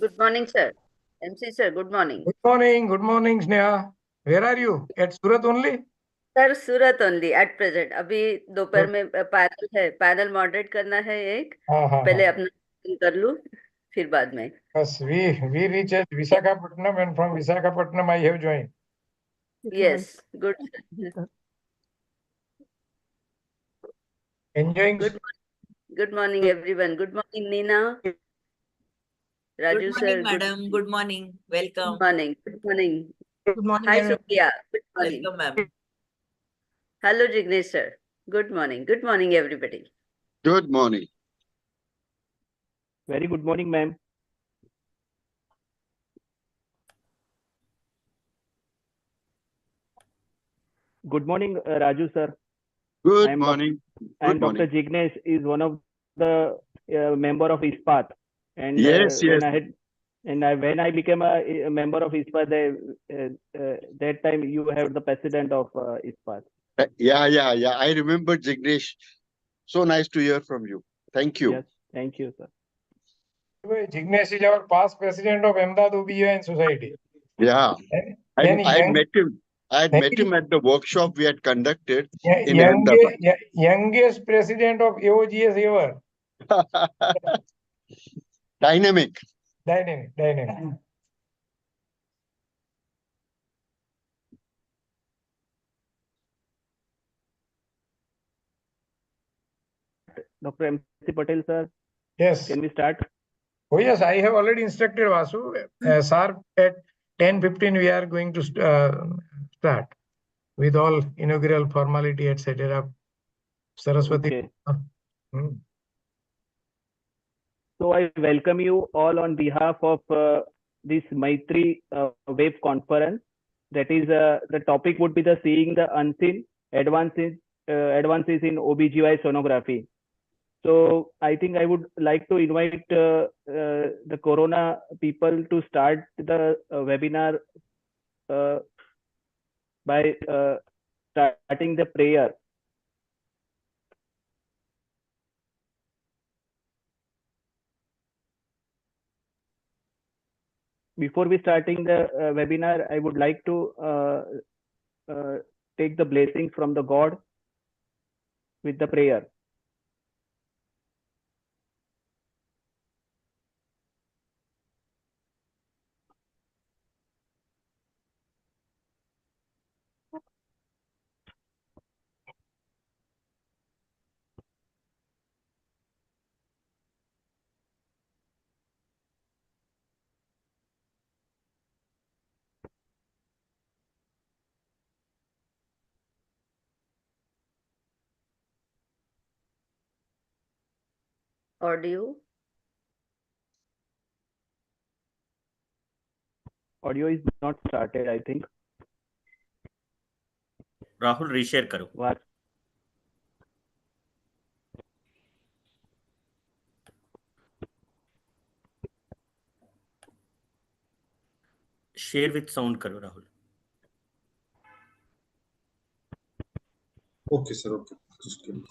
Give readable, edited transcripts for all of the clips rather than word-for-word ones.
Good morning, sir. MC sir, good morning. Good morning, Sneha. Where are you? At Surat only? Sir Surat only at present. अभी दोपहर में panel है, panel moderate करना है एक। हाँ पहले हाँ। अपना कर लूं, फिर बाद में। Yes, we reach at Visakhapatnam, and from Visakhapatnam I have joined. Yes good. Enjoying. Good morning everyone. Good morning Neena, Raju sir. madam. Good morning. Welcome. Good morning. Good morning. Good morning, hi everyone. Supriya, good morning. Welcome, ma'am. Hello Jignesh sir, good morning. Good morning everybody. Good morning. Very good morning, ma'am. Good morning, Raju sir. Good I am morning. And Good Dr. morning. Jignesh is one of the member of ISPAT. And Yes, when yes. when I became a member of ISPAT, that time you have the president of ISPAT. Yeah. I remember Jignesh. So nice to hear from you. Thank you. Yes, thank you, sir. Jignesh is our past president of Ahmedabad OB-GYN Society. Yeah. Then I met him. I had met him at the workshop we had conducted in Ahmedabad. Youngest president of AOGS ever. Dynamic. Dynamic. Dr. MC Patel, sir. Yes. Can we start? Oh yes, I have already instructed Vasu. Sharp at 10:15 we are going to start with all inaugural formality, etc. Saraswati. Okay. So I welcome you all on behalf of this Maitri web conference. That is, the topic would be the seeing the unseen advances in OB-GY sonography. So I think I would like to invite the Corona people to start the webinar by starting the prayer. Before we starting the webinar, I would like to take the blessings from the God with the prayer. Audio is not started, I think. Rahul reshare करो। What? Share with sound करो Rahul. Okay, sir. Okay. Just give me.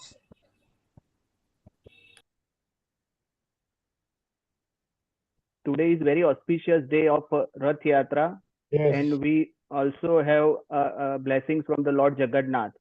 Today is very auspicious day of Rath Yatra, Yes. and we also have blessings from the Lord Jagannath.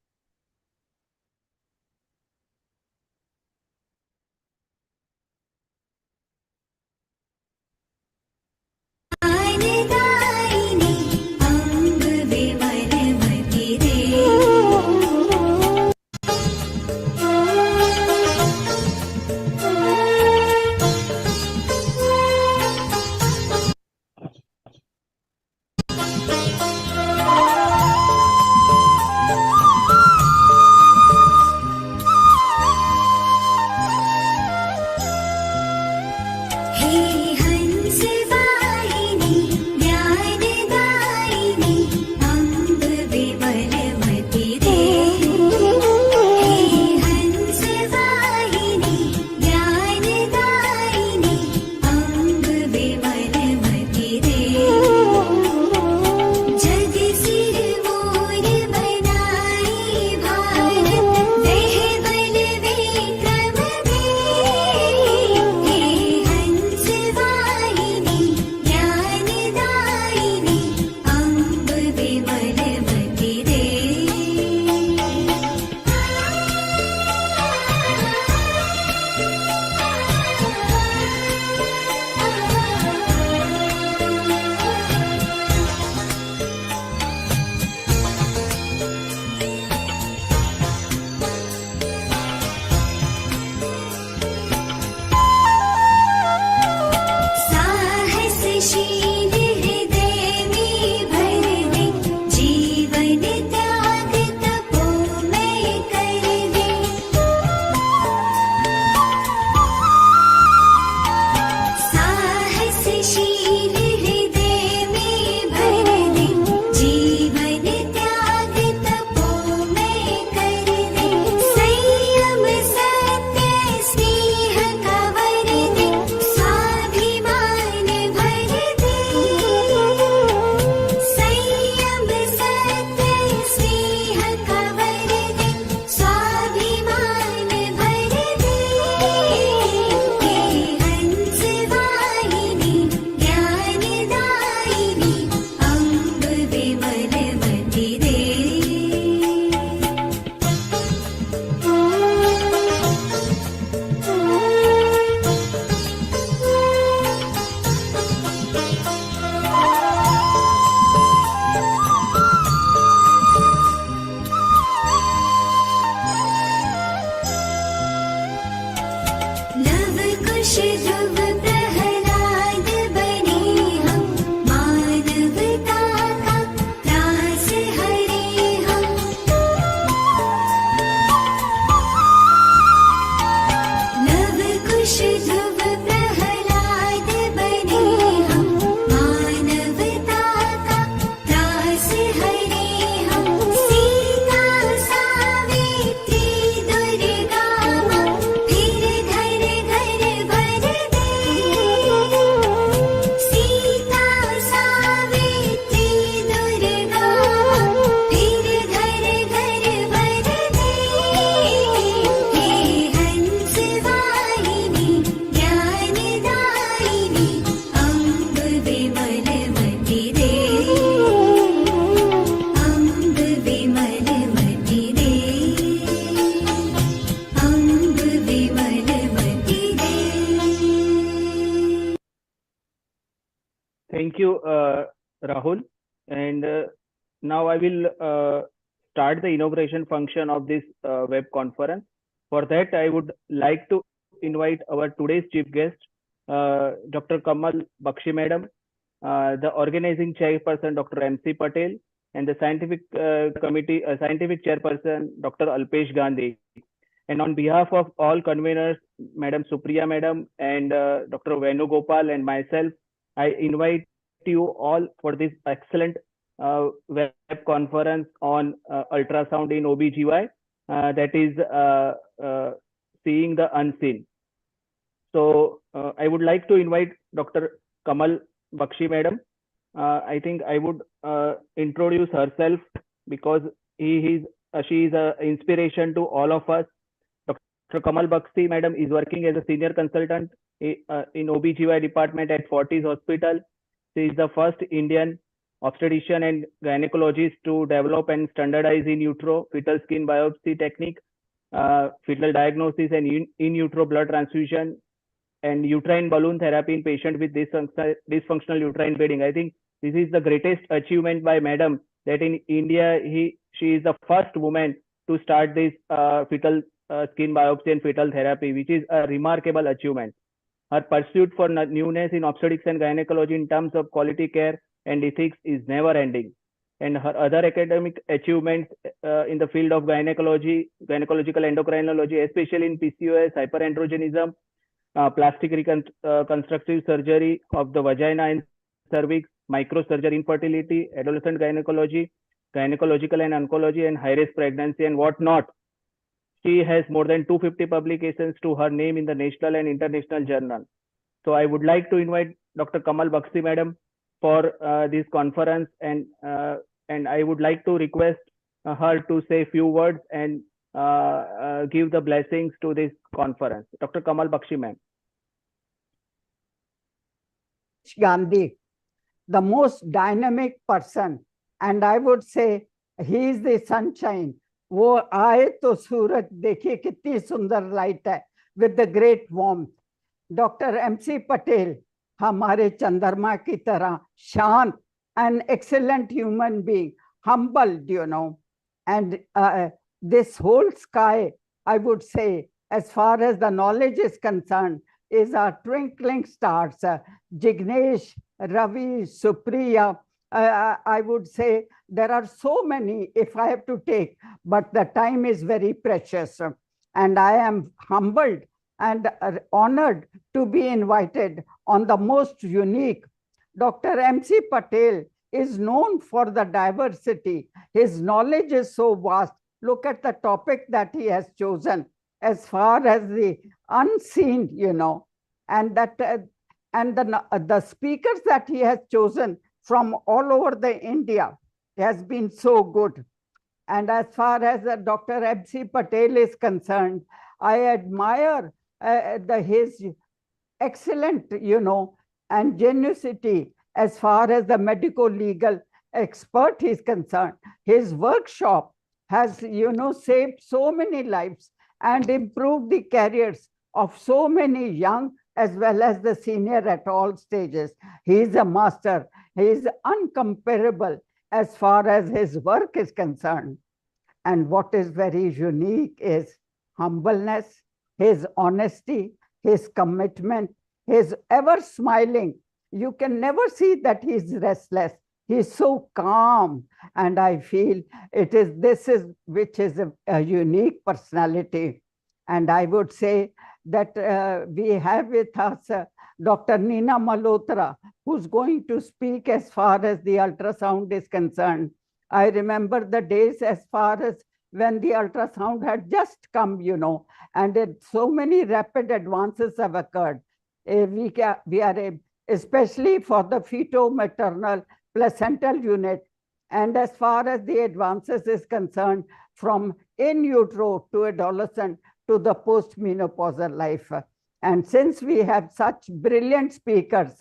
Thank you, Rahul. And now I will start the inauguration function of this web conference. For that, I would like to invite our today's chief guest, Dr. Kamal Bakshi Madam, the organizing chairperson, Dr. MC Patel, and the scientific committee, scientific chairperson, Dr. Alpesh Gandhi. And on behalf of all conveners, Madam Supriya Madam and Dr. Venugopal and myself, I invite you all for this excellent web conference on ultrasound in OB-GY, that is seeing the unseen. So I would like to invite Dr. Kamal Bakshi Madam. I think I would introduce herself because she is an inspiration to all of us. Dr. Kamal Bakshi Madam is working as a senior consultant in OB-GY department at Fortis Hospital. She is the first Indian obstetrician and gynecologist to develop and standardize in utero fetal skin biopsy technique, fetal diagnosis and in utero blood transfusion, and uterine balloon therapy in patients with dysfunctional uterine bleeding. I think this is the greatest achievement by Madam, that in India she is the first woman to start this fetal skin biopsy and fetal therapy, which is a remarkable achievement. Her pursuit for newness in obstetrics and gynecology in terms of quality care and ethics is never ending. And her other academic achievements in the field of gynecology, gynecological endocrinology, especially in PCOS, hyperandrogenism, plastic reconstructive surgery of the vagina and cervix, microsurgery, infertility, adolescent gynecology, gynecological and oncology, and high-risk pregnancy and whatnot. She has more than 250 publications to her name in the national and international journal. So I would like to invite Dr. Kamal Bakshi Madam for this conference, and I would like to request her to say a few words and give the blessings to this conference. Dr. Kamal Bakshi Ma'am. Gandhi, the most dynamic person, and I would say he is the sunshine. वो आए तो सूरज देखिए कितनी सुंदर light है with the great warmth. Dr. MC Patel, हमारे चंद्रमा की तरह शांत, an excellent human being, humbled, you know, and this whole sky, I would say, as far as the knowledge is concerned, is our twinkling stars. Jignesh, Ravi, Supriya, I would say there are so many if I have to take, but the time is very precious. And I am humbled and honored to be invited on the most unique. Dr. MC Patel is known for the diversity. His knowledge is so vast. Look at the topic that he has chosen as far as the unseen, you know, and that and the speakers that he has chosen from all over the India has been so good. And as far as Dr. MC Patel is concerned, I admire his excellent, you know, and genuinity as far as the medico-legal expert is concerned. His workshop has, you know, saved so many lives and improved the careers of so many young as well as the senior at all stages. He is a master. He is uncomparable as far as his work is concerned. And what is very unique is humbleness, his honesty, his commitment, his ever smiling. You can never see that he is restless. He is so calm. And I feel this is which is a unique personality. And I would say that we have with us Dr. Neena Malhotra, who's going to speak as far as the ultrasound is concerned. I remember the days as far as when the ultrasound had just come, you know, and so many rapid advances have occurred. We are especially for the feto-maternal placental unit. And as far as the advances is concerned, from in utero to adolescent to the post-menopausal life. And since we have such brilliant speakers,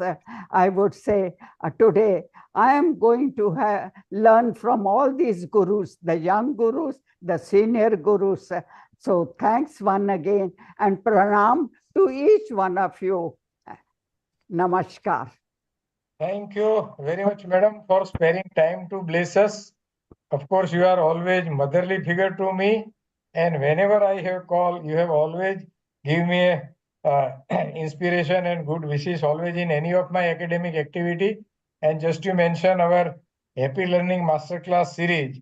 I would say today, I am going to learn from all these gurus, the young gurus, the senior gurus. So thanks one again and pranam to each one of you. Namaskar. Thank you very much, madam, for sparing time to bless us. Of course, you are always motherly figure to me, and whenever I have called, you have always give me a inspiration and good wishes always in any of my academic activity. And just to mention our Happy Learning Masterclass series,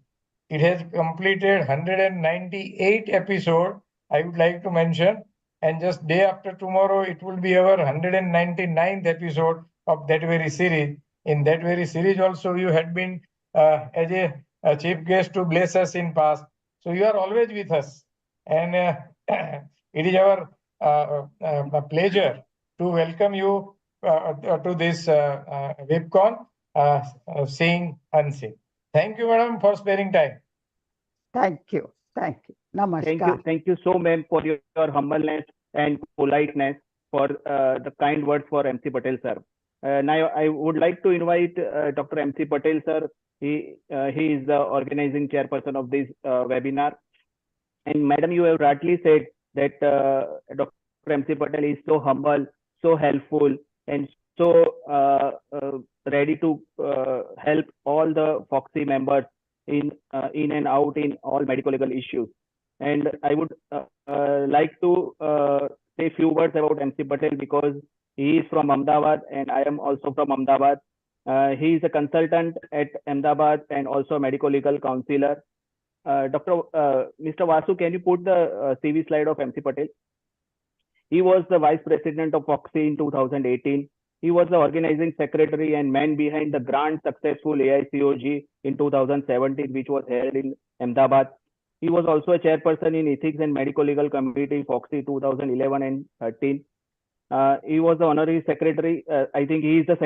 it has completed 198 episode. I would like to mention, and just day after tomorrow, it will be our 199th episode of that very series. In that very series, also you had been as a chief guest to bless us in past. So you are always with us, and it is our pleasure to welcome you to this webcon, Seeing Unseen. Thank you, madam, for sparing time. Thank you. Thank you. Namaskar. Thank you so, ma'am, for your humbleness and politeness, for the kind words for MC Patel, sir. Now, I would like to invite Dr. MC Patel, sir. He is the organizing chairperson of this webinar. And madam, you have rightly said that Dr. MC Patel is so humble, so helpful, and so ready to help all the FOXY members in and out in all medical legal issues. And I would like to say a few words about MC Patel because he is from Ahmedabad and I am also from Ahmedabad. He is a consultant at Ahmedabad and also a medical legal counselor. Mr. Vasu, can you put the CV slide of MC Patel? He was the vice president of FOXY in 2018. He was the organizing secretary and man behind the grand successful AICOG in 2017, which was held in Ahmedabad. He was also a chairperson in Ethics and Medical Legal Committee, FOXY 2011 and 13. He was the honorary secretary. I think he is the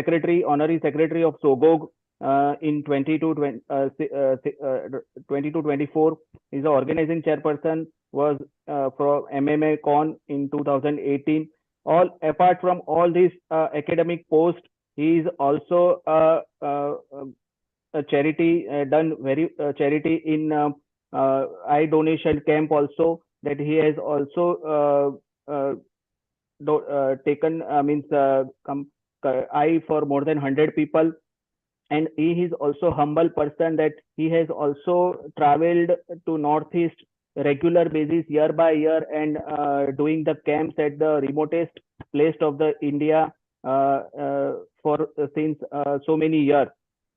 honorary secretary of SOGOG in 22-24. He's the organizing chairperson, was for MMA Con in 2018. All apart from all these academic posts, he is also a charity done very charity in eye donation camp also, that he has also taken eye for more than 100 people. And he is also humble person that he has also traveled to Northeast regular basis year by year and doing the camps at the remotest place of the India for since so many years.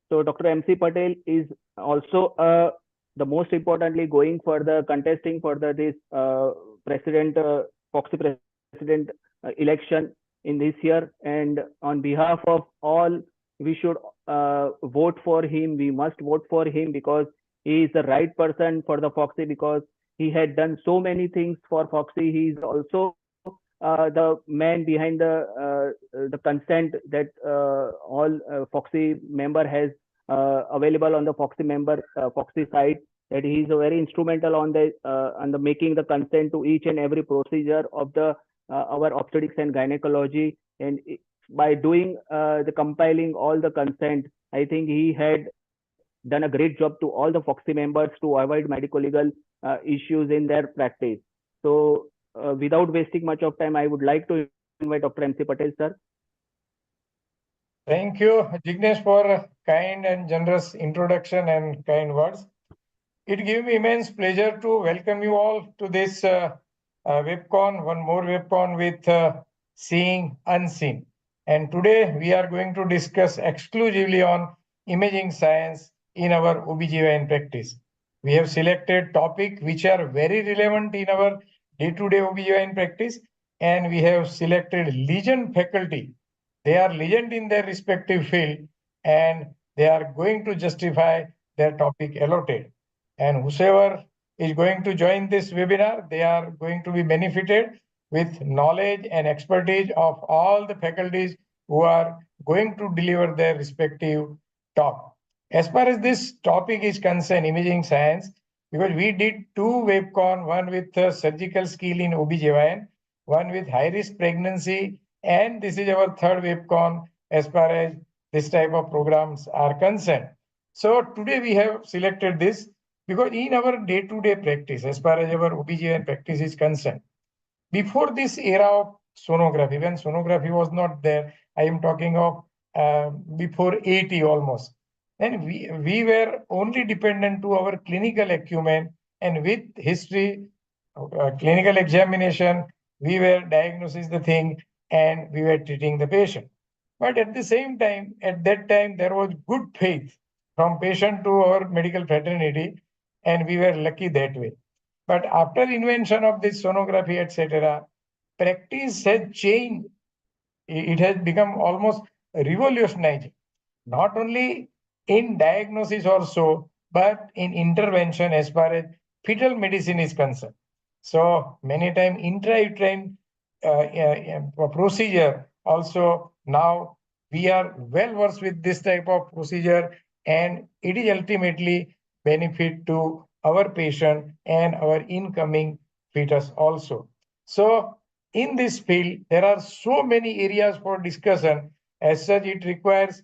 So Dr. MC Patel is also the most importantly going for the contesting for this president FOXY president election in this year, and on behalf of all, we should vote for him. We must vote for him because he is the right person for the FOXY, because he had done so many things for FOXY. He is also the man behind the consent that all FOXY member has available on the FOXY site. That he is very instrumental on the making the consent to each and every procedure of the our obstetrics and gynecology, and by doing the compiling all the consent, I think he had done a great job to all the FOXY members to avoid medical legal issues in their practice. So without wasting much of time, I would like to invite Dr. MC Patel, sir. Thank you, Jignesh, for kind and generous introduction and kind words. It gives me immense pleasure to welcome you all to this webcon, one more webcon with Seeing Unseen. And today we are going to discuss exclusively on imaging science in our OB-GYN practice. We have selected topics which are very relevant in our day-to-day OB-GYN practice, and we have selected legend faculty. They are legend in their respective field, and they are going to justify their topic allotted. And whosoever is going to join this webinar, they are going to be benefited with knowledge and expertise of all the faculties who are going to deliver their respective talk. As far as this topic is concerned, imaging science, because we did two webcon, one with surgical skill in OB-GYN, one with high-risk pregnancy, and this is our third webcon as far as this type of programs are concerned. So today we have selected this because in our day-to-day practice, as far as our OB-GYN practice is concerned, before this era of sonography, when sonography was not there, I am talking of before 80 almost. And we were only dependent to our clinical acumen, and with history, clinical examination, we were diagnosing the thing and we were treating the patient. But at the same time, at that time, there was good faith from patient to our medical fraternity, and we were lucky that way. But after invention of this sonography, etc., practice has changed. It has become almost revolutionizing, not only in diagnosis also, but in intervention as far as fetal medicine is concerned. So many times intrauterine procedure also now we are well versed with this type of procedure, and it is ultimately benefit to our patient and our incoming fetus also. So in this field, there are so many areas for discussion. As such, it requires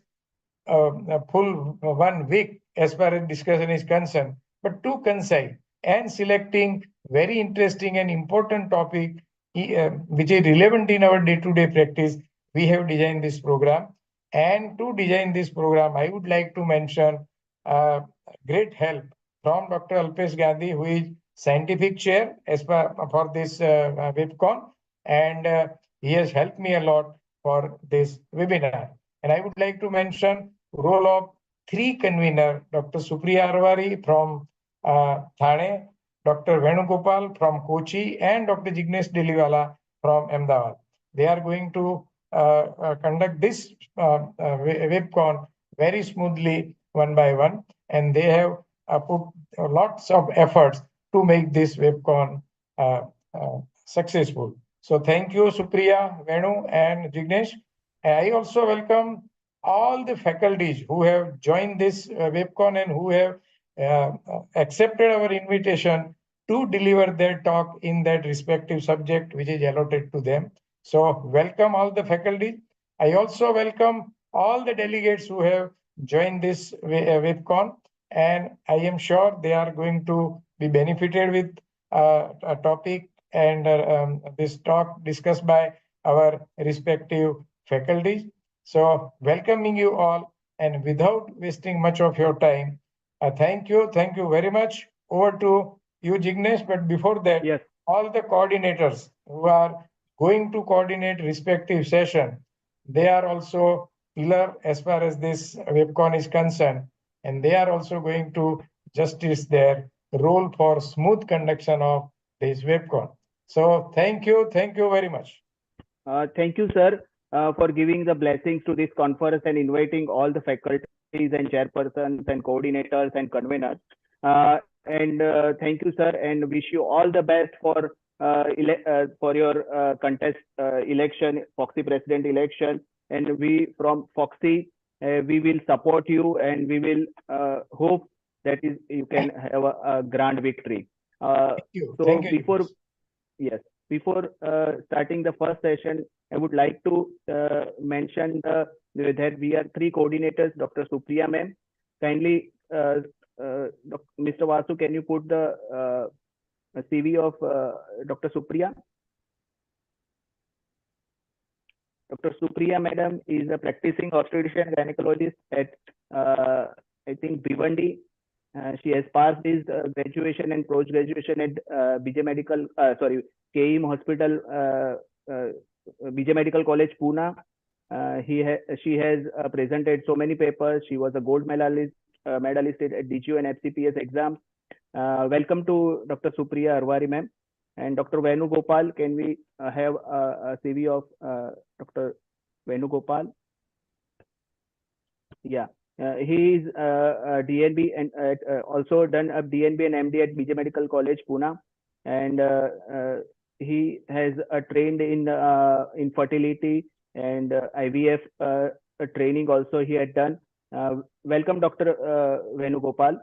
a full 1 week as far as discussion is concerned, but too concise and selecting very interesting and important topic which is relevant in our day-to-day practice. We have designed this program, and to design this program, I would like to mention great help from Dr. Alpesh Gandhi, who is scientific chair as for this WebCon, and he has helped me a lot for this webinar. And I would like to mention role of 3 convener, Dr. Supriya Arwari from Thane, Dr. Venugopal from Kochi, and Dr. Jignesh Deliwala from Ahmedabad. They are going to conduct this WebCon very smoothly one by one, and they have put lots of efforts to make this WebCon successful. So thank you, Supriya, Venu, and Jignesh. I also welcome all the faculties who have joined this WebCon and who have accepted our invitation to deliver their talk in that respective subject which is allotted to them. So welcome all the faculty. I also welcome all the delegates who have joined this WebCon, and I am sure they are going to be benefited with a topic and this talk discussed by our respective faculties. So welcoming you all, and without wasting much of your time, thank you very much. Over to you, Jignesh. But before that, Yes. all the coordinators who are going to coordinate respective session, they are also pillar as far as this WebCon is concerned, and they are also going to justice their role for smooth conduction of this WebCon. So thank you very much. Thank you, sir, for giving the blessings to this conference and inviting all the faculties and chairpersons and coordinators and conveners. And thank you, sir, and wish you all the best for your contest election, Foxy President election. And we from Foxy, we will support you, and we will hope that you can have a grand victory. Thank you. So Thank you. Before starting the first session, I would like to mention that we are 3 coordinators. Dr. Supriya ma'am, kindly, Mr. Vasu, can you put the CV of Dr. Supriya? Dr. Supriya madam is a practicing obstetrician gynecologist at I think Bhiwandi. She has passed his graduation and post-graduation at KEM Hospital, BJ Medical College, Pune. She has presented so many papers. She was a gold medalist at DGO and FCPS exams. Welcome to Dr. Supriya Arwari ma'am. And Dr. Venugopal, can we have a CV of Dr. Venugopal? Yeah. He is DNB and also done a DNB and MD at BJ Medical College, Pune, and he has trained in fertility and IVF training also he had done. Welcome, Dr. Venugopal.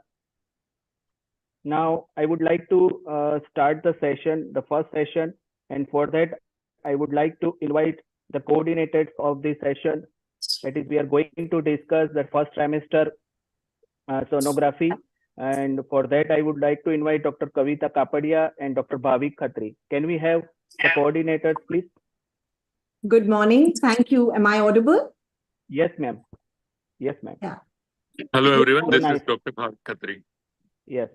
Now I would like to start the session, the first session, and for that I would like to invite the coordinators of this session. That is, we are going to discuss the first trimester sonography, and for that I would like to invite Dr. Kavita Kapadia and Dr. Bhavik Khatri. Can we have the coordinators, please? Good morning. Thank you. Am I audible? Yes, ma'am. Yes, ma'am. Yeah. Hello everyone, Very this nice. is Dr. Bhav Khatri. Yes.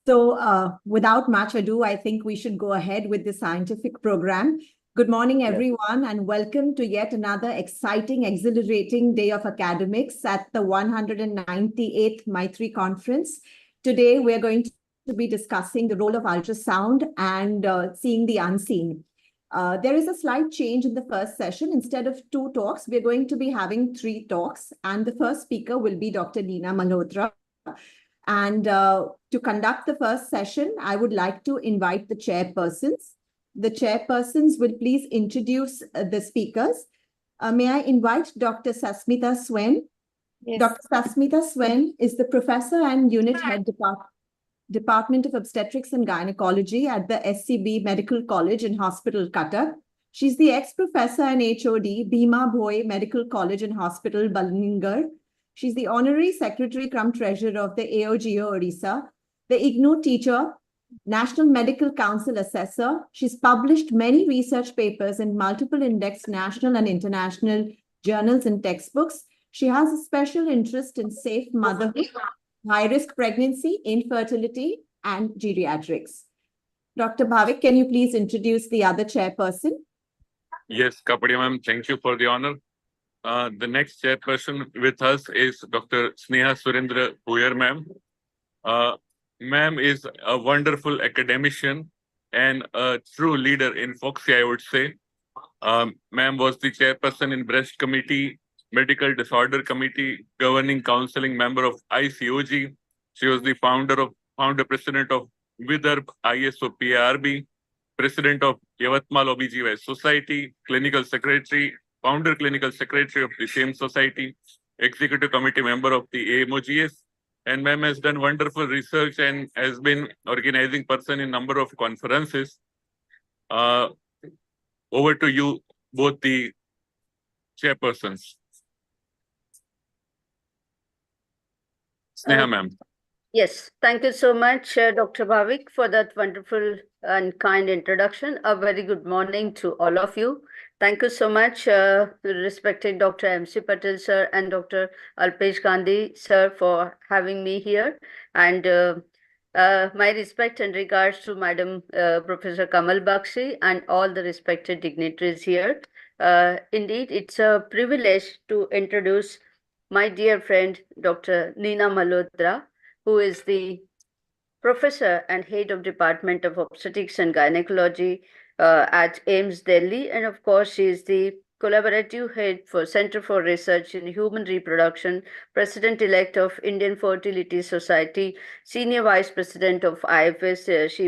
So without much ado, I think we should go ahead with the scientific program. Good morning, Yes. everyone, and welcome to yet another exciting, exhilarating day of academics at the 198th Maitri Conference. Today, we're going to be discussing the role of ultrasound and seeing the unseen. There is a slight change in the first session. Instead of 2 talks, we're going to be having 3 talks, and the first speaker will be Dr. Neena Malhotra. And to conduct the first session, I would like to invite the chairpersons. The chairpersons will please introduce the speakers. May I invite Dr. Sasmita Swen? Yes. Dr. Sasmita Swen is the professor and unit head Department of Obstetrics and Gynecology at the SCB Medical College and Hospital, Cuttack. She's the ex-professor and HOD, Bhima Bhoi Medical College and Hospital, Balningar. She's the honorary secretary cum treasurer of the AOGO Odisha, the IGNOU teacher, National Medical Council assessor. She's published many research papers in multiple indexed national and international journals and textbooks. She has a special interest in safe motherhood, high-risk pregnancy, infertility, and geriatrics. Dr. Bhavik, can you please introduce the other chairperson? Yes, Kapadia ma'am, thank you for the honor. The next chairperson with us is Dr. Sneha Surendra Puyer ma'am. Ma'am is a wonderful academician and a true leader in FOXI, I would say. Ma'am was the chairperson in Breast Committee, Medical Disorder Committee, Governing Counseling member of ICOG. She was the founder president of Vidarbh ISO PRB, president of Yavatmal Ob-Gyn Society, clinical secretary, founder clinical secretary of the same society, executive committee member of the AMOGS. And ma'am has done wonderful research and has been organizing person in number of conferences. Over to you, both the chairpersons. Sneha ma'am. Yes, thank you so much, Dr. Bhavik, for that wonderful and kind introduction. A very good morning to all of you. Thank you so much, respected Dr. M.C. Patel, sir, and Dr. Alpesh Gandhi, sir, for having me here. And my respect and regards to Madam Professor Kamal Bakshi and all the respected dignitaries here. Indeed, it's a privilege to introduce my dear friend, Dr. Neena Malhotra, who is the professor and head of Department of Obstetrics and Gynecology at AIIMS Delhi. And of course, she is the collaborative head for Center for Research in Human Reproduction, president-elect of Indian Fertility Society, senior vice president of IFS. She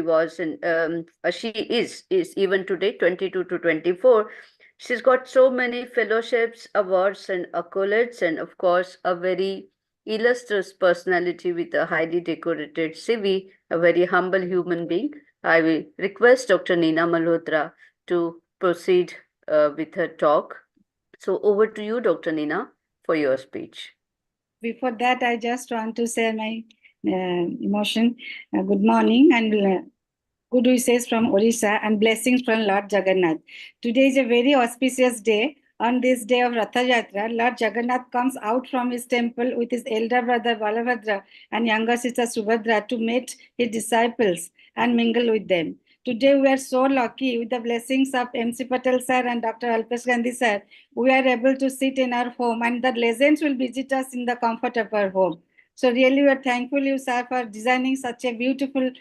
is even today, 22 to 24. She's got so many fellowships, awards, and accolades, and of course, a very illustrious personality with a highly decorated CV, a very humble human being. I will request Dr. Neena Malhotra to proceed with her talk. So over to you, Dr. Neena, for your speech. Before that, I just want to share my emotion. Good morning and good wishes from Odisha and blessings from Lord Jagannath. Today is a very auspicious day. On this day of Ratha Yatra, Lord Jagannath comes out from his temple with his elder brother Balabhadra and younger sister Subhadra to meet his disciples and mingle with them. Today we are so lucky with the blessings of MC Patel sir and Dr. Alpesh Gandhi sir. We are able to sit in our home and the legends will visit us in the comfort of our home. So really we are thankful you sir for designing such a beautiful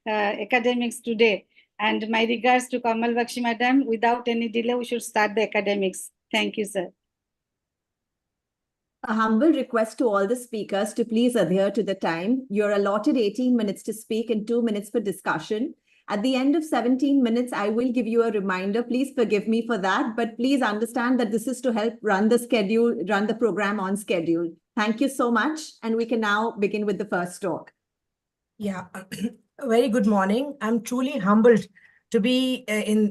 academics today. And my regards to Kamal Bakshi madam. Without any delay, we should start the academics. Thank you, sir. A humble request to all the speakers to please adhere to the time. You're allotted 18 minutes to speak and 2 minutes for discussion. At the end of 17 minutes, I will give you a reminder. Please forgive me for that, but please understand that this is to help run the program on schedule. Thank you so much. And we can now begin with the first talk. Yeah, very good morning. I'm truly humbled to be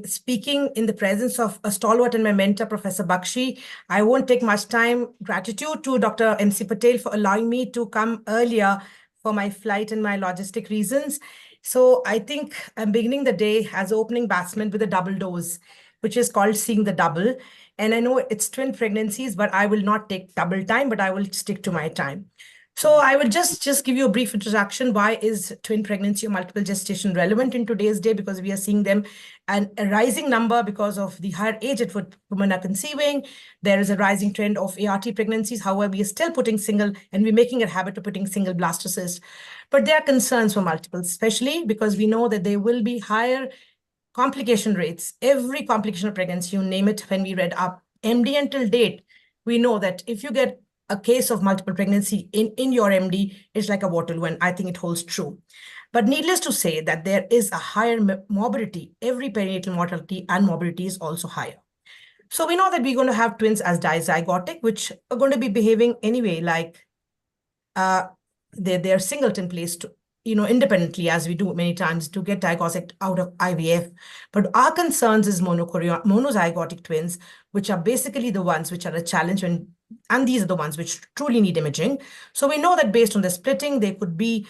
speaking in the presence of a stalwart and my mentor, Professor Bakshi. I won't take much time. Gratitude to Dr. MC Patel for allowing me to come earlier for my flight and my logistic reasons. So I think I'm beginning the day as opening batsman with a double dose, which is called seeing the double. And I know it's twin pregnancies, but I will not take double time, but I will stick to my time. So I will just give you a brief introduction. Why is twin pregnancy or multiple gestation relevant in today's day? Because we are seeing them and a rising number because of the higher age at which women are conceiving. There is a rising trend of ART pregnancies. However, we are still putting single, and we're making a habit of putting single blastocyst. But there are concerns for multiples, especially because we know that there will be higher complication rates. Every complication of pregnancy, you name it, when we read up MD until date, we know that if you get a case of multiple pregnancy in your MD, it's like a Waterloo, and I think it holds true. But needless to say that there is a higher morbidity. Every perinatal mortality and morbidity is also higher. So we know that we're going to have twins as dizygotic, which are going to be behaving anyway like they're singleton placed, independently, as we do many times to get digoxic out of IVF. But our concerns is monozygotic twins, which are basically the ones which are a challenge, and these are the ones which truly need imaging. So we know that based on the splitting, they could be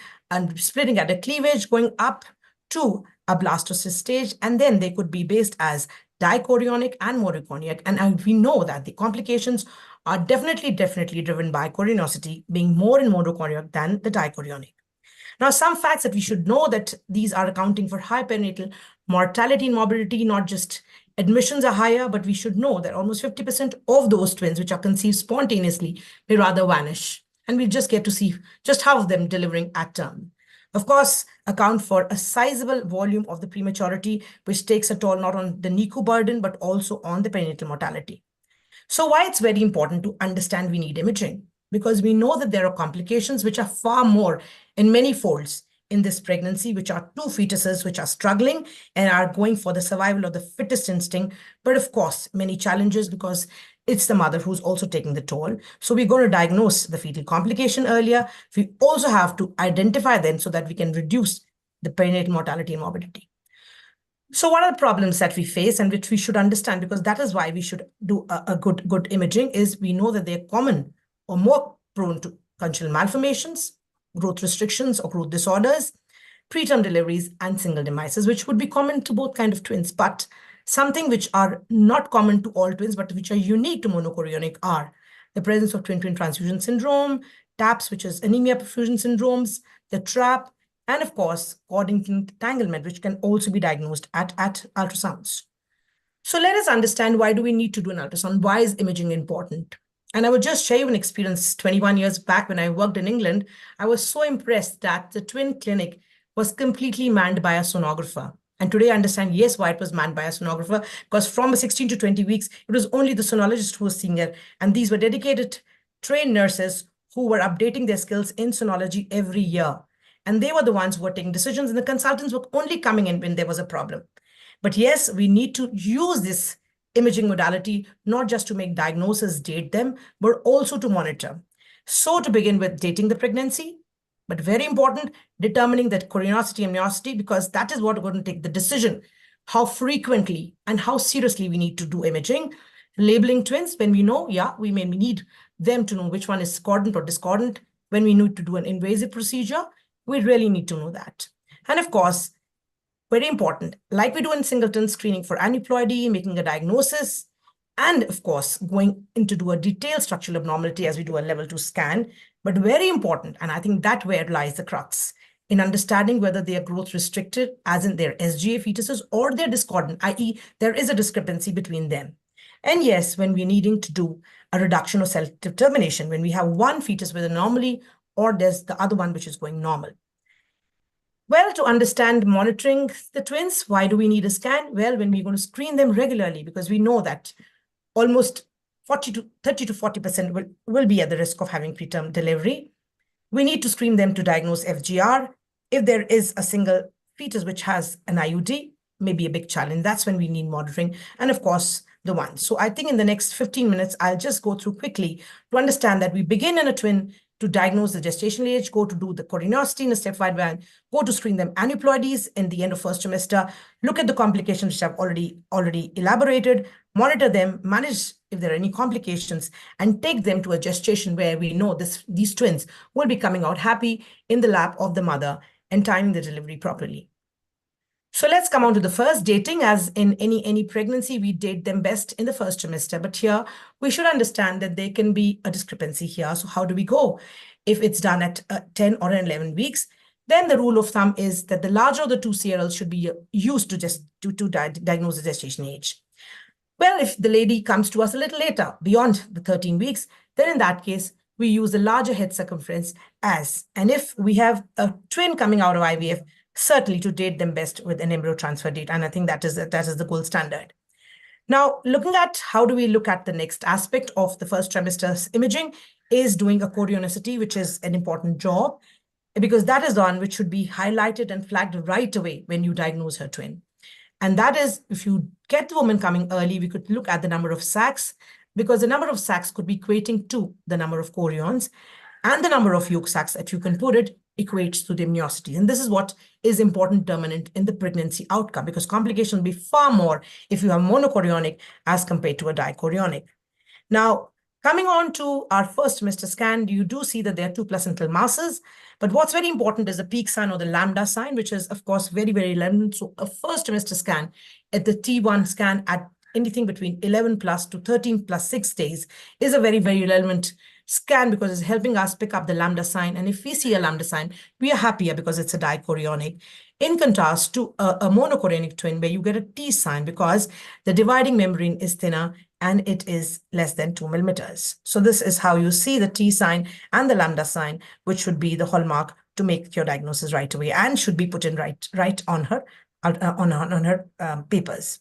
splitting at a cleavage going up to a blastocyst stage, and then they could be based as dichorionic and monochorionic. And we know that the complications are definitely driven by chorinosity being more in monochorionic than the dichorionic. Now, some facts that we should know that these are accounting for high perinatal mortality and morbidity, not just admissions are higher, but we should know that almost 50% of those twins which are conceived spontaneously may rather vanish. And we just get to see just half of them delivering at term. Of course, account for a sizable volume of the prematurity, which takes a toll not on the NICU burden, but also on the perinatal mortality. So why it's very important to understand we need imaging? Because we know that there are complications which are far more in many folds in this pregnancy, which are two fetuses which are struggling and are going for the survival of the fittest instinct. But of course, many challenges because it's the mother who's also taking the toll. So we're going to diagnose the fetal complication earlier. We also have to identify them so that we can reduce the perinatal mortality and morbidity. So what are the problems that we face and which we should understand? Because that is why we should do a good imaging, is we know that they're common or more prone to congenital malformations, growth restrictions or growth disorders, preterm deliveries, and single demises, which would be common to both kind of twins. But something which are not common to all twins, but which are unique to monochorionic are the presence of twin-twin transfusion syndrome, TAPS, which is anemia perfusion syndromes, the TRAP, and of course, Congenital entanglement, which can also be diagnosed at ultrasounds. So let us understand, why do we need to do an ultrasound? Why is imaging important? And I would just share you an experience 21 years back when I worked in England. I was so impressed that the twin clinic was completely manned by a sonographer. And today I understand, yes, why it was manned by a sonographer, because from 16 to 20 weeks, it was only the sonologist who was seeing it. And these were dedicated trained nurses who were updating their skills in sonology every year. And they were the ones who were taking decisions, and the consultants were only coming in when there was a problem. But yes, we need to use this imaging modality, not just to make diagnosis, date them, but also to monitor. So to begin with, dating the pregnancy, but very important, determining that chorinosity, amniosity, because that is what we're going to take the decision, how frequently and how seriously we need to do imaging. Labeling twins, when we know, yeah, we may need them to know which one is concordant or discordant. When we need to do an invasive procedure, we really need to know that. And of course, very important, like we do in singleton, screening for aneuploidy, making a diagnosis, and of course, going into do a detailed structural abnormality as we do a level 2 scan. But very important, and I think that where lies the crux, in understanding whether they are growth restricted, as in their SGA fetuses, or they're discordant, i.e. there is a discrepancy between them. And yes, when we're needing to do a reduction or self-determination, when we have one fetus with an anomaly, or there's the other one which is going normal. Well, to understand monitoring the twins, why do we need a scan? Well, when we're going to screen them regularly, because we know that almost 30 to 40% will be at the risk of having preterm delivery. We need to screen them to diagnose FGR. If there is a single fetus which has an IUD, maybe a big challenge. That's when we need monitoring. And of course, the one. So I think in the next 15 minutes, I'll just go through quickly to understand that we begin in a twin to diagnose the gestational age, go to do the chorinosity in a stepwise van, go to screen them aneuploidies in the end of first trimester, look at the complications which I've already elaborated, monitor them, manage if there are any complications, and take them to a gestation where we know these twins will be coming out happy in the lap of the mother and timing the delivery properly. So let's come on to the first dating. As in any pregnancy, we date them best in the first trimester. But here we should understand that there can be a discrepancy here. So how do we go? If it's done at 10 or 11 weeks, then the rule of thumb is that the larger of the two CRLs should be used to diagnose the gestation age. Well, if the lady comes to us a little later, beyond the 13 weeks, then in that case, we use the larger head circumference as. And if we have a twin coming out of IVF, certainly to date them best with an embryo transfer date. And I think that is the gold standard. Now, looking at how do we look at the next aspect of the first trimester's imaging is doing a chorionicity, which is an important job, because that is the one which should be highlighted and flagged right away when you diagnose her twin. And that is, if you get the woman coming early, we could look at the number of sacs, because the number of sacs could be equating to the number of chorions, and the number of yolk sacs that you can put it equates to the amniosity. And this is what is important determinant in the pregnancy outcome, because complications will be far more if you have monochorionic as compared to a dichorionic. Now, coming on to our first trimester scan, you do see that there are two placental masses. But what's very important is the peak sign or the lambda sign, which is, of course, very, very relevant. So a first trimester scan at the T1 scan at anything between 11 plus to 13 plus 6 days is a very, very relevant scan, because it's helping us pick up the lambda sign. And if we see a lambda sign, we are happier because it's a dichorionic. In contrast to a monochorionic twin, where you get a T sign because the dividing membrane is thinner and it is less than 2 millimeters. So this is how you see the T sign and the lambda sign, which should be the hallmark to make your diagnosis right away and should be put in right on her papers.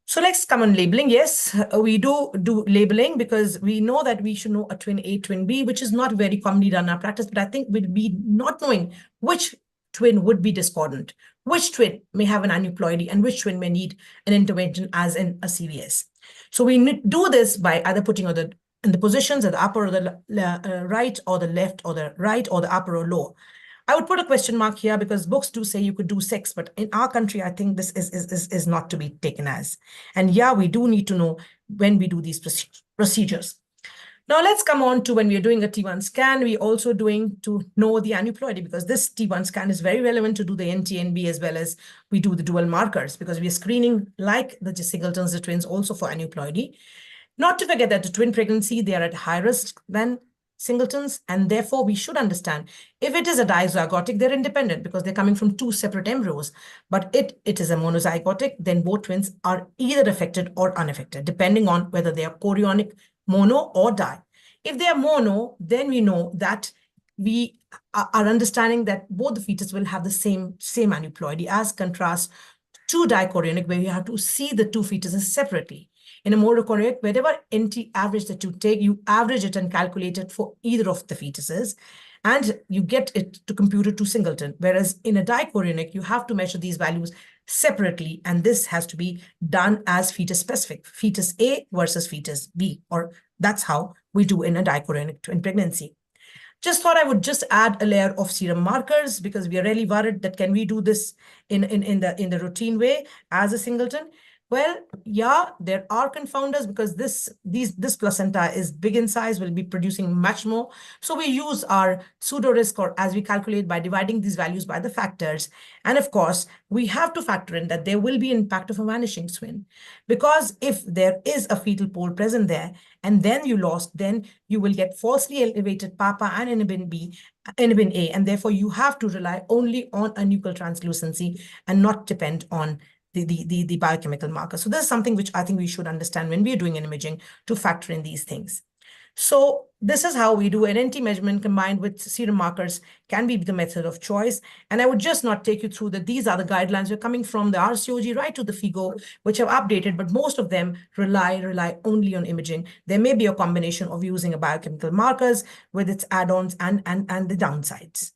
So let's come on labeling. Yes, we do labeling because we know that we should know a twin A, twin B, which is not very commonly done in our practice. But I think we'd be not knowing which twin would be discordant, which twin may have an aneuploidy, and which twin may need an intervention as in a CVS. So we do this by either putting in the positions at the upper or the right, or the left or the right, or the upper or lower. I would put a question mark here because books do say you could do 6, but in our country, I think this is not to be taken as. And yeah, we do need to know when we do these procedures. Now let's come on to when we are doing a T1 scan, we also doing to know the aneuploidy, because this T1 scan is very relevant to do the NT&B as well as we do the dual markers, because we are screening like the singletons, the twins, also for aneuploidy. Not to forget that the twin pregnancy, they are at higher risk than singletons, and therefore we should understand if it is a dizygotic, they're independent because they're coming from 2 separate embryos. But it is a monozygotic, then both twins are either affected or unaffected, depending on whether they are chorionic, mono, or di. If they are mono, then we know that we are understanding that both the fetus will have the same aneuploidy, as contrast to dichorionic, where you have to see the two fetuses separately. In a monochorionic, whatever NT average that you take, you average it and calculate it for either of the fetuses, and you get it to compute it to singleton. Whereas in a dichorionic, you have to measure these values separately, and this has to be done as fetus specific, fetus A versus fetus B, or that's how we do in a dichorionic twin pregnancy. Just thought I would just add a layer of serum markers, because we are really worried that can we do this in the routine way as a singleton. Well, yeah, there are confounders, because this placenta is big in size, will be producing much more. So we use our pseudo risk, or as we calculate by dividing these values by the factors. And of course, we have to factor in that there will be impact of a vanishing twin, because if there is a fetal pole present there and then you lost, then you will get falsely elevated papa and inhibin A, and therefore you have to rely only on a nuchal translucency and not depend on the biochemical marker. So this is something which I think we should understand when we are doing an imaging, to factor in these things. So this is how we do an NT measurement combined with serum markers can be the method of choice. And I would just not take you through that these are the guidelines. We're coming from the RCOG right to the FIGO, which have updated, but most of them rely only on imaging. There may be a combination of using a biochemical markers with its add-ons and the downsides.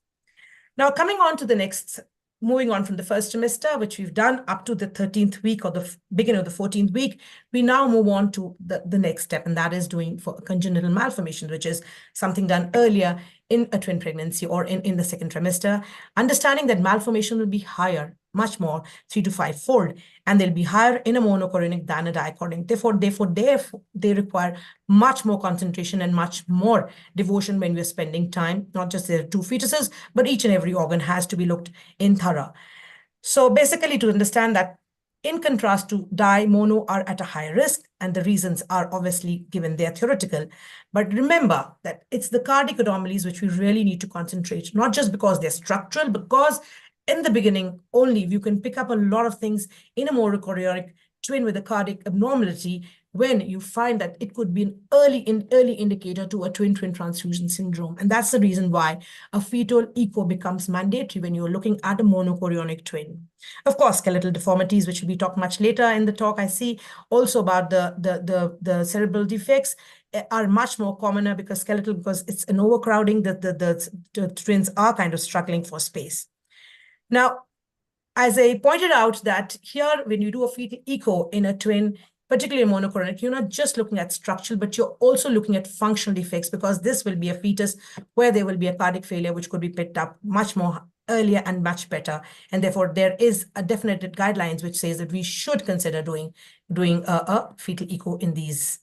Now coming on to the next, moving on from the first trimester, which we've done up to the 13th week or the beginning of the 14th week, we now move on to the next step, and that is doing for congenital malformation, which is something done earlier in a twin pregnancy or in the second trimester. Understanding that malformation will be higher, much more, 3 to 5-fold, and they'll be higher in a monochorionic than a dichorionic. Therefore, they require much more concentration and much more devotion when we're spending time. Not just their two fetuses, but each and every organ has to be looked in thorough. So basically, to understand that, in contrast to di, mono are at a higher risk, and the reasons are obviously given there theoretical. But remember that it's the cardiac anomalies which we really need to concentrate, not just because they're structural, because in the beginning only you can pick up a lot of things in a monochorionic twin with a cardiac abnormality when you find that it could be an early indicator to a twin-twin transfusion syndrome. And that's the reason why a fetal echo becomes mandatory when you're looking at a monochorionic twin. Of course, skeletal deformities, which will be talked much later in the talk, I see also about the cerebral defects are much more commoner because skeletal, because it's an overcrowding, the twins are kind of struggling for space. Now, as I pointed out that here, when you do a fetal echo in a twin, particularly monochorionic, you're not just looking at structural, but you're also looking at functional defects, because this will be a fetus where there will be a cardiac failure, which could be picked up much more earlier and much better. And therefore, there is a definite guidelines which says that we should consider doing a fetal echo in these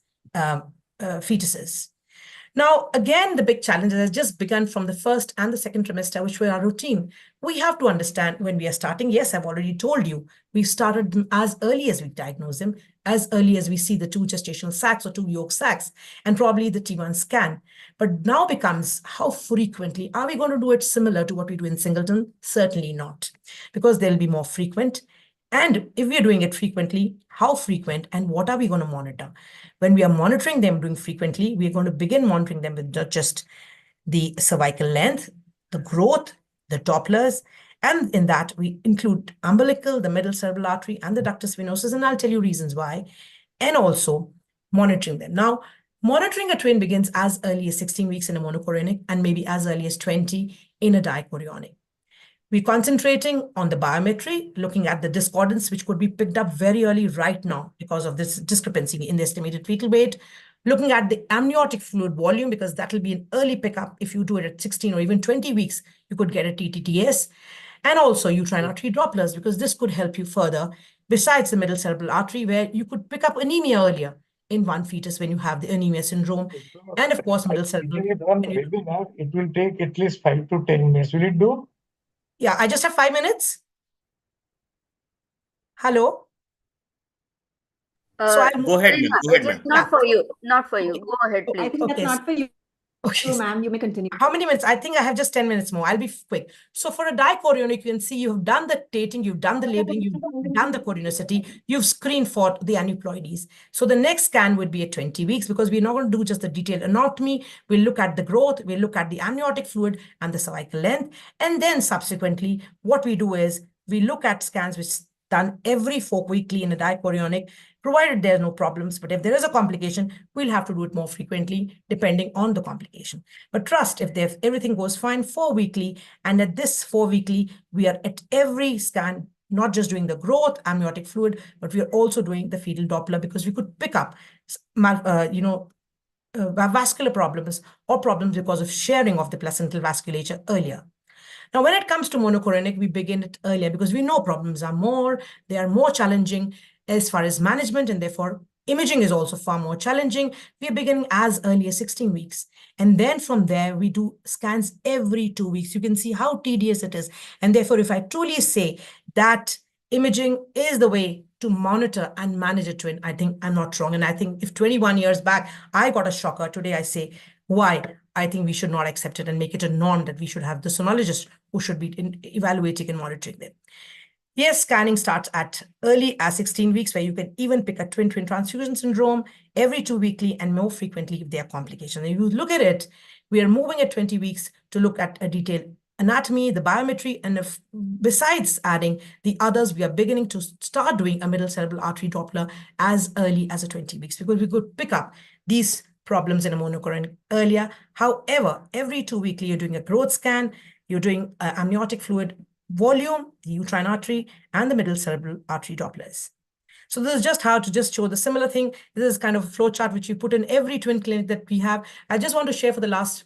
fetuses. Now, again, the big challenge has just begun from the first and the second trimester, which were our routine. We have to understand when we are starting. Yes, I've already told you, we've started them as early as we diagnose them, as early as we see the 2 gestational sacs or 2 yolk sacs, and probably the T1 scan. But now becomes, how frequently are we going to do it similar to what we do in singleton? Certainly not, because they'll be more frequent. And if we are doing it frequently, how frequent and what are we going to monitor? When we are monitoring them doing frequently, we are going to begin monitoring them with not just the cervical length, the growth, the Dopplers, and in that we include umbilical, the middle cerebral artery, and the ductus venosus, and I'll tell you reasons why, and also monitoring them. Now, monitoring a twin begins as early as 16 weeks in a monochorionic and maybe as early as 20 in a dichorionic. We're concentrating on the biometry, looking at the discordance, which could be picked up very early right now because of this discrepancy in the estimated fetal weight, looking at the amniotic fluid volume, because that will be an early pickup. If you do it at 16 or even 20 weeks, you could get a TTTS, and also uterine artery Dopplers, because this could help you further, besides the middle cerebral artery, where you could pick up anemia earlier in one fetus when you have the anemia syndrome, and of course, middle cerebral. It will take at least 5 to 10 minutes. Will it do? Yeah, I just have 5 minutes. Hello. So I'm Go ahead, ma'am. Go ahead, It is ma'am. not for you. Not for you. Go ahead, I please. think that's Okay. not for you, Okay. ma'am. You may continue. How many minutes? I think I have just 10 minutes more. I'll be quick. So for a dichorionic, you can see you've done the dating, you've done the labeling, you've done the chorionicity, you've screened for the aneuploidies. So the next scan would be at 20 weeks, because we're not going to do just the detailed anatomy. We'll look at the growth, we'll look at the amniotic fluid and the cervical length. And then subsequently, what we do is we look at scans which done every 4 weekly in a dichorionic, provided there are no problems. But if there is a complication, we'll have to do it more frequently, depending on the complication. But trust, if everything goes fine, 4 weekly, and at this 4 weekly, we are at every scan, not just doing the growth, amniotic fluid, but we are also doing the fetal Doppler, because we could pick up, vascular problems or problems because of sharing of the placental vasculature earlier. Now, when it comes to monochorionic, we begin it earlier because we know problems are they are more challenging as far as management, and therefore imaging is also far more challenging. We are beginning as early as 16 weeks. And then from there, we do scans every 2 weeks. You can see how tedious it is. And therefore, if I truly say that imaging is the way to monitor and manage a twin, I think I'm not wrong. And I think if 21 years back, I got a shocker, today I say, why? I think we should not accept it and make it a norm that we should have the sonologist who should be evaluating and monitoring them. Yes, scanning starts at early as 16 weeks, where you can even pick a twin-twin transfusion syndrome every 2 weekly and more frequently if there are complications. And if you look at it, we are moving at 20 weeks to look at a detailed anatomy, the biometry, and if, besides adding the others, we are beginning to start doing a middle cerebral artery Doppler as early as a 20 weeks, because we could pick up these problems in a monochorionic earlier. However, every 2 weekly, you're doing a growth scan, you're doing amniotic fluid volume, the uterine artery, and the middle cerebral artery Dopplers. So this is just how to just show the similar thing. This is kind of a flow chart which we put in every twin clinic that we have. I just want to share for the last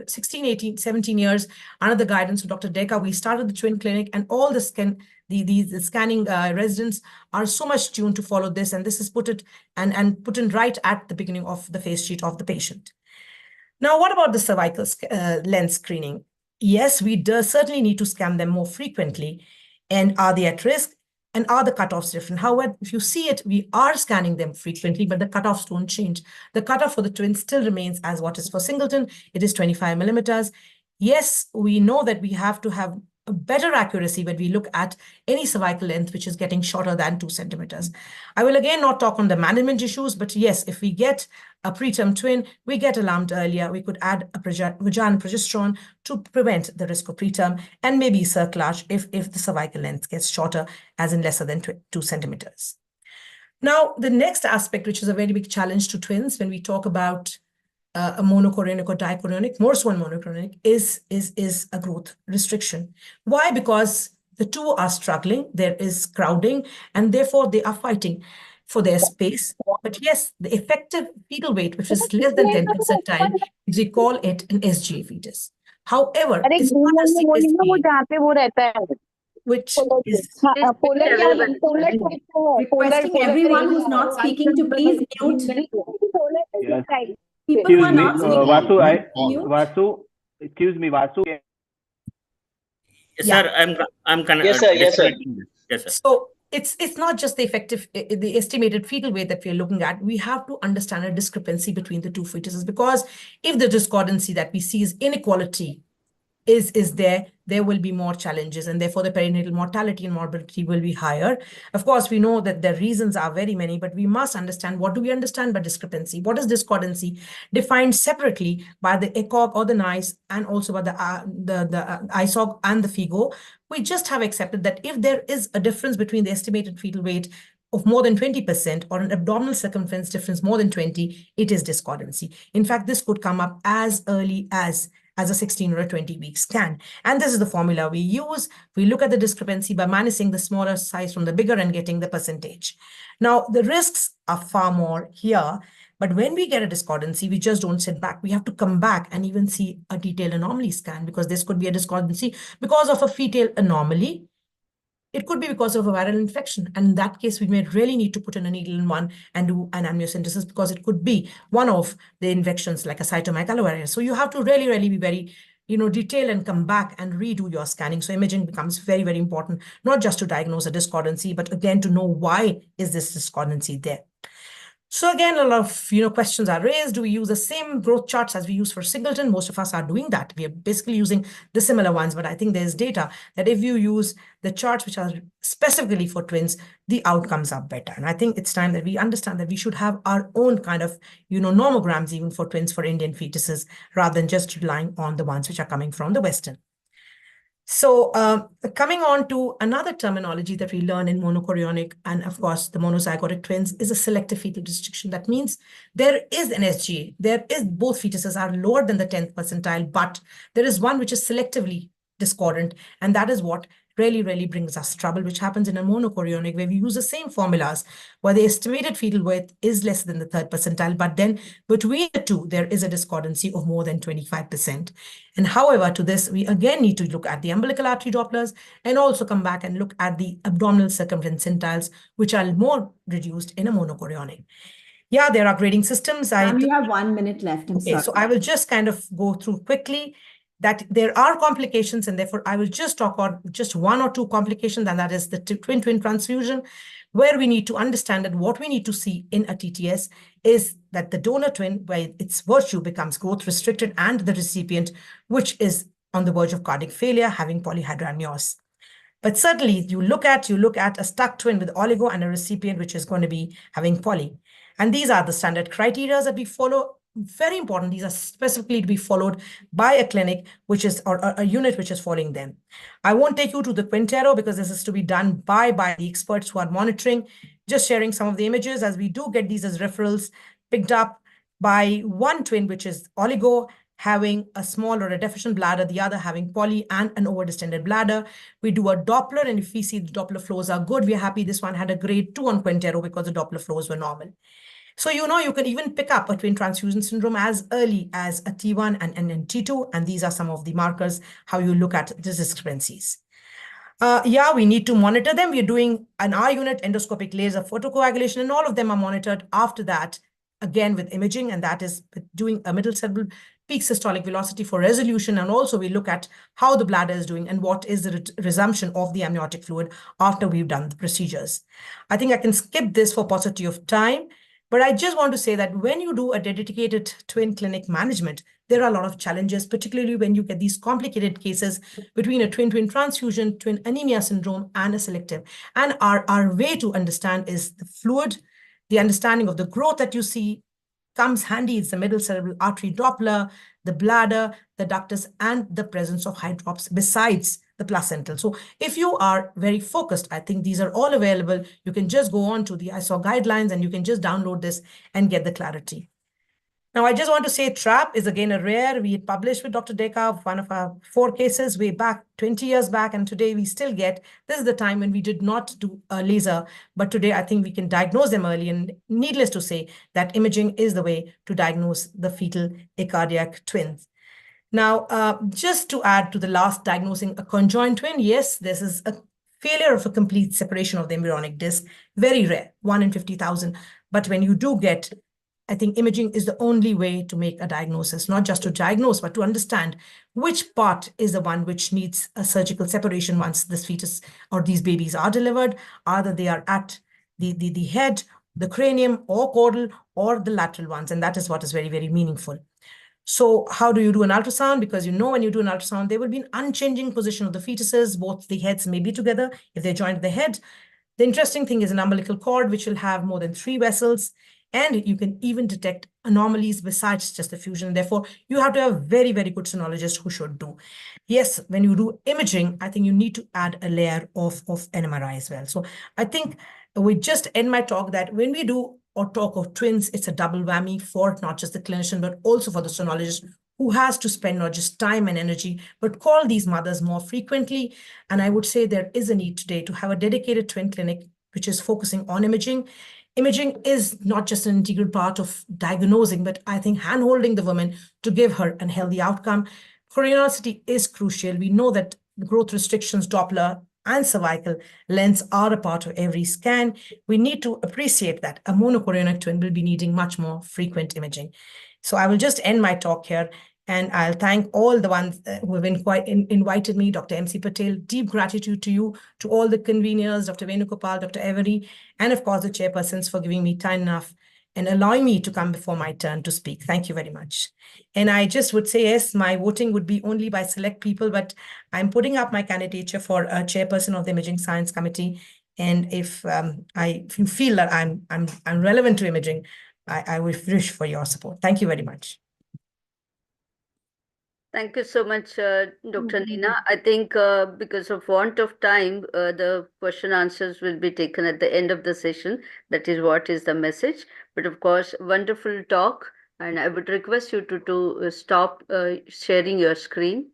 16, 18, 17 years, under the guidance of Dr. Deka, we started the twin clinic, and all the scanning residents are so much tuned to follow this, and this is put in right at the beginning of the face sheet of the patient. Now, what about the cervical length screening? Yes, we certainly need to scan them more frequently. And are they at risk? And are the cutoffs different? However, if you see it, we are scanning them frequently, but the cutoffs don't change. The cutoff for the twins still remains as what is for singleton. It is 25 millimeters. Yes, we know that we have to have a better accuracy when we look at any cervical length, which is getting shorter than 2 centimeters. I will again not talk on the management issues, but yes, if we get a preterm twin, we get alarmed earlier, we could add a vaginal progesterone to prevent the risk of preterm, and maybe cerclage if the cervical length gets shorter, as in lesser than 2 centimeters. Now, the next aspect, which is a very big challenge to twins when we talk about a monochorionic or dichorionic, more so in monochorionic, is a growth restriction. Why? Because the two are struggling, there is crowding, and therefore they are fighting for their space. But yes, the effective fetal weight, which is less than 10 percentile, we call it an SGA fetus. However, it's not a SGA, which is requesting everyone who's not speaking to please mute. Yes. People who are Excuse me, not speaking, Vasu, mute. Vasu, excuse me, Vasu. Sir, I'm Yes, sir. Yes, sir. disconnecting this. Yes, sir. So it's not just the the estimated fetal weight that we're looking at. We have to understand a discrepancy between the two fetuses, because if the discordancy that we see is inequality is there will be more challenges, and therefore the perinatal mortality and morbidity will be higher. Of course, we know that the reasons are very many, but we must understand, what do we understand by discrepancy? What is discordancy? Defined separately by the ECOG or the NICE, and also by the ISOG and the FIGO. We just have accepted that if there is a difference between the estimated fetal weight of more than 20% or an abdominal circumference difference more than 20, it is discordancy. In fact, this could come up as early as a 16 or a 20-week scan. And this is the formula we use. We look at the discrepancy by minusing the smaller size from the bigger and getting the percentage. Now, the risks are far more here, but when we get a discordancy, we just don't sit back. We have to come back and even see a detailed anomaly scan, because this could be a discordancy because of a fetal anomaly. It could be because of a viral infection. And in that case, we may really need to put in a needle in one and do an amniocentesis, because it could be one of the infections like a cytomegalovirus. So you have to really, really be very, detailed and come back and redo your scanning. So imaging becomes very, very important, not just to diagnose a discordancy, but again, to know why is this discordancy there. So again, a lot of questions are raised. Do we use the same growth charts as we use for singleton? Most of us are doing that. We are basically using the similar ones, but I think there's data that if you use the charts which are specifically for twins, the outcomes are better. And I think it's time that we understand that we should have our own kind of, normograms even for twins for Indian fetuses, rather than just relying on the ones which are coming from the Western. So coming on to another terminology that we learn in monochorionic and, of course, the monozygotic twins is a selective fetal restriction. That means there is an SGA. Both fetuses are lower than the 10th percentile, but there is one which is selectively discordant, and that is what really, really brings us trouble, which happens in a monochorionic, where we use the same formulas, where the estimated fetal weight is less than the 3rd percentile, but then between the two, there is a discordancy of more than 25%. And however, to this, we again need to look at the umbilical artery Dopplers and also come back and look at the abdominal circumference centiles, which are more reduced in a monochorionic. Yeah, there are grading systems. You have 1 minute left. I'm sorry. So I will just kind of go through quickly that there are complications, and therefore I will just talk about just 1 or 2 complications, and that is the twin-twin transfusion, where we need to understand that what we need to see in a TTS is that the donor twin, where its virtue becomes growth restricted, and the recipient, which is on the verge of cardiac failure, having polyhydramnios. But certainly you look at a stuck twin with oligo and a recipient which is going to be having poly. And these are the standard criteria that we follow. Very important. These are specifically to be followed by a clinic, which is, or a unit which is following them. I won't take you to the Quintero because this is to be done by the experts who are monitoring. Just sharing some of the images, as we do get these as referrals picked up by one twin, which is oligo, having a small or a deficient bladder, the other having poly and an overdistended bladder. We do a Doppler, and if we see the Doppler flows are good, we're happy. This one had a grade 2 on Quintero because the Doppler flows were normal. So, you can even pick up a twin transfusion syndrome as early as a T1 and T2, and these are some of the markers, how you look at the discrepancies. We need to monitor them. We're doing an R unit, endoscopic laser photocoagulation, and all of them are monitored after that, again with imaging, and that is doing a middle cerebral peak systolic velocity for resolution, and also we look at how the bladder is doing and what is the resumption of the amniotic fluid after we've done the procedures. I think I can skip this for paucity of time, but I just want to say that when you do a dedicated twin clinic management, there are a lot of challenges, particularly when you get these complicated cases between a twin transfusion, twin anemia syndrome, and a selective. And our way to understand is the fluid, the understanding of the growth that you see comes handy. It's the middle cerebral artery Doppler, the bladder, the ductus, and the presence of hydrops besides the placental. So if you are very focused, I think these are all available. You can just go on to the ISO guidelines and you can just download this and get the clarity. Now, I just want to say TRAP is again a rare. We published with Dr. Deka one of our 4 cases way back, 20 years back, and today we still get, this is the time when we did not do a laser, but today I think we can diagnose them early, and needless to say that imaging is the way to diagnose the fetal acardiac twins. Now, just to add to the last, diagnosing a conjoined twin, yes, this is a failure of a complete separation of the embryonic disc, very rare, 1 in 50,000. But when you do get, I think imaging is the only way to make a diagnosis, not just to diagnose, but to understand which part is the one which needs a surgical separation once this fetus or these babies are delivered, either they are at the head, the cranium, or caudal, or the lateral ones. And that is what is very, very meaningful. So how do you do an ultrasound? Because you know when you do an ultrasound, there will be an unchanging position of the fetuses. Both the heads may be together if they're joined at the head. The interesting thing is an umbilical cord, which will have more than 3 vessels. And you can even detect anomalies besides just the fusion. Therefore, you have to have a very, very good sonologist who should do. Yes, when you do imaging, I think you need to add a layer of NMRI as well. So I think we just end my talk that when we do or talk of twins, it's a double whammy for not just the clinician, but also for the sonologist, who has to spend not just time and energy, but call these mothers more frequently. And I would say there is a need today to have a dedicated twin clinic, which is focusing on imaging. Imaging is not just an integral part of diagnosing, but I think hand-holding the woman to give her a healthy outcome. Chorionicity is crucial. We know that growth restrictions, Doppler, and cervical lens are a part of every scan. We need to appreciate that a monochorionic twin will be needing much more frequent imaging. So I will just end my talk here. And I'll thank all the ones who have invited me, Dr. MC Patel, deep gratitude to you, to all the conveners, Dr. Venugopal, Dr. Avery, and of course the chairpersons for giving me time enough and allowing me to come before my turn to speak. Thank you very much. And I just would say, yes, my voting would be only by select people, but I'm putting up my candidature for a chairperson of the Imaging Science Committee. And if you feel that I'm relevant to imaging, I wish for your support. Thank you very much. Thank you so much, Dr. Nina. I think because of want of time, the question answers will be taken at the end of the session. That is what is the message. But of course, wonderful talk. And I would request you to stop sharing your screen.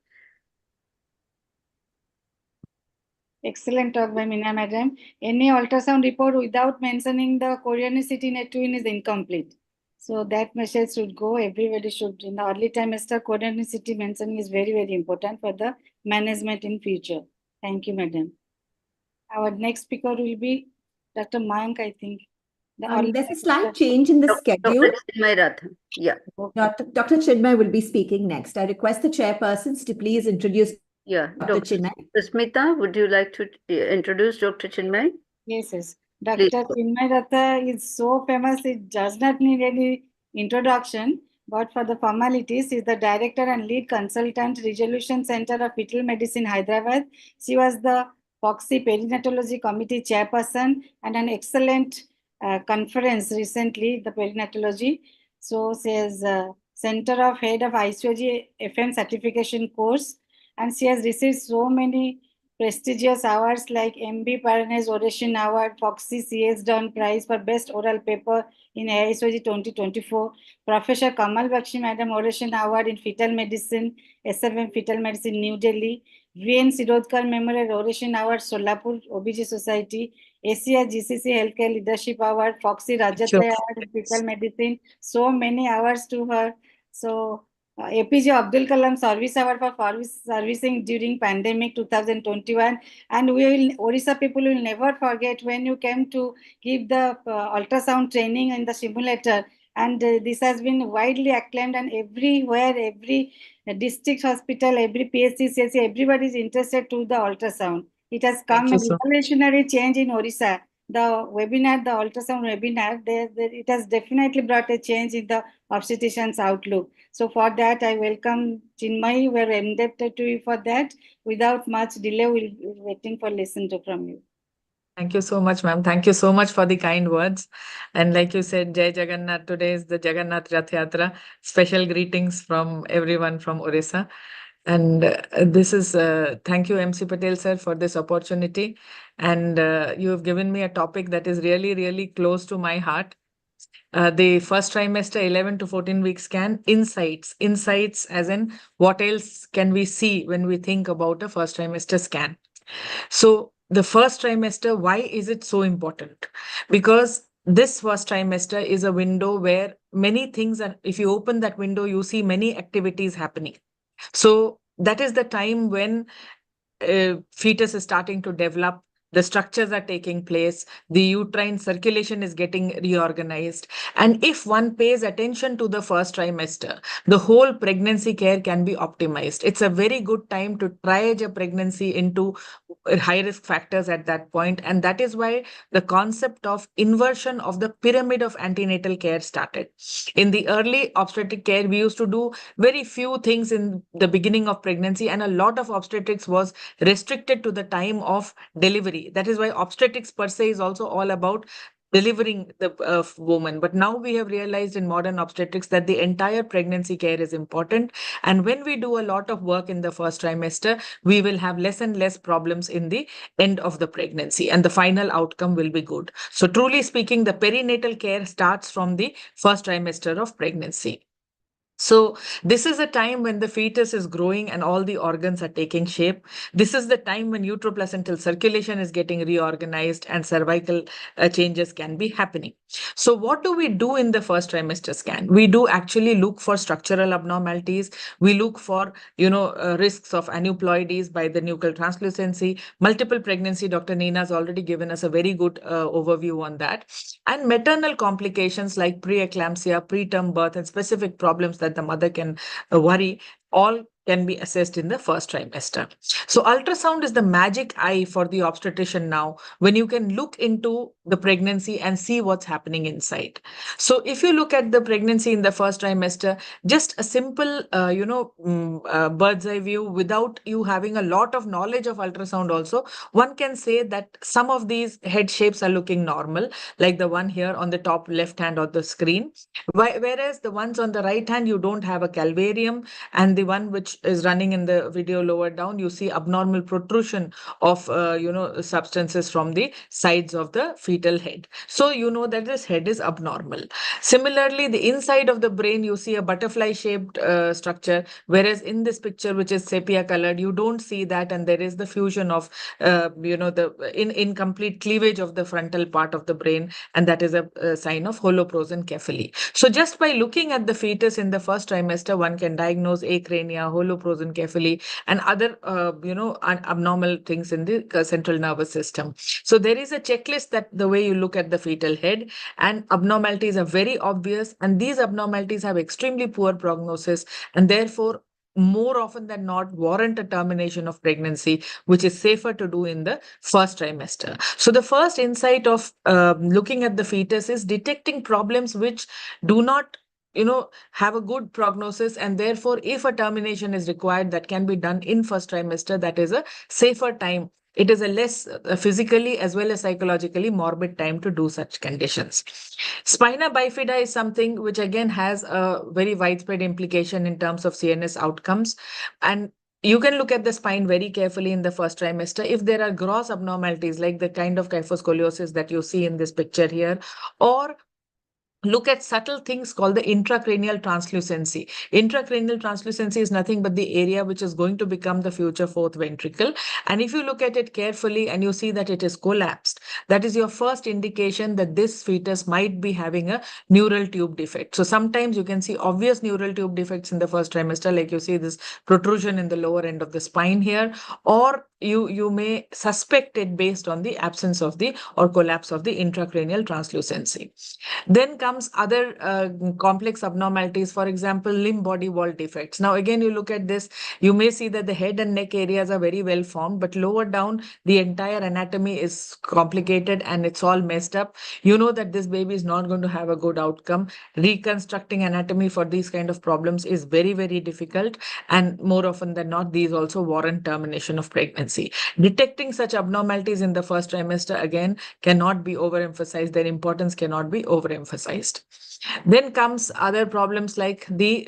Excellent talk by Meena Madam. Any ultrasound report without mentioning the chorionicity in a twin is incomplete. So that message should go. Everybody should, in the early trimester, chorionicity mentioning is very, very important for the management in future. Thank you, Madam. Our next speaker will be Dr. Mayank, I think. There's a slight change in the schedule. Dr. Chinmay Rathan. Yeah. Dr. Chinmay will be speaking next. I request the chairpersons to please introduce Dr. Chinmay. Smita, would you like to introduce Dr. Chinmay? Yes. Dr. Chinmay Ratha is so famous, it does not need any introduction. But for the formalities, she is the director and lead consultant, Resolution Center of Fetal Medicine, Hyderabad. She was the FOXY Perinatology Committee chairperson and an excellent conference recently, the perinatology. So she is center of head of ICOG FM certification course, and she has received so many prestigious awards like MB Parnes Oration Award, FOXY CS Don Prize for Best Oral Paper in AISOG 2024, Professor Kamal Bakshi Madam Oration Award in Fetal Medicine, SFM Fetal Medicine, New Delhi, VN Sirodkar Memorial Oration Award, Solapur, OBG Society, Asia GCC Healthcare Leadership Award, FOXY Rajatra Award in Fetal Medicine, so many awards to her. So APJ Abdul Kalam Service Award for servicing during pandemic 2021, and Orissa people will never forget when you came to give the ultrasound training in the simulator. And this has been widely acclaimed, and everywhere, every district hospital, every PSCCSC, everybody is interested to the ultrasound. It has come a revolutionary change in Orissa. The webinar, the ultrasound webinar, it has definitely brought a change in the obstetrician's outlook. So for that, I welcome Chinmay. We're indebted to you for that. Without much delay, we'll be waiting for listen to from you. Thank you so much, ma'am. Thank you so much for the kind words. And like you said, Jai Jagannath, today is the Jagannath Rath Yatra. Special greetings from everyone from Orissa. And this is, thank you, MC Patel, sir, for this opportunity. And you have given me a topic that is really, really close to my heart. The first trimester, 11 to 14 week scan, insights as in what else can we see when we think about a first trimester scan. So the first trimester, why is it so important? Because this first trimester is a window where many things are, if you open that window, you see many activities happening. So that is the time when fetus is starting to develop, the structures are taking place, the uterine circulation is getting reorganized. And if one pays attention to the first trimester, the whole pregnancy care can be optimized. It's a very good time to triage a pregnancy into high risk factors at that point. And that is why the concept of inversion of the pyramid of antenatal care started. In the early obstetric care, we used to do very few things in the beginning of pregnancy, and a lot of obstetrics was restricted to the time of delivery. That is why obstetrics per se is also all about delivering the woman. But now we have realized in modern obstetrics that the entire pregnancy care is important. And when we do a lot of work in the first trimester, we will have less and less problems in the end of the pregnancy, and the final outcome will be good. So truly speaking, the perinatal care starts from the first trimester of pregnancy. So this is a time when the fetus is growing and all the organs are taking shape. This is the time when uteroplacental circulation is getting reorganized and cervical changes can be happening. So what do we do in the first trimester scan? We do actually look for structural abnormalities. We look for, risks of aneuploidies by the nuchal translucency, multiple pregnancy. Dr. Neena has already given us a very good overview on that. And maternal complications like preeclampsia, preterm birth, and specific problems that the mother can worry, all can be assessed in the first trimester. So ultrasound is the magic eye for the obstetrician now, when you can look into the pregnancy and see what's happening inside. So if you look at the pregnancy in the first trimester, just a simple, bird's eye view without you having a lot of knowledge of ultrasound also, one can say that some of these head shapes are looking normal, like the one here on the top left hand of the screen. Whereas the ones on the right hand, you don't have a calvarium, and the one which is running in the video lower down, you see abnormal protrusion of substances from the sides of the fetal head. So you know that this head is abnormal. Similarly, the inside of the brain, you see a butterfly shaped structure, whereas in this picture, which is sepia colored, you don't see that, and there is the fusion of the incomplete cleavage of the frontal part of the brain, and that is a sign of holoprosencephaly. So just by looking at the fetus in the first trimester, one can diagnose acrania, holoprosencephaly, and other abnormal things in the central nervous system. So there is a checklist that the way you look at the fetal head, and abnormalities are very obvious, and these abnormalities have extremely poor prognosis, and therefore more often than not warrant a termination of pregnancy, which is safer to do in the first trimester. So the first insight of looking at the fetus is detecting problems which do not have a good prognosis, and therefore if a termination is required, that can be done in first trimester. That is a safer time. It is a less physically as well as psychologically morbid time to do such conditions. Spina bifida is something which again has a very widespread implication in terms of CNS outcomes. And you can look at the spine very carefully in the first trimester. If there are gross abnormalities like the kind of kyphoscoliosis that you see in this picture here, or look at subtle things called the intracranial translucency. Intracranial translucency is nothing but the area which is going to become the future fourth ventricle. And if you look at it carefully and you see that it is collapsed, that is your first indication that this fetus might be having a neural tube defect. So sometimes you can see obvious neural tube defects in the first trimester, like you see this protrusion in the lower end of the spine here, or you may suspect it based on the absence of the or collapse of the intracranial translucency. Then comes comes other complex abnormalities, for example, limb body wall defects. Now, again, you look at this, you may see that the head and neck areas are very well formed, but lower down, the entire anatomy is complicated and it's all messed up. You know that this baby is not going to have a good outcome. Reconstructing anatomy for these kind of problems is very, very difficult. And more often than not, these also warrant termination of pregnancy. Detecting such abnormalities in the first trimester, again, cannot be overemphasized. Their importance cannot be overemphasized. Then comes other problems like the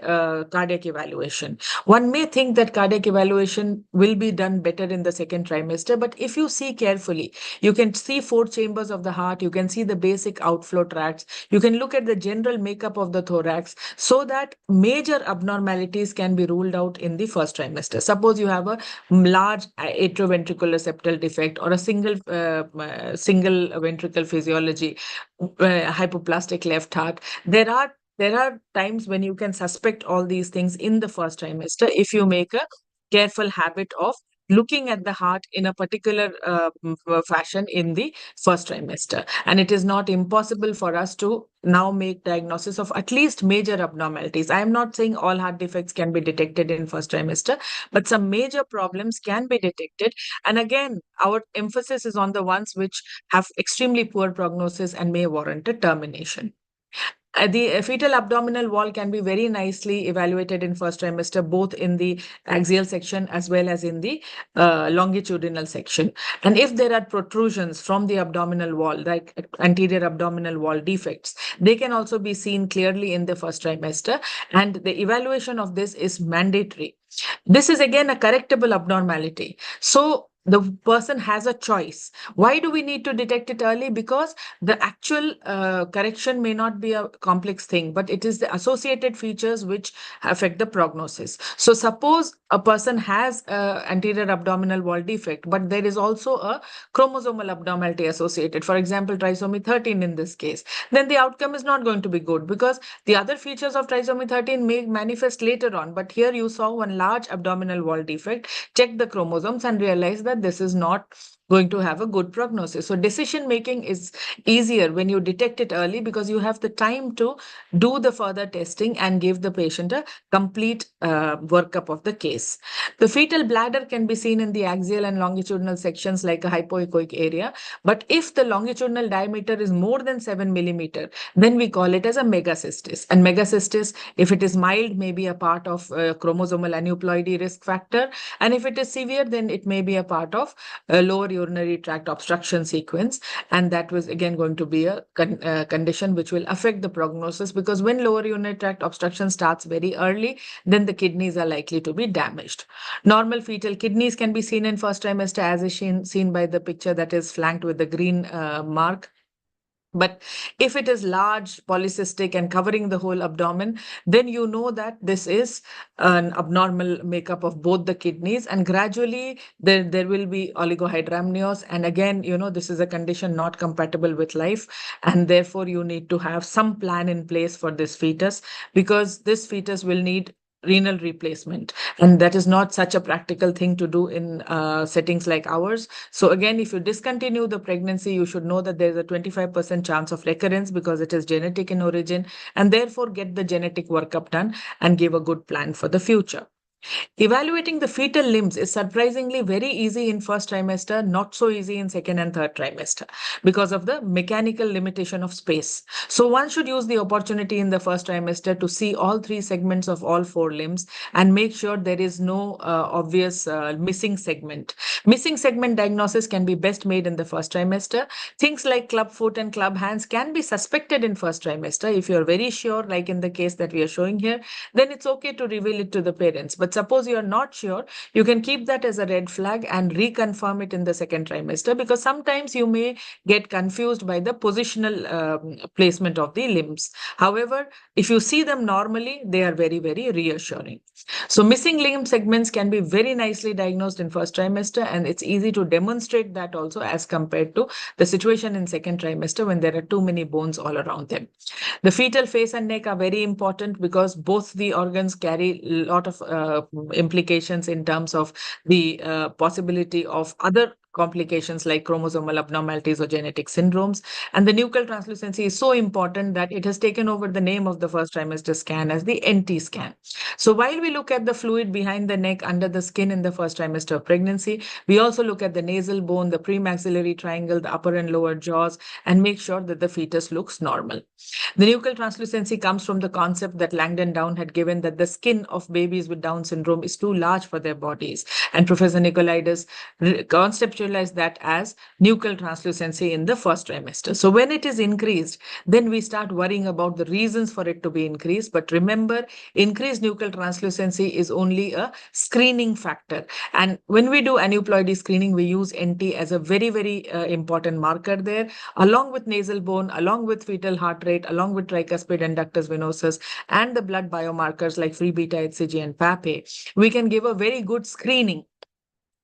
cardiac evaluation. One may think that cardiac evaluation will be done better in the second trimester, but if you see carefully, you can see 4 chambers of the heart, you can see the basic outflow tracts, you can look at the general makeup of the thorax, so that major abnormalities can be ruled out in the first trimester. Suppose you have a large atrioventricular septal defect or a single ventricle physiology, hypoplastic left heart. There are times when you can suspect all these things in the first trimester if you make a careful habit of looking at the heart in a particular fashion in the first trimester. And it is not impossible for us to now make diagnosis of at least major abnormalities. I am not saying all heart defects can be detected in first trimester, but some major problems can be detected. And again, our emphasis is on the ones which have extremely poor prognosis and may warrant a termination. The fetal abdominal wall can be very nicely evaluated in first trimester, both in the axial section as well as in the longitudinal section. And if there are protrusions from the abdominal wall, like anterior abdominal wall defects, they can also be seen clearly in the first trimester. And the evaluation of this is mandatory. This is again a correctable abnormality. So the person has a choice. Why do we need to detect it early? Because the actual correction may not be a complex thing, but it is the associated features which affect the prognosis. So suppose a person has anterior abdominal wall defect, but there is also a chromosomal abnormality associated, for example, trisomy 13 in this case, then the outcome is not going to be good, because the other features of trisomy 13 may manifest later on. But here you saw one large abdominal wall defect, check the chromosomes and realize that this is not going to have a good prognosis. So decision making is easier when you detect it early, because you have the time to do the further testing and give the patient a complete workup of the case. The fetal bladder can be seen in the axial and longitudinal sections like a hypoechoic area. But if the longitudinal diameter is more than 7 millimeter, then we call it as a megacystis. And megacystis, if it is mild, may be a part of chromosomal aneuploidy risk factor. And if it is severe, then it may be a part of lower urinary tract obstruction sequence. And that was again going to be a condition which will affect the prognosis, because when lower urinary tract obstruction starts very early, then the kidneys are likely to be damaged. Normal fetal kidneys can be seen in first trimester, as is seen by the picture that is flanked with the green mark. But if it is large, polycystic, and covering the whole abdomen, then you know that this is an abnormal makeup of both the kidneys, and gradually there will be oligohydramnios. And again, you know, this is a condition not compatible with life, and therefore you need to have some plan in place for this fetus, because this fetus will need renal replacement, and that is not such a practical thing to do in settings like ours. So again, if you discontinue the pregnancy, you should know that there's a 25% chance of recurrence because it is genetic in origin, and therefore get the genetic workup done and give a good plan for the future. Evaluating the fetal limbs is surprisingly very easy in first trimester, not so easy in second and third trimester because of the mechanical limitation of space. So one should use the opportunity in the first trimester to see all 3 segments of all 4 limbs and make sure there is no obvious missing segment. Missing segment diagnosis can be best made in the first trimester. Things like club foot and club hands can be suspected in first trimester. If you're very sure, like in the case that we are showing here, then it's okay to reveal it to the parents. But suppose you are not sure, you can keep that as a red flag and reconfirm it in the second trimester, because sometimes you may get confused by the positional placement of the limbs. However, if you see them normally, they are very, very reassuring. So missing limb segments can be very nicely diagnosed in first trimester, and it's easy to demonstrate that also as compared to the situation in second trimester when there are too many bones all around them. The fetal face and neck are very important because both the organs carry a lot of implications in terms of the possibility of other complications like chromosomal abnormalities or genetic syndromes. And the nuchal translucency is so important that it has taken over the name of the first trimester scan as the NT scan. So while we look at the fluid behind the neck under the skin in the first trimester of pregnancy, we also look at the nasal bone, the premaxillary triangle, the upper and lower jaws, and make sure that the fetus looks normal. The nuchal translucency comes from the concept that Langdon Down had given that the skin of babies with Down syndrome is too large for their bodies. And Professor Nicolaides conceptualized that as nuchal translucency in the first trimester. So when it is increased, then we start worrying about the reasons for it to be increased. But remember, increased nuchal translucency is only a screening factor. And when we do aneuploidy screening, we use NT as a very, very important marker there, along with nasal bone, along with fetal heart rate, along with tricuspid and ductus venosus, and the blood biomarkers like free beta HCG and PAPE. We can give a very good screening.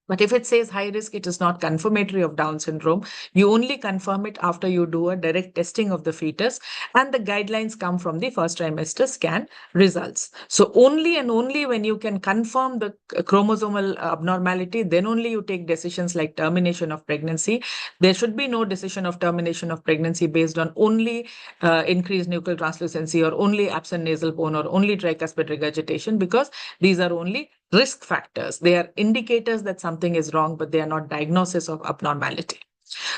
But if it says high risk, it is not confirmatory of Down syndrome. You only confirm it after you do a direct testing of the fetus, and the guidelines come from the first trimester scan results. So only and only when you can confirm the chromosomal abnormality, then only you take decisions like termination of pregnancy. There should be no decision of termination of pregnancy based on only increased nuchal translucency or only absent nasal bone or only tricuspid regurgitation, because these are only risk factors. They are indicators that something is wrong, but they are not diagnosis of abnormality.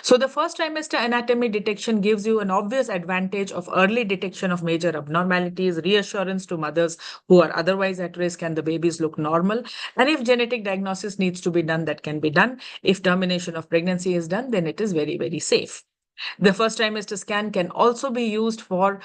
So the first trimester anatomy detection gives you an obvious advantage of early detection of major abnormalities, reassurance to mothers who are otherwise at risk, and the babies look normal. And if genetic diagnosis needs to be done, that can be done. If termination of pregnancy is done, then it is very, very safe. The first trimester scan can also be used for,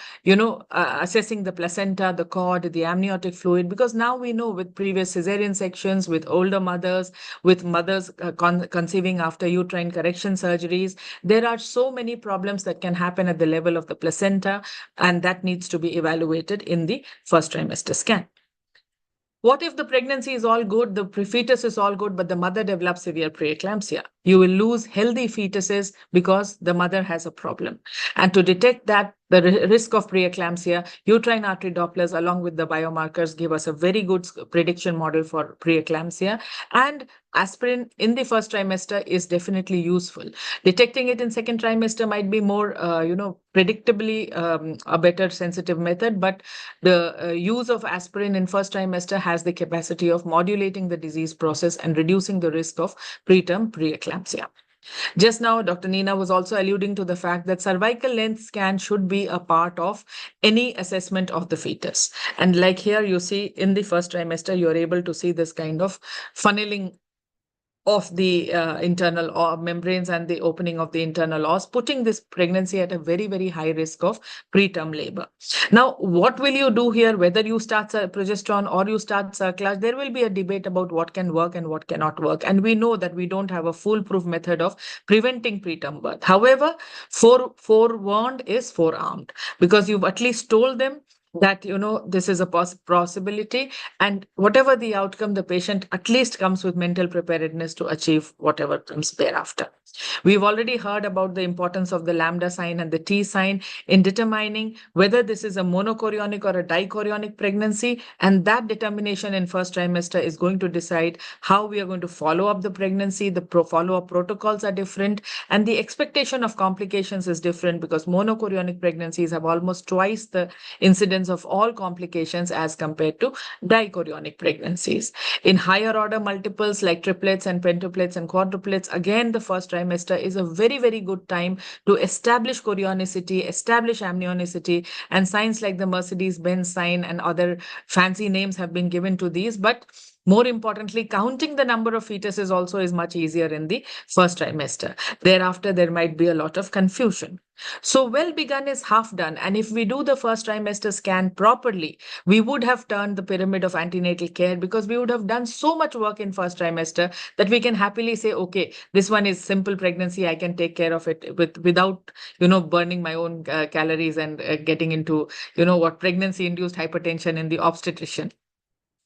assessing the placenta, the cord, the amniotic fluid, because now we know with previous cesarean sections, with older mothers, with mothers conceiving after uterine correction surgeries, there are so many problems that can happen at the level of the placenta, and that needs to be evaluated in the first trimester scan. What if the pregnancy is all good, the fetus is all good, but the mother develops severe preeclampsia? You will lose healthy fetuses because the mother has a problem. And to detect that, the risk of preeclampsia, uterine artery Dopplers along with the biomarkers give us a very good prediction model for preeclampsia. And aspirin in the first trimester is definitely useful. Detecting it in second trimester might be more, predictably a better sensitive method, but the use of aspirin in first trimester has the capacity of modulating the disease process and reducing the risk of preterm preeclampsia. Just now, Dr. Nina was also alluding to the fact that cervical length scan should be a part of any assessment of the fetus. And like here, you see in the first trimester, you're able to see this kind of funneling of the internal membranes and the opening of the internal os, putting this pregnancy at a very, very high risk of preterm labor. Now, what will you do here? Whether you start progesterone or you start cerclage, there will be a debate about what can work and what cannot work. And we know that we don't have a foolproof method of preventing preterm birth. However, forewarned is forearmed, because you've at least told them that, this is a possibility, and whatever the outcome, the patient at least comes with mental preparedness to achieve whatever comes thereafter. We've already heard about the importance of the lambda sign and the T sign in determining whether this is a monochorionic or a dichorionic pregnancy, and that determination in first trimester is going to decide how we are going to follow up the pregnancy. The follow-up protocols are different, and the expectation of complications is different, because monochorionic pregnancies have almost twice the incidence of all complications as compared to dichorionic pregnancies. In higher order multiples like triplets and pentuplets and quadruplets, again, the first trimester is a very, very good time to establish chorionicity, establish amnionicity, and signs like the Mercedes-Benz sign and other fancy names have been given to these. But more importantly, counting the number of fetuses also is much easier in the first trimester. Thereafter, there might be a lot of confusion. So well begun is half done. And if we do the first trimester scan properly, we would have turned the pyramid of antenatal care, because we would have done so much work in first trimester that we can happily say, okay, this one is simple pregnancy. I can take care of it without, burning my own calories and getting into, what pregnancy-induced hypertension in the obstetrician.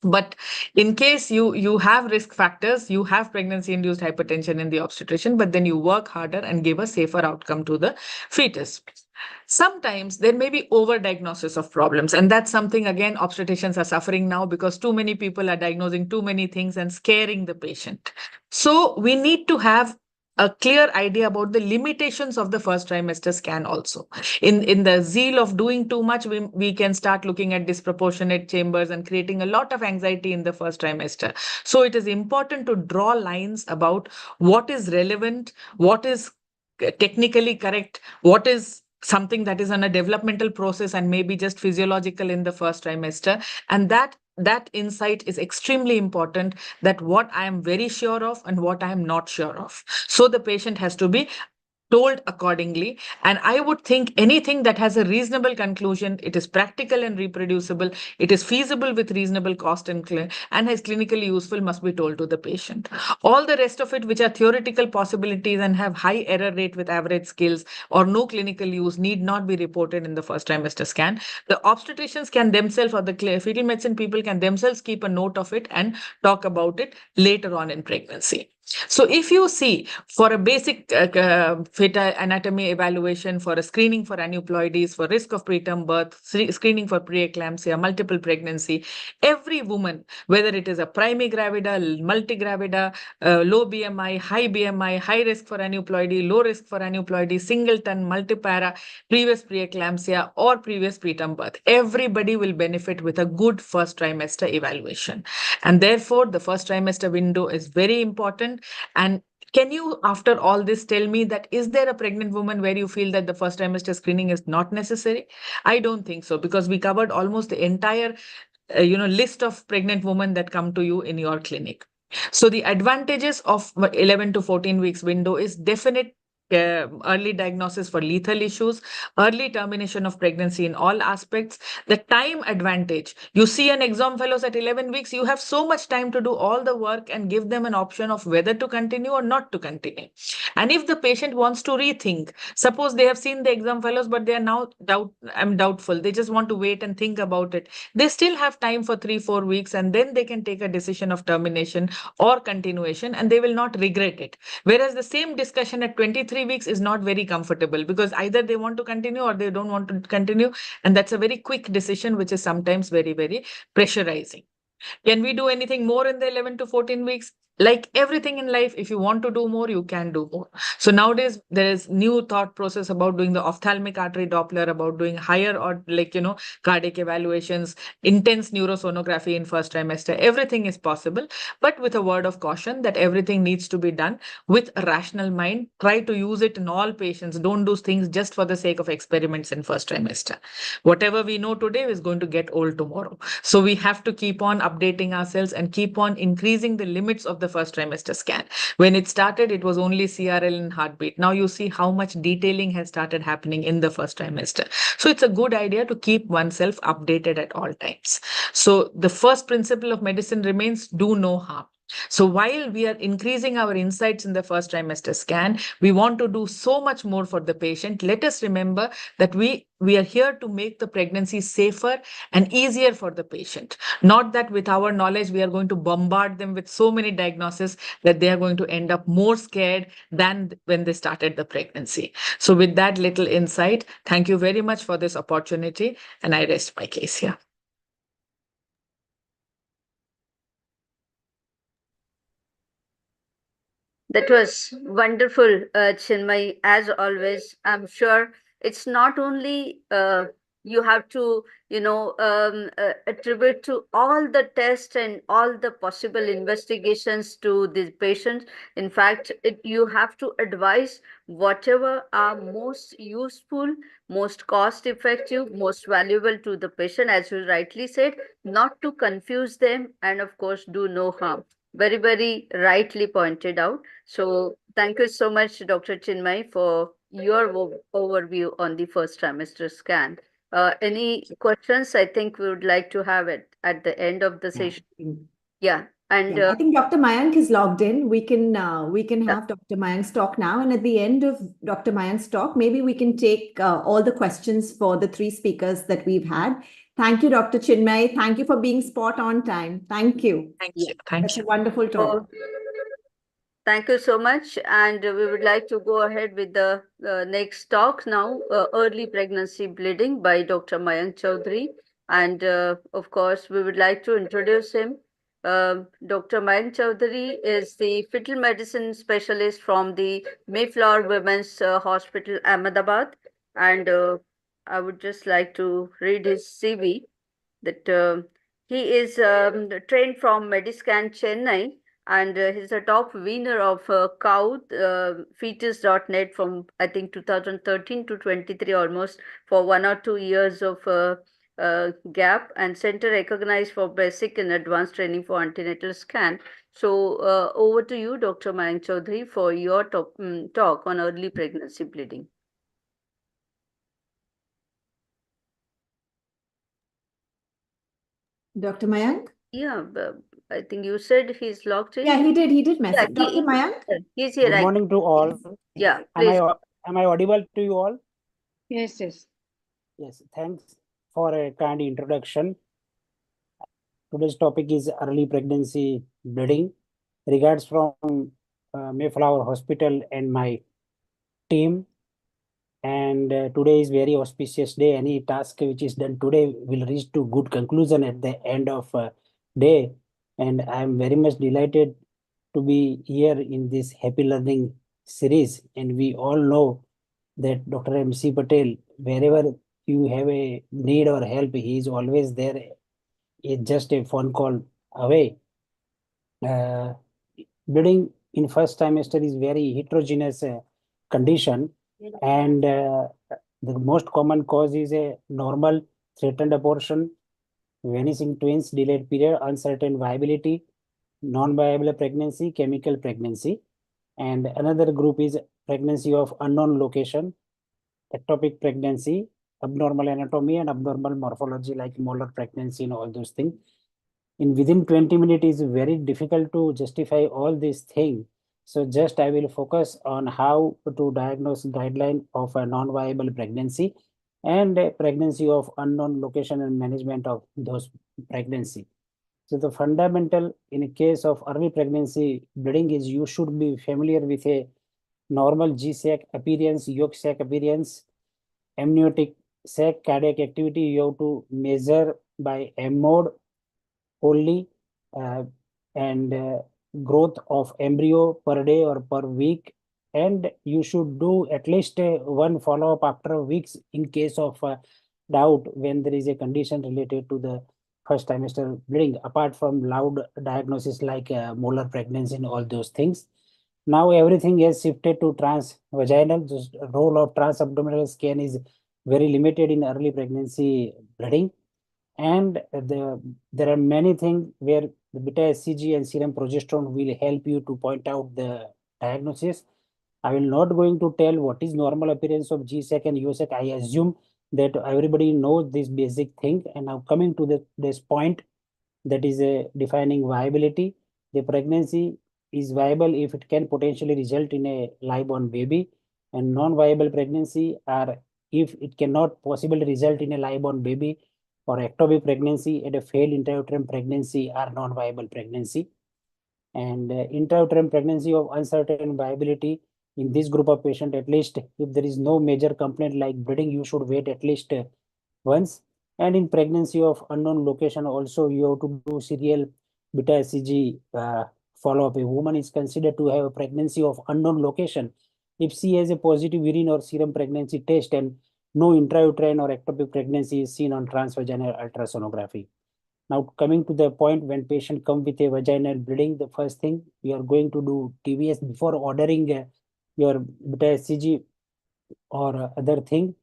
But in case you have risk factors, you have pregnancy-induced hypertension in the obstetrician, but then you work harder and give a safer outcome to the fetus. Sometimes there may be overdiagnosis of problems, and that's something, again, obstetricians are suffering now, because too many people are diagnosing too many things and scaring the patient. So we need to have a clear idea about the limitations of the first trimester scan also. In the zeal of doing too much, we can start looking at disproportionate chambers and creating a lot of anxiety in the first trimester. So it is important to draw lines about what is relevant, what is technically correct, what is something that is on a developmental process and maybe just physiological in the first trimester. And that insight is extremely important, that what I am very sure of and what I am not sure of. So the patient has to be told accordingly. And I would think anything that has a reasonable conclusion, it is practical and reproducible, it is feasible with reasonable cost and is clinically useful, must be told to the patient. All the rest of it, which are theoretical possibilities and have high error rate with average skills or no clinical use, need not be reported in the first trimester scan. The obstetricians can themselves, or the fetal medicine people can themselves keep a note of it and talk about it later on in pregnancy. So if you see for a basic fetal anatomy evaluation, for a screening for aneuploidies, for risk of preterm birth, screening for preeclampsia, multiple pregnancy, every woman, whether it is a primigravida, multigravida, low BMI, high risk for aneuploidy, low risk for aneuploidy, singleton, multipara, previous preeclampsia or previous preterm birth, everybody will benefit with a good first trimester evaluation. And therefore, the first trimester window is very important. And can you, after all this, tell me that is there a pregnant woman where you feel that the first trimester screening is not necessary? I don't think so, because we covered almost the entire list of pregnant women that come to you in your clinic. So the advantages of 11 to 14 weeks window is definite early diagnosis for lethal issues, early termination of pregnancy in all aspects, the time advantage. You see an exam fellows at 11 weeks, you have so much time to do all the work and give them an option of whether to continue or not to continue. And if the patient wants to rethink, suppose they have seen the exam fellows, but they are now doubtful, they just want to wait and think about it, they still have time for 3-4 weeks, and then they can take a decision of termination or continuation, and they will not regret it. Whereas the same discussion at 23 weeks is not very comfortable, because either they want to continue or they don't want to continue. And that's a very quick decision, which is sometimes very, very pressurizing. Can we do anything more in the 11 to 14 weeks? Like everything in life, if you want to do more, you can do more. So nowadays, there is new thought process about doing the ophthalmic artery Doppler, about doing higher or cardiac evaluations, intense neurosonography in first trimester. Everything is possible, but with a word of caution that everything needs to be done with a rational mind. Try to use it in all patients. Don't do things just for the sake of experiments in first trimester. Whatever we know today is going to get old tomorrow. So we have to keep on updating ourselves and keep on increasing the limits of the first trimester scan. When it started, it was only CRL and heartbeat. Now you see how much detailing has started happening in the first trimester. So it's a good idea to keep oneself updated at all times. So the first principle of medicine remains: do no harm. So while we are increasing our insights in the first trimester scan, we want to do so much more for the patient. Let us remember that we are here to make the pregnancy safer and easier for the patient. Not that with our knowledge, we are going to bombard them with so many diagnoses that they are going to end up more scared than when they started the pregnancy. So with that little insight, thank you very much for this opportunity, and I rest my case here. That was wonderful, Chinmay, as always. I'm sure it's not only you have to, attribute to all the tests and all the possible investigations to the patient. In fact, you have to advise whatever are most useful, most cost effective, most valuable to the patient, as you rightly said, not to confuse them, and of course, do no harm. Very, very rightly pointed out. So thank you so much, Dr. Chinmay, for your overview on the first trimester scan. Any questions? I think we would like to have it at the end of the session. Yeah. And I think Dr. Mayank is logged in. We can have Dr. Mayank's talk now. And at the end of Dr. Mayank's talk, maybe we can take all the questions for the 3 speakers that we've had. Thank you, Dr. Chinmay. Thank you for being spot on time. Thank you. Thank you. That's a wonderful talk. Thank you so much. And we would like to go ahead with the next talk now, Early Pregnancy Bleeding by Dr. Mayank Chaudhary. And of course, we would like to introduce him. Dr. Mayank Chowdhury is the fetal medicine specialist from the Mayflower Women's Hospital, Ahmedabad. And I would just like to read his CV that he is trained from Mediscan Chennai, and he's a top winner of cow fetus.net from I think 2013 to 23, almost for 1 or 2 years of gap, and center recognized for basic and advanced training for antenatal scan. So over to you, Dr. Mayank Chaudhary, for your talk on early pregnancy bleeding. Dr. Mayank? Yeah, I think you said he's logged in. Yeah, he did. He did Yeah, message. Dr. Mayank? he's here. Good morning to all. Yeah, Am please. am I audible to you all? Yes, yes. Yes, thanks for a kind introduction. Today's topic is early pregnancy bleeding. Regards from Mayflower Hospital and my team. And today is very auspicious day. Any task which is done today will reach to good conclusion at the end of day. And I am very much delighted to be here in this happy learning series. And we all know that Dr. M.C. Patel, wherever you have a need or help, he is always there. It's just a phone call away. Bleeding in first trimester is very heterogeneous condition, and the most common cause is a normal threatened abortion, vanishing twins, delayed period, uncertain viability, non-viable pregnancy, chemical pregnancy, and another group is pregnancy of unknown location, ectopic pregnancy, abnormal anatomy and abnormal morphology like molar pregnancy and all those things. In within 20 minutes is very difficult to justify all these things. So just I will focus on how to diagnose guideline of a non-viable pregnancy and a pregnancy of unknown location and management of those pregnancy. So the fundamental in a case of early pregnancy bleeding is you should be familiar with a normal G-sac appearance, yolk sac appearance, amniotic sac cardiac activity. You have to measure by M mode only, and growth of embryo per day or per week, and you should do at least one follow-up after weeks in case of doubt when there is a condition related to the first trimester bleeding, apart from loud diagnosis like molar pregnancy and all those things. Now everything has shifted to transvaginal. The role of transabdominal scan is very limited in early pregnancy bleeding. And there are many things where the beta HCG and serum progesterone will help you to point out the diagnosis. I will not going to tell what is normal appearance of G-sac and U-sac. I assume that everybody knows this basic thing. And now coming to this point, that is a defining viability. The pregnancy is viable if it can potentially result in a live-born baby, and non-viable pregnancy are if it cannot possibly result in a live-born baby, or ectopic pregnancy and a failed intrauterine pregnancy are non-viable pregnancy. And intrauterine pregnancy of uncertain viability, in this group of patient, at least if there is no major complaint like bleeding, you should wait at least once. And in pregnancy of unknown location also, you have to do serial beta HCG follow-up. A woman is considered to have a pregnancy of unknown location if she has a positive urine or serum pregnancy test and no intrauterine or ectopic pregnancy is seen on transvaginal ultrasonography. Now coming to the point, when patient come with a vaginal bleeding, the first thing we are going to do TVS before ordering your beta HCG or other thing.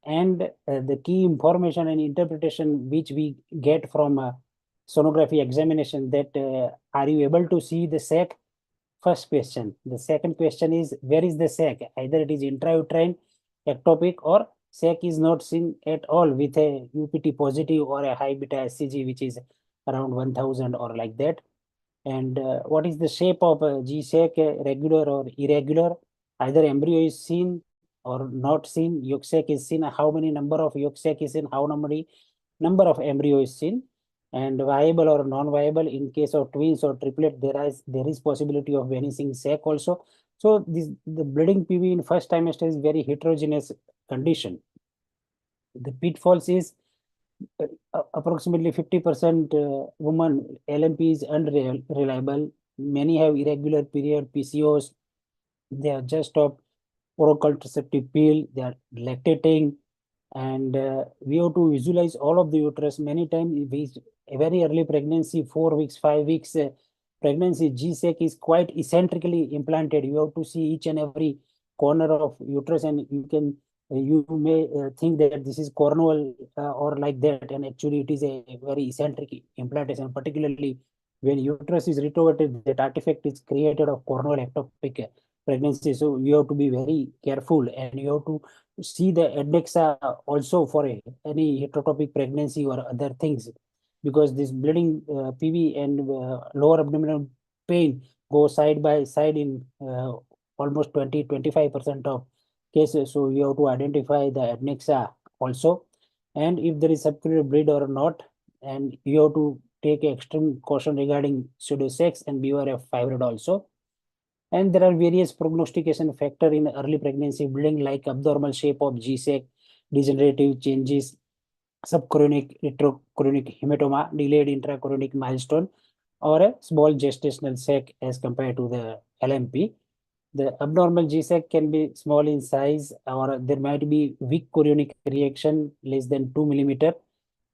And the key information and interpretation which we get from sonography examination, that are you able to see the sac? First question. The second question is, where is the sac? Either it is intrauterine, ectopic, or sac is not seen at all with a UPT positive or a high beta HCG which is around 1000 or like that. And what is the shape of G-sac, regular or irregular? Either embryo is seen or not seen, yolk sac is seen, how many number of yolk sac is seen, how many number of embryo is seen, and viable or non-viable. In case of twins or triplet, there is possibility of vanishing sac also. So the bleeding PV in first trimester is very heterogeneous condition. The pitfalls is approximately 50% women LMP is unreliable. Many have irregular period, PCOS. They have just stopped oral contraceptive pill. They are lactating, and we have to visualize all of the uterus. Many times, a very early pregnancy, 4 weeks, 5 weeks pregnancy, G-sec is quite eccentrically implanted. You have to see each and every corner of uterus, and you may think that this is cornual or like that, and actually it is a very eccentric implantation, particularly when uterus is retroverted. That artifact is created of cornual ectopic pregnancy. So you have to be very careful, and you have to see the adnexa also for any heterotopic pregnancy or other things, because this bleeding PV and lower abdominal pain go side by side in almost 20-25% of cases. So you have to identify the adnexa also, and if there is subcutaneous bleed or not, and you have to take extreme caution regarding pseudosex and beware of fibroid also. And there are various prognostication factor in early pregnancy bleeding, like abnormal shape of G-sec, degenerative changes, subchorionic, retrochronic hematoma, delayed intrachorionic milestone, or a small gestational sac as compared to the LMP. The abnormal G-sec can be small in size, or there might be weak chorionic reaction less than 2 millimeter,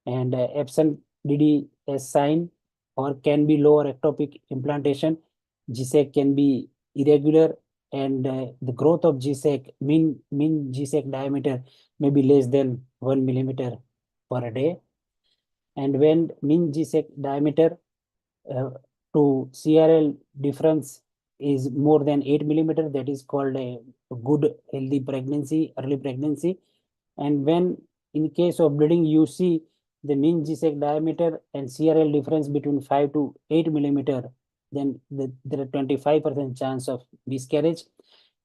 and absent DDS sign, or can be lower ectopic implantation. G-sec can be irregular, and the growth of G-sec, mean G-sec diameter may be less than 1 millimeter per day. And when mean G-sec diameter to CRL difference is more than 8 millimeter, that is called a good healthy pregnancy, early pregnancy. And when in case of bleeding, you see the mean G-sec diameter and CRL difference between 5 to 8 millimeter, then there are 25% chance of miscarriage.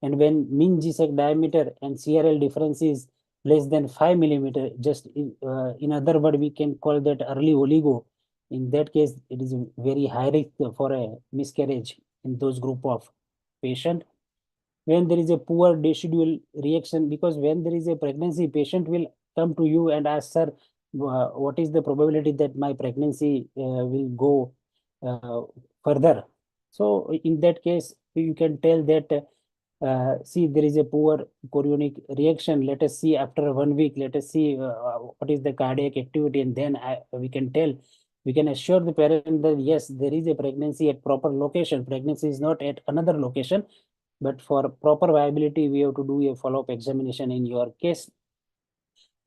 And when mean G-sec diameter and CRL difference is less than 5 millimeter, just in other word, we can call that early oligo. In that case, it is very high risk for a miscarriage in those group of patient. When there is a poor decidual reaction, because when there is a pregnancy, patient will come to you and ask, sir, what is the probability that my pregnancy will go further? So in that case, you can tell that, see, there is a poor chorionic reaction. Let us see after 1 week, let us see what is the cardiac activity, and then we can tell, we can assure the parent that yes, there is a pregnancy at proper location. Pregnancy is not at another location, but for proper viability, we have to do a follow-up examination in your case.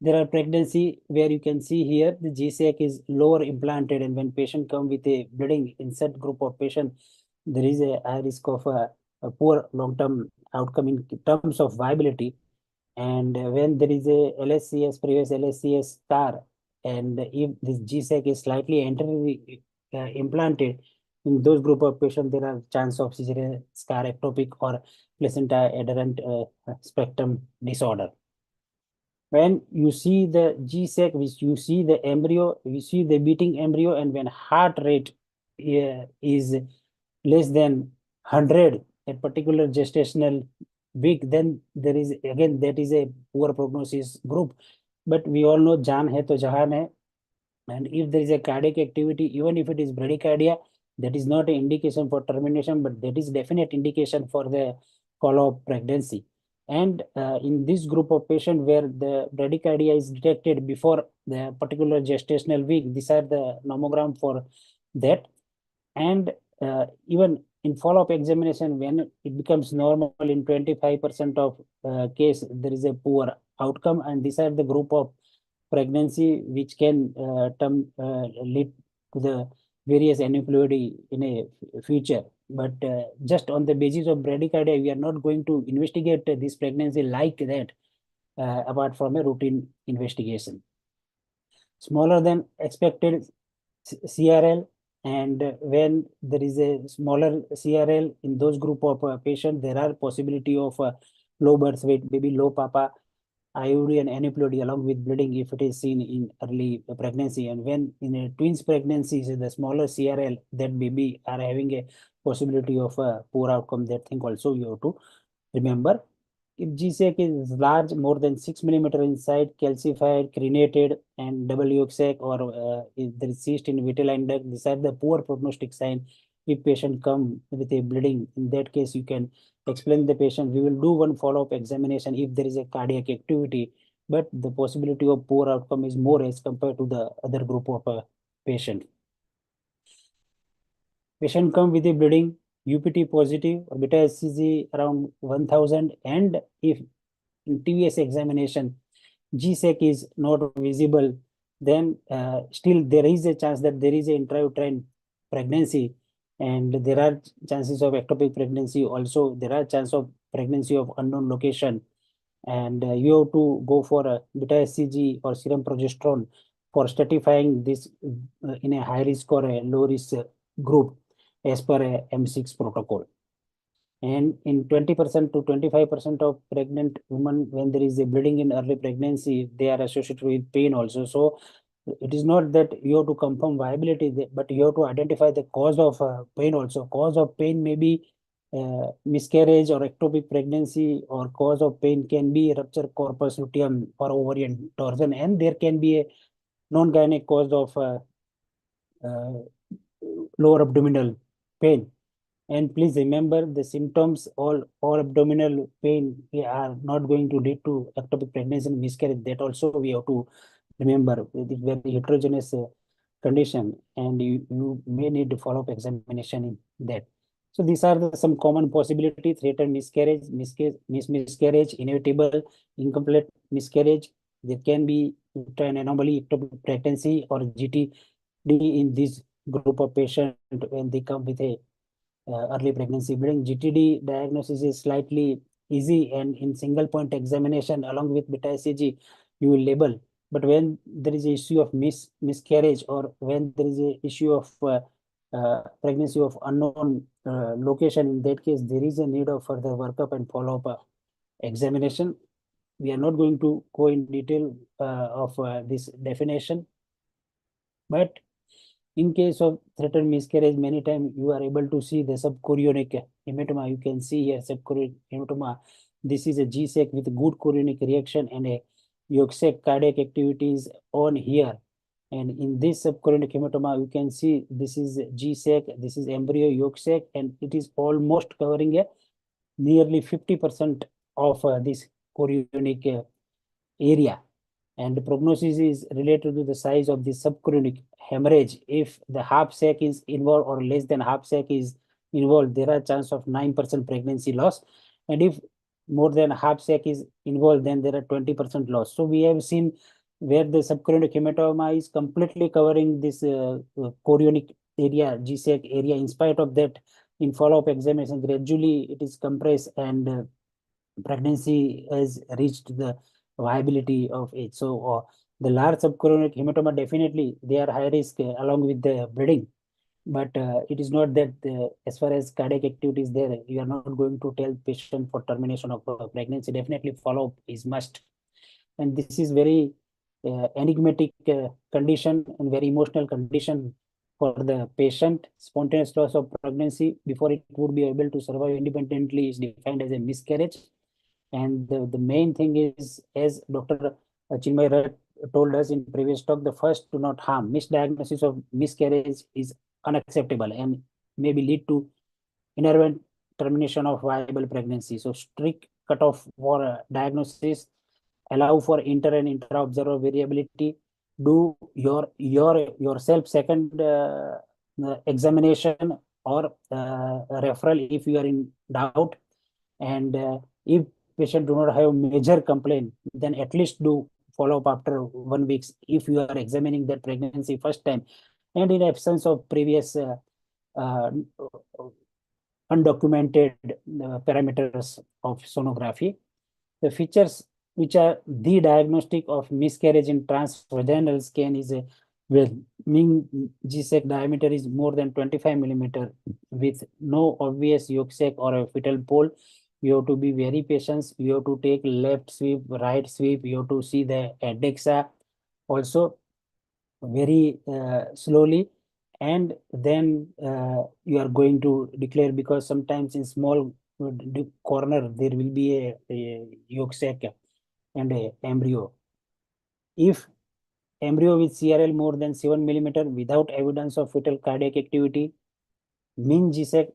There are pregnancy where you can see here the G-sec is lower implanted, and when patient come with a bleeding in such group of patient, there is a high risk of a poor long-term outcome in terms of viability. And when there is a LSCS, previous LSCS scar, and if this G-sec is slightly anteriorly implanted, in those group of patients, there are chance of cesarean scar ectopic or placenta adherent spectrum disorder. When you see the G-sec, which you see the embryo, you see the beating embryo, and when heart rate is less than 100 at particular gestational week, then there is, again, that is a poor prognosis group. But we all know jaan hai to jahan hai. And if there is a cardiac activity, even if it is bradycardia, that is not an indication for termination, but that is definite indication for the follow-up pregnancy. And in this group of patients where the bradycardia is detected before the particular gestational week, these are the nomogram for that. And even in follow-up examination, when it becomes normal in 25% of case, there is a poor outcome. And these are the group of pregnancy which can lead to the various aneuploidy in a future. But just on the basis of bradycardia, we are not going to investigate this pregnancy like that, apart from a routine investigation. Smaller than expected CRL, and when there is a smaller CRL in those group of patients, there are possibility of low birth weight, maybe low papa, IUD and aneuploidy along with bleeding if it is seen in early pregnancy. And when in a twins pregnancy, the smaller CRL, that baby are having a possibility of a poor outcome. That thing also you have to remember. if G-sac is large, more than 6 millimeter inside, calcified, crenated, and double yolk sac, or if there is cyst in vitelline duct, these are the poor prognostic sign. If patient come with a bleeding, in that case, you can explain the patient. We will do one follow-up examination if there is a cardiac activity, but the possibility of poor outcome is more as compared to the other group of patient. Patient come with a bleeding, UPT positive or beta HCG around 1000, and if in TVS examination G-sac is not visible, then still there is a chance that there is an intrauterine pregnancy, and there are chances of ectopic pregnancy. Also, there are chances of pregnancy of unknown location, and you have to go for a beta HCG or serum progesterone for stratifying this in a high risk or a low risk group as per a M6 protocol. And in 20% to 25% of pregnant women, when there is a bleeding in early pregnancy, they are associated with pain also. So it is not that you have to confirm viability, but you have to identify the cause of pain also. Cause of pain may be miscarriage or ectopic pregnancy, or cause of pain can be rupture corpus luteum or ovarian torsion, and there can be a non-gynec cause of lower abdominal pain. And please remember, the symptoms or abdominal pain are not going to lead to ectopic pregnancy and miscarriage. That also we have to remember. It is very heterogeneous condition, and you may need follow-up examination in that. So these are some common possibilities: threatened miscarriage, miscarriage, inevitable, incomplete miscarriage. There can be an anomaly, ectopic pregnancy, or GTD in this group of patients when they come with a early pregnancy bleeding. GTD diagnosis is slightly easy, and in single point examination along with beta HCG, you will label. But when there is an issue of miscarriage, or when there is an issue of pregnancy of unknown location, in that case, there is a need of further workup and follow-up examination. We are not going to go in detail of this definition, but in case of threatened miscarriage, many times you are able to see the subchorionic hematoma. You can see here subchorionic hematoma. This is a G-sac with good chorionic reaction, and a yolk sac cardiac activities on here. And in this subchorionic hematoma, you can see this is G-sac, this is embryo yolk sac, and it is almost covering a nearly 50% of this chorionic area. And the prognosis is related to the size of the subchorionic hemorrhage. If the half sac is involved or less than half sac is involved, there are chance of 9% pregnancy loss. And if more than half sac is involved, then there are 20% loss. So we have seen where the subchorionic hematoma is completely covering this chorionic area, G-sac area. In spite of that, in follow-up examination, gradually it is compressed, and pregnancy has reached the viability of age. So the large subchorionic hematoma, definitely they are high risk along with the bleeding. But it is not that as far as cardiac activity is there, you are not going to tell patient for termination of pregnancy. Definitely follow-up is must. And this is very enigmatic condition and very emotional condition for the patient. Spontaneous loss of pregnancy before it would be able to survive independently is defined as a miscarriage. And the main thing is, as Dr. Chinmay told us in previous talk, the first to not harm. Misdiagnosis of miscarriage is unacceptable and maybe lead to inerrant termination of viable pregnancy. So strict cutoff for diagnosis, allow for inter and intra-observer variability, do yourself second examination or referral if you are in doubt. And if patient do not have major complaint, then at least do follow-up after 1 week if you are examining that pregnancy first time, and in absence of previous undocumented parameters of sonography. The features which are the diagnostic of miscarriage in transvaginal scan is a mean G-sac diameter is more than 25 millimeter with no obvious yolk sac or a fetal pole. You have to be very patient. You have to take left sweep, right sweep. You have to see the addexa also very slowly, and then you are going to declare, because sometimes in small corner there will be a yolk sac and a embryo. If embryo with CRL more than 7 millimeter without evidence of fetal cardiac activity, mean G-sac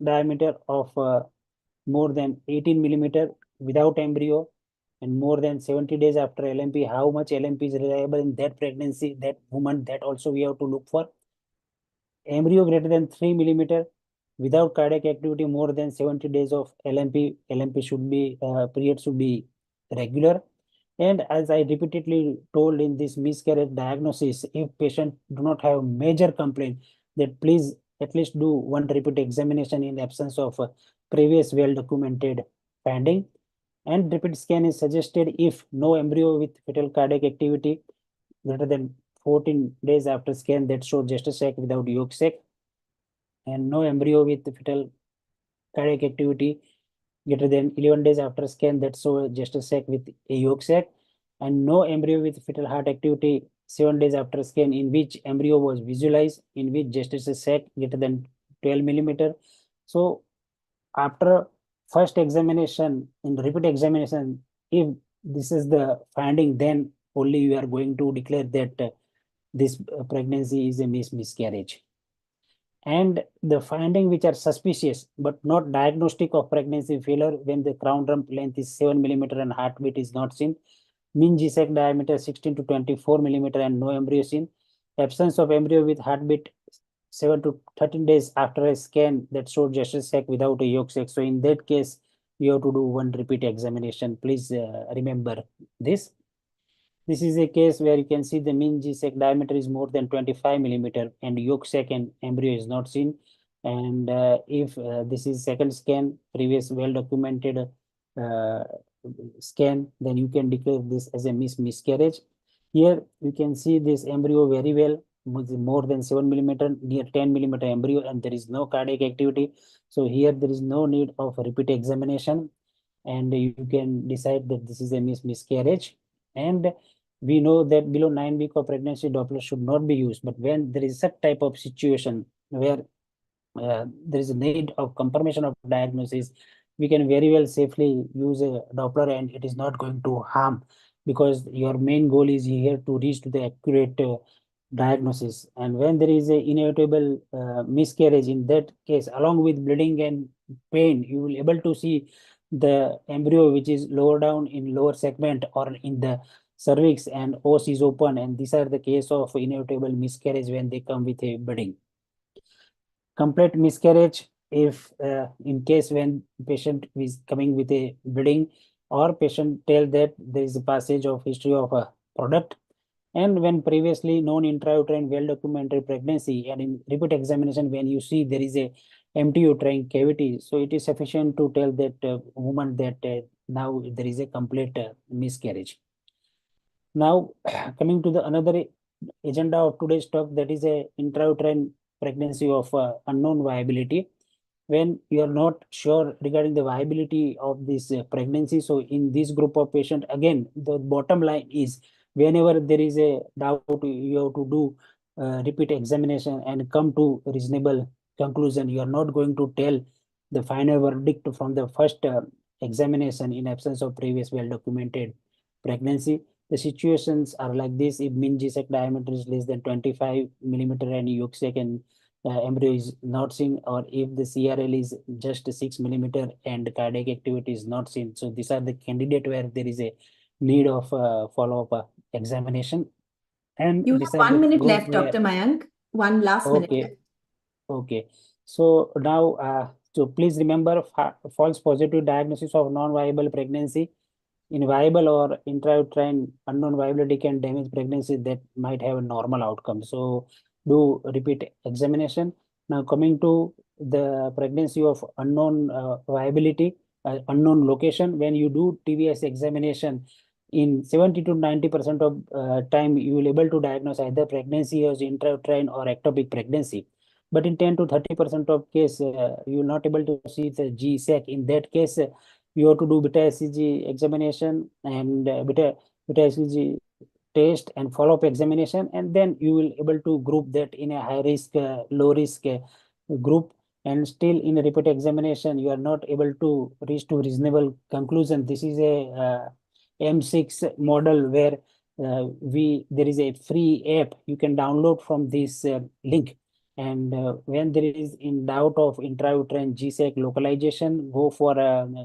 diameter of more than 18 millimeter without embryo, and more than 70 days after LMP, how much LMP is reliable in that pregnancy, that woman, that also we have to look for. Embryo greater than 3 millimeter without cardiac activity more than 70 days of LMP, LMP should be, period should be regular. And as I repeatedly told in this miscarriage diagnosis, if patient do not have major complaint, that please at least do one repeat examination in absence of previous well-documented finding. And repeat scan is suggested if no embryo with fetal cardiac activity greater than 14 days after scan that show gestation sac without yolk sac, and no embryo with fetal cardiac activity greater than 11 days after scan that show gestation sac with a yolk sac, and no embryo with fetal heart activity 7 days after scan in which embryo was visualized, in which gestation sac greater than 12 millimeter. So after first examination, in repeat examination, if this is the finding, then only you are going to declare that this pregnancy is a miscarriage. And the finding which are suspicious but not diagnostic of pregnancy failure when the crown rump length is 7 millimeter and heartbeat is not seen, mean G-sac diameter 16 to 24 millimeter and no embryo seen, absence of embryo with heartbeat 7 to 13 days after a scan that showed gestation sac without a yolk sac. So in that case, you have to do one repeat examination. Please remember this. This is a case where you can see the mean G-sac diameter is more than 25 millimeter and yolk sac and embryo is not seen. And if this is second scan, previous well-documented scan, then you can declare this as a miscarriage. Here you can see this embryo very well, more than 7 millimeter, near 10 millimeter embryo, and there is no cardiac activity. So here there is no need of repeat examination, and you can decide that this is a miscarriage. And we know that below 9 weeks of pregnancy, Doppler should not be used. But when there is such type of situation where there is a need of confirmation of diagnosis, we can very well safely use a Doppler, and it is not going to harm, because your main goal is here to reach to the accurate diagnosis. And when there is a inevitable miscarriage, in that case, along with bleeding and pain, you will able to see the embryo which is lower down in lower segment or in the cervix, and os is open, and these are the case of inevitable miscarriage when they come with a bleeding. Complete miscarriage if in case when patient is coming with a bleeding, or patient tell that there is a passage of history of a product, and when previously known intrauterine well-documented pregnancy, and in repeat examination when you see there is a empty uterine cavity, so it is sufficient to tell that woman that now there is a complete miscarriage. Now coming to the another agenda of today's talk, that is a intrauterine pregnancy of unknown viability. When you are not sure regarding the viability of this pregnancy, so in this group of patient, again the bottom line is whenever there is a doubt, you have to do repeat examination and come to reasonable conclusion. You are not going to tell the final verdict from the first examination in absence of previous well-documented pregnancy. The situations are like this: if mean G-sac diameter is less than 25 millimeter and yolk sac and embryo is not seen, or if the CRL is just 6 millimeter and cardiac activity is not seen. So these are the candidate where there is a need of follow-up examination. And You these have are 1 the minute group left, where, Dr. Mayank. One last minute okay, left. okay. So now, so please remember, false positive diagnosis of non-viable pregnancy in viable or intrauterine unknown viability can damage pregnancy that might have a normal outcome. So do repeat examination. Now coming to the pregnancy of unknown viability, unknown location, when you do TVS examination, in 70 to 90% of time, you will able to diagnose either pregnancy as intrauterine or ectopic pregnancy. But in 10 to 30% of case, you will not able to see the G-sac. In that case, you have to do beta HCG examination and beta HCG test and follow-up examination, and then you will able to group that in a high risk, low risk group. and still in a repeat examination, you are not able to reach to reasonable conclusion. This is a M6 model where there is a free app you can download from this link. And when there is in doubt of intrauterine GSEC localization, go for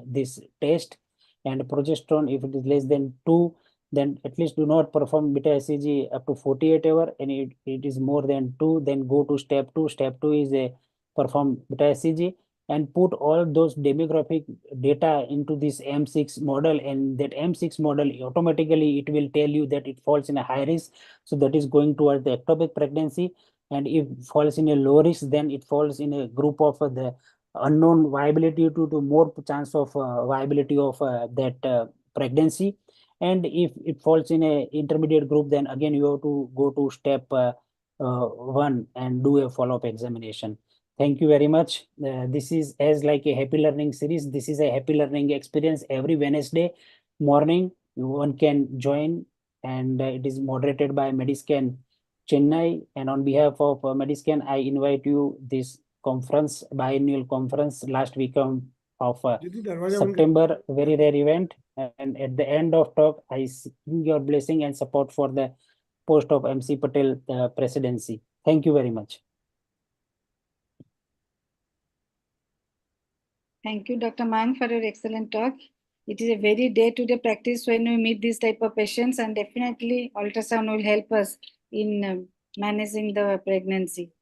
this test. And progesterone, if it is less than 2, then at least do not perform beta HCG up to 48 hours. And it is more than 2, then go to step 2. Step 2 is a perform beta HCG and put all those demographic data into this M6 model, and that M6 model automatically it will tell you that it falls in a high risk. So that is going towards the ectopic pregnancy. And if falls in a low risk, then it falls in a group of the unknown viability to more chance of viability of that pregnancy. And if it falls in a intermediate group, then again you have to go to step 1 and do a follow-up examination. Thank you very much. This is as like a happy learning series. This is a happy learning experience every Wednesday morning. One can join, and it is moderated by Mediscan Chennai. And on behalf of Mediscan, I invite you this conference, biannual conference last week of September, very rare event. And at the end of talk, I seek your blessing and support for the post of MC Patel presidency. Thank you very much. Thank you, Dr. Mang, for your excellent talk. It is a very day-to-day practice when we meet these type of patients, and definitely ultrasound will help us in managing the pregnancy.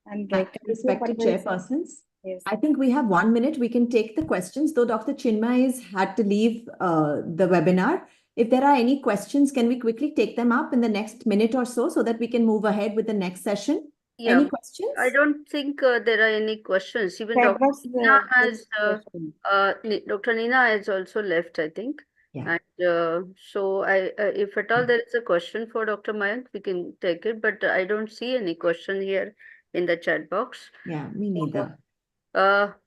And Respected chairpersons, yes. I think we have 1 minute. We can take the questions, though Dr. Chinmay has had to leave the webinar. If there are any questions, can we quickly take them up in the next minute or so that we can move ahead with the next session? Yeah, Any questions? I don't think there are any questions. Even That Dr. was Nina the has, question. Dr. Nina has also left, I think. Yeah. And so if at all there is a question for Dr. Mayank, we can take it, but I don't see any question here in the chat box. Yeah, me neither.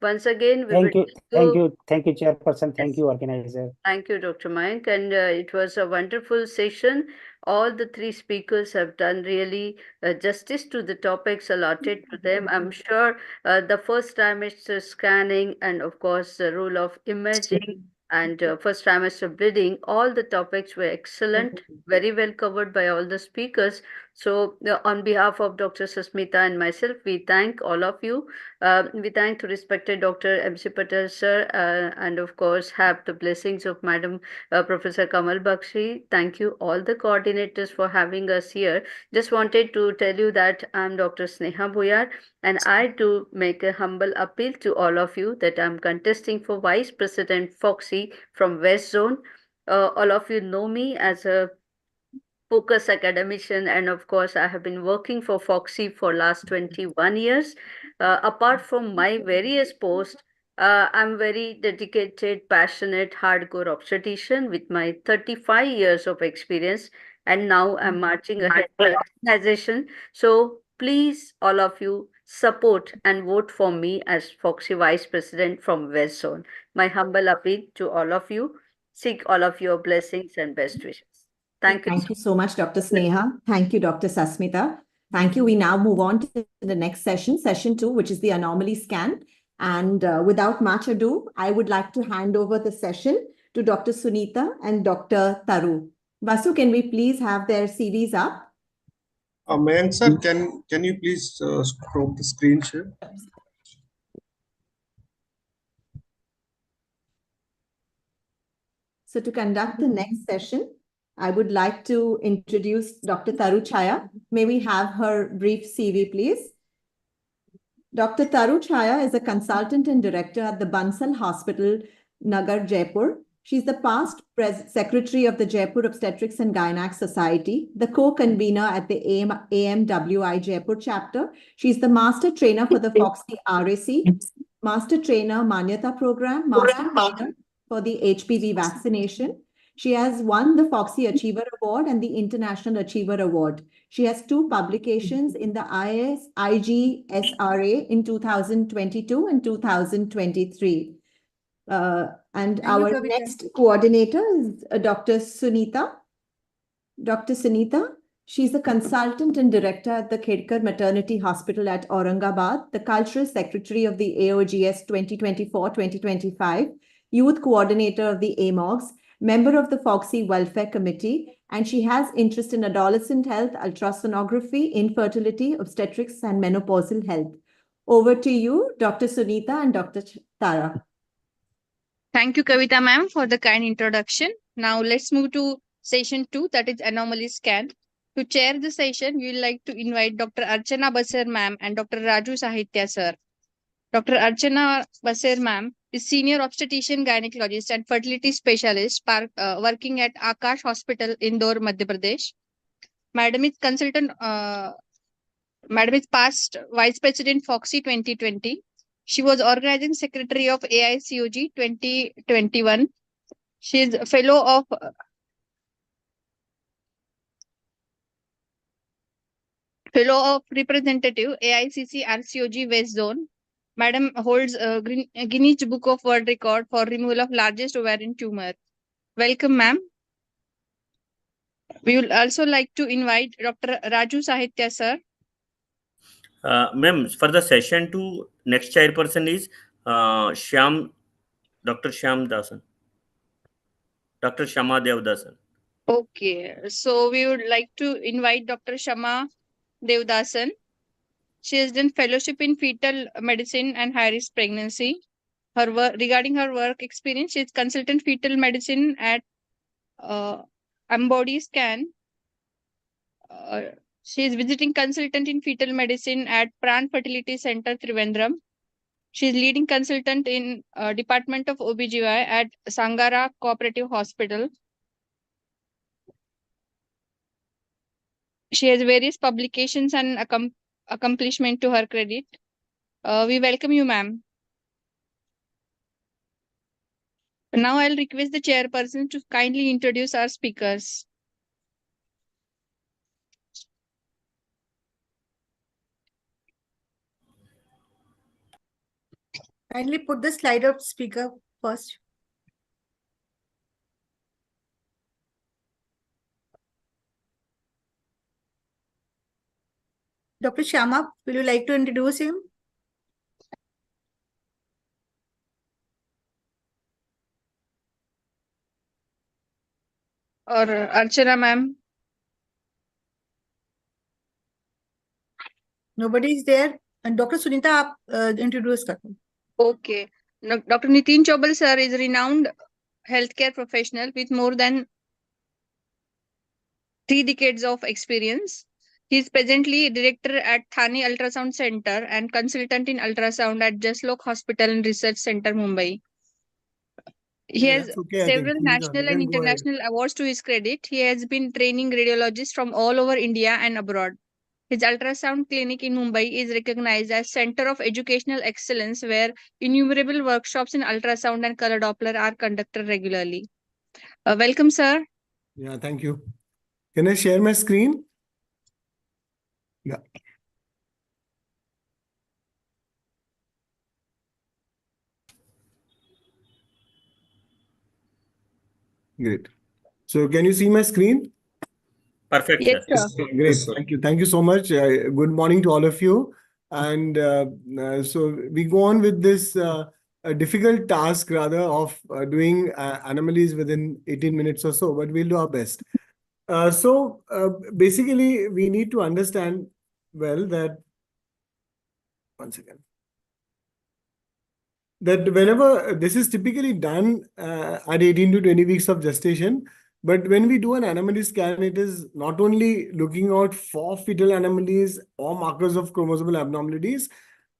Once again, we Thank would you, chairperson. Thank Yes. you, organizer. Thank you, Dr. Mayank. And it was a wonderful session. All the three speakers have done really justice to the topics allotted to them. I'm sure the first trimester scanning and, of course, the role of imaging and first trimester bleeding, all the topics were excellent, very well covered by all the speakers. So on behalf of Dr. Susmita and myself, we thank all of you. We thank the respected Dr. MC Patel, sir, and of course have the blessings of Madam Professor Kamal Bakshi. Thank you all the coordinators for having us here. Just wanted to tell you that I'm Dr. Sneha Buyar, and I do make a humble appeal to all of you that I'm contesting for Vice President Foxy from West Zone. All of you know me as a focus academician, and of course I have been working for Foxy for last 21 years. Apart from my various posts, I'm very dedicated, passionate, hardcore obstetrician with my 35 years of experience, and now I'm marching ahead for organization. So please, all of you, support and vote for me as Foxy Vice President from West Zone. My humble appeal to all of you. Seek all of your blessings and best wishes. Thank you. Thank you so much, Dr. Sneha. Thank you, Dr. Susmita. Thank you. We now move on to the next session, session 2, which is the anomaly scan. And without much ado, I would like to hand over the session to Dr. Sunita and Dr. Taru. Vasu, can we please have their CVs up? Mayank sir, can you please scroll the screen share? So to conduct the next session, I would like to introduce Dr. Taru Chaya. May we have her brief CV, please? Dr. Taru Chaya is a consultant and director at the Bansal Hospital, Nagar, Jaipur. She's the past secretary of the Jaipur Obstetrics and Gynac Society, the co-convener at the AMWI Jaipur chapter. She's the master trainer for the Foxy RAC, master trainer Manyata program, master trainer for the HPV vaccination. She has won the Foxy Achiever Award and the International Achiever Award. She has 2 publications in the IGSRA in 2022 and 2023. And our next coordinator is Dr. Sunita. Dr. Sunita, She's a consultant and director at the Khedkar Maternity Hospital at Aurangabad, the cultural secretary of the AOGS 2024-2025, youth coordinator of the AMOGS, member of the Foxy Welfare Committee, and she has interest in adolescent health, ultrasonography, infertility, obstetrics, and menopausal health. Over to you, Dr. Sunita and Dr. Tara. Thank you, Kavita ma'am, for the kind introduction. Now let's move to session 2, that is anomaly scan. To chair the session, we would like to invite Dr. Archana Basir ma'am and Dr. Raju Sahitya sir. Dr. Archana Basir ma'am is senior obstetrician gynecologist and fertility specialist working at Akash Hospital, Indore, Madhya Pradesh. Madam is past Vice President Foxy 2020. She was organizing secretary of AICOG 2021. She is a fellow of representative AICC RCOG West Zone. Madam holds a Guinness Book of World Record for removal of largest ovarian tumor. Welcome, ma'am. We would also like to invite Dr. Raju Sahitya sir. Ma'am, for the session 2, next chairperson is Dr. Shyam Dasan. Dr. Shama Devdasan. Okay, so we would like to invite Dr. Shama Devdasan. She has done fellowship in fetal medicine and high-risk pregnancy. Regarding her work experience, she is consultant fetal medicine at Embody Scan. She is visiting consultant in fetal medicine at Pran Fertility Center, Trivandrum. She is leading consultant in Department of Ob-Gyn at Sangara Cooperative Hospital. She has various publications and accomplishment to her credit. We welcome you, ma'am. Now I'll request the chairperson to kindly introduce our speakers. Kindly put the slide of speaker first. Dr. Shama, will you like to introduce him? Or Archana, ma'am. Nobody is there. And Dr. Sunita, introduce her. Okay. Dr. Nitin Chobal sir is a renowned healthcare professional with more than 3 decades of experience. He is presently director at Thane Ultrasound Center and consultant in ultrasound at Jaslok Hospital and Research Center, Mumbai. He has several national and international awards to his credit. He has been training radiologists from all over India and abroad. His ultrasound clinic in Mumbai is recognized as Center of Educational Excellence, where innumerable workshops in ultrasound and color Doppler are conducted regularly. Welcome, sir. Yeah, thank you. Can I share my screen? Yeah. Great. So can you see my screen? Perfect, yes, sir. sir. Great. Thank you. Thank you so much. Good morning to all of you. And so we go on with this a difficult task rather of doing anomalies within 18 minutes or so, but we'll do our best. So basically, we need to understand well that, once again, that whenever this is typically done at 18 to 20 weeks of gestation, but when we do an anomaly scan, it is not only looking out for fetal anomalies or markers of chromosomal abnormalities.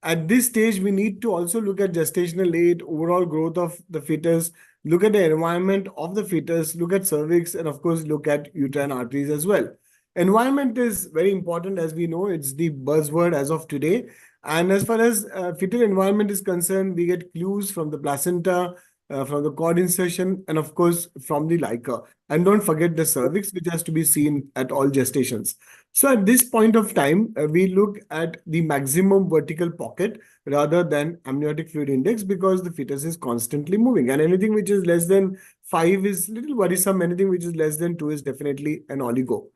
At this stage, we need to also look at gestational age, overall growth of the fetus, look at the environment of the fetus, look at cervix, and of course, look at uterine arteries as well. Environment is very important, as we know, it's the buzzword as of today. And as far as fetal environment is concerned, we get clues from the placenta, from the cord insertion, and of course, from the LICA. And don't forget the cervix, which has to be seen at all gestations. So at this point of time, we look at the maximum vertical pocket rather than amniotic fluid index, because the fetus is constantly moving. And anything which is less than 5 is little worrisome. Anything which is less than 2 is definitely an oligo.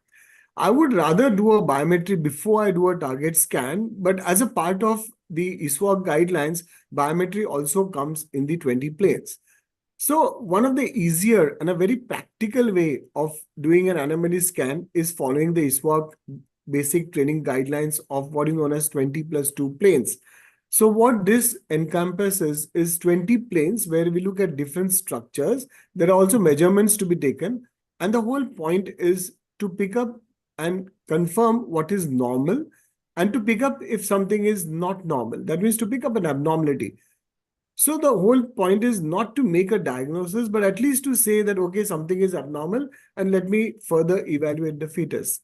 I would rather do a biometry before I do a target scan, but as a part of the ISWAG guidelines, biometry also comes in the 20 planes. So one of the easier and a very practical way of doing an anomaly scan is following the ISWAG basic training guidelines of what is known as 20+2 planes. So what this encompasses is 20 planes where we look at different structures. There are also measurements to be taken. And the whole point is to pick up and confirm what is normal and to pick up if something is not normal. That means to pick up an abnormality. So the whole point is not to make a diagnosis, but at least to say that, okay, something is abnormal and let me further evaluate the fetus.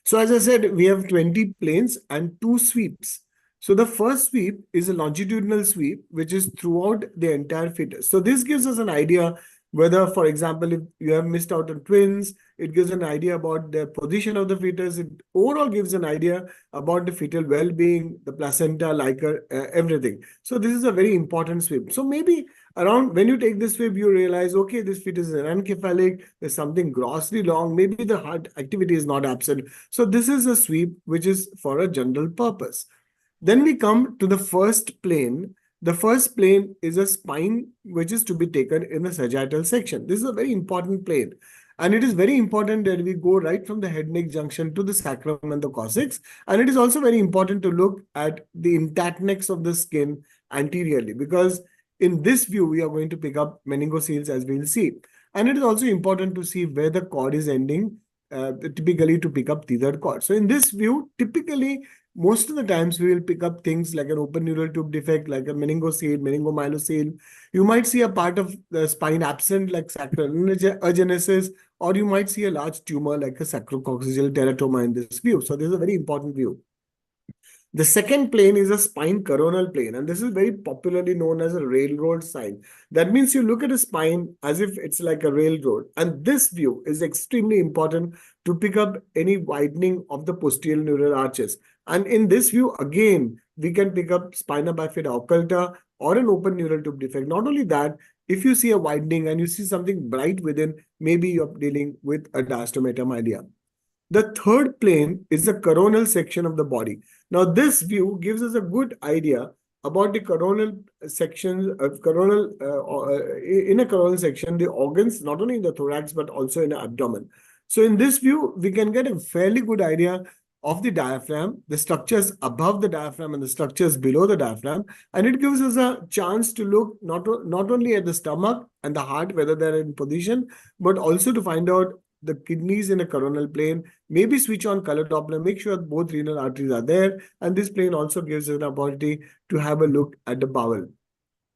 So as I said, we have 20 planes and 2 sweeps. So the first sweep is a longitudinal sweep, which is throughout the entire fetus. So this gives us an idea whether, for example, if you have missed out on twins, it gives an idea about the position of the fetus. It overall gives an idea about the fetal well-being, the placenta, liquor, everything. So this is a very important sweep. So maybe around when you take this sweep, you realize, okay, this fetus is anencephalic, there's something grossly wrong, maybe the heart activity is not absent. So this is a sweep which is for a general purpose. Then we come to the first plane. The first plane is a spine which is to be taken in the sagittal section. This is a very important plane. And it is very important that we go right from the head-neck junction to the sacrum and the coccyx. And it is also very important to look at the intactness of the skin anteriorly, because in this view, we are going to pick up meningoceles as we'll see. And it is also important to see where the cord is ending, typically to pick up the third cord. So in this view, typically, most of the times we will pick up things like an open neural tube defect, like a meningocele, meningomyelocele. You might see a part of the spine absent, like sacral agenesis, or you might see a large tumor like a sacrococcygeal teratoma in this view. So this is a very important view. The second plane is a spine coronal plane, and this is very popularly known as a railroad sign. That means you look at a spine as if it's like a railroad, and this view is extremely important to pick up any widening of the posterior neural arches. And in this view, again, we can pick up spina bifida occulta or an open neural tube defect. Not only that, if you see a widening and you see something bright within, maybe you're dealing with a diastematomylia. The third plane is the coronal section of the body. Now, this view gives us a good idea about the coronal section of in a coronal section, the organs, not only in the thorax, but also in the abdomen. So in this view, we can get a fairly good idea of the diaphragm, the structures above the diaphragm and the structures below the diaphragm. And it gives us a chance to look not only at the stomach and the heart, whether they're in position, but also to find out the kidneys in a coronal plane, maybe switch on color Doppler, make sure both renal arteries are there. And this plane also gives us an opportunity to have a look at the bowel.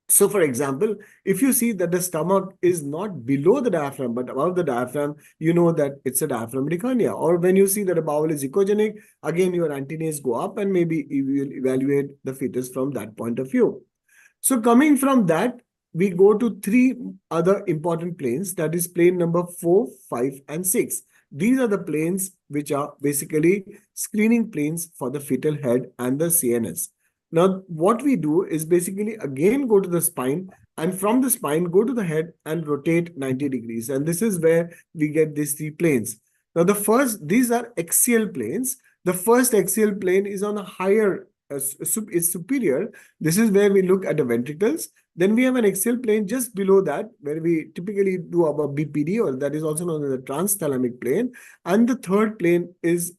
So for example, if you see that the stomach is not below the diaphragm, but above the diaphragm, you know that it's a diaphragmatic hernia. Or when you see that a bowel is echogenic, again, your antenaes go up and maybe you will evaluate the fetus from that point of view. So coming from that, we go to 3 other important planes, that is plane number 4, 5, and 6. These are the planes which are basically screening planes for the fetal head and the CNS. Now, what we do is basically again go to the spine, and from the spine go to the head and rotate 90 degrees. And this is where we get these 3 planes. Now, these are axial planes. The first axial plane is on a higher, is superior. This is where we look at the ventricles. Then we have an axial plane just below that, where we typically do our BPD, or that is also known as the transthalamic plane. And the third plane is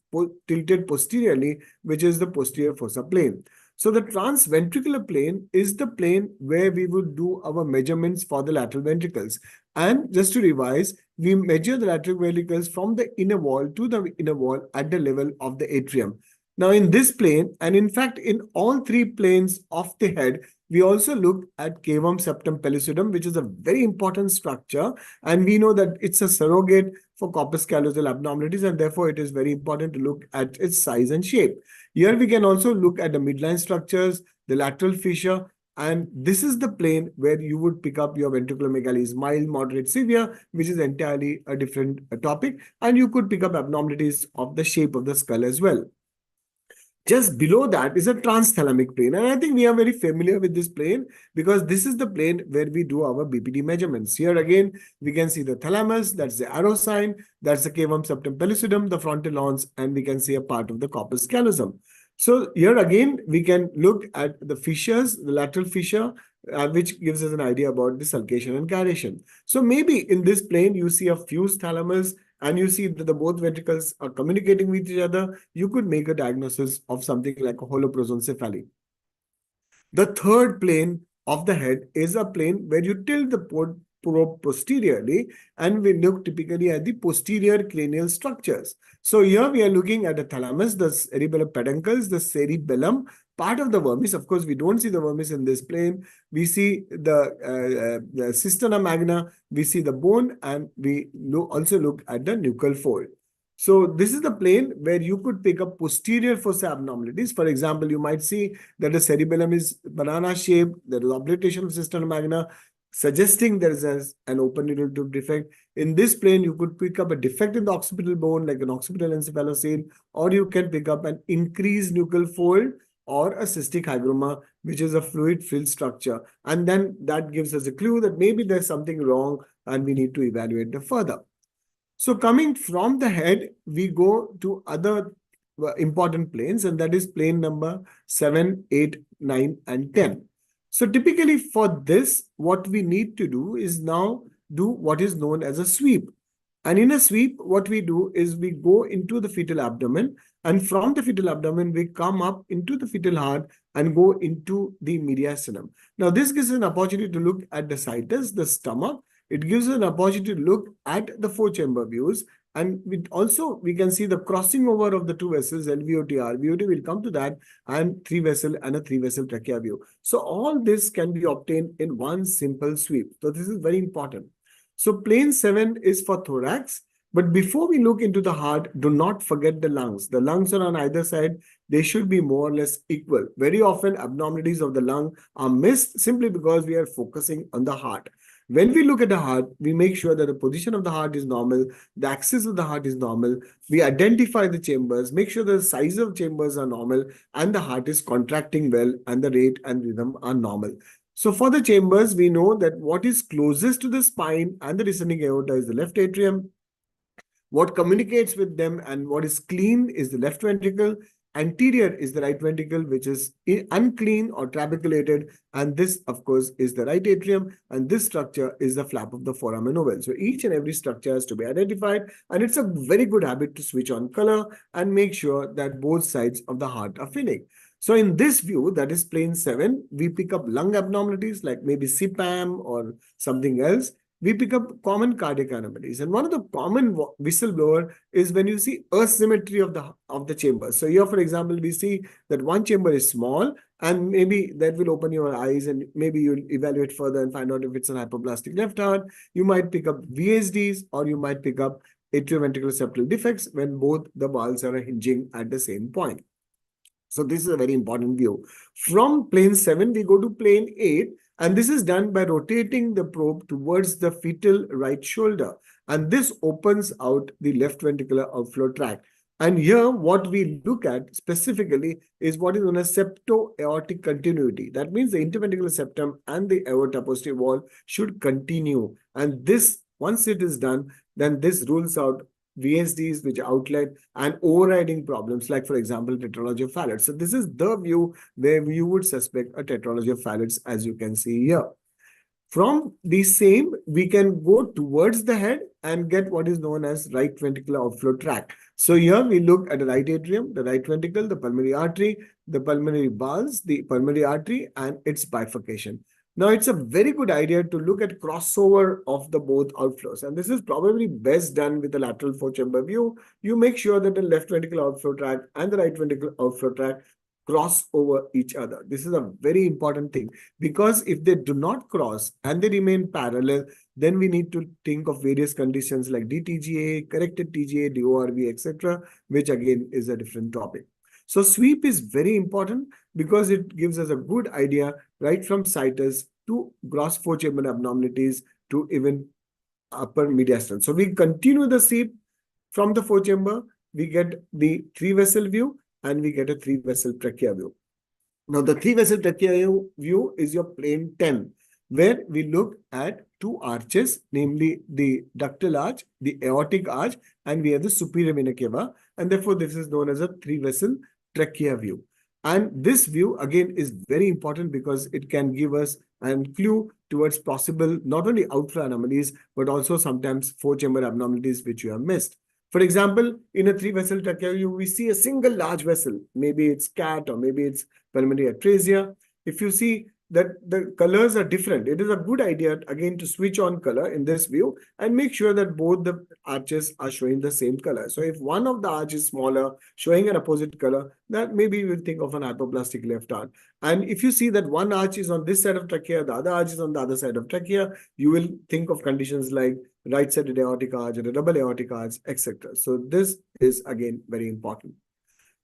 tilted posteriorly, which is the posterior fossa plane. So the transventricular plane is the plane where we would do our measurements for the lateral ventricles. And just to revise, we measure the lateral ventricles from the inner wall to the inner wall at the level of the atrium. Now in this plane, and in fact in all 3 planes of the head, we also look at cavum septum pellucidum, which is a very important structure. And we know that it's a surrogate for corpus callosal abnormalities, and therefore it is very important to look at its size and shape. Here we can also look at the midline structures, the lateral fissure, and this is the plane where you would pick up your ventriculomegalies, mild, moderate, severe, which is entirely a different topic. And you could pick up abnormalities of the shape of the skull as well. Just below that is a transthalamic plane. And I think we are very familiar with this plane because this is the plane where we do our BPD measurements. Here again, we can see the thalamus, that's the arrow sign, that's the cavum septum pellucidum, the frontal lawns, and we can see a part of the corpus callosum. So here again, we can look at the fissures, the lateral fissure, which gives us an idea about the sulcation and gyration. So maybe in this plane, you see a fused thalamus, and you see that the both ventricles are communicating with each other, you could make a diagnosis of something like a holoprosencephaly. The third plane of the head is a plane where you tilt the probe posteriorly, and we look typically at the posterior cranial structures. So here we are looking at the thalamus, the cerebellum peduncles, the cerebellum, part of the vermis. Of course, we don't see the vermis in this plane. We see the cisterna magna, we see the bone, and we also look at the nuchal fold. So this is the plane where you could pick up posterior fossa abnormalities. For example, you might see that the cerebellum is banana shaped, there is obliteration of cisterna magna, suggesting there is an open neural tube defect. In this plane, you could pick up a defect in the occipital bone, like an occipital encephalocele, or you can pick up an increased nuchal fold or a cystic hygroma, which is a fluid-filled structure. And then that gives us a clue that maybe there's something wrong and we need to evaluate it further. So coming from the head, we go to other important planes, and that is plane number 7, 8, 9, and 10. So typically for this, what we need to do is now do what is known as a sweep. And in a sweep, what we do is we go into the fetal abdomen, and from the fetal abdomen, we come up into the fetal heart and go into the mediastinum. Now, this gives us an opportunity to look at the situs, the stomach. It gives us an opportunity to look at the four-chamber views. And we can see the crossing over of the two vessels, LVOT, RVOT, will come to that, and three-vessel and a three-vessel trachea view. So all this can be obtained in one simple sweep. So this is very important. So plane 7 is for thorax. But before we look into the heart, do not forget the lungs. The lungs are on either side. They should be more or less equal. Very often, abnormalities of the lung are missed simply because we are focusing on the heart. When we look at the heart, we make sure that the position of the heart is normal, the axis of the heart is normal. We identify the chambers, make sure the size of chambers are normal, and the heart is contracting well, and the rate and rhythm are normal. So for the chambers, we know that what is closest to the spine and the descending aorta is the left atrium. What communicates with them and what is clean is the left ventricle. Anterior is the right ventricle, which is unclean or trabeculated. And this, of course, is the right atrium. And this structure is the flap of the foramen ovale. So each and every structure has to be identified. And it's a very good habit to switch on color and make sure that both sides of the heart are filling. So in this view, that is plane 7, we pick up lung abnormalities like maybe CPAM or something else. We pick up common cardiac anomalies. And one of the common whistleblower is when you see asymmetry of the chambers. So here, for example, we see that one chamber is small, and maybe that will open your eyes, and maybe you'll evaluate further and find out if it's an hypoplastic left heart. You might pick up VSDs, or you might pick up atrioventricular septal defects when both the valves are hinging at the same point. So this is a very important view. From plane 7, we go to plane 8. And this is done by rotating the probe towards the fetal right shoulder. And this opens out the left ventricular outflow tract. And here, what we look at specifically is what is known as septo-aortic continuity. That means the interventricular septum and the aorta posterior wall should continue. And this, once it is done, then this rules out VSDs, which outlet and overriding problems, like, for example, tetralogy of Fallot. So this is the view where you would suspect a tetralogy of Fallots, as you can see here. From the same, we can go towards the head and get what is known as right ventricular outflow tract. So here we look at the right atrium, the right ventricle, the pulmonary artery, the pulmonary valves, the pulmonary artery, and its bifurcation. Now, it's a very good idea to look at crossover of the both outflows. And this is probably best done with the lateral four-chamber view. You make sure that the left ventricular outflow tract and the right ventricular outflow tract cross over each other. This is a very important thing, because if they do not cross and they remain parallel, then we need to think of various conditions like DTGA, corrected TGA, DORV, etc., which again is a different topic. So sweep is very important because it gives us a good idea right from situs to gross four-chamber abnormalities to even upper mediastinum. So we continue the sweep from the four-chamber. We get the three-vessel view. and we get a 3-vessel trachea view. Now, the 3-vessel trachea view is your plane 10, where we look at 2 arches, namely the ductal arch, the aortic arch, and we have the superior vena cava, and therefore this is known as a 3-vessel trachea view. And this view again is very important because it can give us a clue towards possible not only outflow anomalies but also sometimes 4-chamber abnormalities which you have missed. For example, in a 3-vessel trachea view, we see a single large vessel. Maybe it's CAT or maybe it's pulmonary atresia. If you see that the colors are different, it is a good idea again to switch on color in this view and make sure that both the arches are showing the same color. So if one of the arch is smaller, showing an opposite color, that maybe you will think of an hypoplastic left arch. And if you see that one arch is on this side of trachea, the other arch is on the other side of trachea, you will think of conditions like right-sided aortic arch or a double aortic arch, etc. So this is again very important.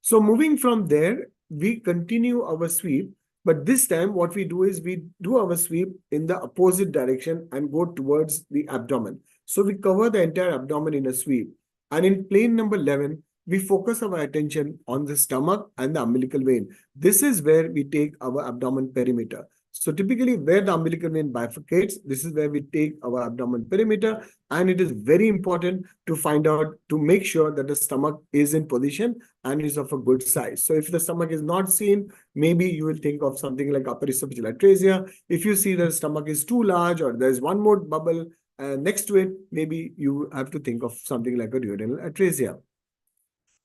So moving from there, we continue our sweep, but this time what we do is we do our sweep in the opposite direction and go towards the abdomen. So we cover the entire abdomen in a sweep. And in plane number 11, we focus our attention on the stomach and the umbilical vein. This is where we take our abdomen perimeter. So typically where the umbilical vein bifurcates, this is where we take our abdomen perimeter, and it is very important to find out, to make sure that the stomach is in position and is of a good size. So if the stomach is not seen, maybe you will think of something like upper esophageal atresia. If you see the stomach is too large or there's one more bubble next to it, maybe you have to think of something like a duodenal atresia.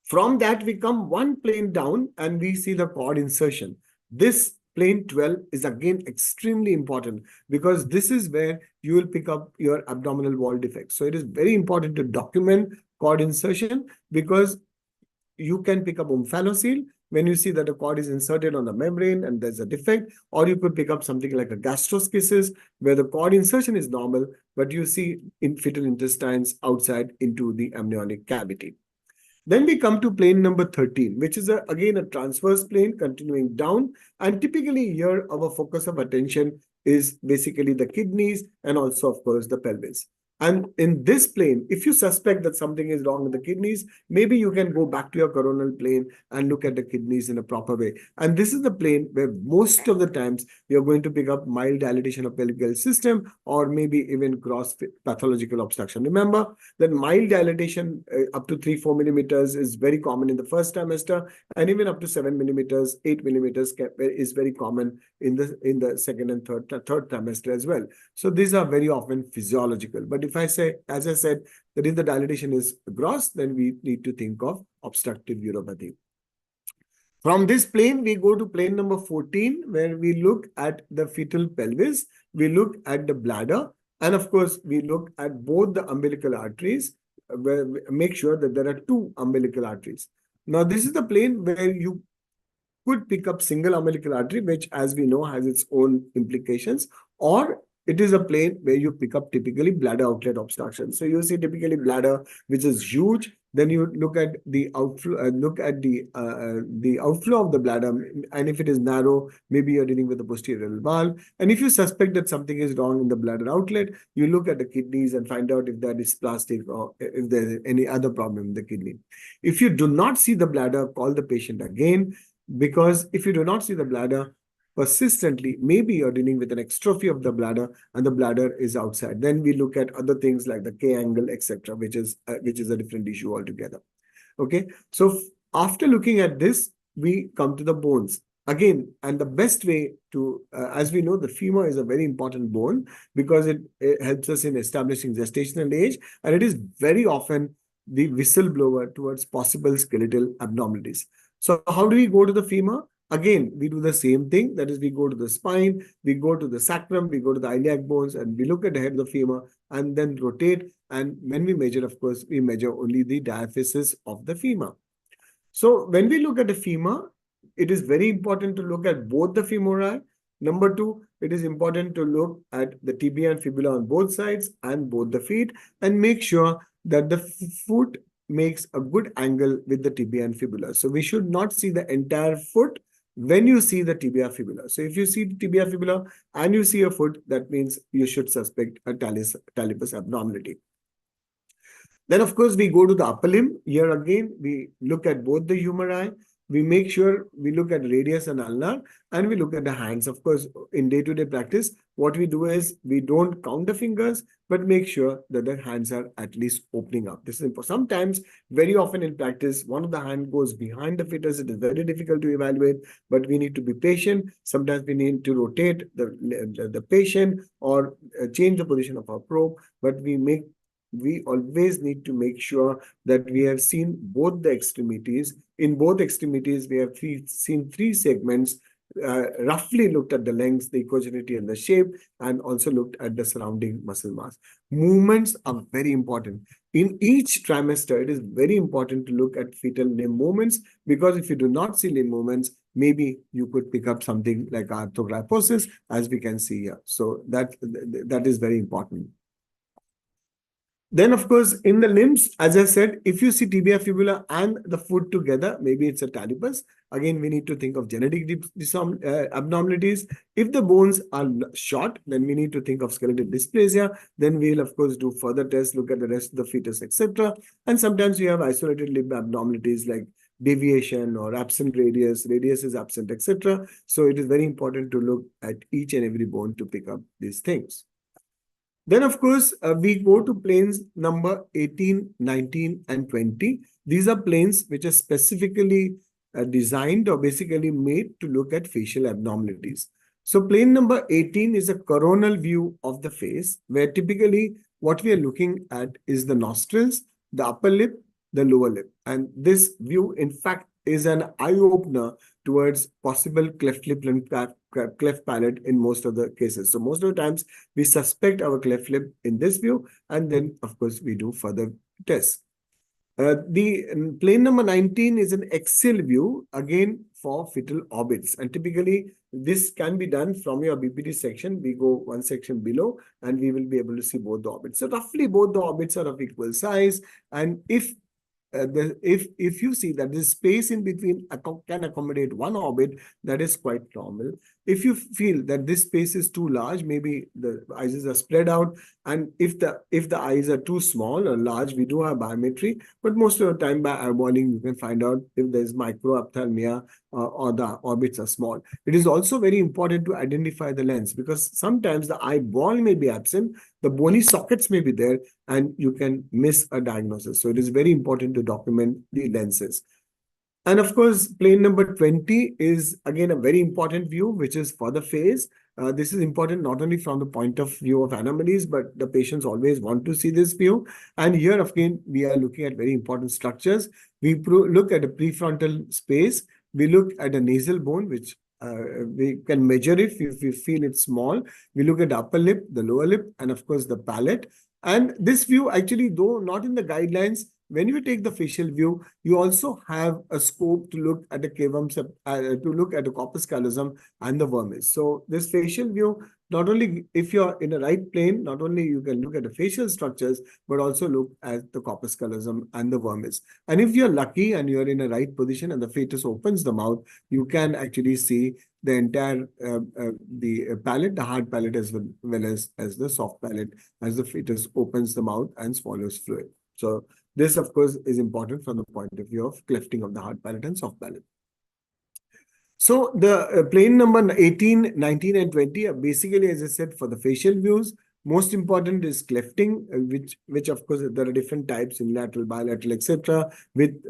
From that, we come one plane down and we see the cord insertion. This plane 12 is again extremely important because this is where you will pick up your abdominal wall defects. So it is very important to document cord insertion because you can pick up omphalocele when you see that a cord is inserted on the membrane and there's a defect, or you could pick up something like a gastroschisis where the cord insertion is normal, but you see in fetal intestines outside into the amniotic cavity. Then we come to plane number 13, which is again a transverse plane continuing down. And typically here our focus of attention is basically the kidneys and also, of course, the pelvis. And in this plane, if you suspect that something is wrong with the kidneys, maybe you can go back to your coronal plane and look at the kidneys in a proper way. And this is the plane where most of the times you're going to pick up mild dilatation of pelvic system or maybe even gross pathological obstruction. Remember that mild dilatation up to 3-4 millimeters is very common in the first trimester, and even up to 7 millimeters, 8 millimeters is very common in the second and third trimester as well. So these are very often physiological. But if I say, as I said, that if the dilatation is gross, then we need to think of obstructive uropathy. From this plane, we go to plane number 14, where we look at the fetal pelvis, we look at the bladder, and of course, we look at both the umbilical arteries, where we make sure that there are 2 umbilical arteries. Now, this is the plane where you could pick up single umbilical artery, which, as we know, has its own implications, or it is a plane where you pick up typically bladder outlet obstruction. So you see typically bladder, which is huge. Then you look at the outflow, the outflow of the bladder, and if it is narrow, maybe you're dealing with the posterior valve. And if you suspect that something is wrong in the bladder outlet, you look at the kidneys and find out if that is plastic or if there's any other problem in the kidney. If you do not see the bladder, call the patient again, because if you do not see the bladder persistently, maybe you're dealing with an extrophy of the bladder and the bladder is outside. Then we look at other things like the K angle, etc., which is a different issue altogether. Okay, so after looking at this, we come to the bones again, and the best way to, as we know, the femur is a very important bone because it helps us in establishing gestational age, and it is very often the whistleblower towards possible skeletal abnormalities. So how do we go to the femur? Again, we do the same thing. That is, we go to the spine, we go to the sacrum, we go to the iliac bones, and we look at the head of the femur and then rotate. And when we measure, of course, we measure only the diaphysis of the femur. So when we look at the femur, it is very important to look at both the femori. Number 2, it is important to look at the tibia and fibula on both sides and both the feet and make sure that the foot makes a good angle with the tibia and fibula. So we should not see the entire foot when you see the tibia fibula. So if you see the tibia fibula and you see a foot, that means you should suspect a talipus abnormality. Then, of course, we go to the upper limb. Here again, we look at both the humeri. we make sure we look at radius and ulnar, and we look at the hands. Of course, in day-to-day practice, what we do is we don't count the fingers, but make sure that the hands are at least opening up. This is important. Sometimes, very often in practice, one of the hand goes behind the fetus. It is very difficult to evaluate, but we need to be patient. Sometimes we need to rotate the patient or change the position of our probe, but we always need to make sure that we have seen both the extremities. In both extremities, we have seen three segments, roughly looked at the length, the ecogeneity, and the shape, and also looked at the surrounding muscle mass. Movements are very important. In each trimester, it is very important to look at fetal limb movements, because if you do not see limb movements, maybe you could pick up something like arthrogryposis, as we can see here. So that is very important. Then, of course, in the limbs, as I said, if you see tibia, fibula, and the foot together, maybe it's a talipus. Again, we need to think of genetic abnormalities. If the bones are short, then we need to think of skeletal dysplasia. Then we'll, of course, do further tests, look at the rest of the fetus, etc. And sometimes we have isolated limb abnormalities like deviation or absent radius is absent, etc. So it is very important to look at each and every bone to pick up these things. Then, of course, we go to planes number 18, 19, and 20. These are planes which are specifically designed or basically made to look at facial abnormalities. So plane number 18 is a coronal view of the face, where typically what we are looking at is the nostrils, the upper lip, the lower lip. And this view, in fact, is an eye-opener towards possible cleft lip and cleft palate in most of the cases. So most of the times we suspect our cleft lip in this view, and then of course we do further tests. The plane number 19 is an axial view, again for fetal orbits, and typically this can be done from your BPD section. We go one section below and we will be able to see both the orbits. So roughly both the orbits are of equal size, and if you see that this space in between can accommodate one orbit, that is quite normal. If you feel that this space is too large, maybe the eyes are spread out, and if the eyes are too small or large, we do have biometry, but most of the time by eyeballing you can find out if there is microophthalmia or the orbits are small. It is also very important to identify the lens, because sometimes the eyeball may be absent, the bony sockets may be there, and you can miss a diagnosis. So it is very important to document the lenses. And of course, plane number 20 is again a very important view, which is for the face. This is important not only from the point of view of anomalies, but the patients always want to see this view. And here again, we are looking at very important structures. We look at a prefrontal space. We look at a nasal bone, which we can measure if we feel it's small. We look at the upper lip, the lower lip, and of course the palate. And this view actually, though not in the guidelines, when you take the facial view, you also have a scope to look at the cavum, to look at the corpus callosum and the vermis. So this facial view, not only if you're in the right plane, not only you can look at the facial structures, but also look at the corpus callosum and the vermis. And if you're lucky and you're in a right position and the fetus opens the mouth, you can actually see the entire the palate, the hard palate, as well as the soft palate, as the fetus opens the mouth and swallows fluid. So this, of course, is important from the point of view of clefting of the hard palate and soft palate. So the plane number 18, 19, and 20 are basically, as I said, for the facial views. Most important is clefting, which of course there are different types, unilateral, bilateral, etc., with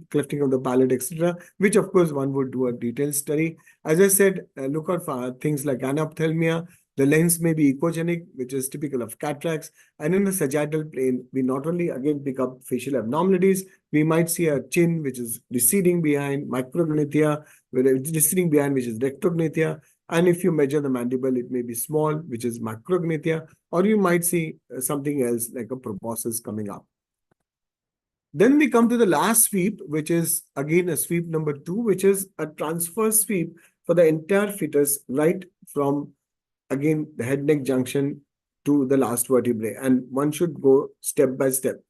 clefting of the palate, etc., which of course one would do a detailed study. As I said, look out for things like anophthalmia. The lens may be echogenic, which is typical of cataracts. And in the sagittal plane, we not only again pick up facial abnormalities, we might see a chin which is receding behind, micrognathia, receding behind, which is rectognathia. And if you measure the mandible, it may be small, which is macrognathia, or you might see something else like a proboscis coming up. Then we come to the last sweep, which is again a sweep number 2, which is a transverse sweep for the entire fetus, right from again the head-neck junction to the last vertebrae, and one should go step by step.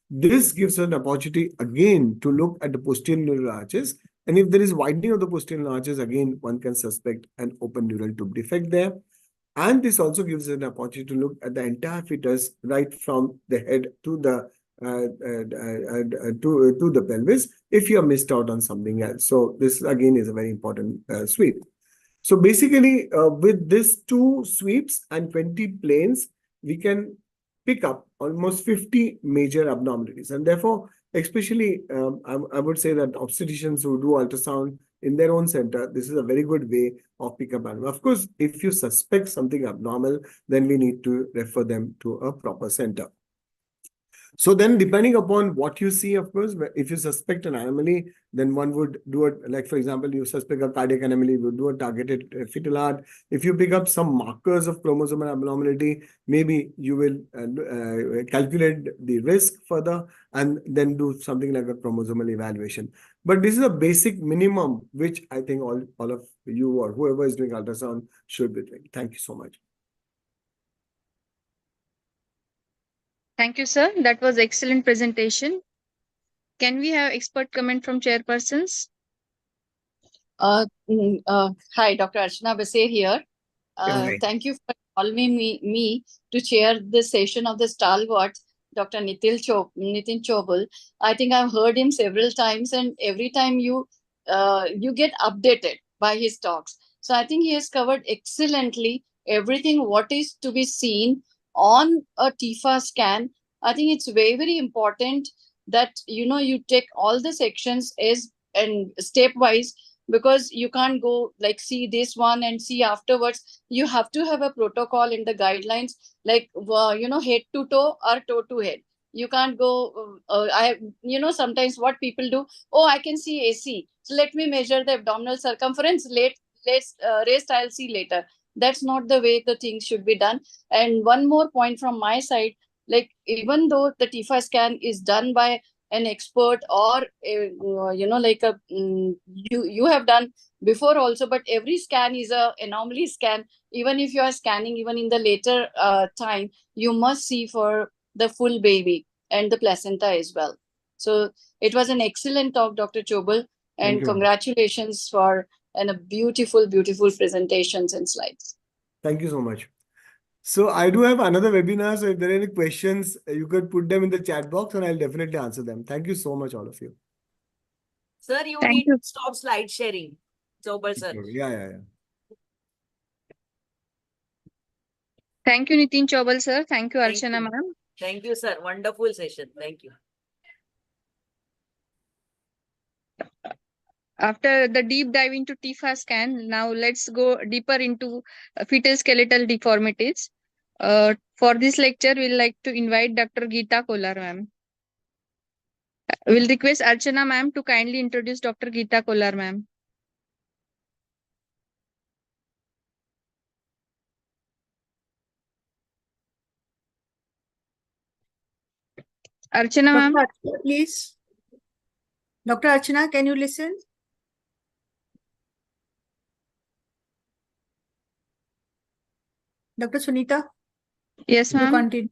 This gives an opportunity again to look at the posterior neural arches, and if there is widening of the posterior neural arches, again one can suspect an open neural tube defect there. And this also gives an opportunity to look at the entire fetus, right from the head to the to the pelvis if you have missed out on something else. So this again is a very important sweep. So basically, with these 2 sweeps and 20 planes, we can pick up almost 50 major abnormalities. And therefore, especially, I would say that obstetricians who do ultrasound in their own center, this is a very good way of pick up. Of course, if you suspect something abnormal, then we need to refer them to a proper center. So then, depending upon what you see, of course, if you suspect an anomaly, then one would do it. Like, for example, you suspect a cardiac anomaly, you would do a targeted fetal heart. If you pick up some markers of chromosomal abnormality, maybe you will calculate the risk further and then do something like a chromosomal evaluation. But this is a basic minimum, which I think all of you or whoever is doing ultrasound should be doing. Thank you so much. Thank you, sir. That was excellent presentation. Can we have expert comment from chairpersons? Hi, Dr. Archana Base here. Thank you for allowing me to chair this session of the stalwart, Dr. Nitin Chobal. I think I've heard him several times, and every time you get updated by his talks. So I think he has covered excellently everything what is to be seen on a TIFA scan. I think it's very, very important that you take all the sections and stepwise, because you can't go like see this one and see afterwards. You have to have a protocol in the guidelines, like head to toe or toe to head. You can't go sometimes what people do, oh, I can see AC, so let me measure the abdominal circumference, rest I'll see later. That's not the way the things should be done. And one more point from my side, like even though the TIFA scan is done by an expert or you have done before also, but every scan is a anomaly scan. Even if you are scanning even in the later time, you must see for the full baby and the placenta as well. So it was an excellent talk, Dr. Chobal, and congratulations for a beautiful presentations and slides. Thank you so much. So I do have another webinar. So if there are any questions, you could put them in the chat box and I'll definitely answer them. Thank you so much, all of you. Sir, you need to stop slide sharing. Chobal, sir. Yeah. Thank you, Nitin Chobal, sir. Thank you, Archana ma'am. Thank you, sir. Wonderful session. Thank you. After the deep dive into TIFA scan, now let's go deeper into fetal skeletal deformities. For this lecture, we'll like to invite Dr. Geeta Kolar ma'am. We'll request Archana ma'am to kindly introduce Dr. Geeta Kolar ma'am. Archana ma'am. Please. Dr. Archana, can you listen? Dr. Sunita? Yes, ma'am. Continue.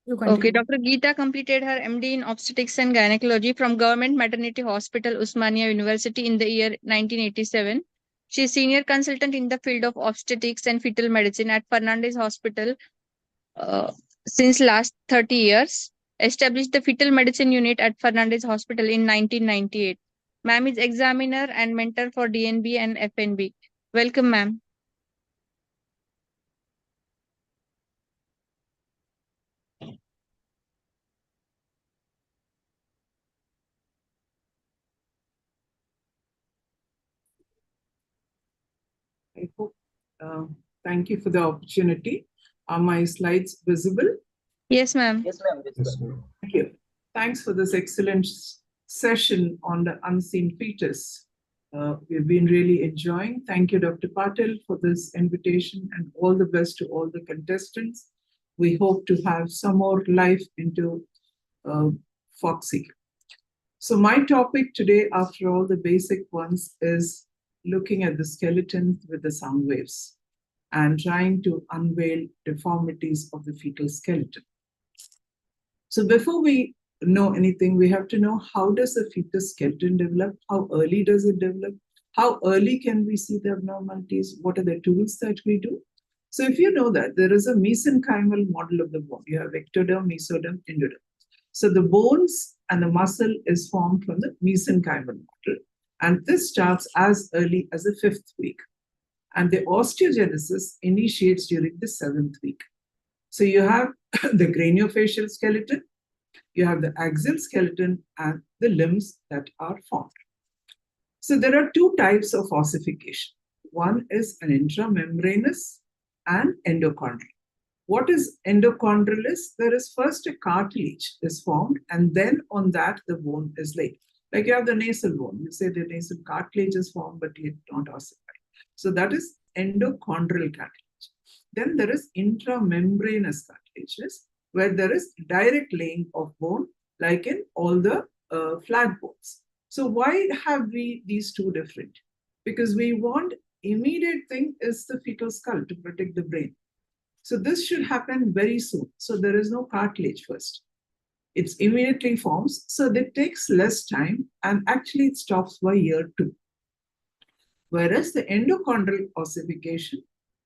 Okay, Dr. Geeta completed her MD in obstetrics and gynecology from Government Maternity Hospital, Usmania University in the year 1987. She is senior consultant in the field of obstetrics and fetal medicine at Fernandez Hospital since last 30 years. Established the fetal medicine unit at Fernandez Hospital in 1998. Ma'am is examiner and mentor for DNB and FNB. Welcome, ma'am. I hope, thank you for the opportunity. Are my slides visible? Yes, ma'am. Yes, ma'am. Yes, Thank you. Thanks for this excellent session on the unseen fetus. We've been really enjoying. Thank you, Dr. Patil, for this invitation, and all the best to all the contestants. We hope to have some more life into Foxy. So my topic today, after all the basic ones, is looking at the skeleton with the sound waves and trying to unveil deformities of the fetal skeleton. So before we know anything, we have to know, how does the fetus skeleton develop? How early does it develop? How early can we see the abnormalities? What are the tools that we do? So if you know that there is a mesenchymal model of the bone, you have ectoderm, mesoderm, endoderm. So the bones and the muscle is formed from the mesenchymal model. And this starts as early as the 5th week. And the osteogenesis initiates during the 7th week. So you have the craniofacial skeleton, you have the axial skeleton, and the limbs that are formed. So there are two types of ossification. One is an intramembranous and endochondral. What is endochondral is there is first a cartilage is formed, and then on that the bone is laid. Like you have the nasal bone, you say the nasal cartilage is formed, but yet not ossified. So that is endochondral cartilage. Then there is intramembranous cartilages, where there is direct laying of bone, like in all the flat bones. So why have we these two different? Because we want immediate thing is the fetal skull to protect the brain. So this should happen very soon. So there is no cartilage first. It immediately forms, so that takes less time, and actually it stops by year 2. Whereas the endochondral ossification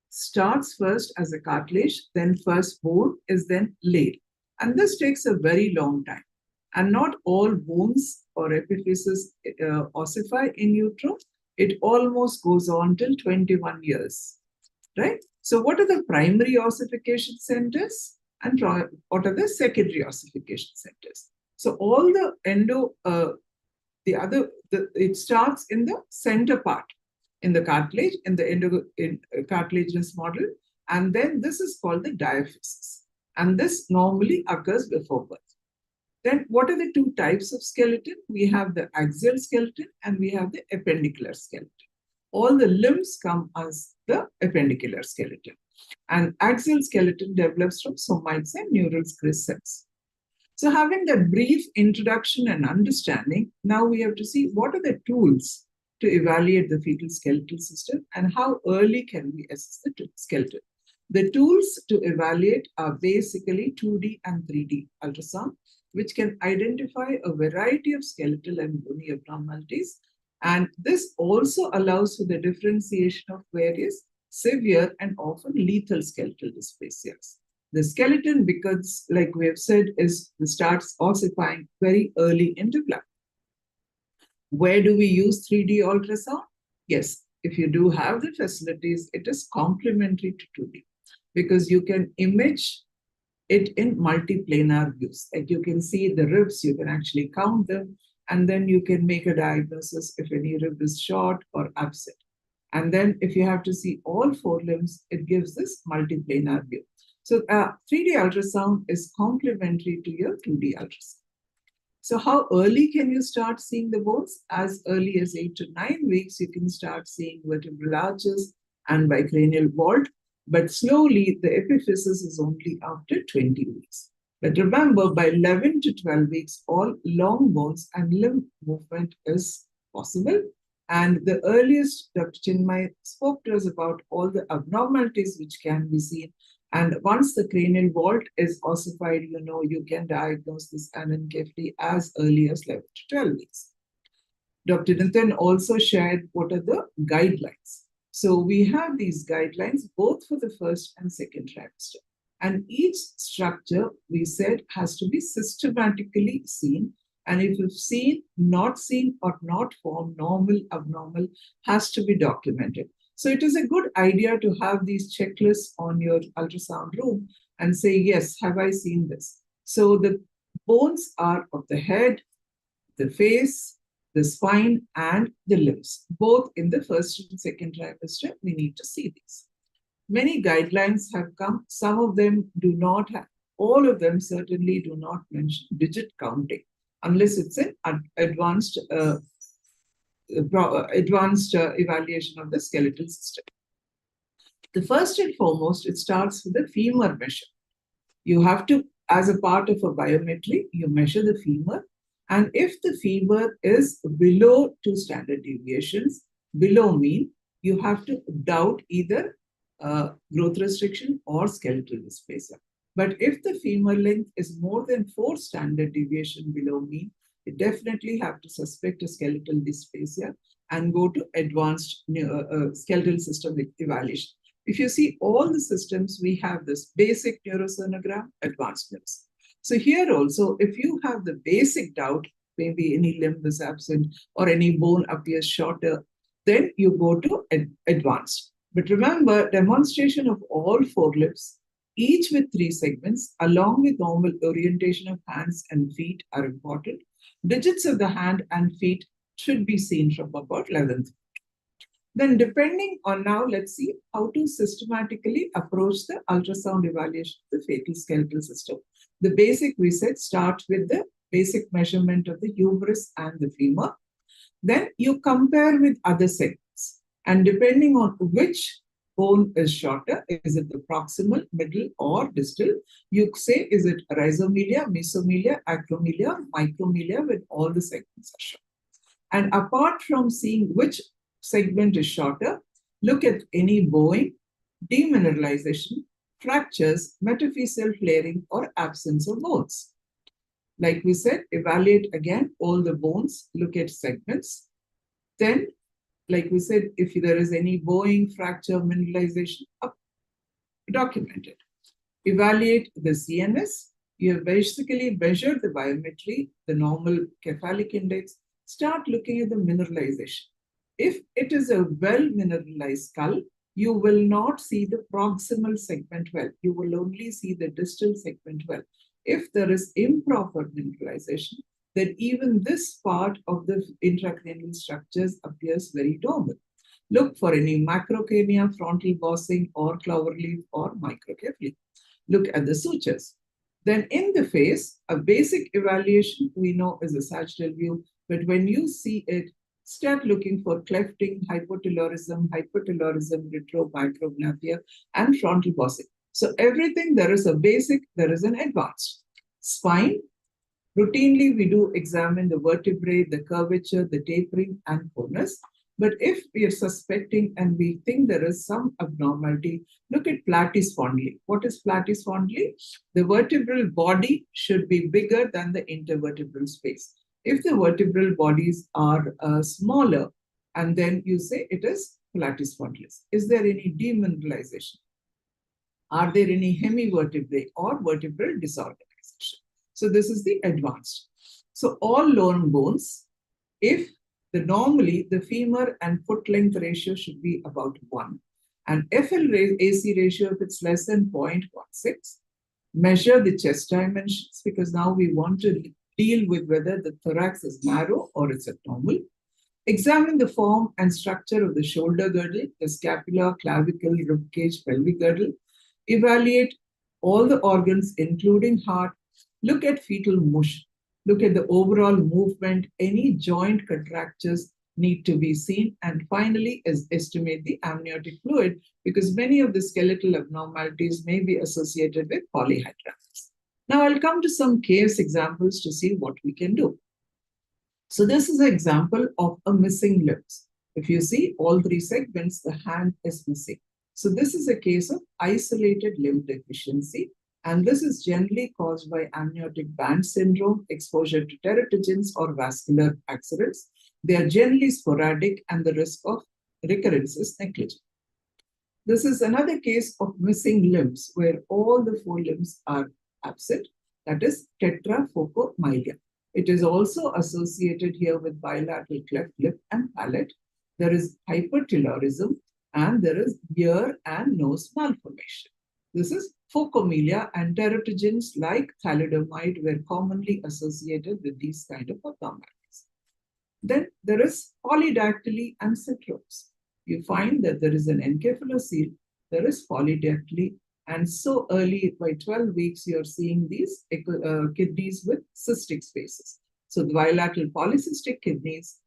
starts first as a cartilage, then first bone is then laid. And this takes a very long time. And not all bones or epiphyses ossify in utero. It almost goes on till 21 years, right? So what are the primary ossification centers and what are the secondary ossification centers? So all the it starts in the center part, in the cartilage, in the cartilaginous model, and then this is called the diaphysis. And this normally occurs before birth. Then what are the two types of skeleton? We have the axial skeleton and we have the appendicular skeleton. All the limbs come as the appendicular skeleton. And axial skeleton develops from somites and neural cells. So having that brief introduction and understanding, now we have to see what are the tools to evaluate the fetal skeletal system and how early can we assess the skeleton. The tools to evaluate are basically 2D and 3D ultrasound, which can identify a variety of skeletal and bony abnormalities. And this also allows for the differentiation of various severe and often lethal skeletal dysplasias. The skeleton, because like we have said, starts ossifying very early in development. Where do we use 3D ultrasound? Yes, if you do have the facilities, it is complementary to 2D because you can image it in multiplanar views. Like you can see the ribs, you can actually count them, and then you can make a diagnosis if any rib is short or absent. And then if you have to see all 4 limbs, it gives this multiplanar view. So 3D ultrasound is complementary to your 2D ultrasound. So how early can you start seeing the bones? As early as 8 to 9 weeks, you can start seeing vertebral arches and bicranial vault. But slowly, the epiphysis is only after 20 weeks. But remember, by 11 to 12 weeks, all long bones and limb movement is possible. And the earliest, Dr. Chinmay spoke to us about all the abnormalities which can be seen. And once the cranial vault is ossified, you can diagnose this anencephaly as early as 11 to 12 weeks. Dr. Nitin also shared what are the guidelines. So we have these guidelines both for the first and second trimester. And each structure, we said, has to be systematically seen. And if you've seen, not seen, or not formed, normal, abnormal, has to be documented. So it is a good idea to have these checklists on your ultrasound room and say, yes, have I seen this? So the bones are of the head, the face, the spine, and the limbs. Both in the first and second trimester, we need to see these. Many guidelines have come. Some of them do not have, all of them certainly do not mention digit counting, unless it's an advanced evaluation of the skeletal system. The first and foremost, it starts with the femur measure. You have to, as a part of a biometry, you measure the femur. And if the femur is below 2 standard deviations, below mean, you have to doubt either growth restriction or skeletal dysplasia. But if the femur length is more than 4 standard deviation below mean, you definitely have to suspect a skeletal dysplasia and go to advanced skeletal system evaluation. If you see all the systems, we have this basic neurosonogram, advanced neurosonogram. So here also, if you have the basic doubt, maybe any limb is absent or any bone appears shorter, then you go to advanced. But remember, demonstration of all 4 limbs, each with 3 segments, along with normal orientation of hands and feet are important. Digits of the hand and feet should be seen from about 11th. Then depending on now, let's see how to systematically approach the ultrasound evaluation of the fetal skeletal system. The basic we said start with the basic measurement of the uterus and the femur. Then you compare with other segments. And depending on which bone is shorter, is it the proximal, middle, or distal? You say, is it rhizomelia, mesomelia, acromelia, micromelia, when all the segments are short. And apart from seeing which segment is shorter, look at any bowing, demineralization, fractures, metaphyseal flaring, or absence of bones. Like we said, evaluate again all the bones, look at segments. Then, like we said, if there is any bowing, fracture, mineralization, document it. Evaluate the CNS. You have basically measured the biometry, the normal cephalic index. Start looking at the mineralization. If it is a well-mineralized skull, you will not see the proximal segment well. You will only see the distal segment well. If there is improper mineralization, then even this part of the intracranial structures appears very normal. Look for any macrocrania, frontal bossing, or cloverleaf, or microcephaly. Look at the sutures. Then in the face, a basic evaluation we know is a sagittal view, but when you see it, start looking for clefting, hypotelorism, retromicrognathia, and frontal bossing. So everything, there is a basic, there is an advanced. Spine, routinely we do examine the vertebrae, the curvature, the tapering, and corners. But if we are suspecting and we think there is some abnormality, look at platyspondyly. What is platyspondyly? The vertebral body should be bigger than the intervertebral space. If the vertebral bodies are smaller, and then you say it is platyspondylis. Is there any demineralization? Are there any hemivertebrae or vertebral disorganization? So this is the advanced. So all long bones, if normally the femur and foot length ratio should be about 1. And FL-AC ratio, if it's less than 0.16, measure the chest dimensions, because now we want to deal with whether the thorax is narrow or it's abnormal. Examine the form and structure of the shoulder girdle, the scapula, clavicle, ribcage, pelvic girdle. Evaluate all the organs, including heart. Look at fetal motion. Look at the overall movement. Any joint contractures need to be seen. And finally, estimate the amniotic fluid, because many of the skeletal abnormalities may be associated with polyhydramnios. Now I'll come to some case examples to see what we can do. So this is an example of a missing limbs. If you see all 3 segments, the hand is missing. So this is a case of isolated limb deficiency. And this is generally caused by amniotic band syndrome, exposure to teratogens, or vascular accidents. They are generally sporadic and the risk of recurrence is negligible. This is another case of missing limbs where all the 4 limbs are absent, that is tetraphocomyelia. It is also associated here with bilateral cleft lip and palate. There is hypertelorism and there is ear and nose malformation. This is phocomelia, and teratogens like thalidomide were commonly associated with these kind of abnormalities. Then there is polydactyly and syndromes. You find that there is an encephalocele, there is polydactyly, and so early, by 12 weeks, you're seeing these kidneys with cystic spaces. So the bilateral polycystic kidneys,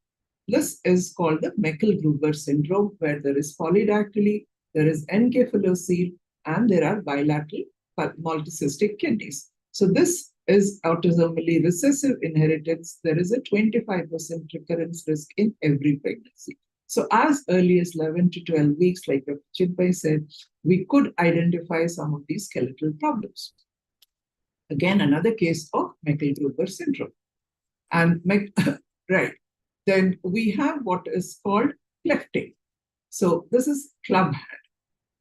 this is called the Meckel-Gruber syndrome, where there is polydactyly, there is encephalocele, and there are bilateral multicystic kidneys. So this is autosomally recessive inheritance. There is a 25% recurrence risk in every pregnancy. So as early as 11 to 12 weeks, like Dr. Chidpai said, we could identify some of these skeletal problems. Again, another case of Meckel-Gruber syndrome. And right, then we have what is called clefting. So this is club hand.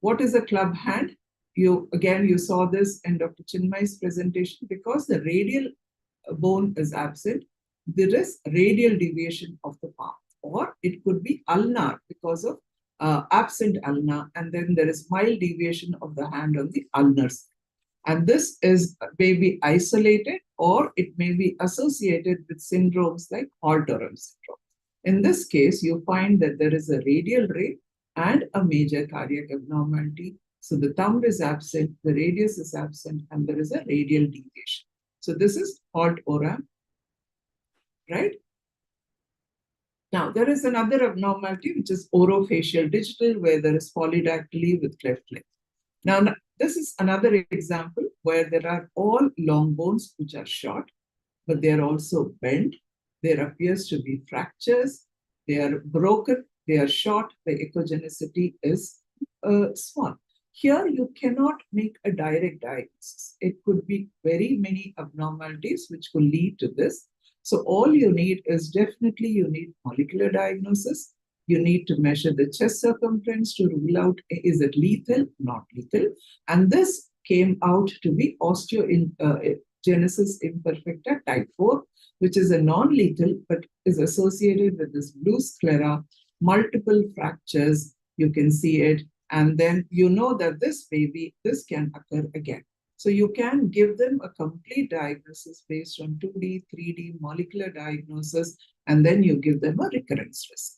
What is a club hand? you saw this in Dr. Chinmay's presentation. Because the radial bone is absent, there is radial deviation of the palm, or it could be ulnar because of absent ulna, and then there is mild deviation of the hand on the ulnar side. And this is maybe isolated, or it may be associated with syndromes like Hall-Torrem syndrome. In this case, you find that there is a radial ray and a major cardiac abnormality. So the thumb is absent, the radius is absent, and there is a radial deviation. So this is Hall-Torrem, right? Now, there is another abnormality, which is orofacial digital, where there is polydactyly with cleft lip. Now, this is another example where there are all long bones which are short, but they are also bent. There appears to be fractures. They are broken. They are short. The echogenicity is small. Here, you cannot make a direct diagnosis. It could be very many abnormalities which could lead to this. So all you need is definitely you need molecular diagnosis. You need to measure the chest circumference to rule out, is it lethal, not lethal. And this came out to be osteogenesis imperfecta type 4, which is a non-lethal but is associated with this blue sclera, multiple fractures. You can see it. And then you know that this can occur again. So you can give them a complete diagnosis based on 2D, 3D molecular diagnosis, and then you give them a recurrence risk.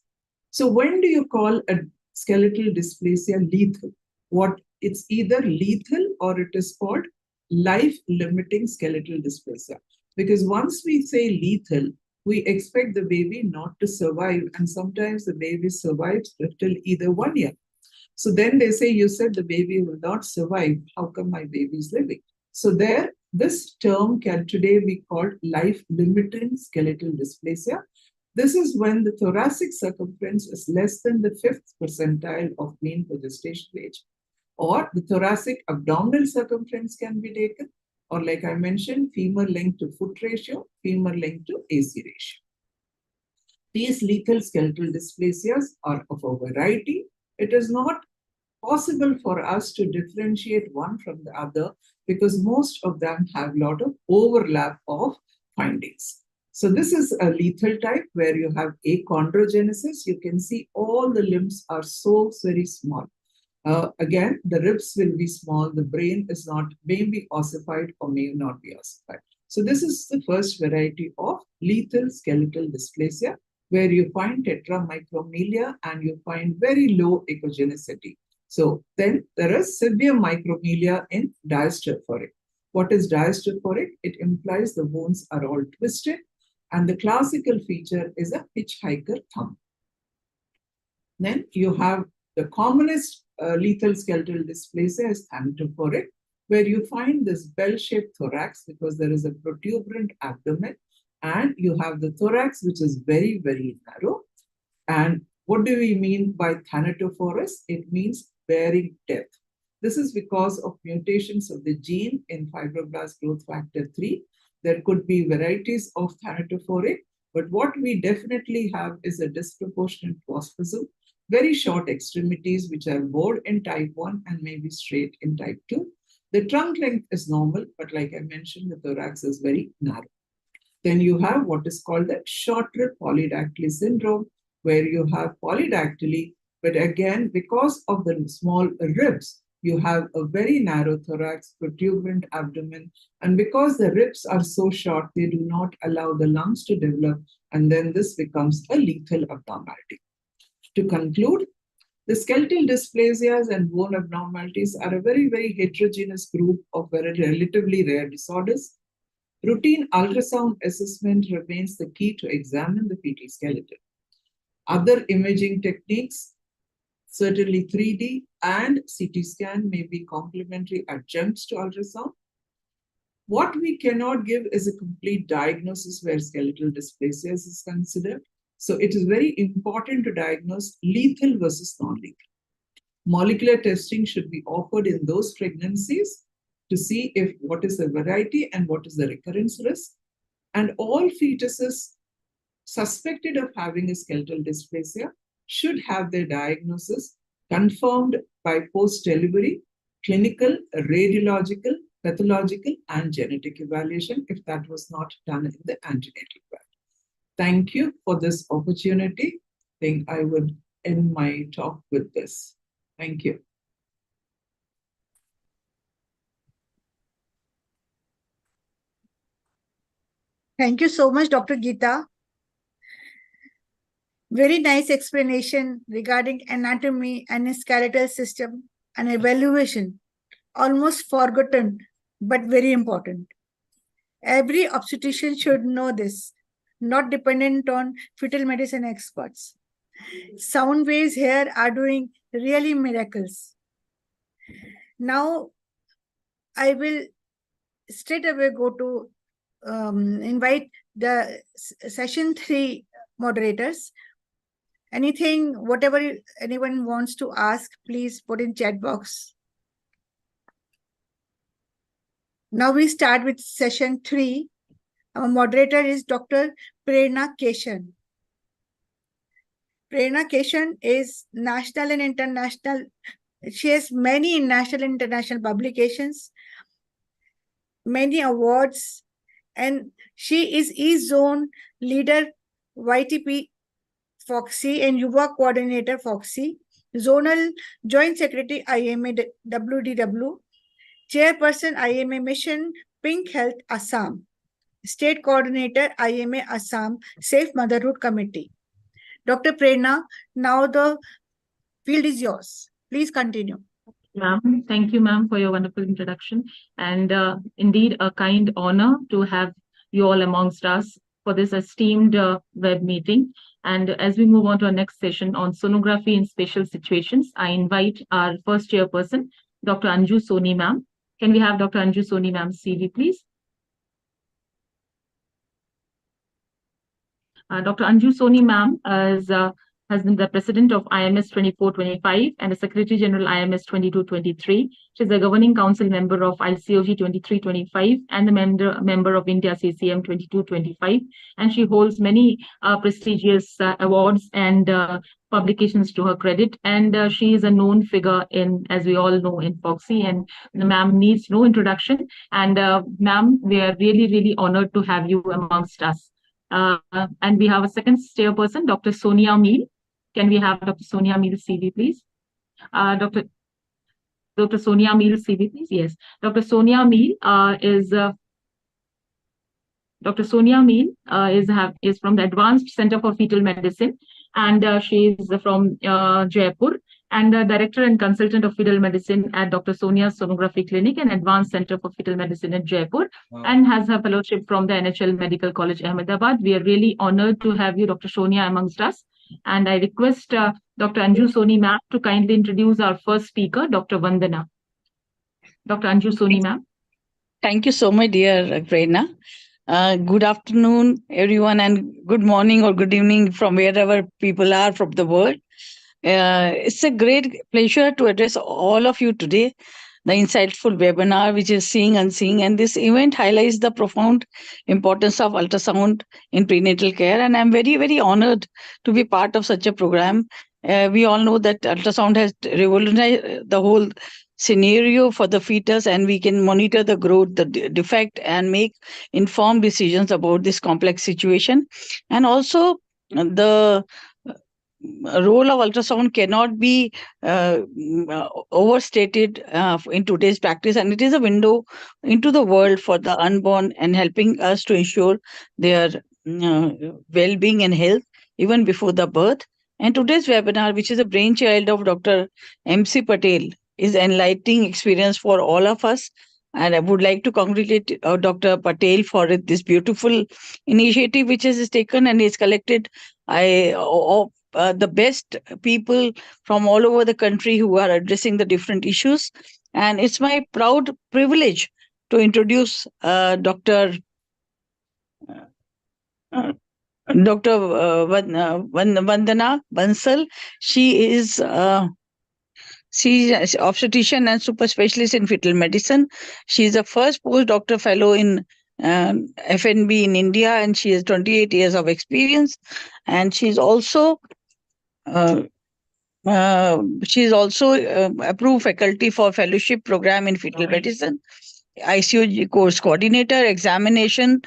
So when do you call a skeletal dysplasia lethal? It's either lethal or it is called life-limiting skeletal dysplasia. Because once we say lethal, we expect the baby not to survive, and sometimes the baby survives till either 1 year. So then they say, you said the baby will not survive. How come my baby is living? So this term can today be called life-limiting skeletal dysplasia. This is when the thoracic circumference is less than the 5th percentile of mean for gestation age. Or the thoracic abdominal circumference can be taken. Or like I mentioned, femur length to foot ratio, femur length to AC ratio. These lethal skeletal dysplasias are of a variety. It is not possible for us to differentiate one from the other because most of them have a lot of overlap of findings. So this is a lethal type where you have achondrogenesis. You can see all the limbs are so very small. Again, the ribs will be small. The brain is not, may be ossified or may not be ossified. So this is the first variety of lethal skeletal dysplasia, where you find tetramicromelia and you find very low echogenicity. So then there is severe micromelia in diastrophic. What is diastrophic? It implies the bones are all twisted, and the classical feature is a hitchhiker thumb. Then you have the commonest lethal skeletal dysplasia is thanatophoric, where you find this bell-shaped thorax because there is a protuberant abdomen, and you have the thorax which is very, very narrow. And what do we mean by thanatophorus? It means bearing death. This is because of mutations of the gene in fibroblast growth factor 3. There could be varieties of thanatophoric, but what we definitely have is a disproportionate waspism, very short extremities which are bowed in type 1 and maybe straight in type 2. The trunk length is normal, but like I mentioned, the thorax is very narrow. Then you have what is called the short rib polydactyly syndrome, where you have polydactyly, but again, because of the small ribs, you have a very narrow thorax, protuberant abdomen, and because the ribs are so short, they do not allow the lungs to develop, and then this becomes a lethal abnormality. To conclude, the skeletal dysplasias and bone abnormalities are a very, very heterogeneous group of very relatively rare disorders. Routine ultrasound assessment remains the key to examine the fetal skeleton. Other imaging techniques, certainly 3D and CT scan, may be complementary adjuncts to ultrasound. What we cannot give is a complete diagnosis where skeletal dysplasia is considered. So it is very important to diagnose lethal versus non-lethal. Molecular testing should be offered in those pregnancies to see if what is the variety and what is the recurrence risk. And all fetuses suspected of having a skeletal dysplasia should have their diagnosis confirmed by post-delivery clinical, radiological, pathological, and genetic evaluation if that was not done in the antenatal ward. Thank you for this opportunity. I think I would end my talk with this. Thank you. Thank you so much, Dr. Geeta. Very nice explanation regarding anatomy and skeletal system and evaluation. Almost forgotten, but very important. Every obstetrician should know this, not dependent on fetal medicine experts. Sound waves here are doing really miracles. Now, I will straight away go to invite the session 3 moderators. Anything, whatever anyone wants to ask, please put in chat box. Now we start with session 3. Our moderator is Dr. Prerna Keshan. Prerna Keshan is national and international. She has many national and international publications, many awards, and she is E-Zone leader YTP Foxy and Yuva coordinator Foxy, zonal joint secretary IMA WDW, chairperson IMA mission Pink Health Assam, state coordinator IMA Assam Safe Motherhood Committee. Dr. Prerna, now the field is yours. Please continue. Ma'am, thank you, ma'am, for your wonderful introduction. And indeed, a kind honor to have you all amongst us for this esteemed web meeting. And as we move on to our next session on sonography in special situations, I invite our first chairperson, Dr. Anju Soni, ma'am. Can we have Dr. Anju Soni, ma'am's CV, please? Dr. Anju Soni, ma'am, has been the president of IMS 2425 and the Secretary General IMS 2223. She's a governing council member of ICOG 2325 and the member of India CCM 2225. And she holds many prestigious awards and publications to her credit. And she is a known figure in, as we all know, in Foxy. And ma'am needs no introduction. And ma'am, we are really, really honored to have you amongst us. And we have a second chairperson, Dr. Sonia Meel. Can we have Dr. Sonia Meel's CV, please? Dr. Sonia Meel's CV, please. Yes. Dr. Sonia Meel is from the Advanced Center for Fetal Medicine, and she is from Jaipur, and director and consultant of fetal medicine at Dr. Sonia's Sonography Clinic and Advanced Center for Fetal Medicine at Jaipur, and has her fellowship from the NHL Medical College, Ahmedabad. We are really honored to have you, Dr. Sonia, amongst us. And I request Dr. Anju Soni, ma'am, to kindly introduce our first speaker, Dr. Vandana. Dr. Anju Soni, ma'am. Thank you so much, dear Prerna. Good afternoon, everyone, and good morning or good evening from wherever people are from the world. It's a great pleasure to address all of you today. The insightful webinar, which is Seeing Unseen, and this event highlights the profound importance of ultrasound in prenatal care. And I'm very, very honored to be part of such a program. We all know that ultrasound has revolutionized the whole scenario for the fetus, and we can monitor the growth, the defect, and make informed decisions about this complex situation. And also the role of ultrasound cannot be overstated in today's practice, and it is a window into the world for the unborn and helping us to ensure their well-being and health even before the birth. And today's webinar, which is a brainchild of Dr. MC Patel, is an enlightening experience for all of us. And I would like to congratulate Dr. Patel for this beautiful initiative which is taken and is collected the best people from all over the country who are addressing the different issues. And it's my proud privilege to introduce Dr. Vandana Bansal. She's an obstetrician and super specialist in fetal medicine. She is the first postdoctoral fellow in FNB in India, and she has 28 years of experience. And she's also She is also approved faculty for fellowship program in fetal medicine, ICOG course coordinator, examination.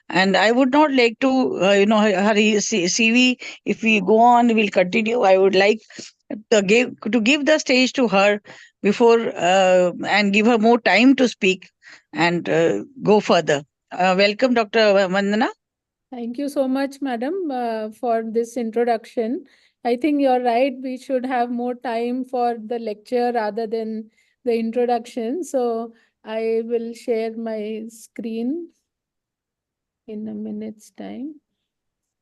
And I would not like to, her CV, if we go on, we'll continue. I would like to give the stage to her before and give her more time to speak and go further. Welcome, Dr. Vandana. Thank you so much, madam, for this introduction. I think you're right. We should have more time for the lecture rather than the introduction. So I will share my screen in a minute's time.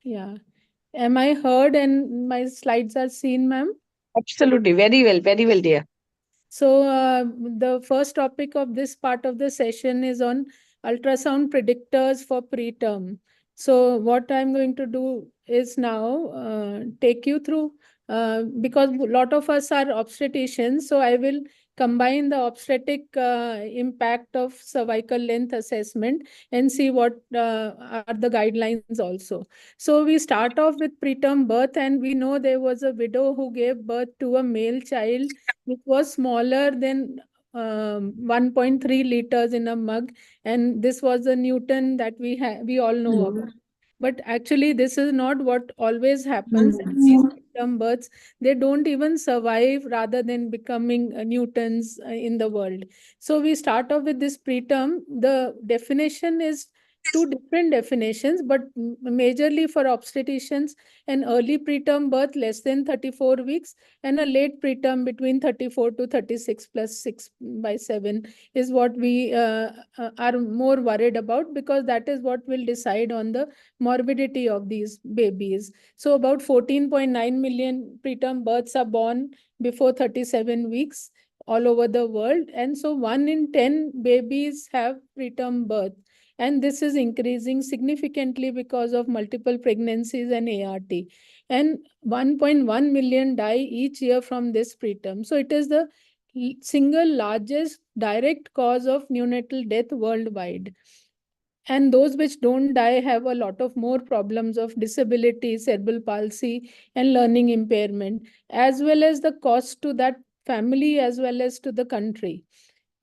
Yeah. Am I heard and my slides are seen, ma'am? Absolutely. Very well, dear. So the first topic of this part of the session is on ultrasound predictors for preterm. So what I'm going to do is now take you through, because a lot of us are obstetricians, so I will combine the obstetric impact of cervical length assessment and see what are the guidelines also. So we start off with preterm birth, and we know there was a widow who gave birth to a male child which was smaller than 1.3 liters in a mug, and this was the Newton that we all know about. But actually, this is not what always happens. These preterm births, they don't even survive rather than becoming Newtons in the world. So we start off with this preterm. The definition is two different definitions, but majorly for obstetricians, an early preterm birth less than 34 weeks and a late preterm between 34 to 36 plus 6/7 is what we are more worried about, because that is what will decide on the morbidity of these babies. So about 14.9 million preterm births are born before 37 weeks all over the world. And so 1 in 10 babies have preterm birth. And this is increasing significantly because of multiple pregnancies and ART. And 1.1 million die each year from this preterm. So it is the single largest direct cause of neonatal death worldwide. And those which don't die have a lot of more problems of disability, cerebral palsy, and learning impairment, as well as the cost to that family as well as to the country.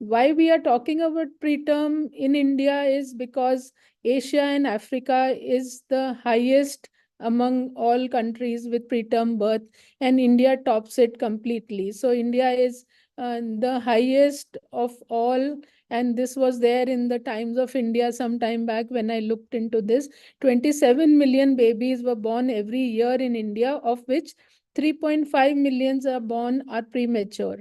Why we are talking about preterm in India is because Asia and Africa is the highest among all countries with preterm birth, and India tops it completely. So India is the highest of all, and this was there in the Times of India some time back when I looked into this. 27 million babies were born every year in India, of which 3.5 million are premature.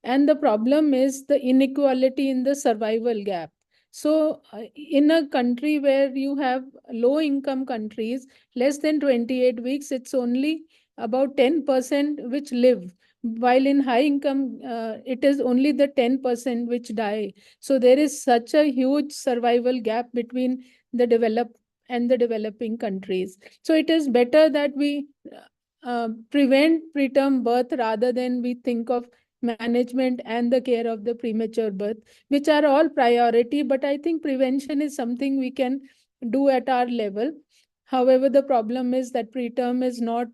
And the problem is the inequality in the survival gap. So in a country where you have low income countries, less than 28 weeks, it's only about 10% which live. While in high income, it is only the 10% which die. So there is such a huge survival gap between the developed and the developing countries. So it is better that we prevent preterm birth rather than we think of management and the care of the premature birth, which are all priority. But I think prevention is something we can do at our level. However, the problem is that preterm is not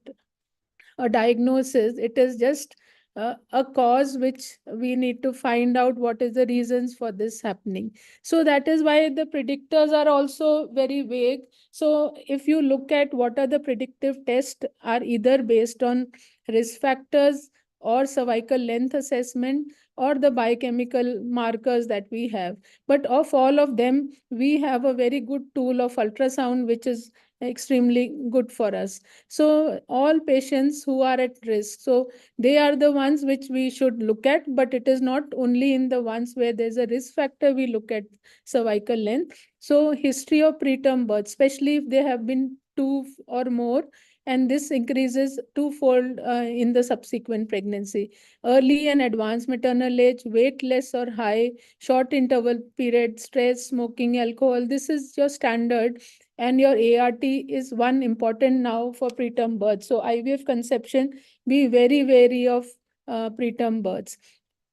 a diagnosis. It is just a cause which we need to find out what is the reasons for this happening. So that is why the predictors are also very vague. So if you look at what are the predictive tests, are either based on risk factors or cervical length assessment or the biochemical markers that we have. But of all of them, we have a very good tool of ultrasound, which is extremely good for us. So all patients who are at risk, so they are the ones which we should look at, but it is not only in the ones where there's a risk factor we look at cervical length. So history of preterm birth, especially if they have been 2 or more, and this increases twofold in the subsequent pregnancy. Early and advanced maternal age, weight less or high, short interval period, stress, smoking, alcohol, this is your standard. And your ART is one important now for preterm birth. So IVF conception, be very wary of preterm births.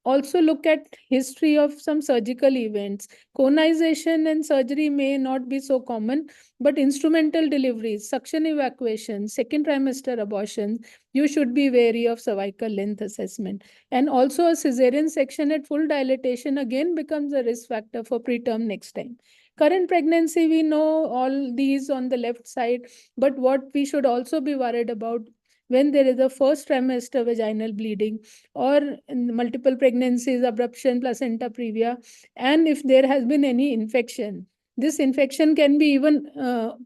also look at history of some surgical events. Conization and surgery may not be so common, but instrumental deliveries, suction evacuation, second trimester abortion, you should be wary of cervical length assessment. And also a cesarean section at full dilatation again becomes a risk factor for preterm next time. Current pregnancy, we know all these on the left side, but what we should also be worried about when there is a first trimester vaginal bleeding or multiple pregnancies, abruption, placenta previa, and if there has been any infection. This infection can be even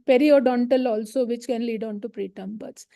periodontal also, which can lead on to preterm births.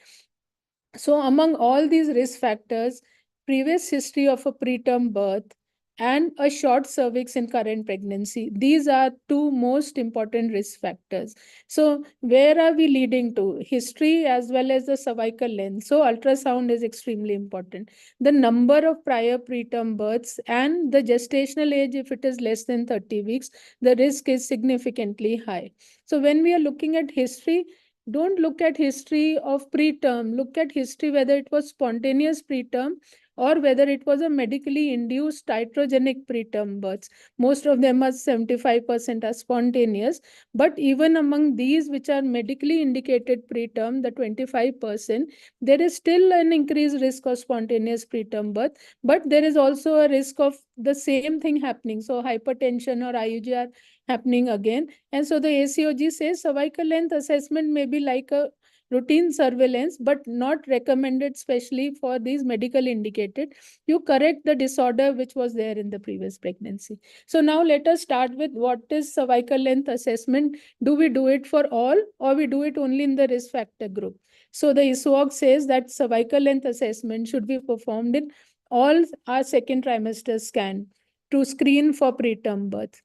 So among all these risk factors, previous history of a preterm birth and a short cervix in current pregnancy, these are two most important risk factors. So where are we leading to? History as well as the cervical length. So ultrasound is extremely important. The number of prior preterm births and the gestational age, if it is less than 30 weeks, the risk is significantly high. So when we are looking at history, don't look at history of preterm. Look at history whether it was spontaneous preterm or whether it was a medically induced iatrogenic preterm births. Most of them are 75% are spontaneous. But even among these which are medically indicated preterm, the 25%, there is still an increased risk of spontaneous preterm birth. But there is also a risk of the same thing happening. So hypertension or IUGR happening again. And so the ACOG says cervical length assessment may be like a routine surveillance, but not recommended specially for these medical indicated. You correct the disorder which was there in the previous pregnancy. So now let us start with what is cervical length assessment. Do we do it for all or we do it only in the risk factor group? So the ISWOG says that cervical length assessment should be performed in all our second trimester scan to screen for preterm birth.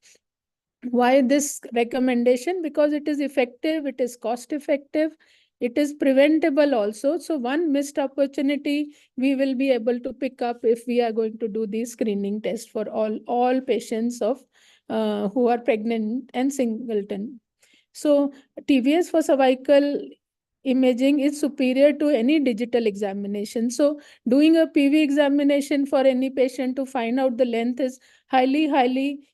Why this recommendation? Because it is effective, it is cost effective, it is preventable also. So one missed opportunity we will be able to pick up if we are going to do these screening tests for all patients of who are pregnant and singleton. So TVS for cervical imaging is superior to any digital examination. So doing a PV examination for any patient to find out the length is highly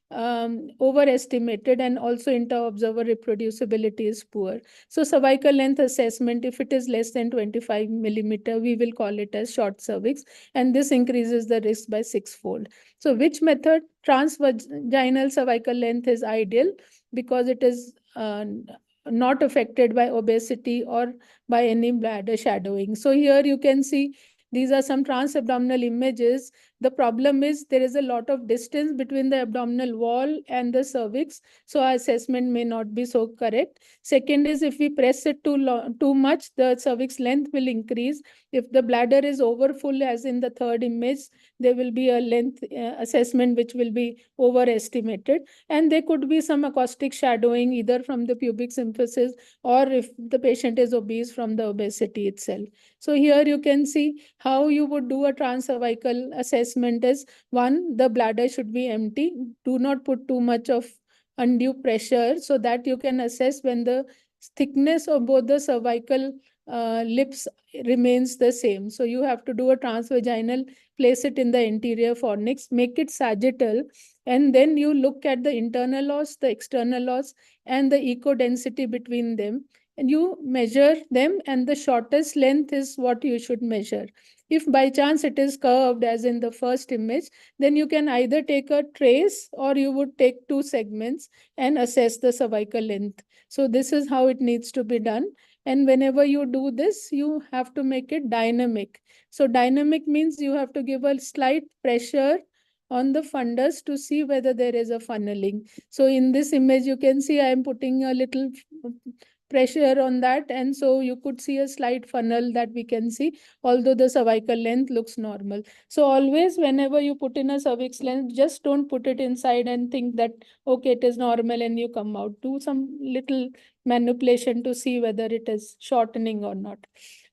overestimated, and also inter-observer reproducibility is poor. So cervical length assessment, if it is less than 25 millimeter, we will call it as short cervix, and this increases the risk by 6-fold. So which method? Transvaginal cervical length is ideal because it is not affected by obesity or by any bladder shadowing. So here you can see these are some transabdominal images. The problem is there is a lot of distance between the abdominal wall and the cervix, so our assessment may not be so correct. Second is if we press it too much, the cervix length will increase. If the bladder is overfull, as in the third image, there will be a length assessment which will be overestimated. And there could be some acoustic shadowing either from the pubic symphysis or if the patient is obese from the obesity itself. So here you can see how you would do a transcervical assessment is, one, the bladder should be empty. Do not put too much of undue pressure so that you can assess when the thickness of both the cervical lips remains the same. So you have to do a transvaginal, place it in the anterior fornix, make it sagittal, and then you look at the internal os, the external os, and the echo density between them. And you measure them, and the shortest length is what you should measure. If by chance it is curved as in the first image, then you can either take a trace or you would take 2 segments and assess the cervical length. So this is how it needs to be done. And whenever you do this, you have to make it dynamic. So dynamic means you have to give a slight pressure on the fundus to see whether there is a funneling. So in this image, you can see I am putting a little pressure on that, and so you could see a slight funnel that we can see, although the cervical length looks normal. So always whenever you put in a cervix length, just don't put it inside and think that okay, it is normal and you come out. Do some little manipulation to see whether it is shortening or not.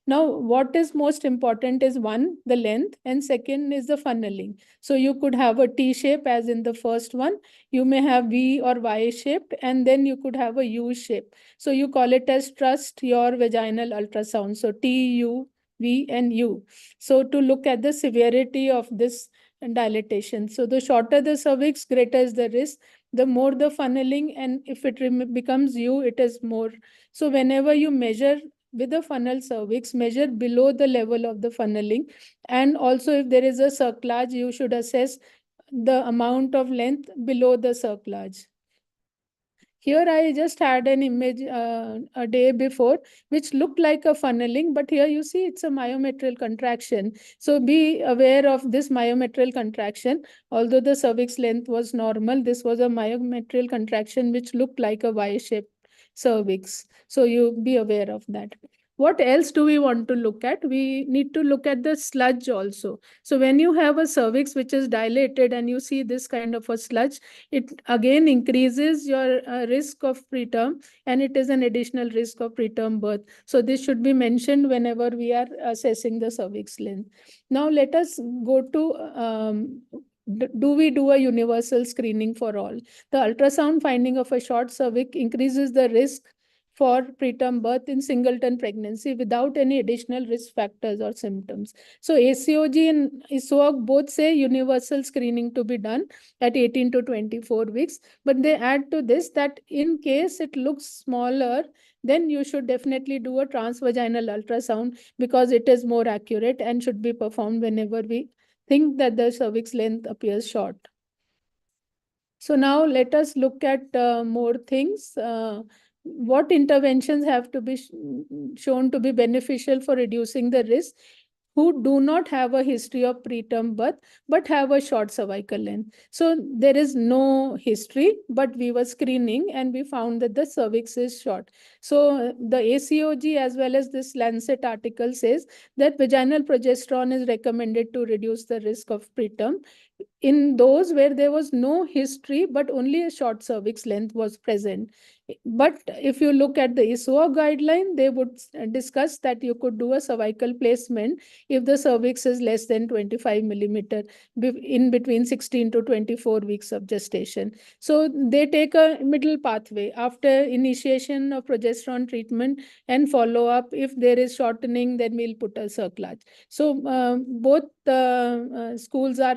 Now, what is most important is one, the length, and second is the funneling. So you could have a T shape as in the first one. You may have V or Y shaped, and then you could have a U shape. So you call it as trust your vaginal ultrasound. So T, U, V, and U. So to look at the severity of this dilatation. So the shorter the cervix, greater is the risk. The more the funneling, and if it becomes U, it is more. So whenever you measure with a funnel cervix, measure below the level of the funneling. And also if there is a cerclage, you should assess the amount of length below the cerclage. Here I just had an image a day before, which looked like a funneling, but here you see it's a myometrial contraction. So be aware of this myometrial contraction. Although the cervix length was normal, this was a myometrial contraction which looked like a Y-shaped cervix. So you be aware of that. What else do we want to look at? We need to look at the sludge also. So when you have a cervix which is dilated and you see this kind of a sludge, it again increases your risk of preterm, and it is an additional risk of preterm birth. So this should be mentioned whenever we are assessing the cervix length. Now let us go to do we do a universal screening for all? The ultrasound finding of a short cervix increases the risk for preterm birth in singleton pregnancy without any additional risk factors or symptoms. So ACOG and ISOAG both say universal screening to be done at 18 to 24 weeks, but they add to this that in case it looks smaller, then you should definitely do a transvaginal ultrasound because it is more accurate and should be performed whenever we think that the cervix length appears short. So now let us look at more things. What interventions have to be shown to be beneficial for reducing the risk who do not have a history of preterm birth but have a short cervical length. So there is no history, but we were screening and we found that the cervix is short. So the ACOG as well as this Lancet article says that vaginal progesterone is recommended to reduce the risk of preterm in those where there was no history but only a short cervix length was present. But if you look at the ISOA guideline, they would discuss that you could do a cervical placement if the cervix is less than 25 millimeter in between 16 to 24 weeks of gestation. So they take a middle pathway after initiation of progesterone treatment and follow up. If there is shortening, then we'll put a cerclage. So both schools are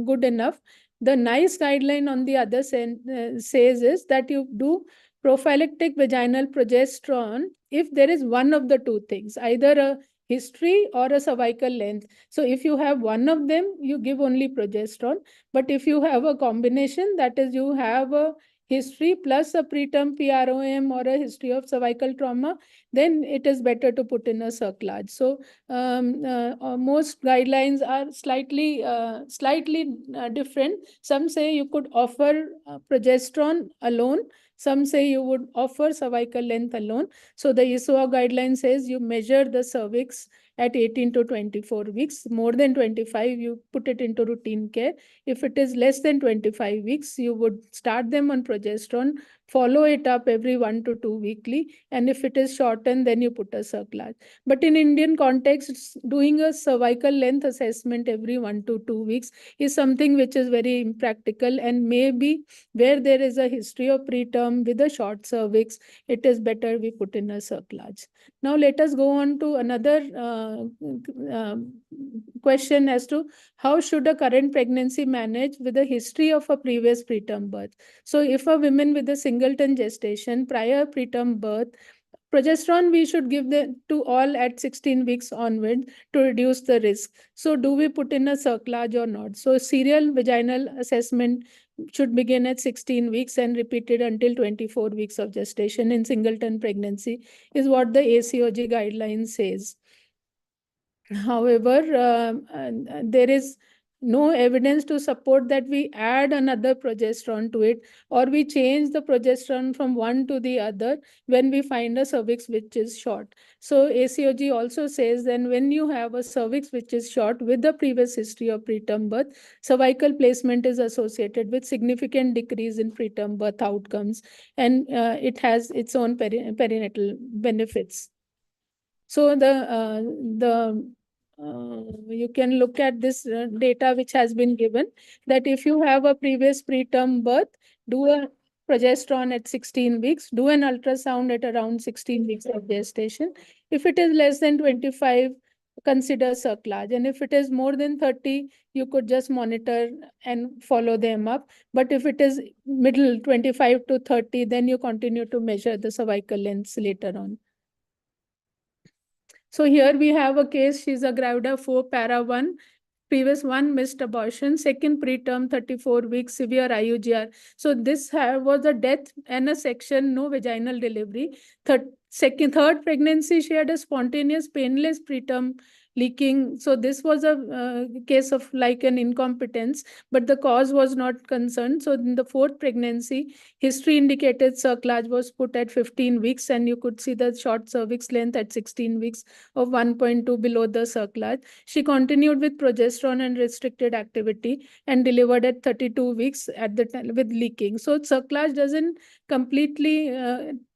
good enough. The NICE guideline on the other says is that you do prophylactic vaginal progesterone if there is one of the two things, either a history or a cervical length. So if you have one of them, you give only progesterone. But if you have a combination, that is you have a history plus a preterm PROM or a history of cervical trauma, then it is better to put in a cerclage. So most guidelines are slightly different. Some say you could offer progesterone alone. Some say you would offer cervical length alone. So the ISOA guideline says you measure the cervix at 18 to 24 weeks. More than 25, you put it into routine care. If it is less than 25 weeks, you would start them on progesterone, follow it up every 1 to 2 weekly. And if it is shortened, then you put a cerclage. But in Indian context, doing a cervical length assessment every 1 to 2 weeks is something which is very impractical, and maybe where there is a history of preterm with a short cervix, it is better we put in a cerclage. Now let us go on to another question as to how should a current pregnancy manage with a history of a previous preterm birth. So if a woman with a singleton gestation prior preterm birth, progesterone we should give to all at 16 weeks onward to reduce the risk. So do we put in a cerclage or not? So serial vaginal assessment should begin at 16 weeks and repeated until 24 weeks of gestation in singleton pregnancy is what the ACOG guideline says. However, there is no evidence to support that we add another progesterone to it or we change the progesterone from one to the other when we find a cervix which is short. So ACOG also says then when you have a cervix which is short with the previous history of preterm birth, cervical placement is associated with significant decrease in preterm birth outcomes, and it has its own perinatal benefits. So you can look at this data which has been given that if you have a previous preterm birth, do a progesterone at 16 weeks, do an ultrasound at around 16 weeks of gestation. If it is less than 25 consider cerclage. And if it is more than 30, you could just monitor and follow them up. But if it is middle 25 to 30, then you continue to measure the cervical lengths later on. So here we have a case. She's a gravida 4 para 1. Previous one missed abortion, second preterm 34 weeks, severe IUGR. So this was a death and a section, no vaginal delivery. Third pregnancy, she had a spontaneous painless preterm leaking. So this was a case of like an incompetence, but the cause was not concerned. So in the fourth pregnancy, history indicated cerclage was put at 15 weeks, and you could see the short cervix length at 16 weeks of 1.2 below the cerclage. She continued with progesterone and restricted activity and delivered at 32 weeks at the time with leaking. So cerclage doesn't completely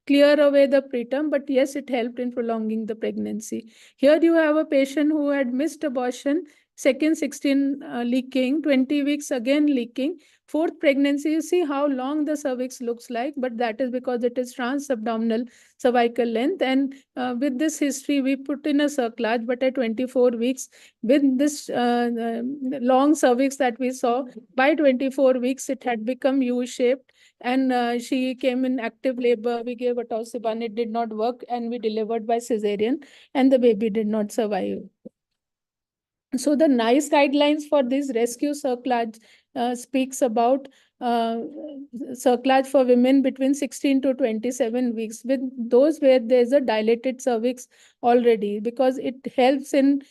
clear away the preterm, but yes, it helped in prolonging the pregnancy. Here you have a patient who had missed abortion, second 16 leaking, 20 weeks again leaking, fourth pregnancy. You see how long the cervix looks like, but that is because it is transabdominal cervical length. And with this history, we put in a cerclage, but at 24 weeks, with this long cervix that we saw, by 24 weeks, it had become U-shaped. And she came in active labor. We gave atosiban, it did not work, and we delivered by cesarean, and the baby did not survive. So the NICE guidelines for this rescue cerclage speaks about cerclage for women between 16 to 27 weeks, with those where there's a dilated cervix already, because it helps in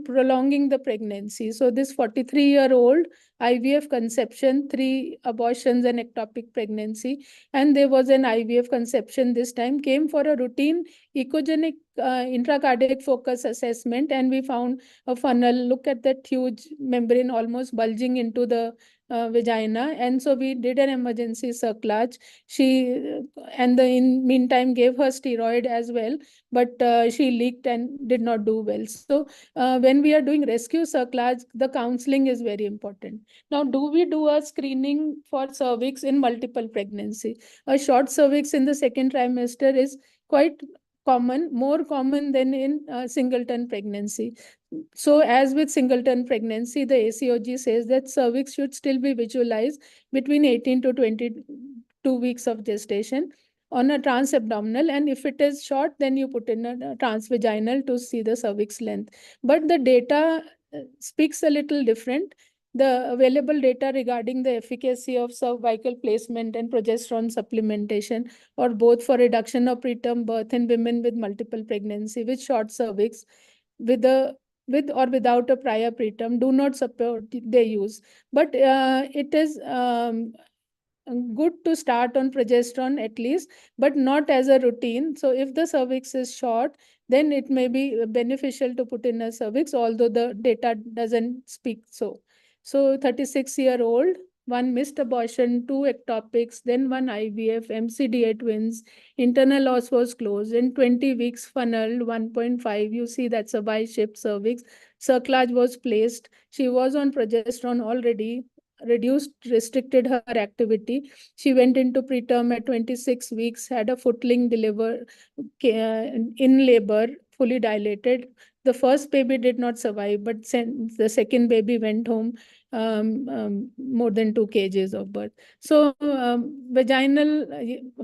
prolonging the pregnancy. So this 43-year-old IVF conception, 3 abortions and ectopic pregnancy, and there was an IVF conception this time, came for a routine echogenic intracardiac focus assessment, and we found a funnel. Look at that huge membrane almost bulging into the vagina, and so we did an emergency cerclage. She and in meantime gave her steroid as well, but she leaked and did not do well. So when we are doing rescue cerclage, the counseling is very important. Now, do we do a screening for cervix in multiple pregnancy? A short cervix in the second trimester is quite common, more common than in singleton pregnancy. So as with singleton pregnancy, the ACOG says that cervix should still be visualized between 18 to 22 weeks of gestation on a transabdominal, and if it is short, then you put in a transvaginal to see the cervix length. But the data speaks a little different. The available data regarding the efficacy of cervical placement and progesterone supplementation, or both for reduction of preterm birth in women with multiple pregnancy with short cervix, with or without a prior preterm, do not support their use. But it is good to start on progesterone at least, but not as a routine. So if the cervix is short, then it may be beneficial to put in a cervix, although the data doesn't speak so. So 36-year-old, 1 missed abortion, 2 ectopics, then 1 IVF, MCDA twins, internal os was closed, in 20 weeks funneled, 1.5. You see that's a Y-shaped cervix. Cerclage was placed. She was on progesterone already, restricted her activity. She went into preterm at 26 weeks, had a footling delivered in labor, fully dilated. The first baby did not survive, but the second baby went home more than 2 kgs of birth. So vaginal,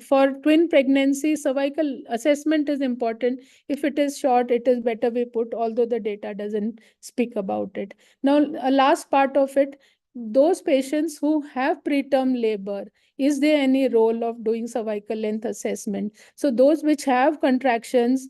for twin pregnancy, cervical assessment is important. If it is short, it is better we put, although the data doesn't speak about it. Now, a last part of it, those patients who have preterm labor, is there any role of doing cervical length assessment? So those which have contractions,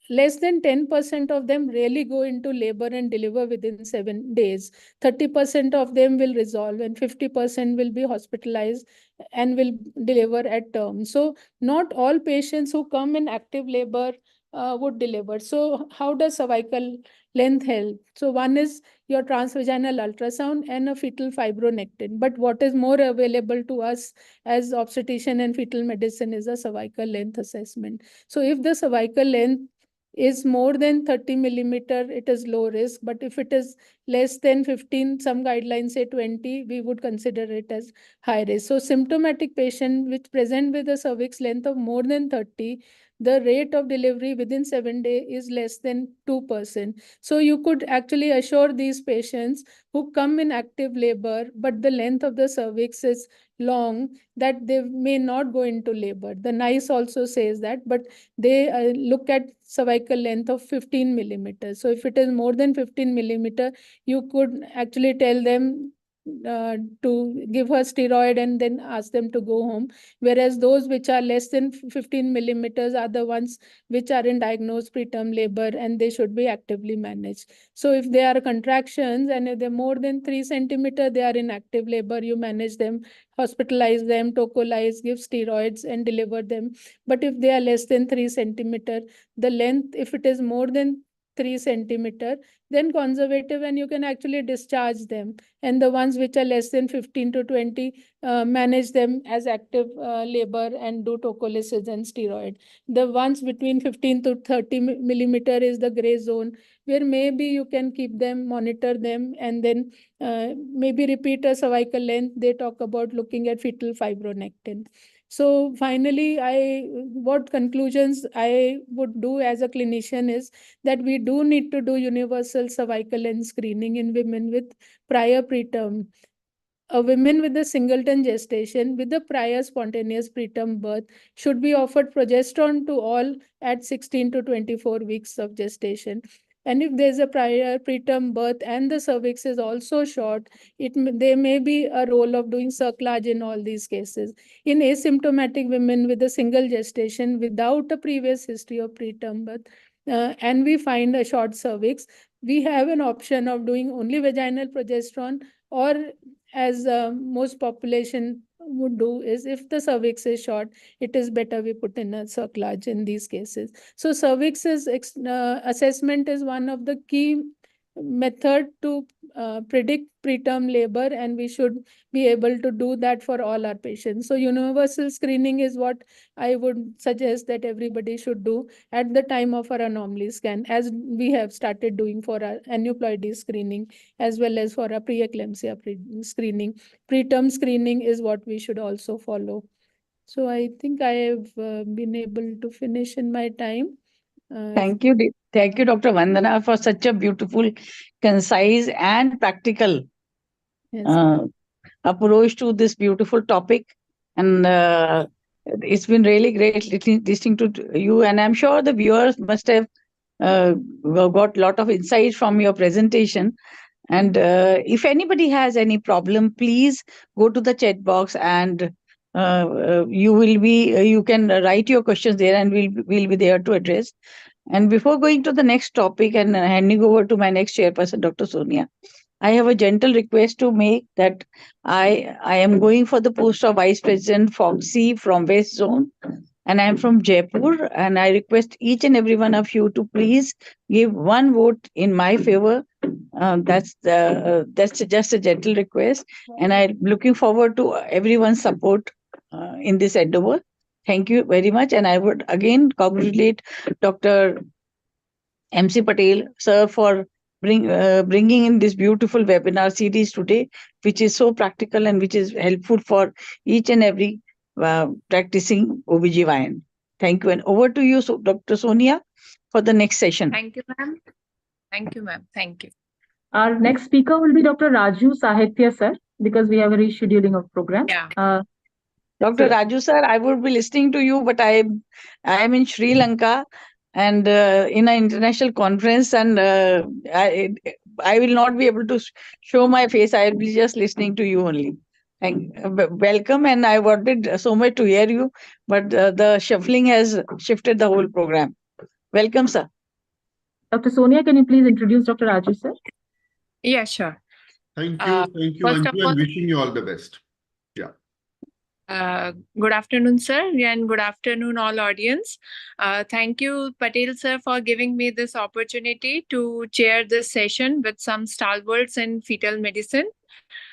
less than 10% of them really go into labor and deliver within 7 days. 30% of them will resolve, and 50% will be hospitalized and will deliver at term. So not all patients who come in active labor would deliver. So how does cervical length help? So one is your transvaginal ultrasound and a fetal fibronectin. But what is more available to us as obstetrician and fetal medicine is a cervical length assessment. So if the cervical length is more than 30 millimeter, it is low risk. But if it is less than 15, some guidelines say 20, we would consider it as high risk. So symptomatic patient which present with a cervix length of more than 30, the rate of delivery within 7 days is less than 2%. So you could actually assure these patients who come in active labor, but the length of the cervix is long, that they may not go into labor. The NICE also says that, but they look at cervical length of 15 millimeters. So if it is more than 15 millimeter, you could actually tell them to give her steroid and then ask them to go home. Whereas those which are less than 15 millimeters are the ones which are in diagnosed preterm labor and they should be actively managed. So if they are contractions and if they're more than 3 centimeter, they are in active labor, you manage them, hospitalize them, tocolize, give steroids and deliver them. But if they are less than 3 centimeter, the length, if it is more than 3 centimeter, then conservative and you can actually discharge them. And the ones which are less than 15 to 20, manage them as active labor and do tocolysis and steroid. The ones between 15 to 30 millimeter is the gray zone, where maybe you can keep them, monitor them, and then maybe repeat a cervical length. They talk about looking at fetal fibronectin. So finally, what conclusions I would do as a clinician is that we do need to do universal cervical length screening in women with prior preterm. A woman with a singleton gestation with a prior spontaneous preterm birth should be offered progesterone to all at 16 to 24 weeks of gestation. And if there's a prior preterm birth and the cervix is also short, there may be a role of doing cerclage in all these cases. In asymptomatic women with a single gestation without a previous history of preterm birth, and we find a short cervix, we have an option of doing only vaginal progesterone, or as most population would do is if the cervix is short, it is better we put in a cerclage in these cases. So cervix assessment is one of the key method to predict preterm labor, and we should be able to do that for all our patients. So universal screening is what I would suggest that everybody should do at the time of our anomaly scan, as we have started doing for our aneuploidy screening as well as for our preeclampsia screening. Preterm screening is what we should also follow. So I think I have been able to finish in my time. Thank you, Dr. Vandana, for such a beautiful, concise, and practical approach to this beautiful topic. And it's been really great listening to you. And I'm sure the viewers must have got a lot of insight from your presentation. And if anybody has any problem, please go to the chat box and you can write your questions there and we'll be there to address. And before going to the next topic and handing over to my next chairperson, Dr. Sonia, I have a gentle request to make that I am going for the post of Vice President Foxy from West Zone, and I am from Jaipur, and I request each and every one of you to please give one vote in my favor. That's just a gentle request, and I'm looking forward to everyone's support in this endeavor. Thank you very much, and I would again congratulate Dr. MC Patel, sir, for bringing in this beautiful webinar series today, which is so practical and which is helpful for each and every practicing OBGYN. Thank you. And over to you, Dr. Sonia, for the next session. Thank you, ma'am. Thank you, ma'am. Thank you. Our next speaker will be Dr. Raju Sahitya, sir, because we have a rescheduling of program. Yeah. Dr. Raju, sir, I would be listening to you, but I am in Sri Lanka and in an international conference, and I will not be able to show my face. I will be just listening to you only. Welcome, and I wanted so much to hear you, but the shuffling has shifted the whole program. Welcome, sir. Dr. Sonia, can you please introduce Dr. Raju, sir? Yeah, sure. Thank you, First of Anju, all, and wishing you all the best. Yeah. Good afternoon, sir, and good afternoon, all audience. Thank you, Patel, sir, for giving me this opportunity to chair this session with some stalwarts in fetal medicine.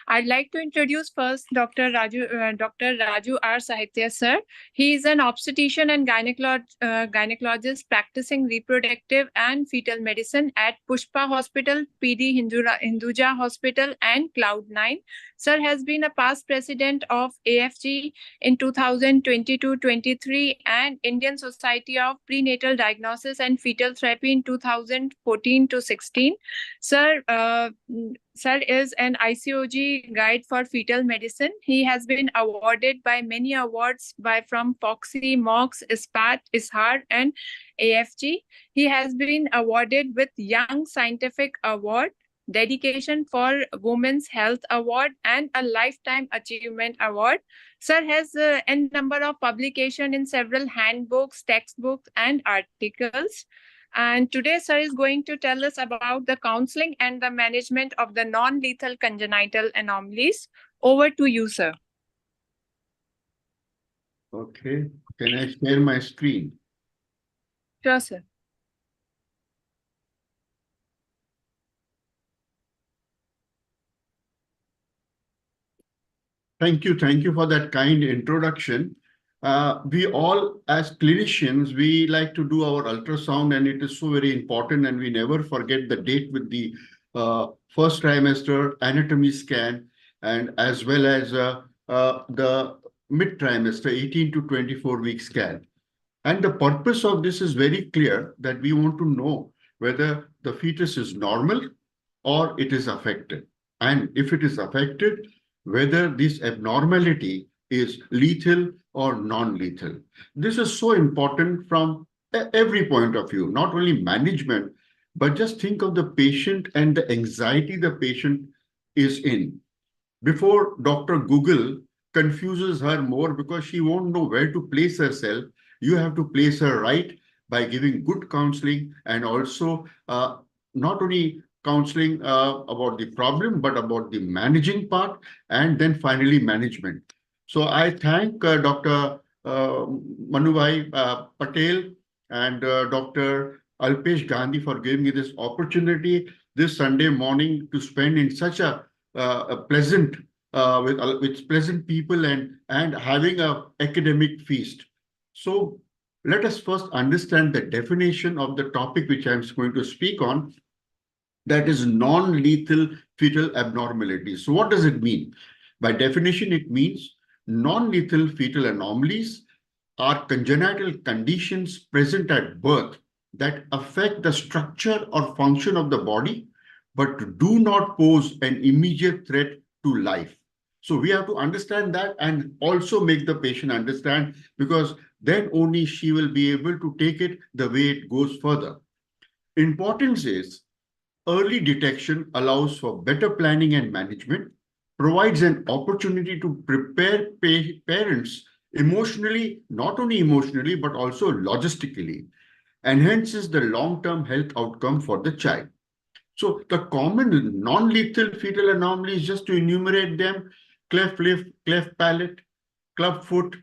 I'd like to introduce first Dr. Raju R. Sahitya, sir. He is an obstetrician and gynecologist practicing reproductive and fetal medicine at Pushpa Hospital, PD Hinduja Hospital, and Cloud9. Sir has been a past president of AFG in 2022-23 and Indian Society of Prenatal Diagnosis and Fetal Therapy in 2014-16. Sir is an ICOG guide for fetal medicine. He has been awarded by many awards from Foxy, Mox, ISPAT, ISHAR, and AFG. He has been awarded with Young Scientific Award, Dedication for Women's Health Award, and a Lifetime Achievement Award. Sir has a number of publications in several handbooks, textbooks, and articles. And today, sir is going to tell us about the counseling and the management of the non-lethal congenital anomalies. Over to you, sir. Okay. Can I share my screen? Sure, sir. Thank you. Thank you for that kind introduction. We all, as clinicians, we like to do our ultrasound, and it is so very important, and we never forget the date with the first trimester anatomy scan, and as well as the mid-trimester 18 to 24 week scan. And the purpose of this is very clear, that we want to know whether the fetus is normal or it is affected. And if it is affected, whether this abnormality is lethal or non-lethal. This is so important from every point of view, not only management, but just think of the patient and the anxiety the patient is in. Before Dr. Google confuses her more because she won't know where to place herself, you have to place her right by giving good counseling, and also not only counseling about the problem, but about the managing part, and then finally management. So I thank Dr. Manubhai Patel and Dr. Alpesh Gandhi for giving me this opportunity this Sunday morning to spend in such a pleasant, with pleasant people and having an academic feast. So let us first understand the definition of the topic which I'm going to speak on, that is non-lethal fetal abnormalities. So what does it mean? By definition, it means non-lethal fetal anomalies are congenital conditions present at birth that affect the structure or function of the body, but do not pose an immediate threat to life. So we have to understand that and also make the patient understand, because then only she will be able to take it the way it goes further. Importance is early detection allows for better planning and management, provides an opportunity to prepare parents emotionally, not only emotionally, but also logistically, enhances the long-term health outcome for the child. So the common non-lethal fetal anomalies, just to enumerate them: cleft lip, cleft palate, club foot,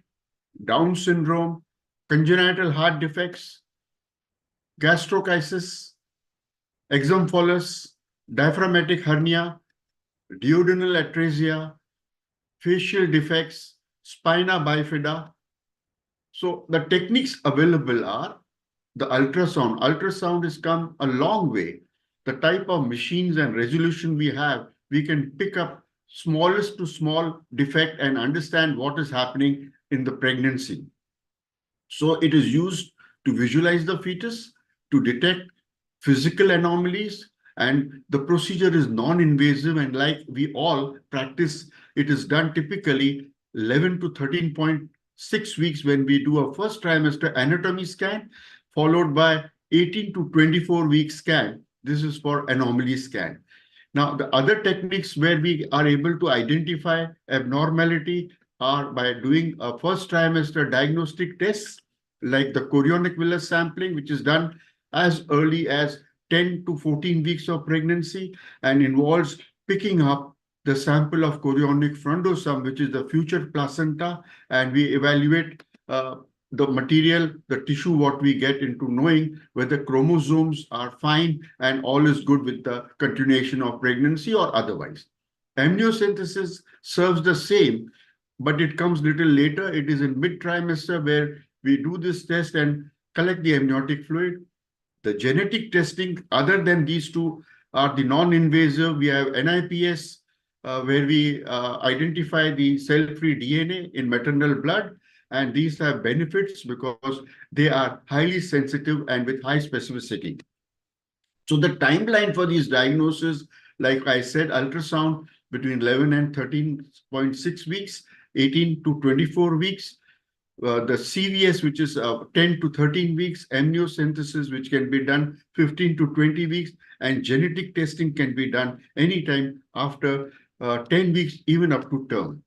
Down syndrome, congenital heart defects, gastroschisis, exomphalus, diaphragmatic hernia, duodenal atresia, facial defects, spina bifida. So the techniques available are the ultrasound. Ultrasound has come a long way. The type of machines and resolution we have, we can pick up smallest to small defect and understand what is happening in the pregnancy. So it is used to visualize the fetus, to detect physical anomalies, and the procedure is non-invasive, and like we all practice, it is done typically 11 to 13.6 weeks when we do a first trimester anatomy scan, followed by 18 to 24 week scan. This is for anomaly scan. Now, the other techniques where we are able to identify abnormality are by doing a first trimester diagnostic tests, like the chorionic villus sampling, which is done as early as 10 to 14 weeks of pregnancy and involves picking up the sample of chorionic frondosome, which is the future placenta, and we evaluate the material, the tissue, what we get into knowing whether chromosomes are fine and all is good with the continuation of pregnancy or otherwise. Amniocentesis serves the same, but it comes little later. It is in mid-trimester where we do this test and collect the amniotic fluid. The genetic testing, other than these two, are the non-invasive. We have NIPS, where we identify the cell-free DNA in maternal blood. And these have benefits because they are highly sensitive and with high specificity. So the timeline for these diagnoses, like I said, ultrasound between 11 and 13.6 weeks, 18 to 24 weeks. The CVS, which is 10 to 13 weeks, amniocentesis, which can be done 15 to 20 weeks, and genetic testing can be done anytime after 10 weeks, even up to term.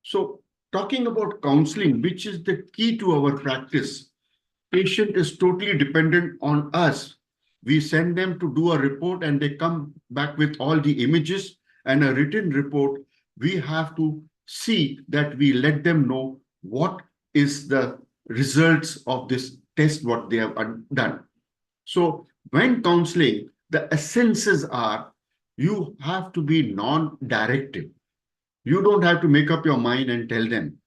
So talking about counseling, which is the key to our practice, patient is totally dependent on us. We send them to do a report and they come back with all the images and a written report. We have to see that we let them know what is the results of this test, what they have done. So when counseling, the essences are you have to be non-directive. You don't have to make up your mind and tell them.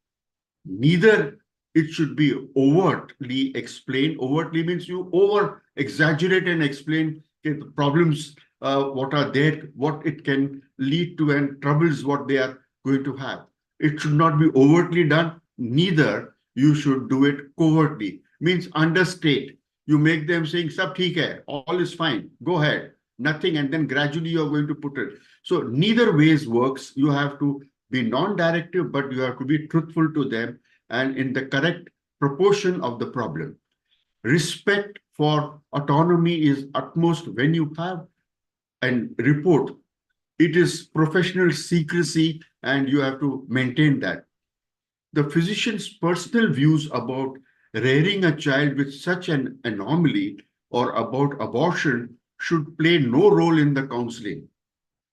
Neither it should be overtly explained. Overtly means you over exaggerate and explain the problems, what are there, what it can lead to, and troubles what they are going to have. It should not be overtly done. Neither you should do it covertly. Means understate. You make them saying, "Sab theek hai, all is fine, go ahead," nothing, and then gradually you are going to put it. So neither ways works. You have to be non-directive, but you have to be truthful to them and in the correct proportion of the problem. Respect for autonomy is utmost when you have a report. It is professional secrecy and you have to maintain that. The physician's personal views about rearing a child with such an anomaly or about abortion should play no role in the counseling.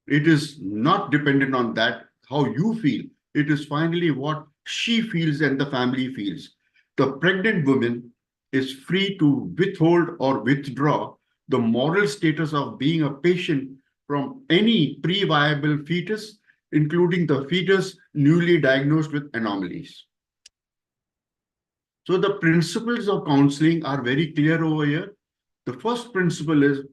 It is not dependent on that, how you feel. It is finally what she feels and the family feels. The pregnant woman is free to withhold or withdraw the moral status of being a patient from any pre-viable fetus, including the fetus newly diagnosed with anomalies. So the principles of counseling are very clear over here. The first principle is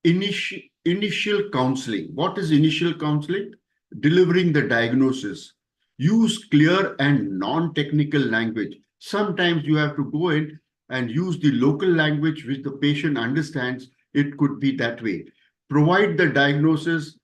initial counseling. What is initial counseling? Delivering the diagnosis. Use clear and non-technical language. Sometimes you have to go in and use the local language which the patient understands. It could be that way. Provide the diagnosis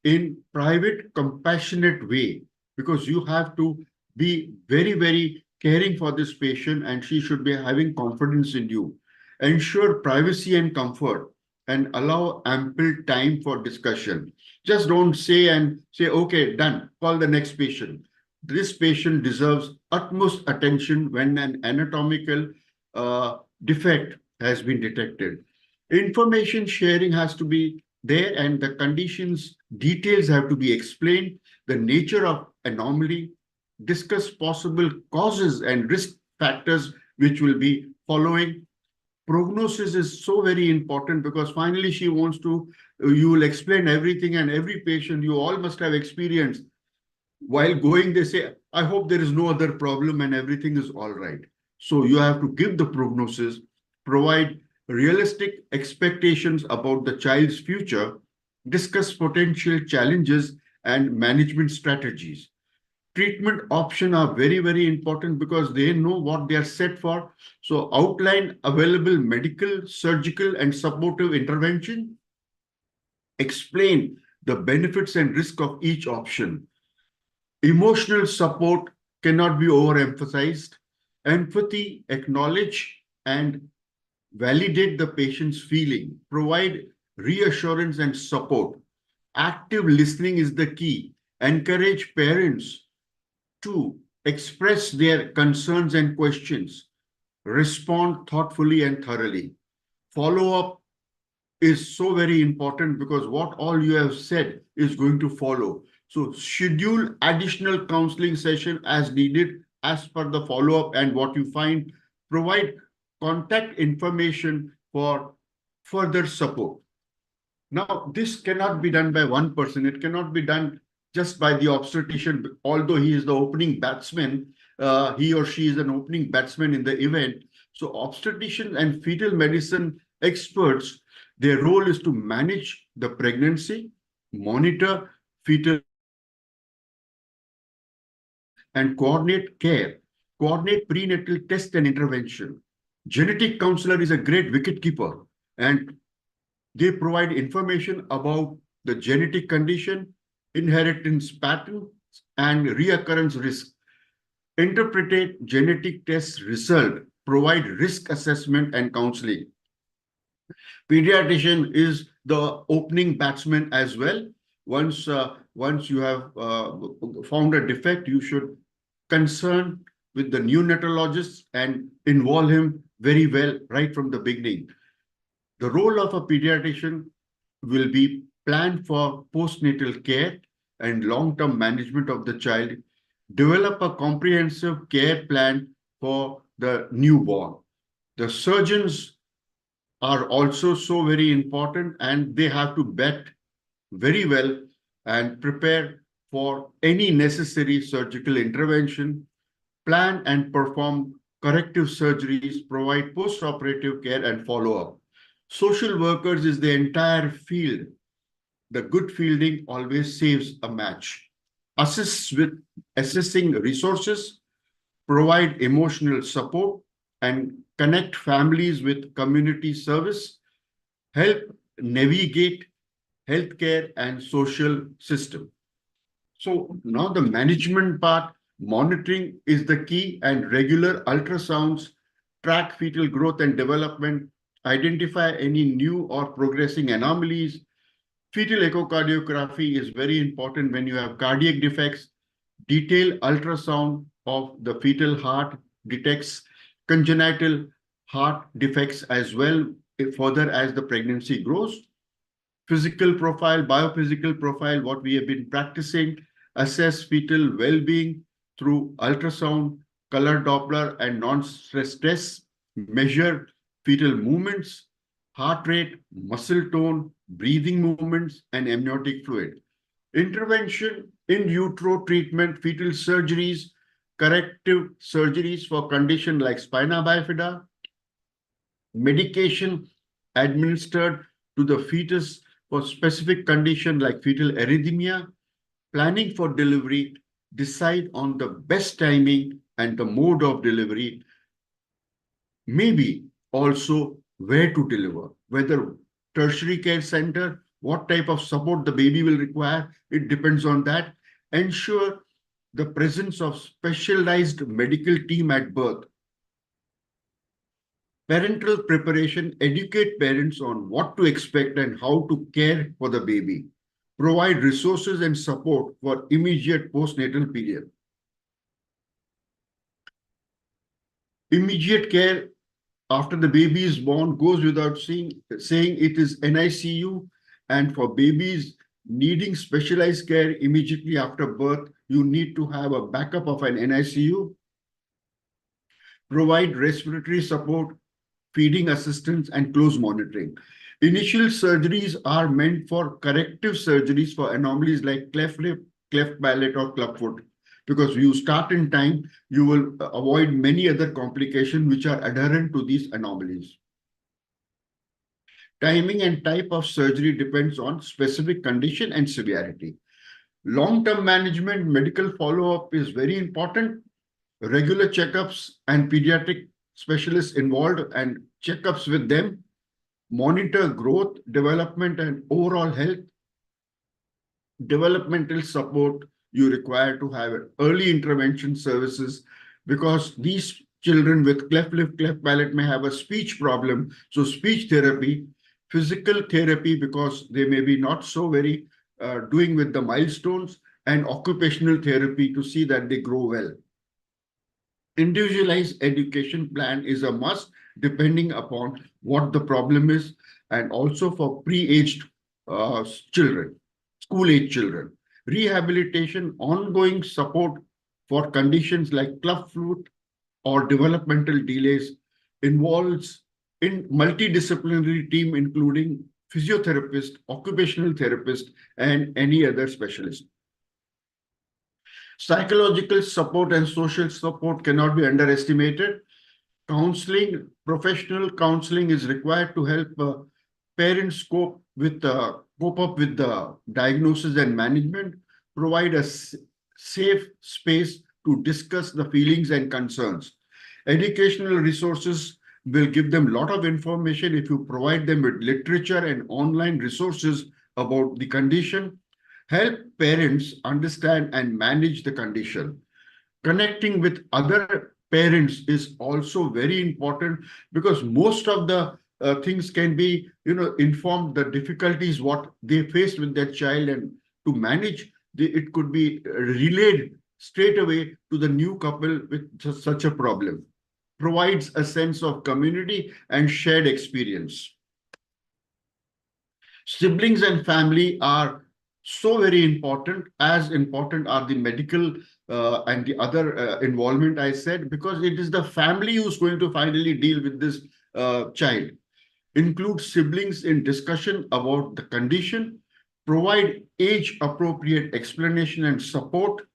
in private, compassionate way, because you have to be very, very caring for this patient and she should be having confidence in you. Ensure privacy and comfort and allow ample time for discussion. Just don't say, okay, done, call the next patient. This patient deserves utmost attention when an anatomical defect has been detected. Information sharing has to be there and the conditions, details have to be explained, the nature of anomaly, discuss possible causes and risk factors which will be following. Prognosis is so very important because finally she wants to, you will explain everything and every patient, you all must have experienced. While going, they say, I hope there is no other problem and everything is all right. So you have to give the prognosis, provide realistic expectations about the child's future, discuss potential challenges and management strategies. Treatment options are very, very important because they know what they are set for. So outline available medical, surgical, and supportive intervention. Explain the benefits and risk of each option. Emotional support cannot be overemphasized. Empathy, acknowledge and validate the patient's feeling. Provide reassurance and support. Active listening is the key. Encourage parents to express their concerns and questions. Respond thoughtfully and thoroughly. Follow-up is so very important because what all you have said is going to follow. So schedule additional counseling session as needed as per the follow-up and what you find. Provide contact information for further support. Now, this cannot be done by one person. It cannot be done just by the obstetrician, although he is the opening batsman. He or she is an opening batsman in the event. So obstetrician and fetal medicine experts, their role is to manage the pregnancy, monitor fetal and coordinate care, coordinate prenatal test and intervention. Genetic counselor is a great wicket keeper, and they provide information about the genetic condition, inheritance pattern, and reoccurrence risk. Interpret genetic test result, provide risk assessment and counseling. Pediatrician is the opening batsman as well. Once you have found a defect, you should concern with the neonatologist and involve him very well right from the beginning. The role of a pediatrician will be planned for postnatal care and long-term management of the child, develop a comprehensive care plan for the newborn. The surgeons are also so very important, and they have to vet very well and prepare for any necessary surgical intervention, plan and perform corrective surgeries, provide post-operative care and follow-up. Social workers is the entire field. The good fielding always saves a match. Assists with assessing resources, provide emotional support, and connect families with community service, help navigate healthcare and social system. So now the management part, monitoring is the key, and regular ultrasounds track fetal growth and development, identify any new or progressing anomalies. Fetal echocardiography is very important when you have cardiac defects. Detailed ultrasound of the fetal heart detects congenital heart defects as well, further as the pregnancy grows. Physical profile, biophysical profile, what we have been practicing, assess fetal well-being through ultrasound, color Doppler, and non-stress tests, measure fetal movements, heart rate, muscle tone, breathing movements, and amniotic fluid. Intervention in utero treatment, fetal surgeries, corrective surgeries for conditions like spina bifida, medication administered to the fetus for specific condition like fetal arrhythmia, planning for delivery, decide on the best timing and the mode of delivery, maybe also where to deliver, whether tertiary care center, what type of support the baby will require, it depends on that. Ensure the presence of specialized medical team at birth. Parental preparation, educate parents on what to expect and how to care for the baby. Provide resources and support for immediate postnatal period. Immediate care after the baby is born goes without saying it is NICU, and for babies needing specialized care immediately after birth, you need to have a backup of an NICU. Provide respiratory support, feeding assistance, and close monitoring. Initial surgeries are meant for corrective surgeries for anomalies like cleft lip, cleft palate, or clubfoot. Because you start in time, you will avoid many other complications which are adherent to these anomalies. Timing and type of surgery depends on specific condition and severity. Long-term management, medical follow-up is very important. Regular checkups and pediatric specialists involved and checkups with them. Monitor growth, development, and overall health. Developmental support you require to have early intervention services, because these children with cleft lip, cleft palate may have a speech problem. So speech therapy, physical therapy, because they may be not so very doing with the milestones, and occupational therapy to see that they grow well. Individualized education plan is a must depending upon what the problem is, and also for pre-aged children, school-age children. Rehabilitation, ongoing support for conditions like clubfoot or developmental delays involves in multidisciplinary team, including physiotherapist, occupational therapist, and any other specialist. Psychological support and social support cannot be underestimated. Counseling, professional counseling is required to help parents cope up with the diagnosis and management, provide a safe space to discuss the feelings and concerns. Educational resources will give them a lot of information if you provide them with literature and online resources about the condition. Help parents understand and manage the condition. Connecting with other parents is also very important, because most of the things can be, informed the difficulties what they face with their child, and to manage it could be relayed straight away to the new couple with such a problem. Provides a sense of community and shared experience. Siblings and family are so very important. As important are the medical and the other involvement I said, because it is the family who's going to finally deal with this child. Include siblings in discussion about the condition. Provide age-appropriate explanation and support.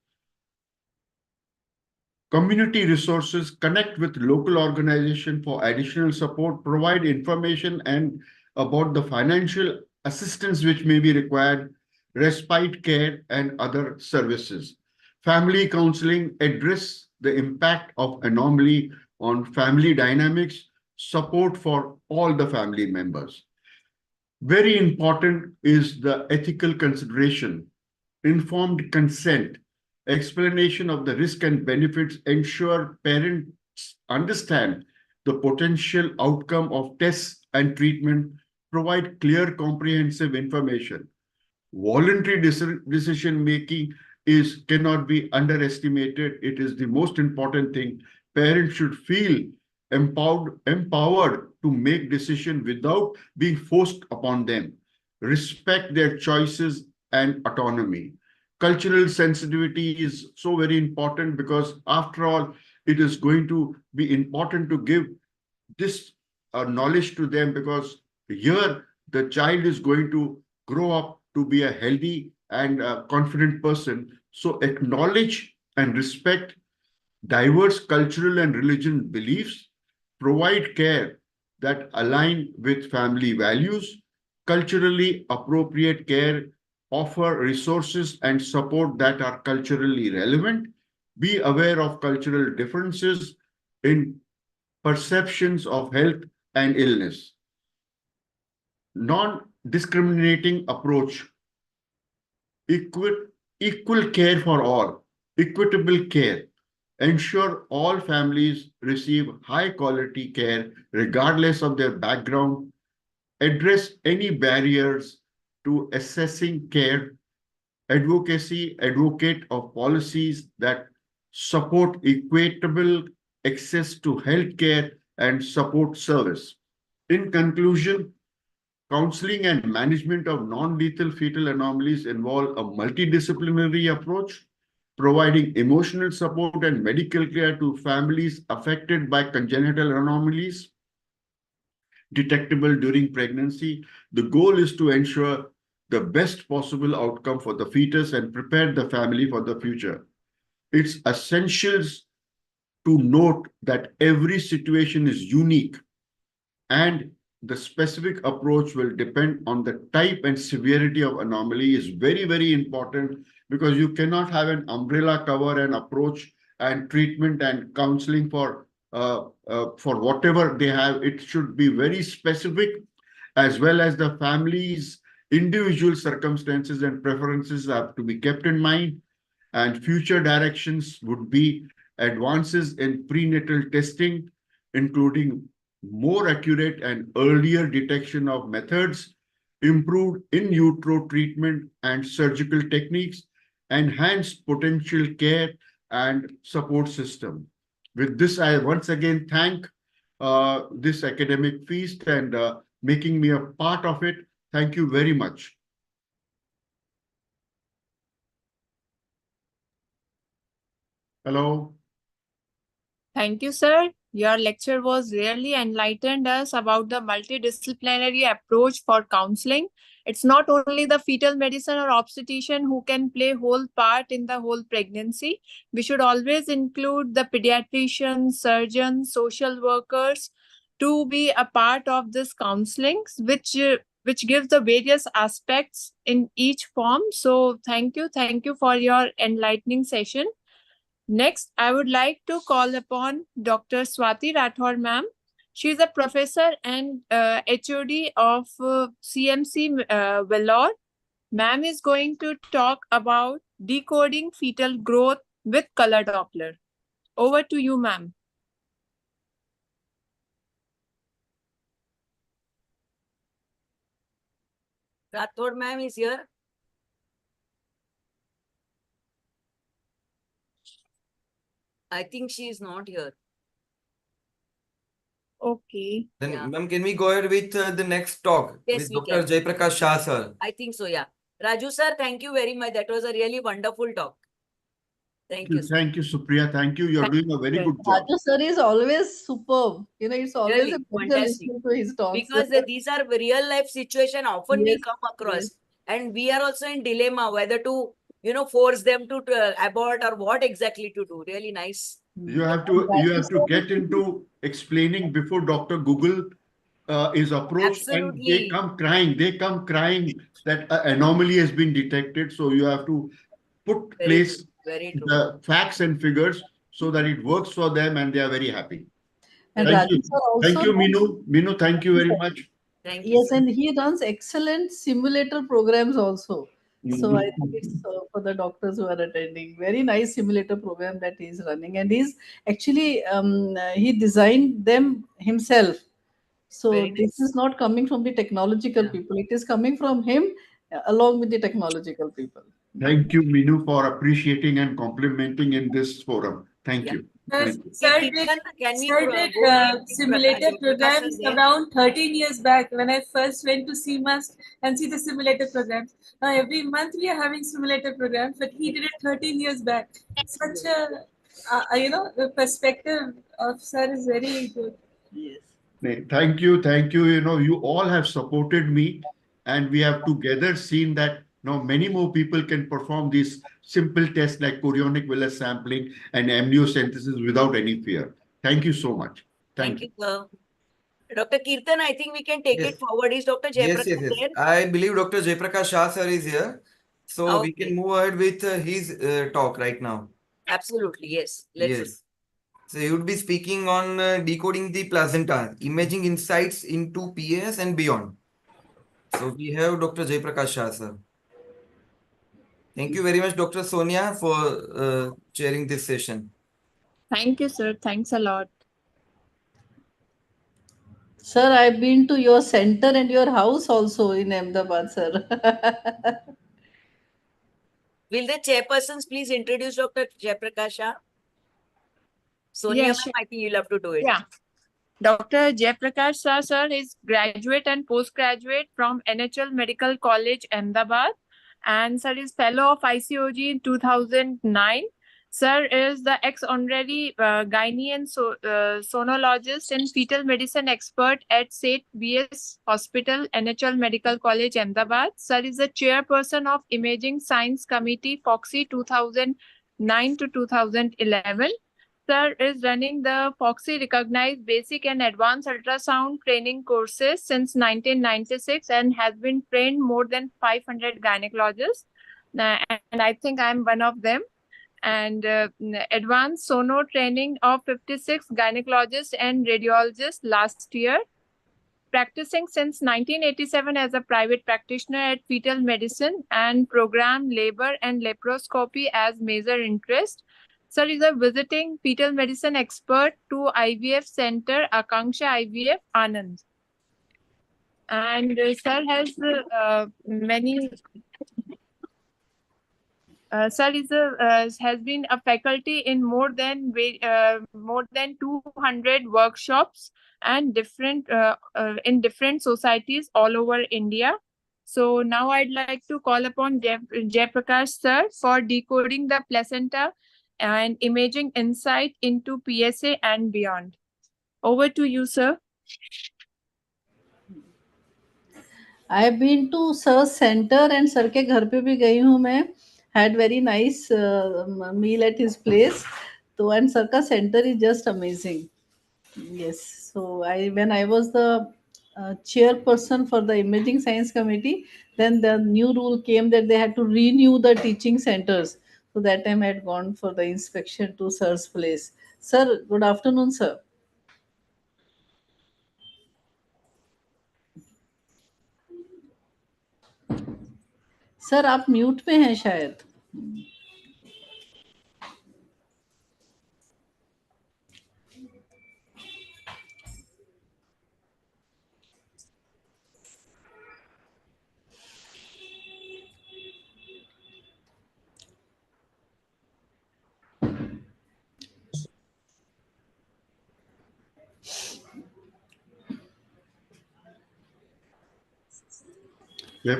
Community resources, connect with local organization for additional support, provide information and about the financial assistance which may be required, respite care and other services. Family counseling, address the impact of anomaly on family dynamics, support for all the family members. Very important is the ethical consideration, informed consent, explanation of the risk and benefits, ensure parents understand the potential outcome of tests and treatment, provide clear, comprehensive information. Voluntary decision making cannot be underestimated. It is the most important thing. Parents should feel empowered to make decisions without being forced upon them. Respect their choices and autonomy. Cultural sensitivity is so very important, because after all, it is going to be important to give this knowledge to them, because here the child is going to grow up to be a healthy and confident person. So acknowledge and respect diverse cultural and religion beliefs, provide care that align with family values, culturally appropriate care, offer resources and support that are culturally relevant, be aware of cultural differences in perceptions of health and illness. Non-discriminating approach, equal care for all, equitable care, ensure all families receive high quality care regardless of their background, address any barriers to accessing care, advocate of policies that support equitable access to healthcare and support service. In conclusion, counseling and management of non-lethal fetal anomalies involve a multidisciplinary approach, providing emotional support and medical care to families affected by congenital anomalies detectable during pregnancy. The goal is to ensure the best possible outcome for the fetus and prepare the family for the future. It's essential to note that every situation is unique, and the specific approach will depend on the type and severity of anomaly. Is very, very important, because you cannot have an umbrella cover and approach and treatment and counseling for whatever they have. It should be very specific, as well as the family's individual circumstances and preferences have to be kept in mind. And future directions would be advances in prenatal testing, including more accurate and earlier detection of methods, improved in utero treatment and surgical techniques, enhanced potential care and support system. With this, I once again thank this academic feast and making me a part of it. Thank you very much. Hello. Thank you, sir. Your lecture was really enlightened us about the multidisciplinary approach for counseling. It's not only the fetal medicine or obstetrician who can play whole part in the whole pregnancy. We should always include the pediatricians, surgeons, social workers to be a part of this counseling, which gives the various aspects in each form. So thank you for your enlightening session. Next, I would like to call upon Dr. Swati Rathore ma'am. She is a professor and HOD of CMC Vellore. Ma'am is going to talk about decoding fetal growth with color Doppler. Over to you, ma'am. Rathore ma'am is here. I think she is not here. Okay. Then, Yeah. ma'am, can we go ahead with the next talk Yes, with we Dr. can. Jaiprakash Shah, sir? I think so, yeah. Raju sir, thank you very much. That was a really wonderful talk. Thank you. Sir. Thank you, Supriya. Thank you. You're doing a very good job. Raju sir is always superb. It's always Really a pleasure fantastic. listening to his talks. Because these are real life situation often we Yes, come across. yes. And we are also in dilemma whether to, force them to abort or what exactly to do. Really nice. You have to get into explaining before Dr. Google is approached and they Absolutely. come crying. They come crying that an anomaly has been detected. So you have to place Very true. the facts and figures so that it works for them and they are very happy. And Thank you. Raju sir also Thank you, runs- Minu. Minu, thank you very much. Thank you. Yes, and he runs excellent simulator programs also. So I think it's for the doctors who are attending. Very nice simulator program that he's running, and he's actually he designed them himself. So Very this is not coming from the technological people. It is coming from him along with the technological people. Thank you, Minu, for appreciating and complimenting in this forum. Thank you. Thank you. Can we simulator programs around 13 years back when I first went to CMUST and see the simulator programs. Now every month we are having simulator programs, but he did it 13 years back. Such a, the perspective of sir is very good. Yes. Thank you. Thank you. You all have supported me and we have together seen that now many more people can perform these simple tests like chorionic villus sampling and amniocentesis without any fear. Thank you so much. Thank you, sir. Dr. Kirtan, I think we can take it forward. Is Dr. Yes, Jaiprakash yes. there? I believe Dr. Jaiprakash Shah, sir, is here. So we can move ahead with his talk right now. Absolutely, yes. Let's Yes. So he would be speaking on decoding the placenta, imaging insights into PAS and beyond. So we have Dr. Jaiprakash Shah, sir. Thank you very much, Dr. Sonia, for chairing this session. Thank you, sir. Thanks a lot. Sir, I've been to your center and your house also in Ahmedabad, sir. Will the chairpersons please introduce Dr. Jaiprakash Shah? Sonia, Yeah, ma'am, sure. I think you'll have to do it. Yeah. Dr. Jaiprakash Shah, sir, is graduate and postgraduate from NHL Medical College, Ahmedabad. And sir is fellow of ICOG in 2009. Sir is the ex-honorary gynae and sonologist and fetal medicine expert at St. B.S. Hospital, NHL Medical College, Ahmedabad. Sir is the chairperson of Imaging Science Committee, FOXY 2009 to 2011. Sir is running the FOXY recognized basic and advanced ultrasound training courses since 1996 and has been trained more than 500 gynecologists. And I think I'm one of them. And advanced sono training of 56 gynecologists and radiologists last year. Practicing since 1987 as a private practitioner at fetal medicine and program labor and laparoscopy as major interest. Sir is a visiting fetal medicine expert to IVF Center, Akanksha IVF, Anand. And sir has many... sir is has been a faculty in more than 200 workshops and in different societies all over India. So now I'd like to call upon Jaiprakash sir for decoding the placenta and imaging insight into PSA and beyond. Over to you, sir. I have been to Sir's center and Sir के घर पे भी गई हूँ मैं. Had very nice meal at his place. So and Sir का center is just amazing. Yes. So when I was the chairperson for the imaging science committee, then the new rule came that they had to renew the teaching centers. So that time I had gone for the inspection to Sir's place. Sir, good afternoon, sir. Sir आप mute पे हैं शायद.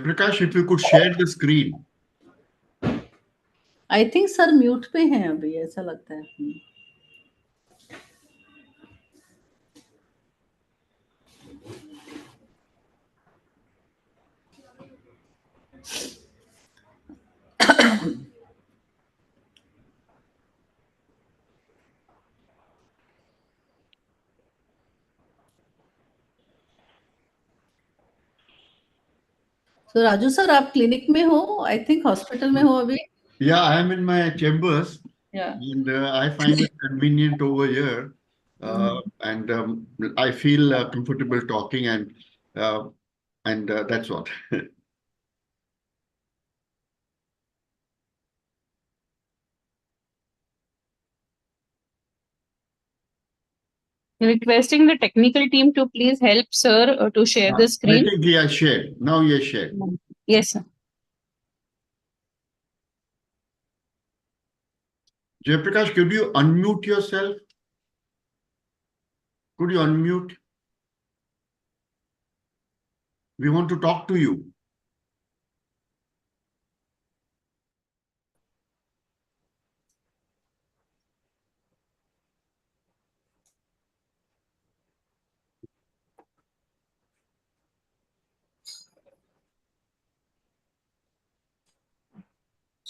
Prakash, if you could share the screen. I think sir mute पे हैं अभी, ऐसा लगता है. तो राजू सर आप क्लिनिक में हो, आई थिंक हॉस्पिटल में हो अभी. Yeah, I am in my chambers. Yeah. And I find it convenient over here. And I feel comfortable talking and that's what. Requesting the technical team to please help sir to share the I screen. think he has shared. Now he has shared. Yes, sir. Jayaprakash, could you unmute yourself? Could you unmute? We want to talk to you.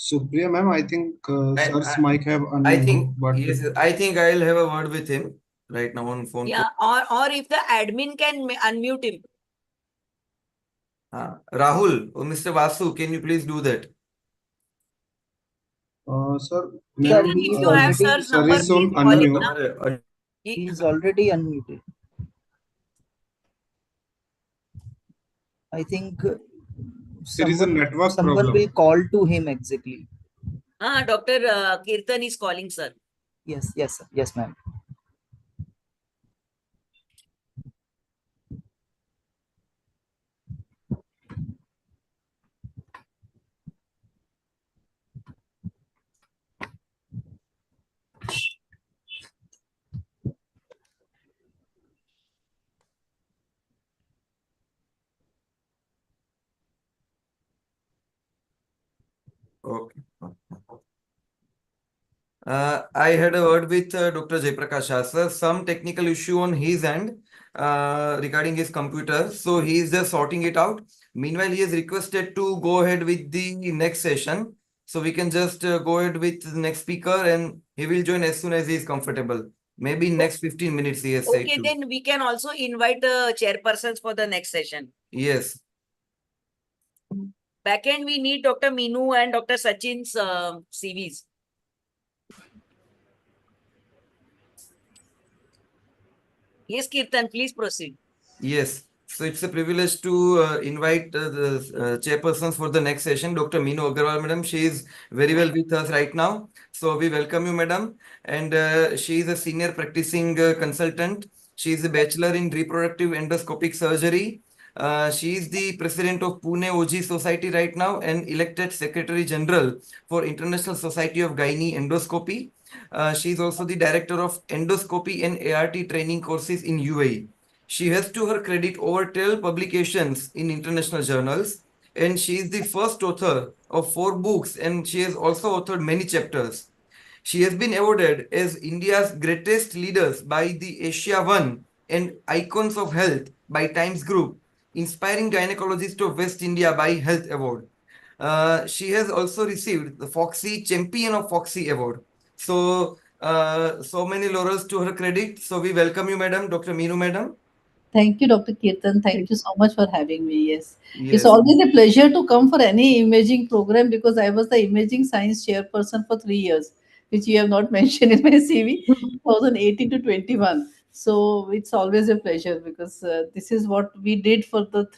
Supriya ma'am, I think sir's mic have unmuted. But Yes, I think I'll have a word with him right now on phone. Yeah, or if the admin can unmute him. Rahul or Mr. Vasu, can you please do that? Sir, Sir, he if you have sir's sir number, is on please call him unmute. He's already unmuted. I think There is a network someone problem. will call to him exactly. Dr. Kirtan is calling, sir. Yes, yes, sir. Yes, ma'am. Okay. I had a word with Dr. Jayaprakash Shah, sir. Some technical issue on his end regarding his computer. So he is just sorting it out. Meanwhile, he has requested to go ahead with the next session. So we can just go ahead with the next speaker and he will join as soon as he is comfortable. Maybe in next 15 minutes, he has said. Okay, then we can also invite the chairpersons for the next session. Yes. Backend, we need Dr. Minu and Dr. Sachin's CVs. Yes, Kirtan, please proceed. Yes. So it's a privilege to invite the chairpersons for the next session, Dr. Meenu Agarwal, madam. She is very well with us right now. So we welcome you, madam. And she is a senior practicing consultant. She is a bachelor in reproductive endoscopic surgery. She is the president of Pune OG Society right now and elected Secretary General for International Society of Gynae Endoscopy. She is also the director of endoscopy and ART training courses in UAE. She has to her credit over 12 publications in international journals, and she is the first author of 4 books, and she has also authored many chapters. She has been awarded as India's greatest leaders by the Asia One and Icons of Health by Times Group, Inspiring Gynecologist of West India by Health Award. She has also received the Foxy Champion of Foxy Award. So, so many laurels to her credit. So we welcome you, Madam, Dr. Meenu, Madam. Thank you, Dr. Kirtan. Thank you so much for having me. Yes. It's Yes. always a pleasure to come for any imaging program because I was the imaging science chairperson for 3 years, which you have not mentioned in my CV, 2018 to 21. So it's always a pleasure because this is what we did for the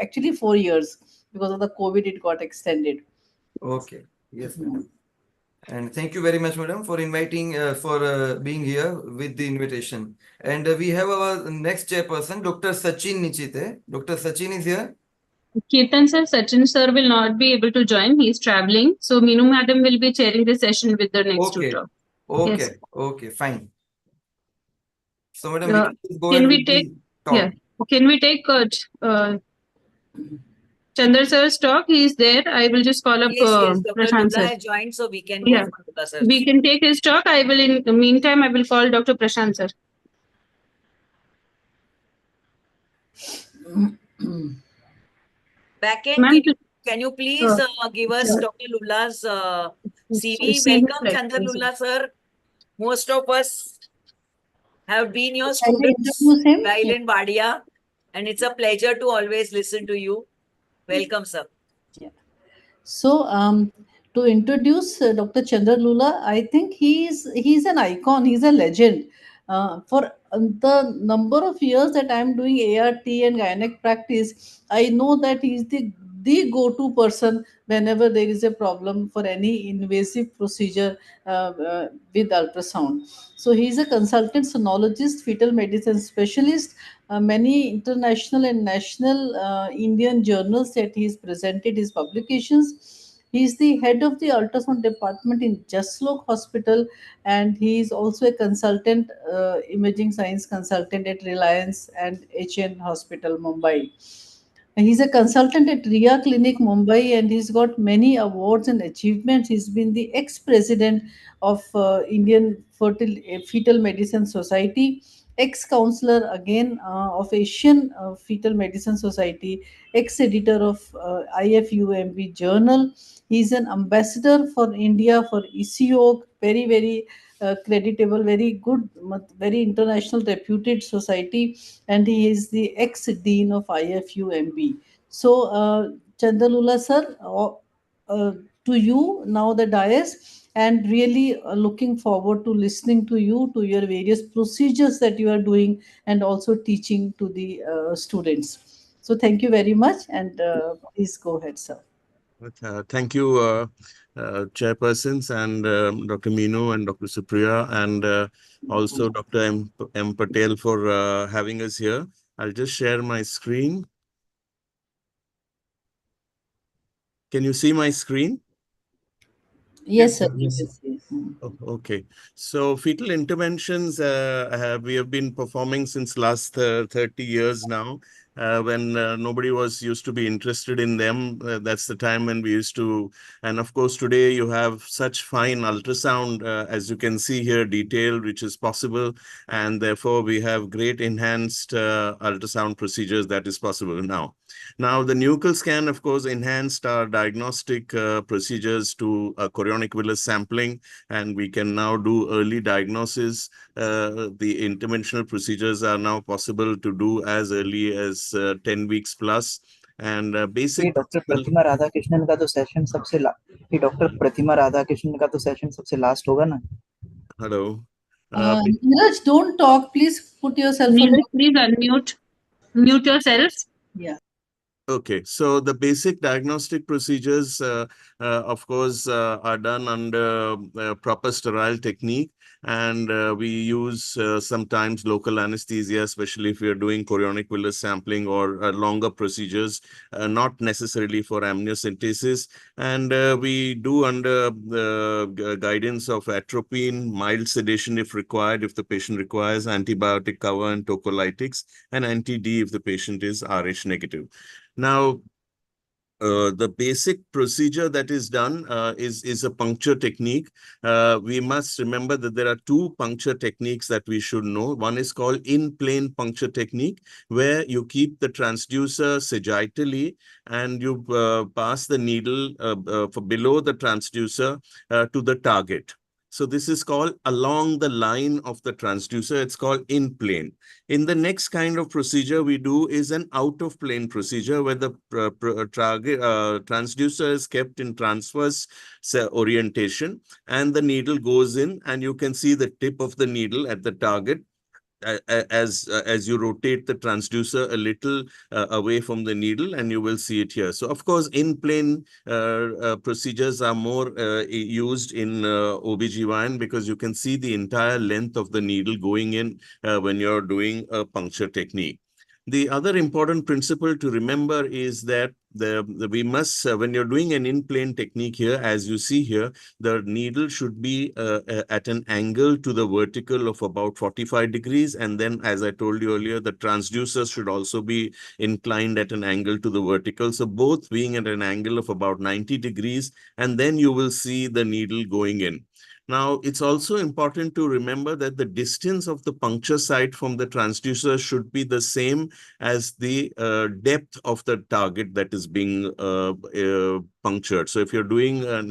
actually 4 years. Because of the COVID, it got extended. Okay. Yes, madam. And thank you very much, madam, for inviting, for being here with the invitation. And we have our next chairperson, Dr. Sachin Nichite. Dr. Sachin is here. Kirtan sir, Sachin sir will not be able to join. He is traveling. So Meenu madam will be chairing the session with the next Okay. tutor. Okay. Yes. Okay. Fine. So, madam, we can just go Can ahead we with take, the talk. can we take Chandra sir's talk? He is there. I will just call up Yes, Dr. Prashant Lula sir. has joined, so we can go Yeah, for Lula sir. we can take his talk. I will, in the meantime, I will call Dr. Prashant sir. Backend, can you please give us sure. Dr. Lula's CV? See his Welcome, Chandra lectures. Lula sir. Most of us have been your Can I students introduce him? while in Badia, and it's a pleasure to always listen to you. Welcome, sir. So, to introduce Dr. Chandra Lula, I think he's an icon. He's a legend. For the number of years that I'm doing ART and gynec practice, I know that he's the go-to person whenever there is a problem for any invasive procedure with ultrasound. So he's a consultant sonologist, fetal medicine specialist. Many international and national Indian journals that he's presented his publications. He is the head of the ultrasound department in Jaslok Hospital, and he is also a consultant, imaging science consultant at Reliance and HN Hospital, Mumbai. And he's a consultant at RIA Clinic, Mumbai, and he's got many awards and achievements. He's been the ex-president of Indian Fetal Medicine Society, ex-counselor again of Asian Fetal Medicine Society, ex-editor of IFUMB Journal. He's an ambassador for India for ECO, very, very creditable, very good, very international reputed society, and he is the ex-dean of IFUMB. So, Chandalula sir, to you now the dais, and really looking forward to listening to you, to your various procedures that you are doing, and also teaching to the students. So, thank you very much, and please go ahead, sir. Thank you, chairpersons, and Dr. Meenu and Dr. Supriya, and also Dr. M. Patel for having us here. I'll just share my screen. Can you see my screen? Yes, sir. Yes. Oh, okay. So fetal interventions we have been performing since last 30 years now. When nobody was used to be interested in them, that's the time when we used to. And of course, today you have such fine ultrasound, as you can see here, detailed, which is possible. And therefore, we have great enhanced ultrasound procedures that is possible now. Now, the nuchal scan, of course, enhanced our diagnostic procedures to chorionic villus sampling, and we can now do early diagnosis. The interventional procedures are now possible to do as early as 10 weeks plus. And basic. Doctor Prathima Radhakrishnan का तो session सबसे doctor Prathima Radhakrishnan का तो session सबसे last होगा ना? Hello. Neeraj, don't talk. Please put yourself. Please unmute. Mute yourself. Yeah. Okay, so the basic diagnostic procedures, of course, are done under proper sterile technique, and we use sometimes local anesthesia, especially if we are doing chorionic villus sampling or longer procedures, not necessarily for amniocentesis. And we do under the guidance of atropine, mild sedation if required, if the patient requires antibiotic cover and tocolytics, and anti-D if the patient is Rh negative. Now, the basic procedure that is done is a puncture technique. We must remember that there are two puncture techniques that we should know. One is called in-plane puncture technique, where you keep the transducer sagittally and you pass the needle for below the transducer to the target. So this is called along the line of the transducer. It's called in plane. In the next kind of procedure we do is an out of plane procedure, where the transducer is kept in transverse orientation and the needle goes in, and you can see the tip of the needle at the target as you rotate the transducer a little away from the needle, and you will see it here. So of course, in plane procedures are more used in OB-GYN, because you can see the entire length of the needle going in when you're doing a puncture technique. The other important principle to remember is that we must, when you're doing an in-plane technique here, as you see here, the needle should be at an angle to the vertical of about 45 degrees. And then, as I told you earlier, the transducer should also be inclined at an angle to the vertical. So both being at an angle of about 90 degrees, and then you will see the needle going in. Now, it's also important to remember that the distance of the puncture site from the transducer should be the same as the depth of the target that is being punctured. So if you're doing an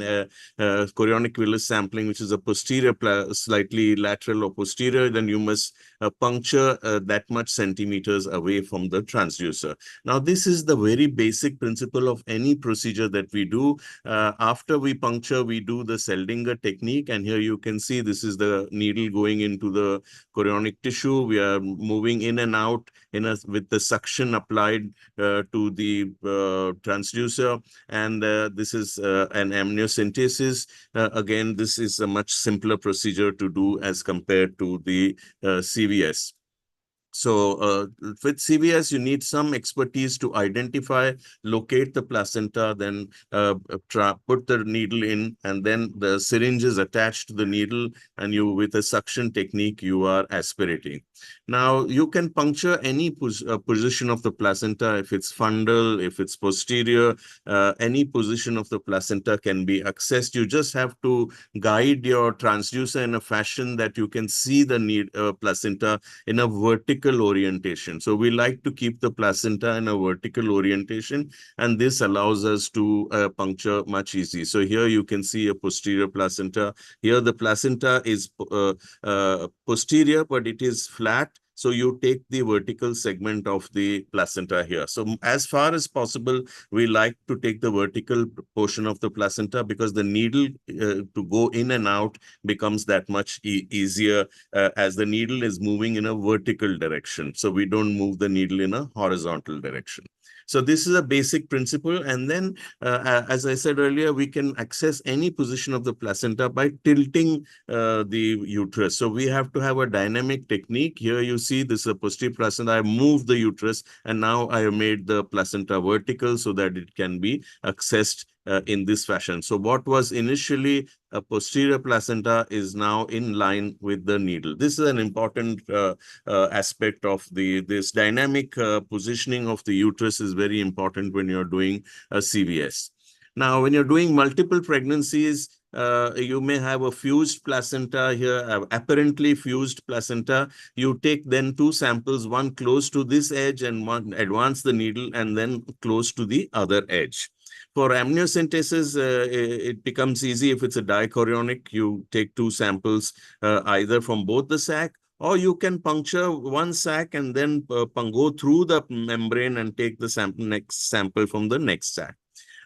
chorionic villus sampling, which is a posterior, slightly lateral or posterior, then you must puncture that much centimeters away from the transducer. Now, this is the very basic principle of any procedure that we do. After we puncture, we do the Seldinger technique. And here you can see this is the needle going into the chorionic tissue. We are moving in and out with the suction applied to the transducer. And this is an amniocentesis. Again, this is a much simpler procedure to do as compared to the CVS. So with CVS, you need some expertise to identify, locate the placenta, then put the needle in, and then the syringe is attached to the needle, and you, with a suction technique, you are aspirating. Now, you can puncture any position of the placenta. If it's fundal, if it's posterior, any position of the placenta can be accessed. You just have to guide your transducer in a fashion that you can see the placenta in a vertical orientation. So we like to keep the placenta in a vertical orientation, and this allows us to puncture much easy. So here you can see a posterior placenta. Here the placenta is posterior, but it is flat. So you take the vertical segment of the placenta here. So as far as possible, we like to take the vertical portion of the placenta, because the needle to go in and out becomes that much easier as the needle is moving in a vertical direction. So we don't move the needle in a horizontal direction. So this is a basic principle. And then, as I said earlier, we can access any position of the placenta by tilting the uterus. So we have to have a dynamic technique. Here you see this is a posterior placenta. I moved the uterus, and now I have made the placenta vertical so that it can be accessed in this fashion. So what was initially a posterior placenta is now in line with the needle. This is an important aspect of this dynamic positioning of the uterus is very important when you're doing a CVS. Now, when you're doing multiple pregnancies, you may have a fused placenta here, apparently fused placenta. You take then two samples, one close to this edge and one advance the needle, and then close to the other edge. For amniocentesis, it becomes easy. If it's a dichorionic, you take two samples either from both the sac, or you can puncture one sac and then go through the membrane and take the next sample from the next sac.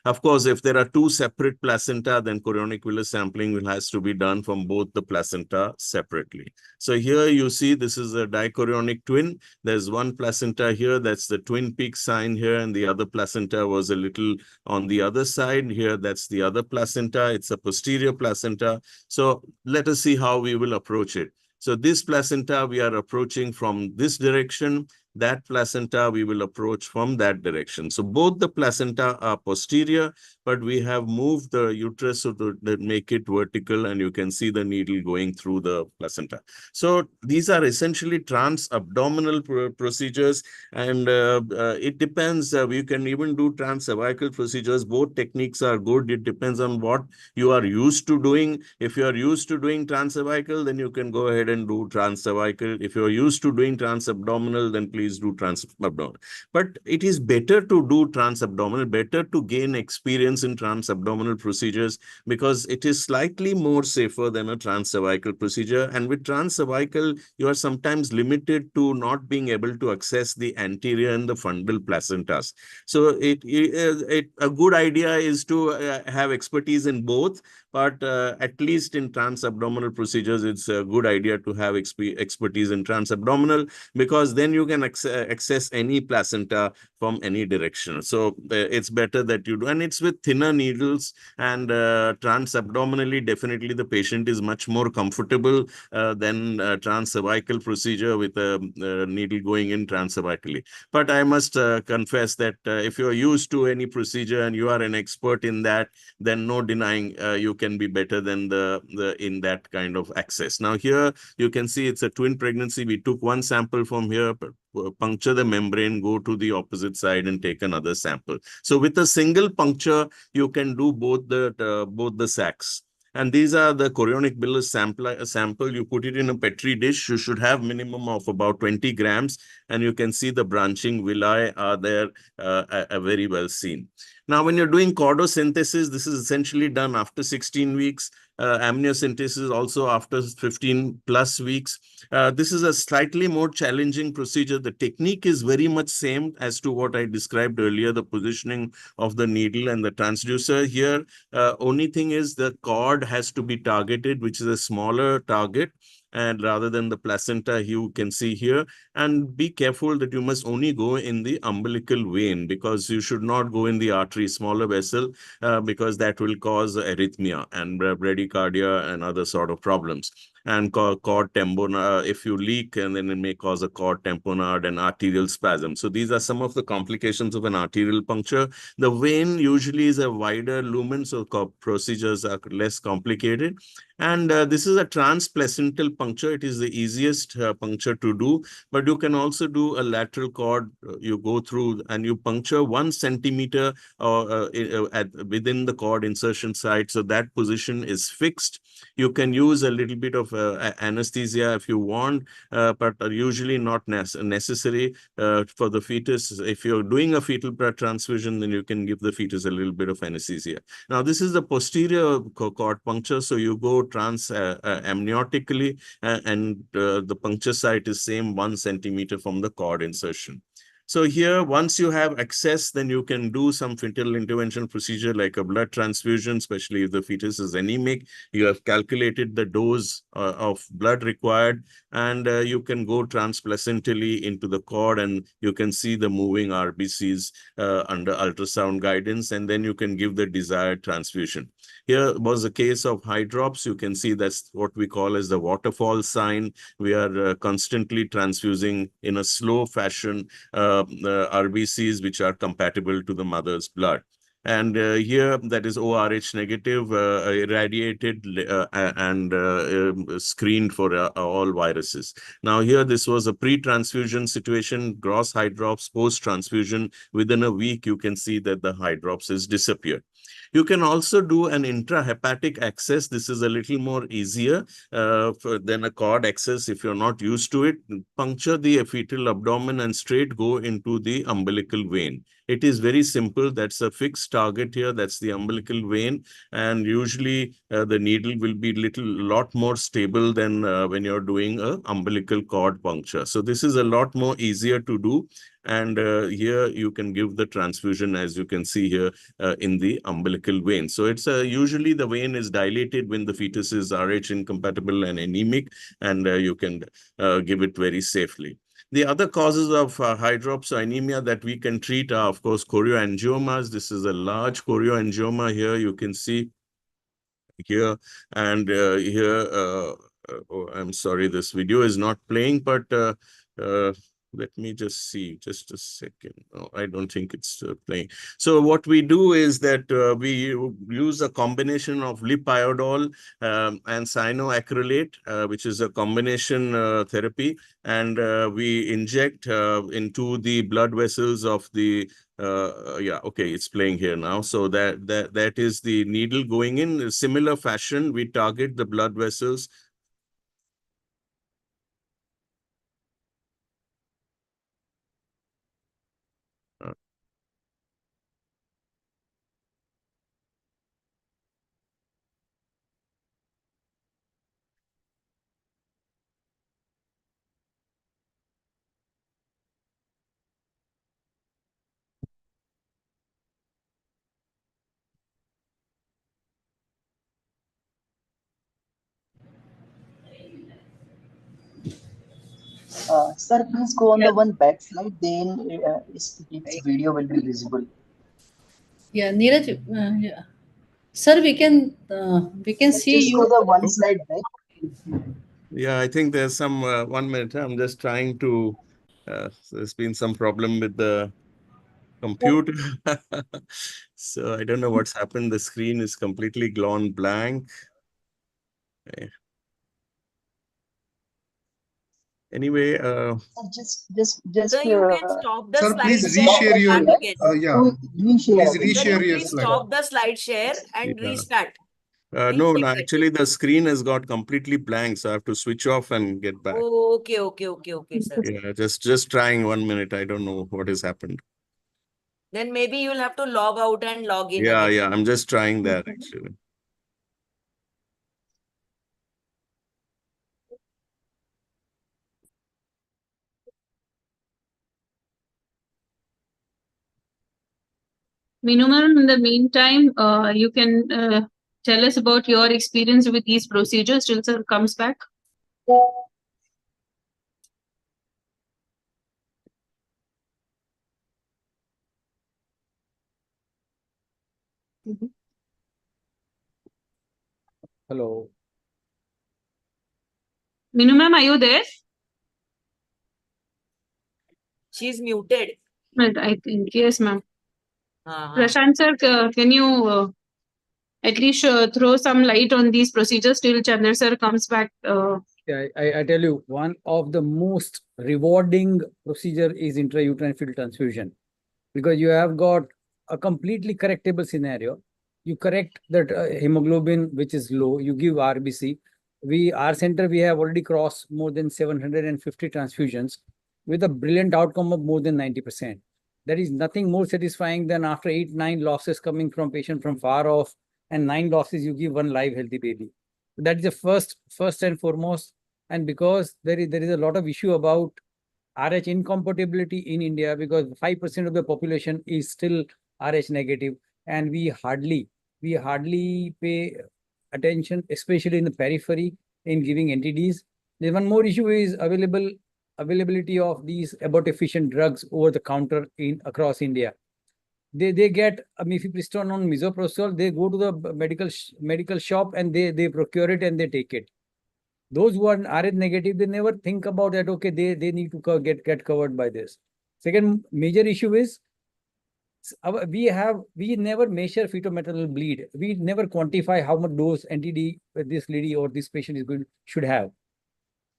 Of course, if there are two separate placenta, then chorionic villus sampling has to be done from both the placenta separately. So here you see this is a dichorionic twin. There's one placenta here, that's the twin peak sign here, and the other placenta was a little on the other side. Here, that's the other placenta. It's a posterior placenta. So let us see how we will approach it. So this placenta we are approaching from this direction. that placenta we will approach from that direction. So both the placenta are posterior, but we have moved the uterus so that make it vertical, and you can see the needle going through the placenta. So these are essentially trans-abdominal procedures, and it depends. We can even do trans-cervical procedures. Both techniques are good. It depends on what you are used to doing. If you are used to doing trans-cervical, then you can go ahead and do trans-cervical. If you are used to doing trans-abdominal, then please do trans-abdominal. But it is better to do trans-abdominal, better to gain experience in trans-abdominal procedures, because it is slightly more safer than a trans-cervical procedure. And with trans-cervical, you are sometimes limited to not being able to access the anterior and the fundal placentas. So a good idea is to have expertise in both, but at least in trans-abdominal procedures, it's a good idea to have expertise in trans-abdominal, because then you can access any placenta from any direction. So it's better that you do, and it's with thinner needles, and trans-abdominally, definitely the patient is much more comfortable than trans-cervical procedure with a needle going in trans-cervically. But I must confess that if you're used to any procedure and you are an expert in that, then no denying you can be better than the in that kind of access. Now here you can see it's a twin pregnancy. We took one sample from here, puncture the membrane, go to the opposite side and take another sample. So with a single puncture, you can do both the sacs. And these are the chorionic bullous sample. You put it in a Petri dish. You should have minimum of about 20 grams. And you can see the branching villi are there, very well seen. Now, when you're doing chordosynthesis, this is essentially done after 16 weeks. Amniocentesis also after 15 plus weeks. This is a slightly more challenging procedure. The technique is very much same as to what I described earlier, the positioning of the needle and the transducer. Here, only thing is the cord has to be targeted, which is a smaller target, and rather than the placenta you can see here. And be careful that you must only go in the umbilical vein, because you should not go in the artery, smaller vessel, because that will cause arrhythmia and bradycardia and other sort of problems. And cord tamponade, if you leak, and then it may cause a cord tamponade and arterial spasm. So these are some of the complications of an arterial puncture. The vein usually is a wider lumen, so procedures are less complicated. And this is a transplacental puncture. It is the easiest puncture to do, but you can also do a lateral cord. You go through and you puncture 1 centimeter within the cord insertion site. So that position is fixed. You can use a little bit of anesthesia if you want, but usually not necessary for the fetus. If you're doing a fetal blood transfusion, then you can give the fetus a little bit of anesthesia. Now, this is the posterior cord puncture. So you go amniotically, and the puncture site is same 1 centimeter from the cord insertion. So here, once you have access, then you can do some fetal intervention procedure like a blood transfusion, especially if the fetus is anemic. You have calculated the dose of blood required, and you can go transplacentally into the cord, and you can see the moving RBCs under ultrasound guidance, and then you can give the desired transfusion. Here was a case of high drops. You can see that's what we call as the waterfall sign. We are constantly transfusing in a slow fashion RBCs which are compatible to the mother's blood. And here, that is ORH negative, irradiated and screened for all viruses. Now here, this was a pre-transfusion situation, gross high drops, post-transfusion. Within a week, you can see that the high drops has disappeared. You can also do an intrahepatic access. This is a little more easier than a cord access if you're not used to it. Puncture the fetal abdomen and straight go into the umbilical vein. It is very simple. That's a fixed target here. That's the umbilical vein. And usually the needle will be a lot more stable than when you're doing a umbilical cord puncture. So this is a lot more easier to do. And here you can give the transfusion, as you can see here, in the umbilical vein. So it's usually the vein is dilated when the fetus is Rh incompatible and anemic, and you can give it very safely. The other causes of high drops or anemia that we can treat are, of course, chorioangiomas. This is a large chorioangioma here. You can see here, and here, oh, I'm sorry, this video is not playing, but Let me just see, just a second. No, I don't think it's playing. So what we do is that we use a combination of lipiodol and cyanoacrylate, which is a combination therapy, and we inject into the blood vessels of the yeah, okay, it's playing here now. So that is the needle going in a similar fashion. We target the blood vessels. Sir, please go on the one back slide, then its video will be visible. Yeah, Neeraj, yeah. Sir, we can see Just you. go the one slide back. Yeah, I think there's some 1 minute. I'm just trying to. There's been some problem with the computer, so I don't know what's happened. The screen is completely gone blank. Okay. Anyway, Just. Sir, you can stop the Sir, slide please share reshare and your, start again. please Sir, reshare you your please slide. stop the slide share and yeah. restart. No, actually the screen has got completely blank, so I have to switch off and get back. Oh, okay, sir. Yeah, just trying 1 minute. I don't know what has happened. Then maybe you'll have to log out and log in Yeah, again. yeah, I'm just trying that actually. Meenum, in the meantime, you can tell us about your experience with these procedures till sir comes back. Hello. Meenum ma'am, are you there? She's muted. Right, I think yes, ma'am. Uh-huh. Prashant sir, can you at least throw some light on these procedures till Chandra sir comes back? Yeah, I tell you, one of the most rewarding procedure is intrauterine fetal transfusion, because you have got a completely correctable scenario. You correct that hemoglobin, which is low, you give RBC. Our center, we have already crossed more than 750 transfusions with a brilliant outcome of more than 90%. There is nothing more satisfying than after 8-9 losses coming from patient from far off, and 9 losses, you give one live healthy baby. That is the first and foremost. And because there is a lot of issue about RH incompatibility in India, because 5% of the population is still RH negative, and we hardly pay attention, especially in the periphery, in giving NTDs. There's one more issue is availability of these abortifacient drugs over the counter across India. They get a mifepristone on misoprostol. They go to the medical shop and they procure it and they take it. Those who are RH negative, they never think about that. Okay, they need to get covered by this. Second major issue is we never measure fetal bleed. We never quantify how much dose NTD this lady or this patient should have.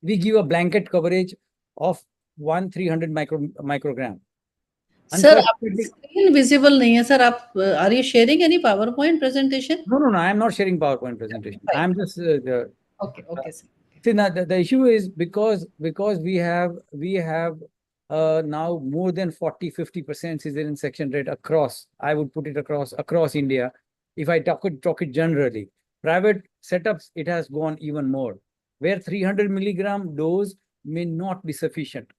We give a blanket coverage of 300 microgram. Sir, screen visible nahi hai, sir. Are you sharing any PowerPoint presentation? No, I am not sharing PowerPoint presentation. I am just Okay, sir. See, now the issue is because we have now more than 40-50% cesarean section rate across. I would put it across India. If I talk it generally, private setups, it has gone even more, where 300 milligram dose may not be sufficient.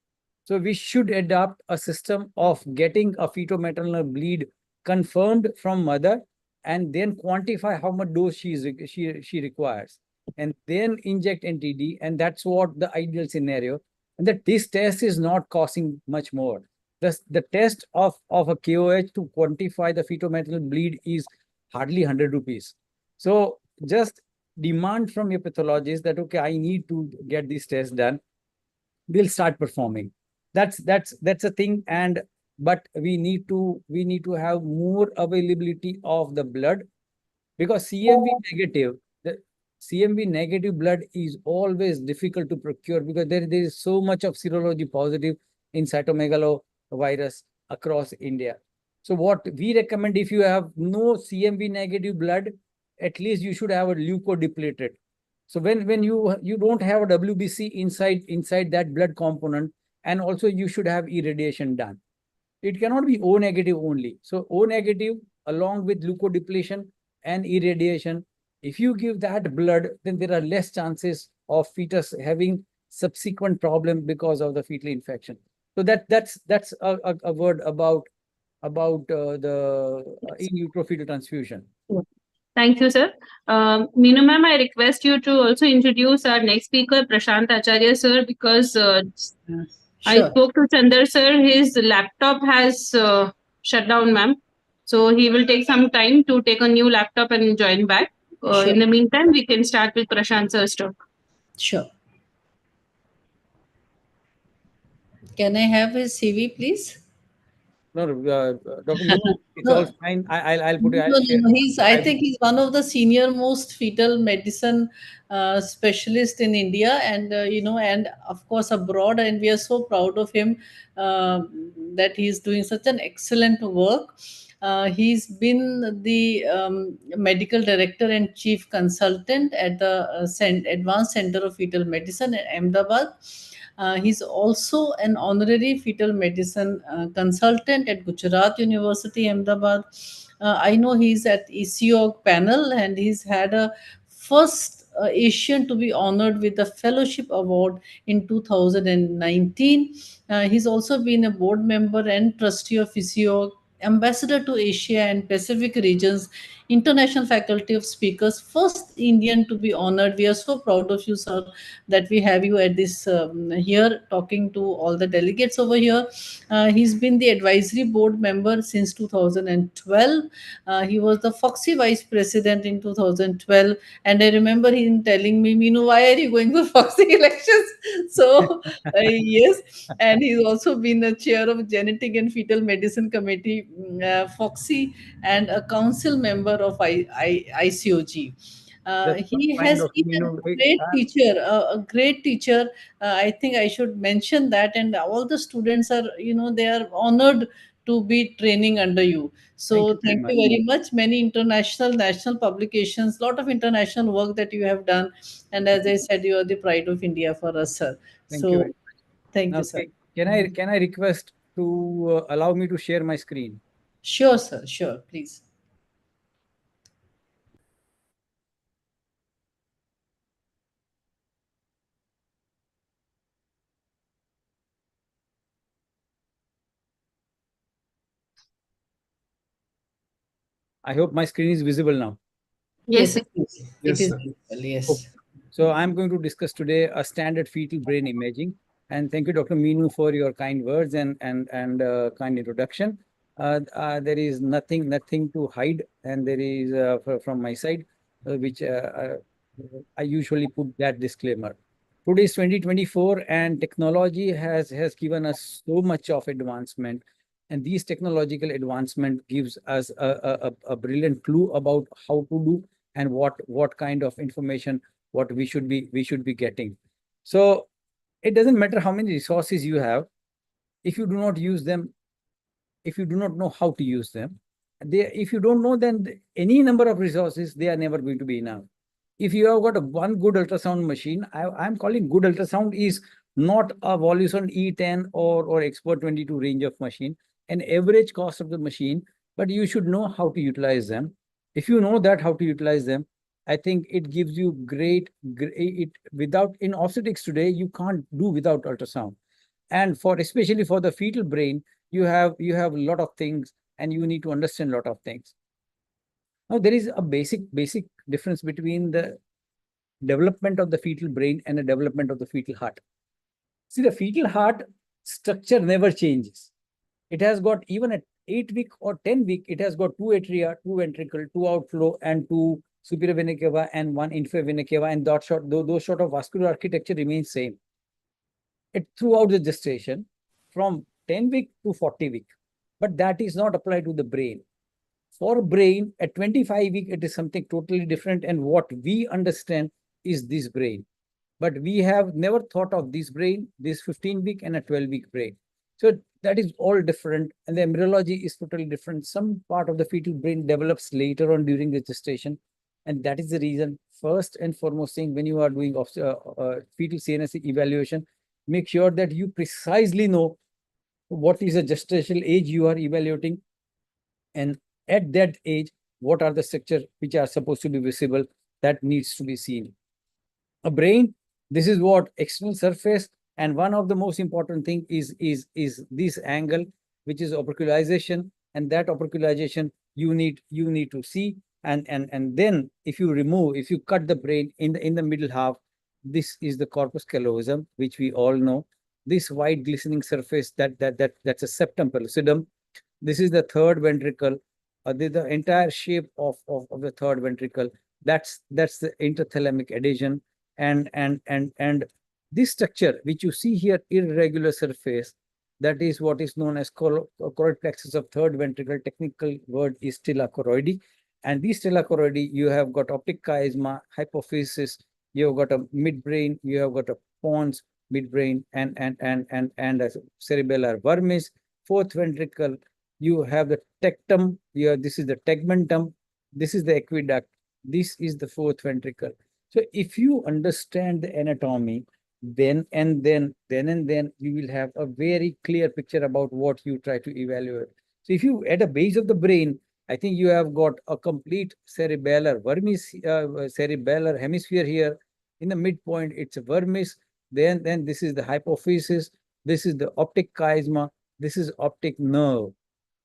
So we should adopt a system of getting a fetal bleed confirmed from mother, and then quantify how much dose she requires, and then inject NTD, and that's what the ideal scenario. And that this test is not costing much more. The test of a KOH to quantify the fetal bleed is hardly 100 rupees. So just demand from your pathologist that, okay, I need to get this test done. We'll start performing. that's a thing. And but we need to have more availability of the blood, because the CMV negative blood is always difficult to procure, because there is so much of serology positive in cytomegalovirus across India. So what we recommend, if you have no CMV negative blood, at least you should have a leukodepleted. So when you don't have a WBC inside that blood component, and also you should have irradiation done. It cannot be O negative only. So O negative along with leukodepletion and irradiation, if you give that blood, then there are less chances of fetus having subsequent problem because of the fetal infection. So that's a word about the in utero fetal transfusion. Thank you, sir. Meenu ma'am, I request you to also introduce our next speaker, Prashant Acharya, sir, because I Sure. spoke to Chandar, sir. His laptop has shut down, ma'am. So he will take some time to take a new laptop and join back. Sure. In the meantime, we can start with Prashant sir's talk. Sure. Can I have his CV, please? No, Dr. Meenu, it's No. all fine. I'll put it. No, I'll share. I think he's one of the senior most fetal medicine specialist in India, and and of course abroad. And we are so proud of him that he's doing such an excellent work. He's been the medical director and chief consultant at the Advanced Center of Fetal Medicine in Ahmedabad. He's also an honorary fetal medicine consultant at Gujarat University, Ahmedabad. I know he's at ECOG panel, and he's had a first Asian to be honored with the fellowship award in 2019. He's also been a board member and trustee of ECOG, ambassador to Asia and Pacific regions, international faculty of speakers, first Indian to be honored. We are so proud of you, sir, that we have you at this here talking to all the delegates over here. He's been the advisory board member since 2012. He was the Foxy vice president in 2012, and I remember him telling me, Meenu, why are you going for Foxy elections? So yes, and he's also been a chair of genetic and fetal medicine committee, Foxy, and a council member of ICOG. He has been a great teacher, a great teacher. I think I should mention that, and all the students are, they are honored to be training under you. So thank you very much. Many international, national publications, lot of international work that you have done, and as I said, you are the pride of India for us, sir. Thank you very much. Thank Now, you, sir. Can I request to allow me to share my screen? Sure, sir. Sure, please. I hope my screen is visible now. Yes, it is. Yes, It is sir. visible, yes. Okay. So I'm going to discuss today a standard fetal brain imaging. And thank you, Dr. Meenu, for your kind words and kind introduction. There is nothing to hide, and there is from my side, which I usually put that disclaimer. Today is 2024, and technology has given us so much of advancement, and these technological advancement gives us a brilliant clue about how to do and what kind of information what we should be getting. So it doesn't matter how many resources you have, if you do not use them, if you do not know how to use them, if you don't know, then any number of resources, they are never going to be enough. If you have got one good ultrasound machine, I'm calling good ultrasound is not a Voluson E10 or Expert 22 range of machine, an average cost of the machine, but you should know how to utilize them. If you know that how to utilize them, I think it gives you in obstetrics today, you can't do without ultrasound. And especially for the fetal brain, you have a lot of things, and you need to understand a lot of things. Now, there is a basic difference between the development of the fetal brain and the development of the fetal heart. See, the fetal heart structure never changes. It has got, even at 8-week or 10-week, it has got 2 atria, 2 ventricle, 2 outflow, and 2 superior vena cava and 1 inferior vena cava, and those sort of vascular architecture remains same. Throughout the gestation, from 10 week to 40 week, but that is not applied to the brain. For brain, at 25 week, it is something totally different. And what we understand is this brain. But we have never thought of this brain, this 15-week and a 12-week brain. So that is all different. And the embryology is totally different. Some part of the fetal brain develops later on during the gestation. And that is the reason, first and foremost thing, when you are doing fetal CNS evaluation, make sure that you precisely know what is the gestational age you are evaluating. And at that age, what are the structures which are supposed to be visible that needs to be seen. A brain, this is what external surface, and one of the most important thing is this angle, which is operculization, and that operculization you need to see, and then if you cut the brain in the middle half, this is the corpus callosum, which we all know. This white glistening surface, that's a septum pellucidum. This is the third ventricle. The entire shape of the third ventricle. That's the interthalamic adhesion. And this structure which you see here, irregular surface, that is what is known as choroid plexus of third ventricle. Technical word is stella choroidi. And these stella choroidi, you have got optic chiasma, hypophysis, you have got a midbrain, you have got a pons, midbrain, and a cerebellar vermis. Fourth ventricle, you have the tectum. Here, this is the tegmentum. This is the aqueduct. This is the fourth ventricle. So if you understand the anatomy, then you will have a very clear picture about what you try to evaluate. So if you at the base of the brain, I think you have got a complete cerebellar vermis, cerebellar hemisphere here. In the midpoint, it's a vermis. Then this is the hypophysis. This is the optic chiasma. This is optic nerve.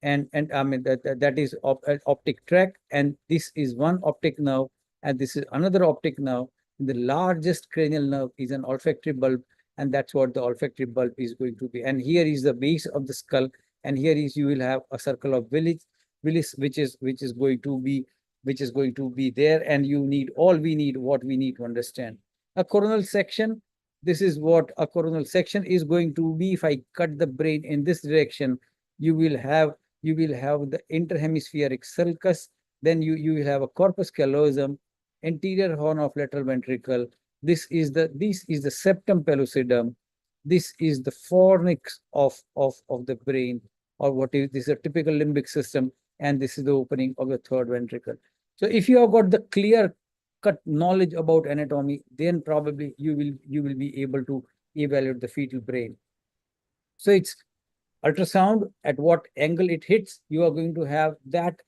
And I mean that is optic tract, and this is one optic nerve, and this is another optic nerve. The largest cranial nerve is an olfactory bulb, and that's what the olfactory bulb is going to be. And here is the base of the skull, and here is you will have a circle of Willis, which is going to be there. And we need what we need to understand. A coronal section. This is what a coronal section is going to be. If I cut the brain in this direction, you will have the interhemispheric sulcus. Then you will have a corpus callosum, anterior horn of lateral ventricle. This is the septum pellucidum. This is the fornix of the brain, or what is this, a typical limbic system, and this is the opening of the third ventricle. So if you have got the clear cut knowledge about anatomy, then probably you will be able to evaluate the fetal brain. So it's ultrasound, at what angle it hits, you are going to have that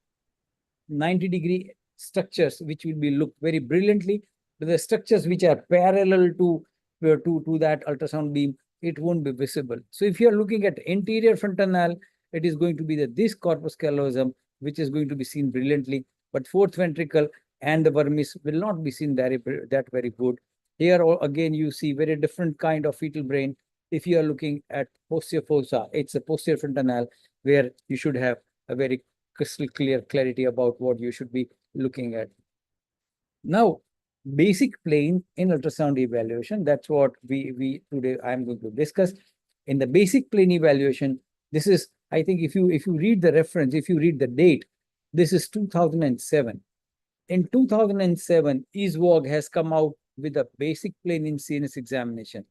90-degree structures which will be looked very brilliantly. But the structures which are parallel to that ultrasound beam, it won't be visible. So if you are looking at anterior fontanelle, it is going to be this corpus callosum, which is going to be seen brilliantly. But fourth ventricle and the vermis will not be seen that very good. Here again, you see very different kind of fetal brain. If you are looking at posterior fossa, it's a posterior fontanelle, where you should have a very crystal clear clarity about what you should be looking at. Now, basic plane in ultrasound evaluation, that's what we today I'm going to discuss. In the basic plane evaluation, this is, I think if you read the reference, if you read the date, this is 2007. In 2007, ESWOG has come out with a basic plane in CNS examination.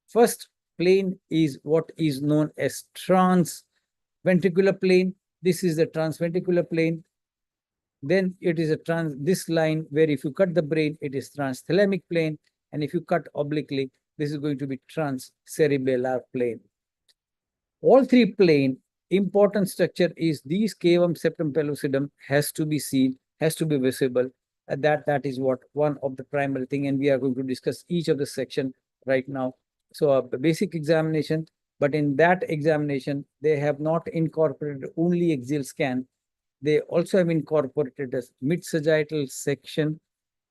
First plane is what is known as transventricular plane. This is the transventricular plane. Then it is this line where if you cut the brain, it is transthalamic plane. And if you cut obliquely, this is going to be transcerebellar plane. All three plane, important structure is these cavum septum pellucidum has to be seen, has to be visible. That is what one of the primary thing, and we are going to discuss each of the section right now. So a basic examination, but in that examination, they have not incorporated only axial scan. They also have incorporated a mid-sagittal section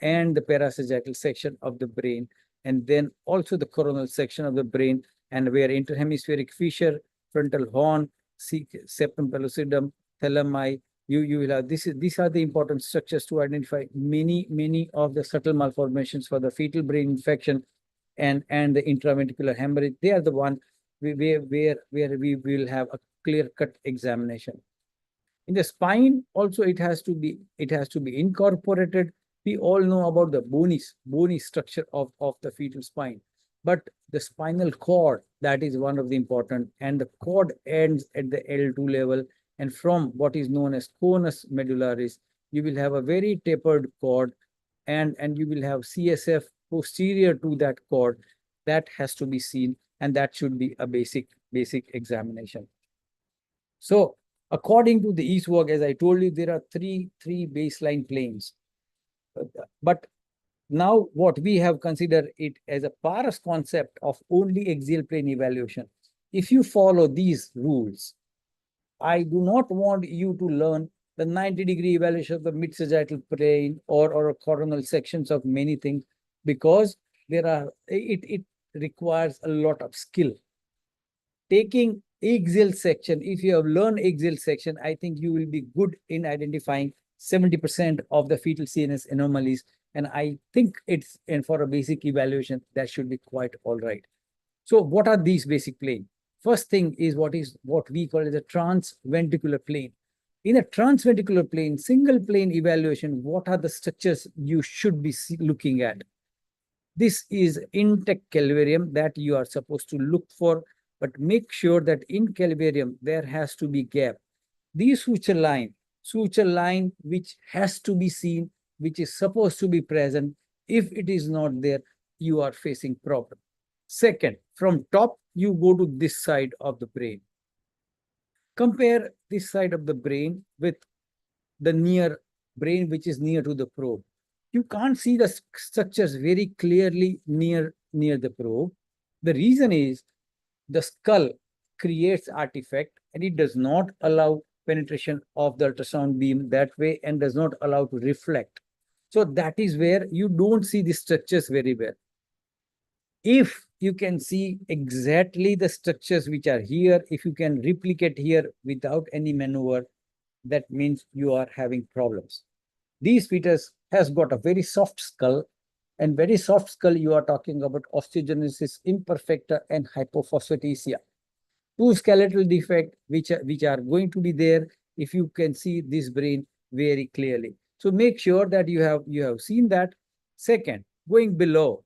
and the parasagittal section of the brain, and then also the coronal section of the brain, and where interhemispheric fissure, frontal horn, septum pellucidum, thalami, you will have these are the important structures to identify many of the subtle malformations for the fetal brain infection and the intraventricular hemorrhage. They are the one where we will have a clear-cut examination. In the spine, also it has to be incorporated. We all know about the bony structure of the fetal spine, but the spinal cord, that is one of the important, and the cord ends at the L2 level, and from what is known as conus medullaris, you will have a very tapered cord, and you will have CSF posterior to that cord. That has to be seen, and that should be a basic examination. So according to the East work, as I told you, there are three baseline planes. But now what we have considered it as a Paras concept of only axial plane evaluation. If you follow these rules, I do not want you to learn the 90-degree evaluation of the mid-sagittal plane or coronal sections of many things, because it requires a lot of skill. Taking axial section, if you have learned axial section, I think you will be good in identifying 70% of the fetal CNS anomalies. And I think and for a basic evaluation, that should be quite all right. So what are these basic planes? First thing is what we call as a transventricular plane. In a transventricular plane, single plane evaluation, what are the structures you should be looking at? This is intact calvarium that you are supposed to look for, but make sure that in calvarium, there has to be gap. These suture line which has to be seen, which is supposed to be present. If it is not there, you are facing problem. Second, from top, you go to this side of the brain. Compare this side of the brain with the near brain, which is near to the probe. You can't see the structures very clearly near the probe. The reason is the skull creates artifact, and it does not allow penetration of the ultrasound beam that way, and does not allow to reflect. So that is where you don't see the structures very well. If you can see exactly the structures which are here, if you can replicate here without any maneuver, that means you are having problems. These fetus has got a very soft skull, and very soft skull, you are talking about osteogenesis imperfecta and hypophosphatasia. Two skeletal defects which are going to be there if you can see this brain very clearly. So make sure that you have seen that. Second, going below,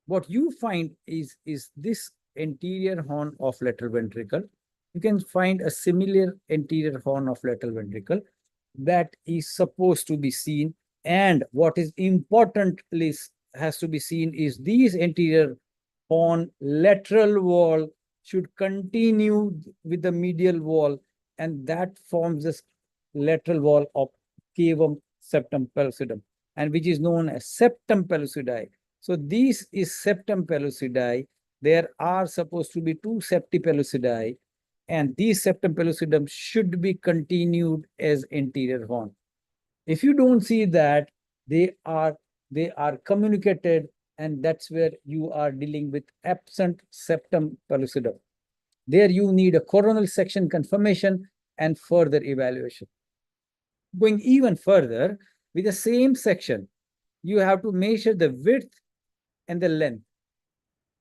what you find is this anterior horn of lateral ventricle. You can find a similar anterior horn of lateral ventricle that is supposed to be seen. And what is importantly has to be seen is these anterior horn lateral wall should continue with the medial wall, and that forms this lateral wall of cavum septum pellucidum, and which is known as septum pellucidi. So this is septum pellucidi. There are supposed to be two septi pellucidi, and these septum pellucidum should be continued as anterior horn. If you don't see that, they are communicated, and that's where you are dealing with absent septum pellucidum. There you need a coronal section confirmation and further evaluation. Going even further, with the same section, you have to measure the width and the length.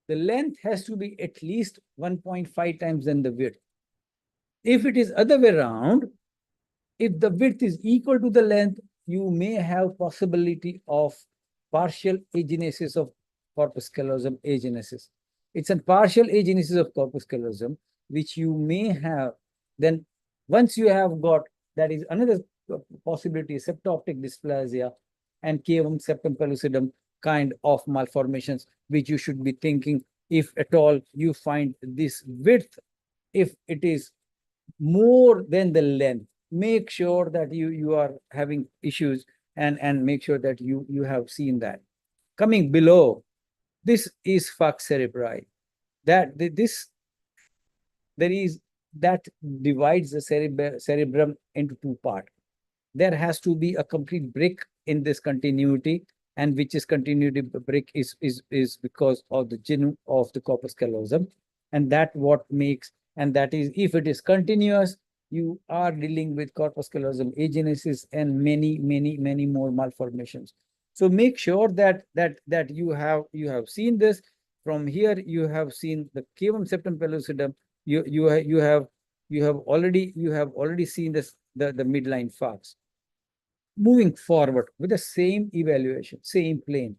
The length has to be at least 1.5 times than the width. If it is other way around, if the width is equal to the length, you may have possibility of partial agenesis of corpus callosum agenesis. It's a partial agenesis of corpus callosum, which you may have. Then once you have got, that is another possibility, septo-optic dysplasia and cavum septum pellucidum kind of malformations, which you should be thinking if at all you find this width, if it is more than the length, make sure that you are having issues, and make sure that you have seen that. Coming below, this is falx cerebri. That divides the cerebrum into two parts. There has to be a complete break in this continuity, and which is continuity break is because of the genu of the corpus callosum, and that what makes, and that is if it is continuous, you are dealing with corpus callosum agenesis and many more malformations. So make sure that you have seen this. from here you have seen the cavum septum pellucidum. You have already seen this the midline falx. Moving forward with the same evaluation, same plane.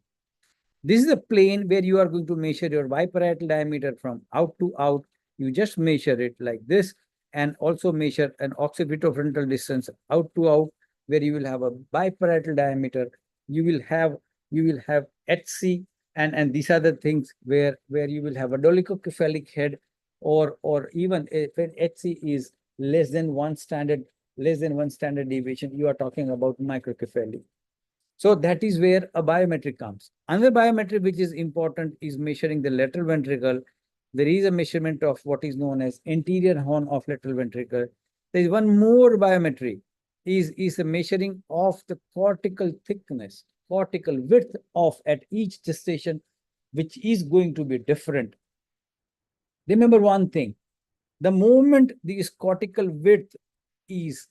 This is the plane where you are going to measure your biparietal diameter from out to out. You just measure it like this, and also measure an occipitofrontal distance out to out, where you will have a biparietal diameter. You will have HC, and these are the things where you will have a dolichocephalic head, or even if HC is less than one standard deviation, you are talking about microcephaly. So that is where a biometric comes. Another biometric which is important is measuring the lateral ventricle. There is a measurement of what is known as anterior horn of lateral ventricle. There is one more biometry, is a measuring of the cortical thickness, cortical width of at each gestation, which is going to be different. Remember one thing, the moment this cortical width is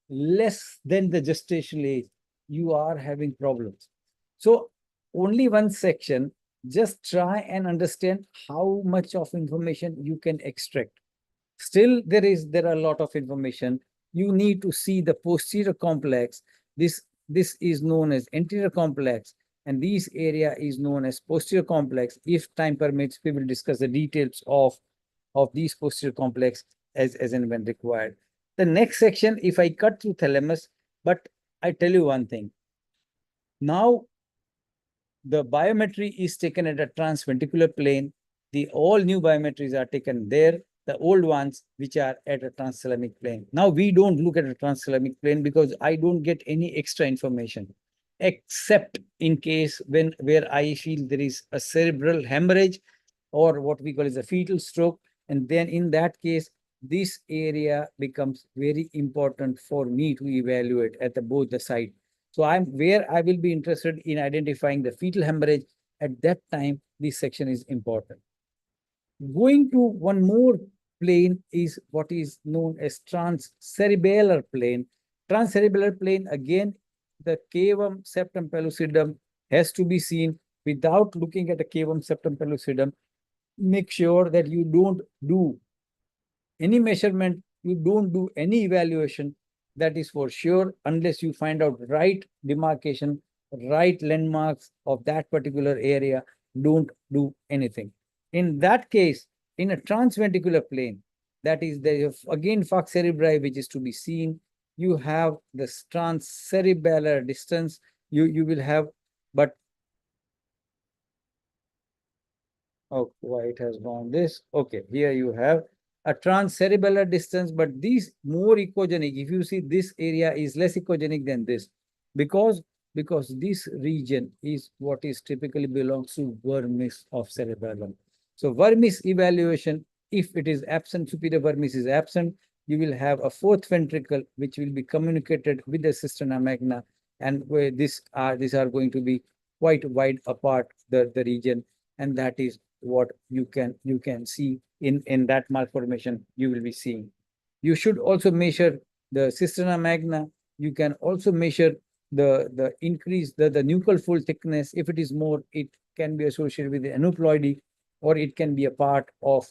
less than the gestational age, you are having problems. So only one section, just try and understand how much of information you can extract. Still, there are a lot of information. You need to see the posterior complex. This is known as anterior complex, and this area is known as posterior complex. If time permits, we will discuss the details of these posterior complex as and when required. The next section, if I cut through thalamus, but I tell you one thing. Now, the biometry is taken at a transventricular plane. The all new biometries are taken there. The old ones, which are at a transthalamic plane. Now, we don't look at a transthalamic plane because I don't get any extra information, except in case where I feel there is a cerebral hemorrhage, or what we call as a fetal stroke. And then in that case, this area becomes very important for me to evaluate at both the side. So I will be interested in identifying the fetal hemorrhage. At that time, this section is important. Going to one more plane is what is known as transcerebellar plane. Transcerebellar plane, again, the cavum septum pellucidum has to be seen without looking at the cavum septum pellucidum. Make sure that you don't do any measurement, you don't do any evaluation. That is for sure, unless you find out right demarcation, right landmarks of that particular area. Don't do anything. In that case, in a transventricular plane, that is again falx cerebri, which is to be seen. You have the transcerebellar distance. You will have, but oh, why it has gone this? Okay, here you have a transcerebellar distance, but these more echogenic. If you see, this area is less echogenic than this, because this region is what is typically belongs to vermis of cerebellum. So vermis evaluation, if it is absent, superior vermis is absent, you will have a fourth ventricle which will be communicated with the cisterna magna, and where these are going to be quite wide apart the region, and that is what you can see in that malformation you will be seeing. You should also measure the cisterna magna. You can also measure the increase, the nuchal fold thickness. If it is more, it can be associated with the aneuploidy, or it can be a part of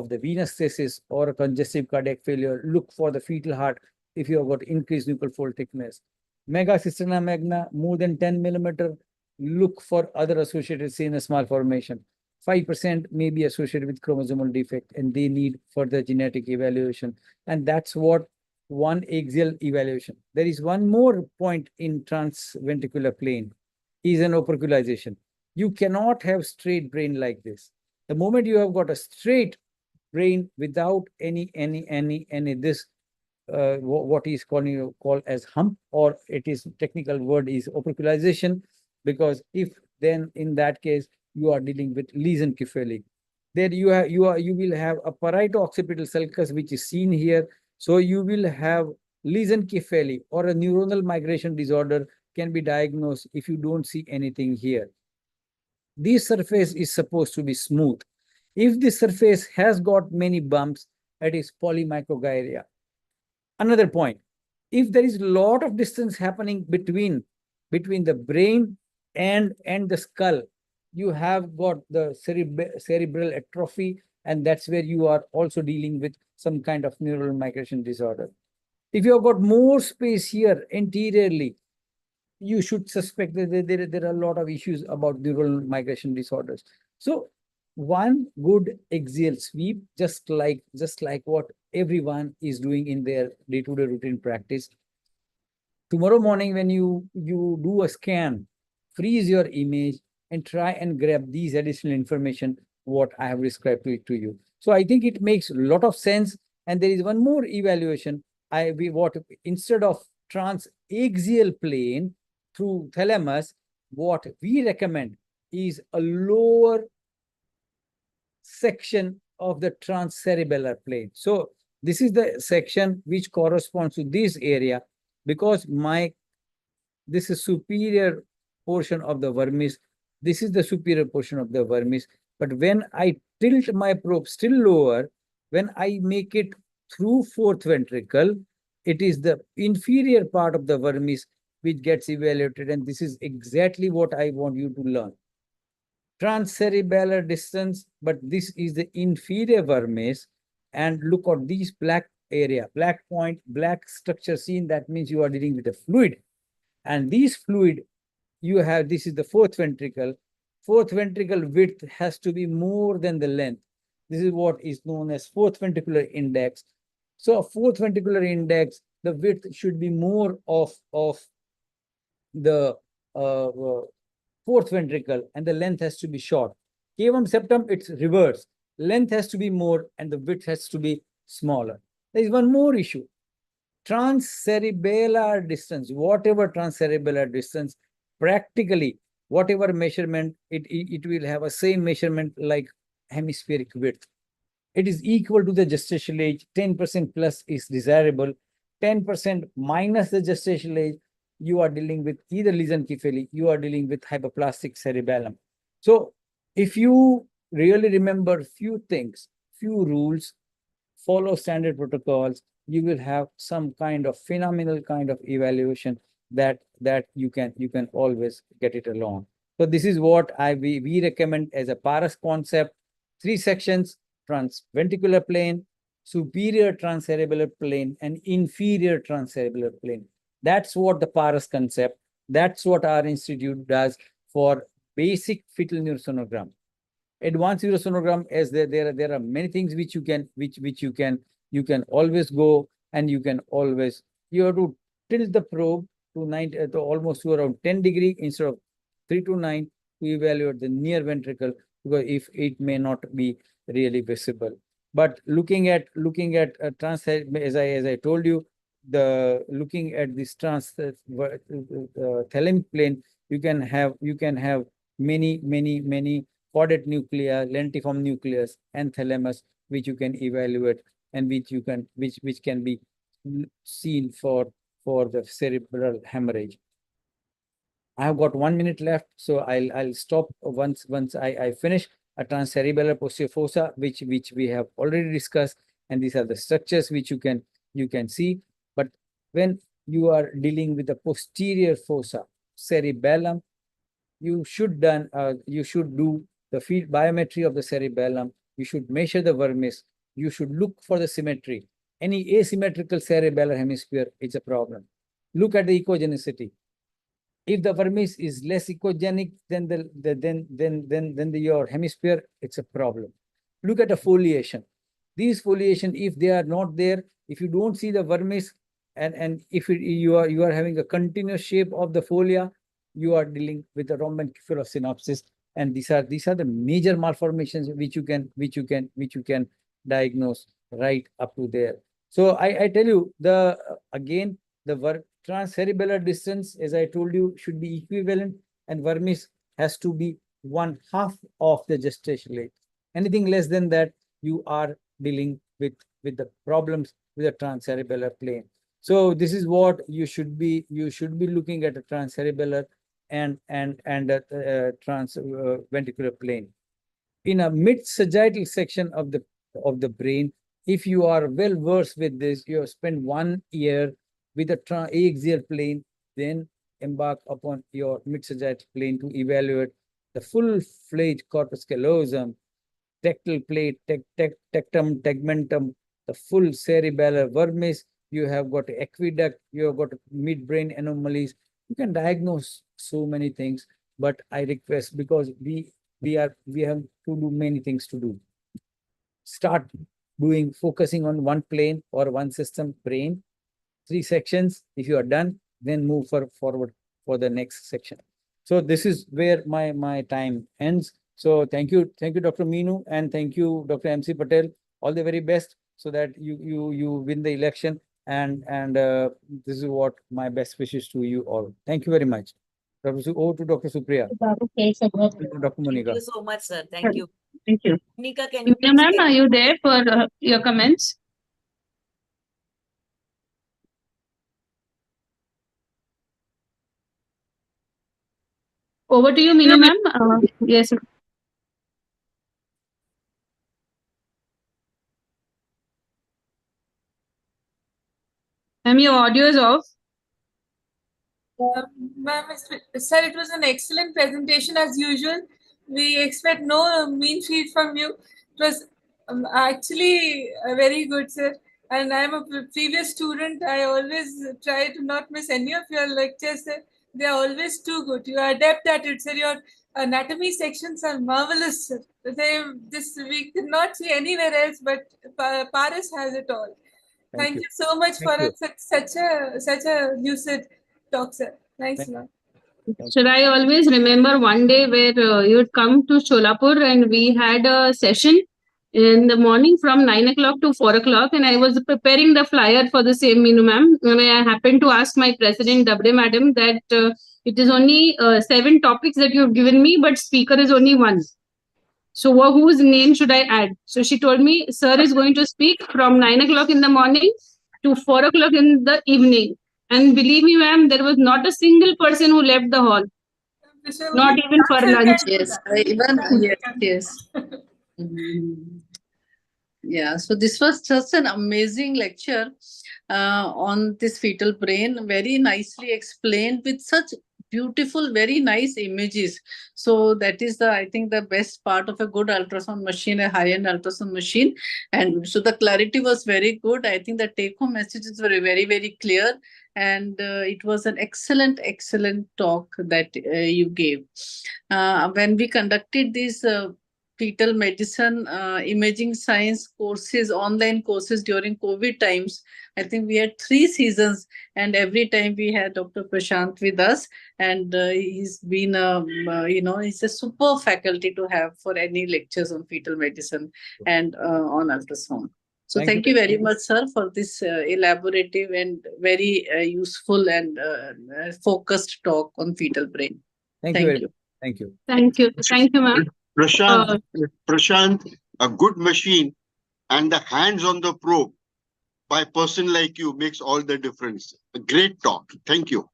the venous stasis or a congestive cardiac failure. Look for the fetal heart if you have got increased nuchal fold thickness. Mega cisterna magna more than 10 millimeter. Look for other associated CNS malformation. 5% may be associated with chromosomal defect, and they need further genetic evaluation. And that's what one axial evaluation. There is one more point in transventricular plane, is an operculization. You cannot have straight brain like this. The moment you have got a straight brain without any this what is called as hump, or it is technical word is operculization, because if then in that case you are dealing with lesion cephalic. There you will have a parieto-occipital sulcus, which is seen here. So you will have lesion cephalic, or a neuronal migration disorder can be diagnosed if you don't see anything here. This surface is supposed to be smooth. If the surface has got many bumps, it is polymicrogyria. Another point, if there is a lot of distance happening between the brain and the skull, you have got the cerebral atrophy, and that's where you are also dealing with some kind of neural migration disorder. If you have got more space here anteriorly, you should suspect that there are a lot of issues about neural migration disorders. So one good axial sweep, just like what everyone is doing in their day-to-day routine practice. Tomorrow morning, when you do a scan, freeze your image and try and grab these additional information what I have described to you. So I think it makes a lot of sense. And there is one more evaluation. Instead of transaxial plane through thalamus, what we recommend is a lower section of the transcerebellar plane. So this is the section which corresponds to this area, because this is superior portion of the vermis. This is the superior portion of the vermis. But when I tilt my probe still lower, when I make it through fourth ventricle, it is the inferior part of the vermis which gets evaluated. And this is exactly what I want you to learn. Transcerebellar distance, but this is the inferior vermis. And look at these black area, black point, black structure seen. That means you are dealing with a fluid. And this fluid, this is the fourth ventricle. Fourth ventricle width has to be more than the length. This is what is known as fourth ventricular index. So a fourth ventricular index, the width should be more of the fourth ventricle, and the length has to be short. Cavum septum, it's reverse. Length has to be more and the width has to be smaller. There is one more issue. Transcerebellar distance, whatever transcerebellar distance, practically, whatever measurement, it will have a same measurement like hemispheric width. It is equal to the gestational age. 10% plus is desirable. 10% minus the gestational age, you are dealing with either lesion-Kefeli, you are dealing with hypoplastic cerebellum. So if you really remember few things, few rules, follow standard protocols, you will have some kind of phenomenal kind of evaluation that you can always get it along. So this is what we recommend as a PARAS concept. 3 sections: transventricular plane, superior transcerebellar plane, and inferior transcerebellar plane. That's what the PARAS concept, that's what our institute does for basic fetal neurosonogram. Advanced neurosonogram, as there are many things which you can always go, and you have to tilt the probe to almost to around 10 degree instead of 3 to 9 to evaluate the near ventricle, because if it may not be really visible. But looking at as I told you, looking at this thalamic plane, you can have many chordate nuclei, lentiform nucleus, and thalamus, which you can evaluate and which can be seen for the cerebral hemorrhage. I have got 1 minute left, so I'll stop once I finish. A transcerebellar posterior fossa, which we have already discussed, and these are the structures which you can see. But when you are dealing with the posterior fossa, cerebellum, you should do the field biometry of the cerebellum. You should measure the vermis. You should look for the symmetry. Any asymmetrical cerebellar hemisphere is a problem. Look at the echogenicity. If the vermis is less echogenic than your hemisphere, it's a problem. Look at the foliation. These foliation, if they are not there, if you don't see the vermis, and if you are having a continuous shape of the folia, you are dealing with the rhombencephalosynopsis, and these are the major malformations which you can diagnose right up to there. So I tell you, the transcerebellar distance, as I told you, should be equivalent, and vermis has to be 1/2 of the gestational age. Anything less than that, you are dealing with the problems with the transcerebellar plane. So this is what you should be looking at: a transcerebellar and a transventricular plane. In a mid-sagittal section of the brain, if you are well versed with this, you have spent 1 year with a axial plane, then embark upon your mid-sagittal plane to evaluate the full-fledged corpus callosum, tectal plate, tectum, tegmentum, the full cerebellar vermis. You have got aqueduct, you have got midbrain anomalies. You can diagnose so many things, but I request, because we have to do many things to do. Start focusing on one plane or one system, brain, 3 sections. If you are done, then move forward for the next section. So this is where my time ends. So thank you, Dr. Meenu, and thank you, Dr. MC Patel. All the very best, so that you win the election. And this is what my best wishes to you all. Thank you very much. Over to Dr. Supriya. Okay, Dr. Monica. Thank you so much, sir. Thank you. Thank you. Monica, can you Ma'am, are you there for your comments? Over to you, Meenu ma'am. Yes. Ma'am, your audio is off. Ma'am, sir, it was an excellent presentation as usual. We expect no mean feat from you. It was actually very good, sir. And I'm a previous student. I always try to not miss any of your lectures, sir. They are always too good. You are adept at it, sir. Your anatomy sections are marvelous, sir. We could not see anywhere else, but Paris has it all. Thank you so much for such a lucid talk, sir. Thanks a lot. Should I always remember one day where you'd come to Sholapur and we had a session in the morning from 9 o'clock to 4 o'clock, and I was preparing the flyer for the same, Meenu ma'am. And I happened to ask my president, Dabre madam, that it is only 7 topics that you've given me, but speaker is only 1. So whose name should I add? So she told me, sir is going to speak from 9 o'clock in the morning to 4 o'clock in the evening. And believe me, ma'am, there was not a single person who left the hall. Not even for lunch. Yes, yes. Yeah, so this was just an amazing lecture on this fetal brain, very nicely explained with such beautiful, very nice images. So that is I think the best part of a good ultrasound machine, a high-end ultrasound machine. And so the clarity was very good. I think the take-home messages were very, very clear. And it was an excellent talk that you gave. When we conducted these fetal medicine, imaging science courses, online courses during COVID times, I think we had 3 seasons, and every time we had Dr. Prashant with us, and he's been he's a super faculty to have for any lectures on fetal medicine and on ultrasound. So thank you very much, sir, for this elaborative and very useful and focused talk on fetal brain. Thank you. Thank you. Thank you. Thank you, ma'am. Prashant, a good machine and the hands on the probe by a person like you makes all the difference. A great talk. Thank you.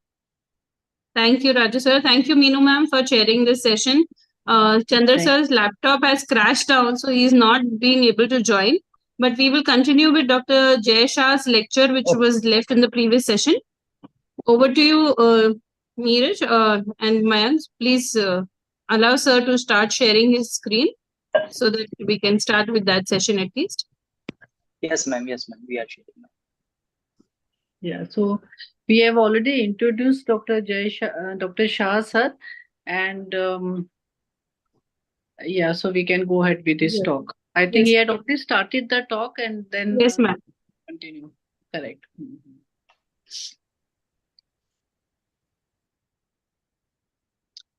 Thank you, Raju sir. Thank you, Meenu ma'am, for chairing this session. Chandra sir's laptop has crashed down, so he's not being able to join. But we will continue with Dr. Jay Shah's lecture, which was left in the previous session. Over to you, Neeraj and Mayank. Please allow sir to start sharing his screen so that we can start with that session at least. Yes, ma'am. Yes, ma'am. We are sharing. Yeah, so we have already introduced Dr. Dr. Shah sir, and yeah, so we can go ahead with this talk. I think he had already started the talk, and then yes, ma'am. Continue. Correct.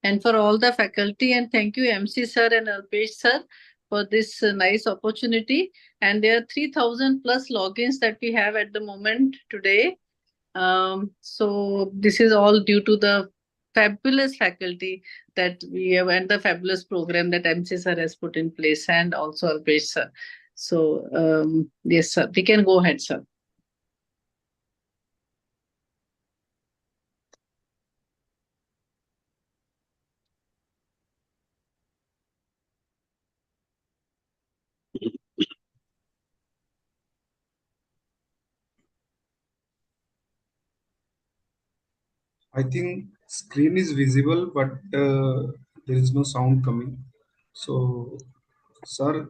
And for all the faculty, and thank you MC sir and Alpesh sir for this nice opportunity. And there are 3,000 plus logins that we have at the moment today. So this is all due to the fabulous faculty that we have and the fabulous program that MC sir has put in place, and also Alpesh sir. So yes, sir, we can go ahead, sir. I think screen is visible, but there is no sound coming. So, sir.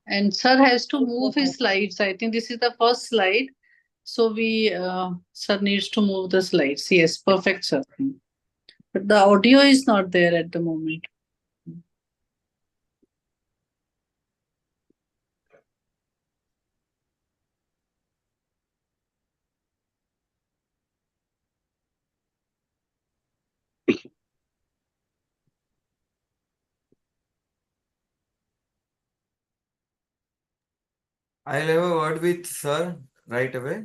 And sir has to move his slides. I think this is the first slide. So sir needs to move the slides. Yes, perfect, sir. But the audio is not there at the moment. I'll have a word with sir right away.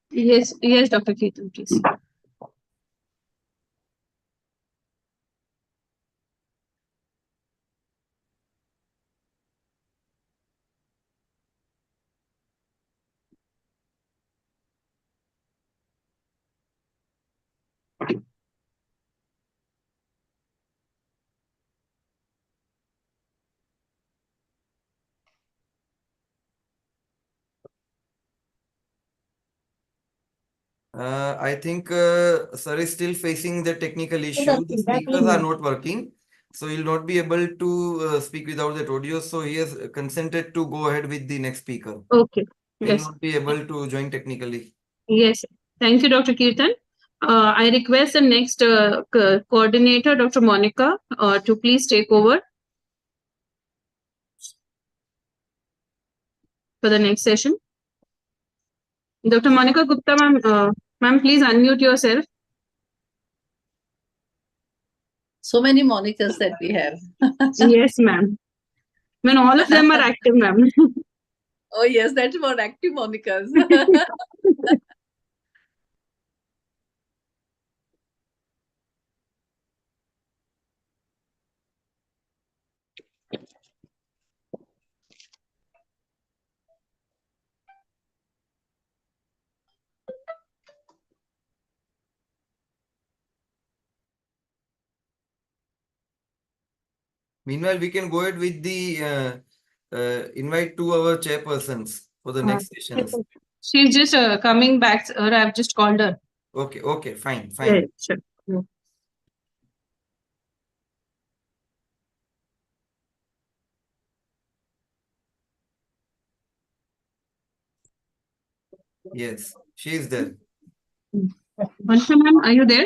Yes, yes, Dr. Keaton, please. I think sir is still facing the technical issue. The speakers are not working. So he'll not be able to speak without that audio. So he has consented to go ahead with the next speaker. Okay. He'll Yes. not be able to join technically. Yes. Thank you, Dr. Kirtan. I request the next coordinator, Dr. Monica, to please take over for the next session. Dr. Monica Gupta, ma'am, please unmute yourself. So many Monicas that we have. Yes, ma'am. When all of them are active, ma'am. Oh, yes, that's more active Monicas. Meanwhile, we can go ahead with the invite to our chairpersons for the next sessions. She's just coming back, sir. I've just called her. Okay, okay, fine, Yeah, fine. sure. Yeah. Yes, she is there. Monica, ma'am, are you there?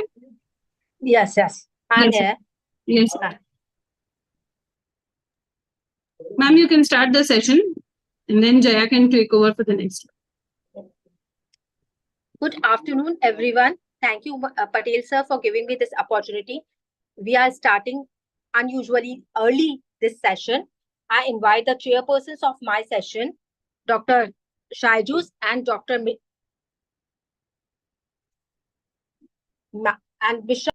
Yes, yes, I'm Yes, here. yes. Ma'am, you can start the session and then Jaya can take over for the next one. Good afternoon, everyone. Thank you, Patel sir, for giving me this opportunity. We are starting unusually early this session. I invite the chairpersons of my session, Dr. Shaijus and Dr. and Mishra.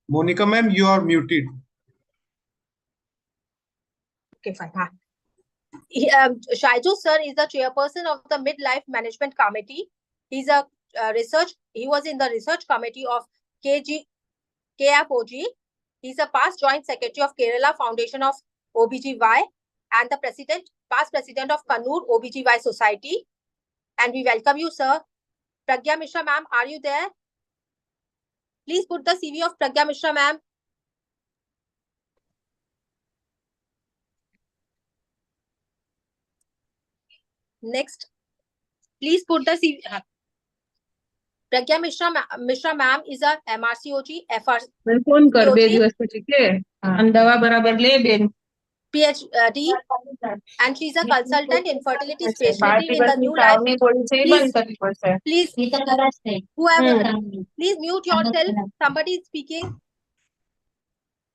Monica ma'am, you are muted. Okay, fine. Shaiju sir is the chairperson of the Midlife Management Committee. He's a he was in the research committee of KFOG. He's a past joint secretary of Kerala Foundation of OBGY and the past president of Kannur OBGY Society. And we welcome you, sir. Pragya Mishra ma'am, are you there? Please put the CV of Pragya Mishra ma'am. Next, please put the CV. Pragya Mishra ma'am is a MRCOG, Phone kar be divas ko chike. Andawa barabar le ben. PhD, and she's a consultant in fertility specialty in the New Life. Please, whoever, please mute yourself. Somebody is speaking.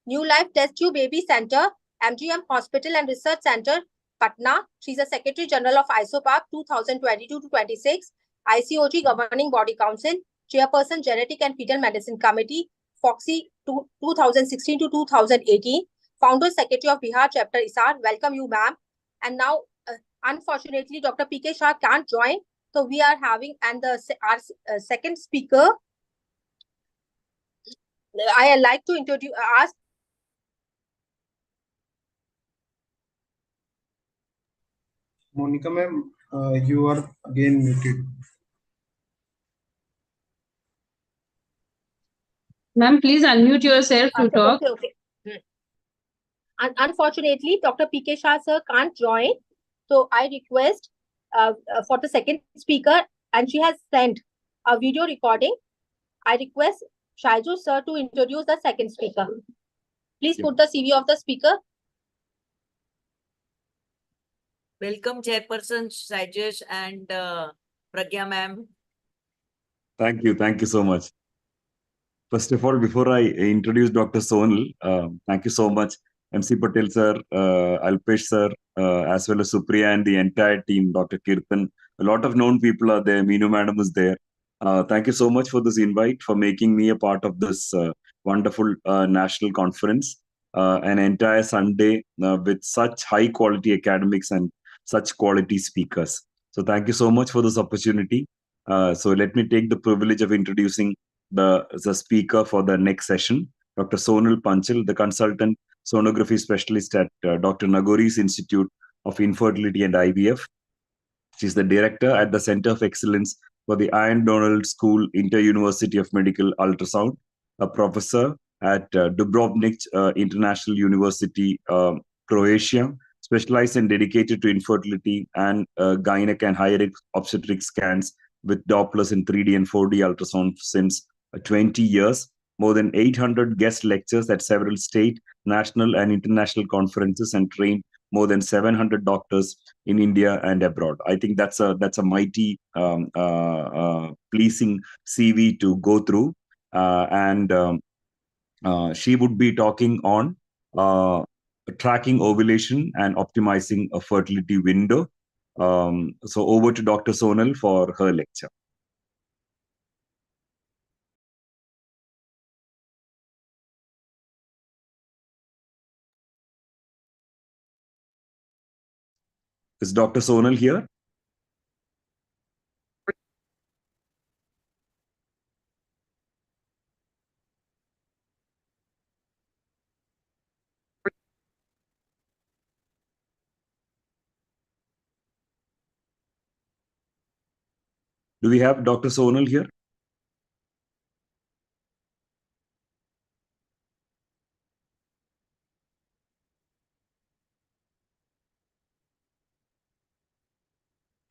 New Life Test Tube Baby Center, MGM Hospital and Research Center, Patna. She's a Secretary General of ISOPAC 2022 to 26, ICOG Governing Body Council, Chairperson Genetic and Fetal Medicine Committee, FOXY 2016 to 2018, Founder Secretary of Bihar Chapter ISAR. Welcome you, ma'am. And now, unfortunately, Dr. PK Shah can't join. So we are having, and our second speaker, I like to ask Monica ma'am, you are again muted. Ma'am, please unmute yourself to talk. Okay. Unfortunately, Dr. PK Shah sir can't join. So I request for the second speaker, and she has sent a video recording. I request Shaijo sir to introduce the second speaker. Please put the CV of the speaker. Welcome, Chairperson Sajesh and Pragya ma'am. Thank you. Thank you so much. First of all, before I introduce Dr. Sonal, thank you so much, MC Patel sir, Alpesh sir, as well as Supriya and the entire team, Dr. Kirtan. A lot of known people are there. Meenu madam is there. Thank you so much for this invite, for making me a part of this wonderful national conference. An entire Sunday with such high quality academics and such quality speakers. So thank you so much for this opportunity. So let me take the privilege of introducing the speaker for the next session, Dr. Sonal Panchal, the consultant sonography specialist at Dr. Nagori's Institute of Infertility and IVF. She's the director at the Center of Excellence for the Ian Donald School, Inter-University of Medical Ultrasound, a professor at Dubrovnik International University, Croatia, specialized and dedicated to infertility and gynec and higher obstetric scans with Dopplers in 3D and 4D ultrasound since 20 years, more than 800 guest lectures at several state, national, and international conferences, and trained more than 700 doctors in India and abroad. I think that's a mighty, pleasing CV to go through. She would be talking on tracking ovulation and optimizing a fertility window. So over to Dr. Sonal for her lecture. Is Dr. Sonal here? Do we have Dr. Sonal here?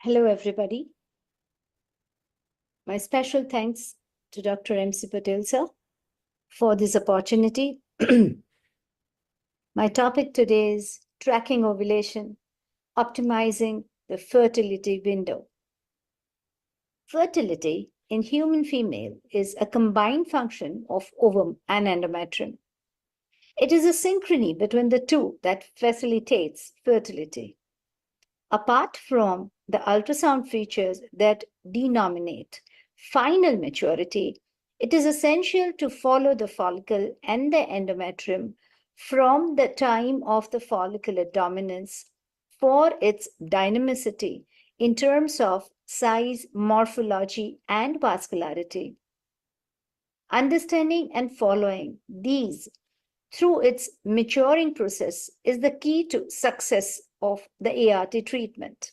Hello, everybody. My special thanks to Dr. MC Patel, sir, for this opportunity. My topic today is tracking ovulation, optimizing the fertility window. Fertility in human female is a combined function of ovum and endometrium. It is a synchrony between the two that facilitates fertility. Apart from the ultrasound features that denominate final maturity, it is essential to follow the follicle and the endometrium from the time of the follicular dominance for its dynamicity in terms of size, morphology, and vascularity. Understanding and following these through its maturing process is the key to success of the ART treatment.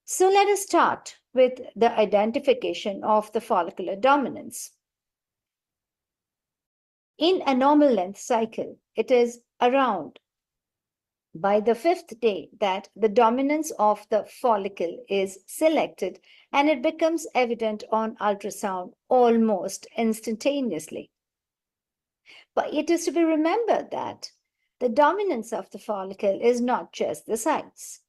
So let us start with the identification of the follicular dominance. In a normal length cycle, it is around by the 5th day that the dominance of the follicle is selected, and it becomes evident on ultrasound almost instantaneously. But it is to be remembered that the dominance of the follicle is not just the size.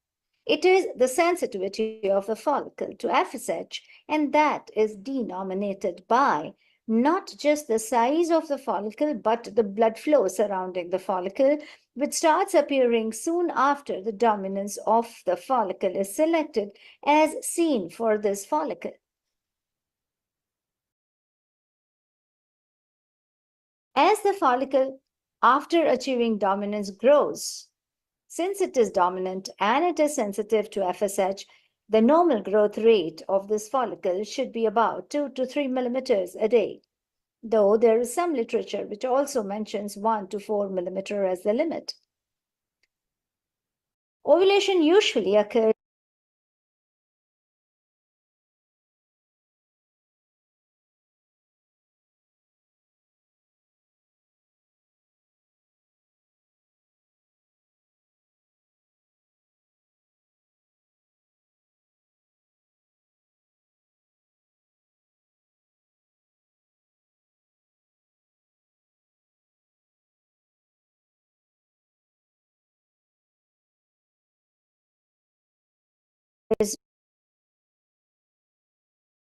It is the sensitivity of the follicle to FSH, and that is denominated by not just the size of the follicle, but the blood flow surrounding the follicle, which starts appearing soon after the dominance of the follicle is selected, as seen for this follicle. As the follicle, after achieving dominance, grows, since it is dominant and it is sensitive to FSH, the normal growth rate of this follicle should be about 2 to 3 millimeters a day, though there is some literature which also mentions 1 to 4 millimeter as the limit. Ovulation usually occurs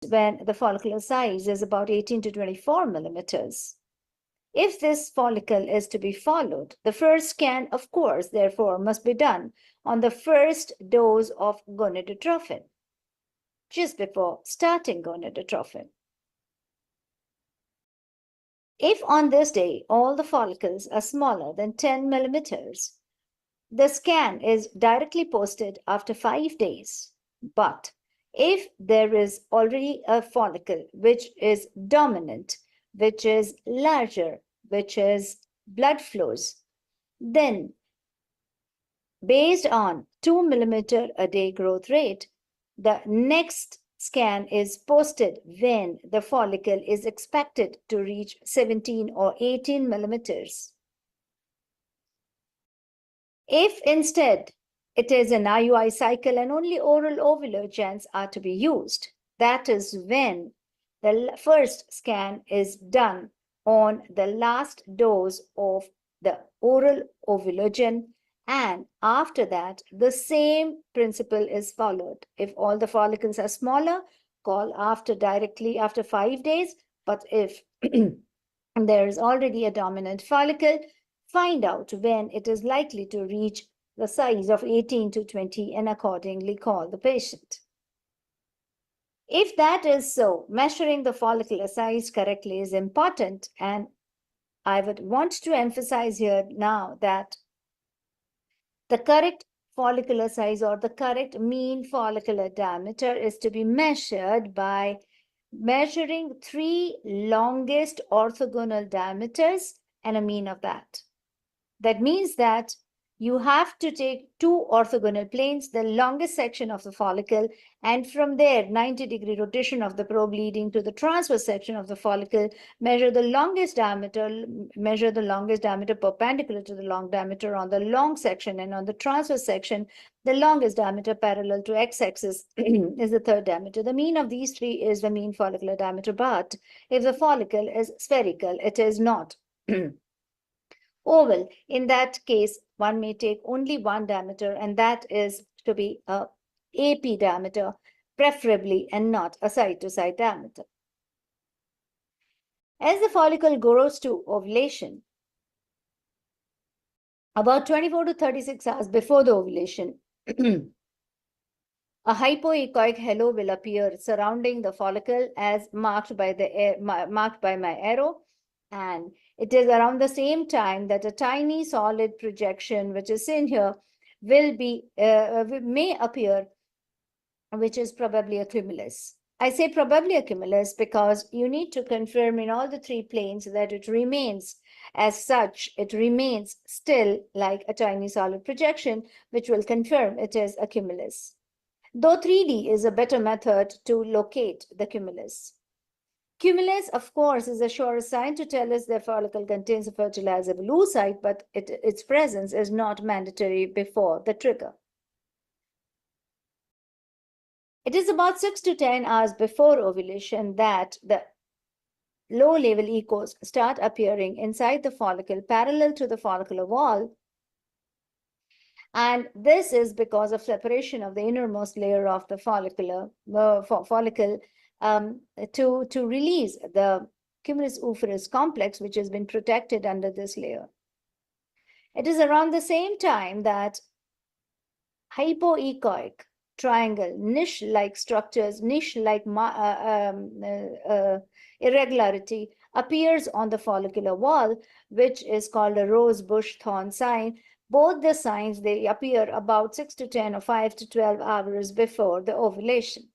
when the follicular size is about 18 to 24 millimeters. If this follicle is to be followed, the first scan, of course, therefore, must be done on the first dose of gonadotrophin, just before starting gonadotrophin. If on this day all the follicles are smaller than 10 millimeters, the scan is directly posted after 5 days. But if there is already a follicle which is dominant, which is larger, which is blood flows, then based on 2 millimeter a day growth rate, the next scan is posted when the follicle is expected to reach 17 or 18 millimeters. If instead it is an IUI cycle and only oral ovular gens are to be used, that is when the first scan is done on the last dose of the oral ovular gen, and after that the same principle is followed. If all the follicles are smaller, call directly after 5 days, but if there is already a dominant follicle, find out when it is likely to reach the size of 18 to 20 and accordingly call the patient. If that is so, measuring the follicular size correctly is important, and I would want to emphasize here now that the correct follicular size or the correct mean follicular diameter is to be measured by measuring 3 longest orthogonal diameters and a mean of that. That means that you have to take 2 orthogonal planes, the longest section of the follicle, and from there 90-degree rotation of the probe leading to the transverse section of the follicle, measure the longest diameter perpendicular to the long diameter on the long section, and on the transverse section, the longest diameter parallel to x-axis is the third diameter. The mean of these 3 is the mean follicular diameter, but if the follicle is spherical, it is not oval. In that case, one may take only one diameter, and that is to be a AP diameter, preferably, and not a side-to-side diameter. As the follicle grows to ovulation, about 24 to 36 hours before the ovulation, a hypoechoic halo will appear surrounding the follicle as marked by my arrow, and it is around the same time that a tiny solid projection, which is seen here, may appear, which is probably a cumulus. I say probably a cumulus because you need to confirm in all the 3 planes that it remains as such. It remains still like a tiny solid projection, which will confirm it is a cumulus. Though 3D is a better method to locate the cumulus. Cumulus, of course, is a sure sign to tell us the follicle contains a fertilizable oocyte, but its presence is not mandatory before the trigger. It is about 6 to 10 hours before ovulation that the low-level echoes start appearing inside the follicle parallel to the follicular wall. And this is because of separation of the innermost layer of the follicle to release the cumulus oophorus complex, which has been protected under this layer. It is around the same time that hypoechoic triangle, niche-like structures, niche-like irregularity appears on the follicular wall, which is called a rose bush thorn sign. Both the signs, they appear about 6 to 10 or 5 to 12 hours before the ovulation.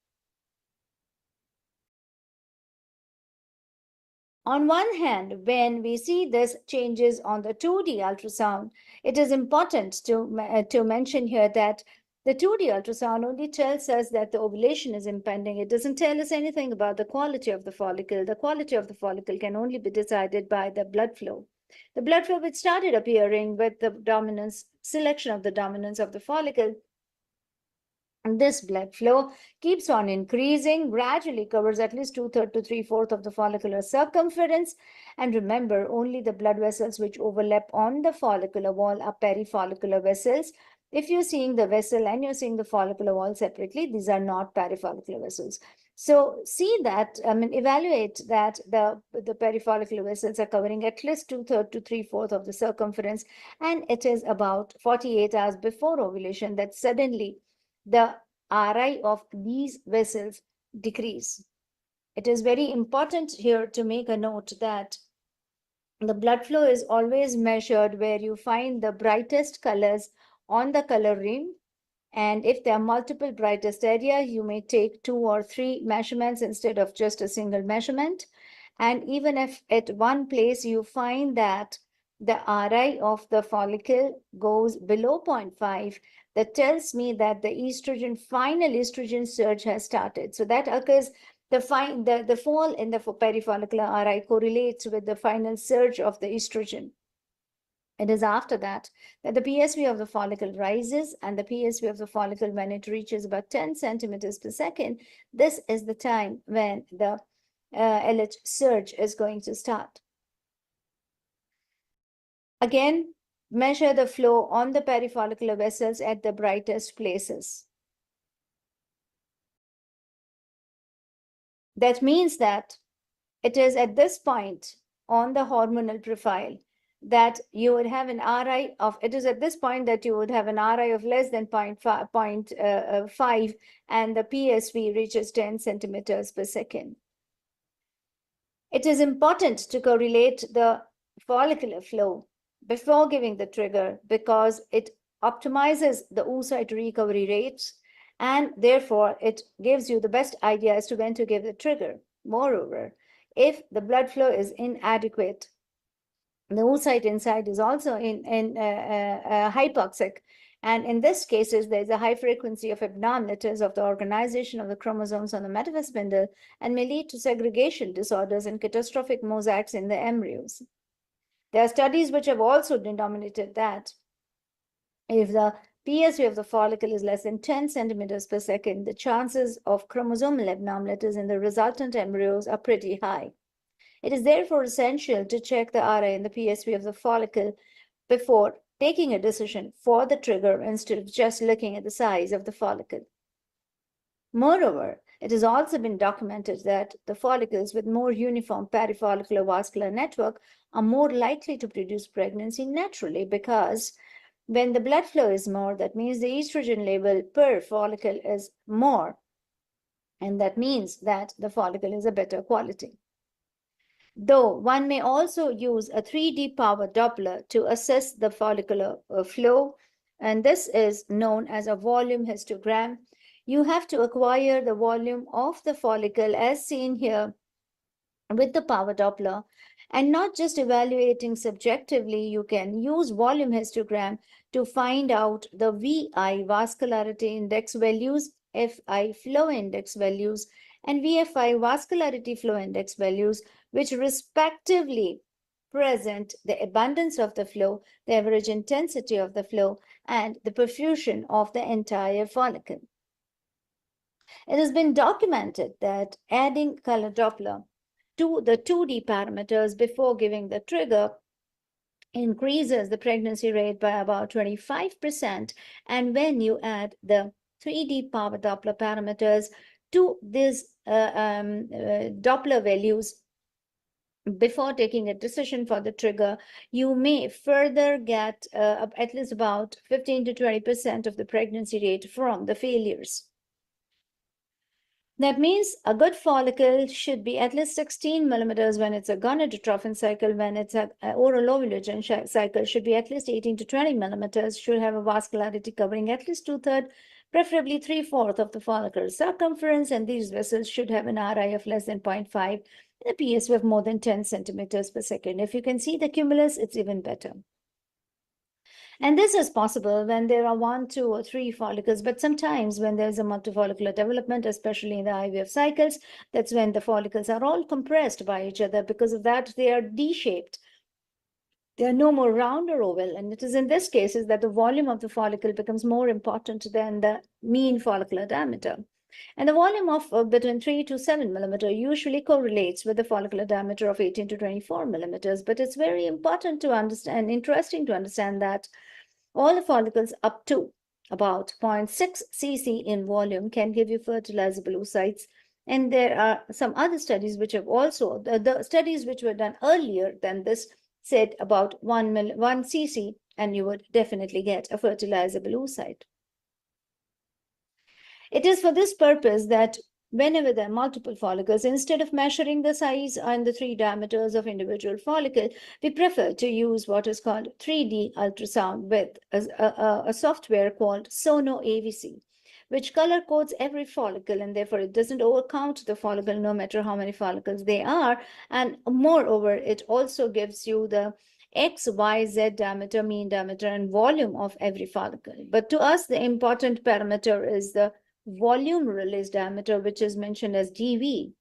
On one hand, when we see this changes on the 2D ultrasound, it is important to mention here that the 2D ultrasound only tells us that the ovulation is impending. It doesn't tell us anything about the quality of the follicle. The quality of the follicle can only be decided by the blood flow. The blood flow which started appearing with the selection of the dominance of the follicle. And this blood flow keeps on increasing, gradually covers at least 2/3 to 3/4 of the follicular circumference. And remember, only the blood vessels which overlap on the follicular wall are perifollicular vessels. If you're seeing the vessel and you're seeing the follicular wall separately, these are not perifollicular vessels. So evaluate that the perifollicular vessels are covering at least 2/3 to 3/4 of the circumference. And it is about 48 hours before ovulation that suddenly the RI of these vessels decrease. It is very important here to make a note that the blood flow is always measured where you find the brightest colors on the color rim. And if there are multiple brightest areas, you may take 2 or 3 measurements instead of just a single measurement. And even if at one place you find that the RI of the follicle goes below 0.5, that tells me that the final estrogen surge has started. So that occurs, the fall in the perifollicular RI correlates with the final surge of the estrogen. It is after that the PSV of the follicle rises, and the PSV of the follicle, when it reaches about 10 centimeters per second, this is the time when the LH surge is going to start. Again, measure the flow on the perifollicular vessels at the brightest places. That means that it is at this point on the hormonal profile that you would have an RI of, it is at this point that you would have an RI of less than 0.5 and the PSV reaches 10 centimeters per second. It is important to correlate the follicular flow before giving the trigger because it optimizes the oocyte recovery rates and therefore it gives you the best idea as to when to give the trigger. Moreover, if the blood flow is inadequate, the oocyte inside is also hypoxic. And in this cases, there's a high frequency of abnormalities of the organization of the chromosomes on the metaphase spindle and may lead to segregation disorders and catastrophic mosaics in the embryos. There are studies which have also denominated that if the PSV of the follicle is less than 10 centimeters per second, the chances of chromosomal abnormalities in the resultant embryos are pretty high. It is therefore essential to check the RI and the PSV of the follicle before taking a decision for the trigger instead of just looking at the size of the follicle. Moreover, it has also been documented that the follicles with more uniform perifollicular vascular network are more likely to produce pregnancy naturally because when the blood flow is more, that means the estrogen level per follicle is more. And that means that the follicle is a better quality. Though one may also use a 3D power Doppler to assess the follicular flow, and this is known as a volume histogram. You have to acquire the volume of the follicle as seen here with the power Doppler, and not just evaluating subjectively. You can use volume histogram to find out the VI vascularity index values, FI flow index values, and VFI vascularity flow index values, which respectively present the abundance of the flow, the average intensity of the flow, and the perfusion of the entire follicle. It has been documented that adding color Doppler to the 2D parameters before giving the trigger increases the pregnancy rate by about 25%. And when you add the 3D power Doppler parameters to these Doppler values before taking a decision for the trigger, you may further get at least about 15 to 20% of the pregnancy rate from the failures. That means a good follicle should be at least 16 millimeters when it's a gonadotrophin cycle. When it's an oral ovulation cycle, should be at least 18 to 20 millimeters, should have a vascularity covering at least 2/3, preferably 3/4 of the follicular circumference, and these vessels should have an RI of less than 0.5. In the PS, we have more than 10 centimeters per second. If you can see the cumulus, it's even better. And this is possible when there are 1, 2, or 3 follicles, but sometimes when there's a multifollicular development, especially in the IVF cycles, that's when the follicles are all compressed by each other. Because of that, they are D-shaped. They are no more round or oval. And it is in this cases that the volume of the follicle becomes more important than the mean follicular diameter. And the volume of between 3 to 7 millimeter usually correlates with the follicular diameter of 18 to 24 millimeters. But it's very important to understand, interesting to understand that all the follicles up to about 0.6 cc in volume can give you fertilizable oocytes. And there are some other studies which have also, the studies which were done earlier than this said about 1 cc, and you would definitely get a fertilizable oocyte. It is for this purpose that whenever there are multiple follicles, instead of measuring the size and the 3 diameters of individual follicle, we prefer to use what is called 3D ultrasound with a software called SonoAVC, which color codes every follicle, and therefore it doesn't overcount the follicle no matter how many follicles they are. And moreover, it also gives you the X, Y, Z diameter, mean diameter, and volume of every follicle. But to us, the important parameter is the volume release diameter, which is mentioned as dV.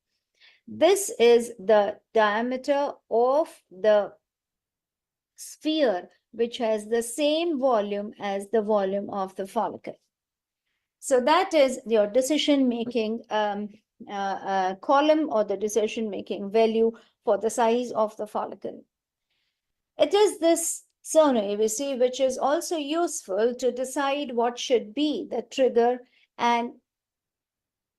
This is the diameter of the sphere which has the same volume as the volume of the follicle. So that is your decision-making column or the decision-making value for the size of the follicle. It is this SonoAVC which is also useful to decide what should be the trigger, and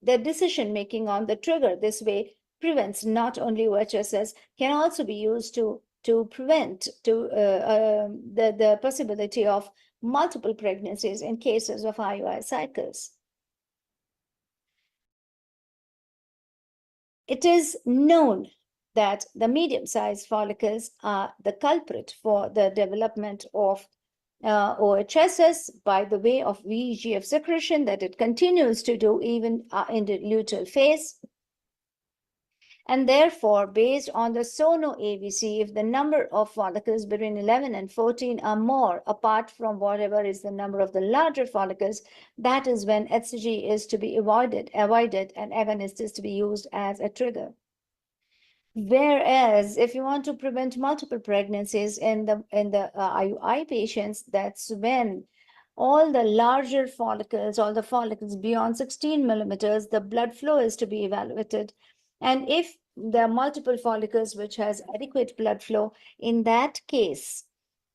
the decision-making on the trigger this way prevents not only OHSS, can also be used to prevent the possibility of multiple pregnancies in cases of IUI cycles. It is known that the medium-sized follicles are the culprit for the development of OHSS by the way of VEGF secretion that it continues to do even in the luteal phase. And therefore, based on the SonoAVC, if the number of follicles between 11 and 14 are more, apart from whatever is the number of the larger follicles, that is when HCG is to be avoided, and agonist is to be used as a trigger. Whereas if you want to prevent multiple pregnancies in the IUI patients, that's when all the larger follicles, all the follicles beyond 16 millimeters, the blood flow is to be evaluated. And if there are multiple follicles which has adequate blood flow, in that case,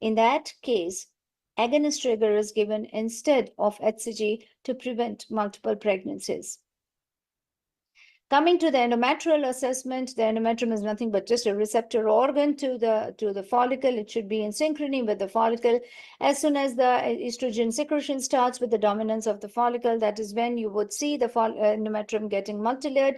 agonist trigger is given instead of HCG to prevent multiple pregnancies. Coming to the endometrial assessment, the endometrium is nothing but just a receptor organ to the follicle. It should be in synchrony with the follicle. As soon as the estrogen secretion starts with the dominance of the follicle, that is when you would see the endometrium getting multilayered.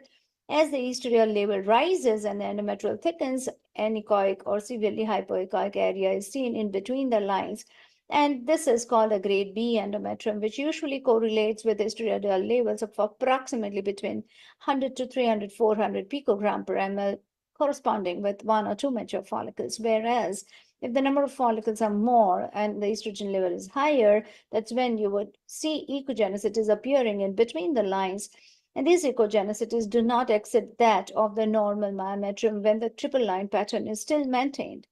As the estriol level rises and the endometrial thickens, anechoic or severely hypoechoic area is seen in between the lines. And this is called a grade B endometrium, which usually correlates with estradiol levels of approximately between 100 to 300, 400 picogram per ml, corresponding with 1 or 2 mature follicles. Whereas if the number of follicles are more and the estrogen level is higher, that's when you would see echogenicities appearing in between the lines. And these echogenicities do not exceed that of the normal myometrium when the triple line pattern is still maintained.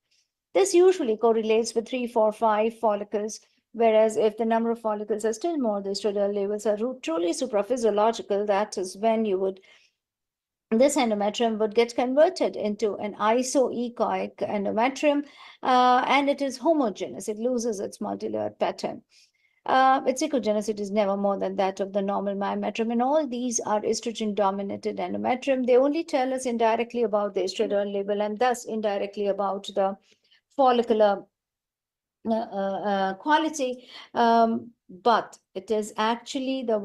This usually correlates with 3, 4, 5 follicles, whereas if the number of follicles are still more, the estradiol levels are truly supraphysiological, that is when this endometrium would get converted into an isoechoic endometrium, and it is homogeneous. It loses its multilayered pattern. Its echogenicity is never more than that of the normal myometrium, and all these are estrogen-dominated endometrium. They only tell us indirectly about the estradiol level and thus indirectly about the follicular quality, but it is actually the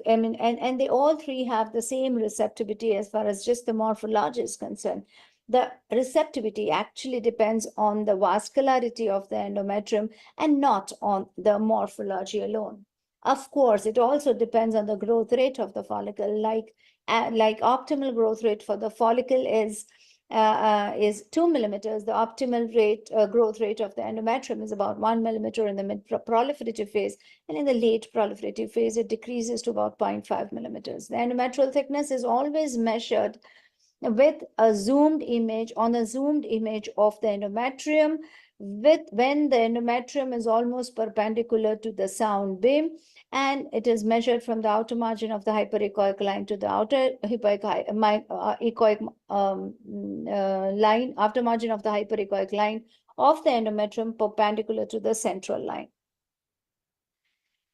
and they all three have the same receptivity as far as just the morphology is concerned. The receptivity actually depends on the vascularity of the endometrium and not on the morphology alone. Of course, it also depends on the growth rate of the follicle. Like optimal growth rate for the follicle is is 2 millimeters, the optimal rate growth rate of the endometrium is about 1 millimeter in the mid-proliferative phase, and in the late proliferative phase, it decreases to about 0.5 millimeters. The endometrial thickness is always measured with a zoomed image of the endometrium when the endometrium is almost perpendicular to the sound beam, and it is measured from the outer margin of the hyperechoic line to the outer echoic line, after margin of the hyperechoic line of the endometrium perpendicular to the central line.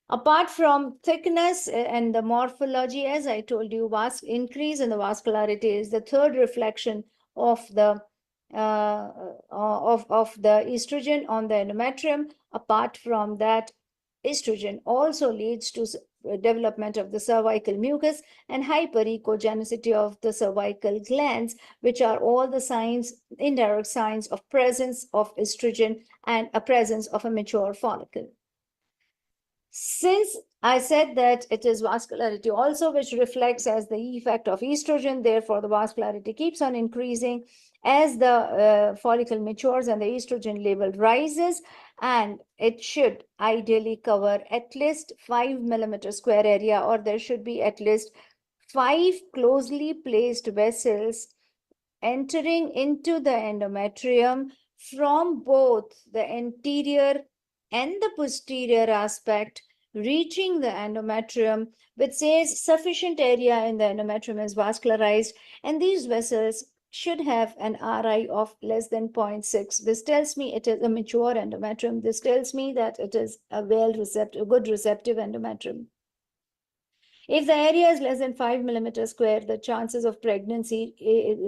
Apart from thickness and the morphology, as I told you, increase in the vascularity is the third reflection of the estrogen on the endometrium. Apart from that, estrogen also leads to development of the cervical mucus and hyperechogenicity of the cervical glands, which are all the signs, indirect signs of presence of estrogen and a presence of a mature follicle. Since I said that it is vascularity also which reflects as the effect of estrogen, therefore the vascularity keeps on increasing as the follicle matures and the estrogen level rises, and it should ideally cover at least 5 millimeter square area, or there should be at least 5 closely placed vessels entering into the endometrium from both the anterior and the posterior aspect, reaching the endometrium, which says sufficient area in the endometrium is vascularized, and these vessels should have an RI of less than 0.6. This tells me it is a mature endometrium. This tells me that it is a good receptive endometrium. If the area is less than 5 millimeters square, the chances of pregnancy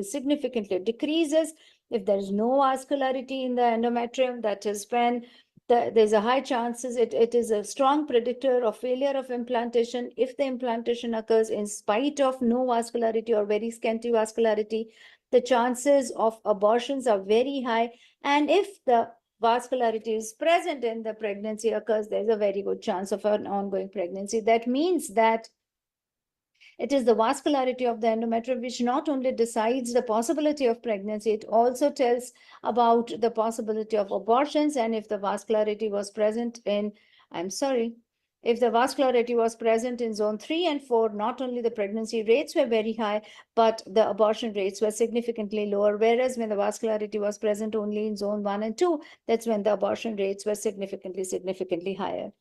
significantly decreases. If there is no vascularity in the endometrium, that is when there's a high chances, it is a strong predictor of failure of implantation. If the implantation occurs in spite of no vascularity or very scanty vascularity, the chances of abortions are very high. And if the vascularity is present in the pregnancy occurs, there's a very good chance of an ongoing pregnancy. That means that it is the vascularity of the endometrium which not only decides the possibility of pregnancy, it also tells about the possibility of abortions. And if the vascularity was present in, if the vascularity was present in zone 3 and 4, not only the pregnancy rates were very high, but the abortion rates were significantly lower. Whereas when the vascularity was present only in zone 1 and 2, that's when the abortion rates were significantly higher.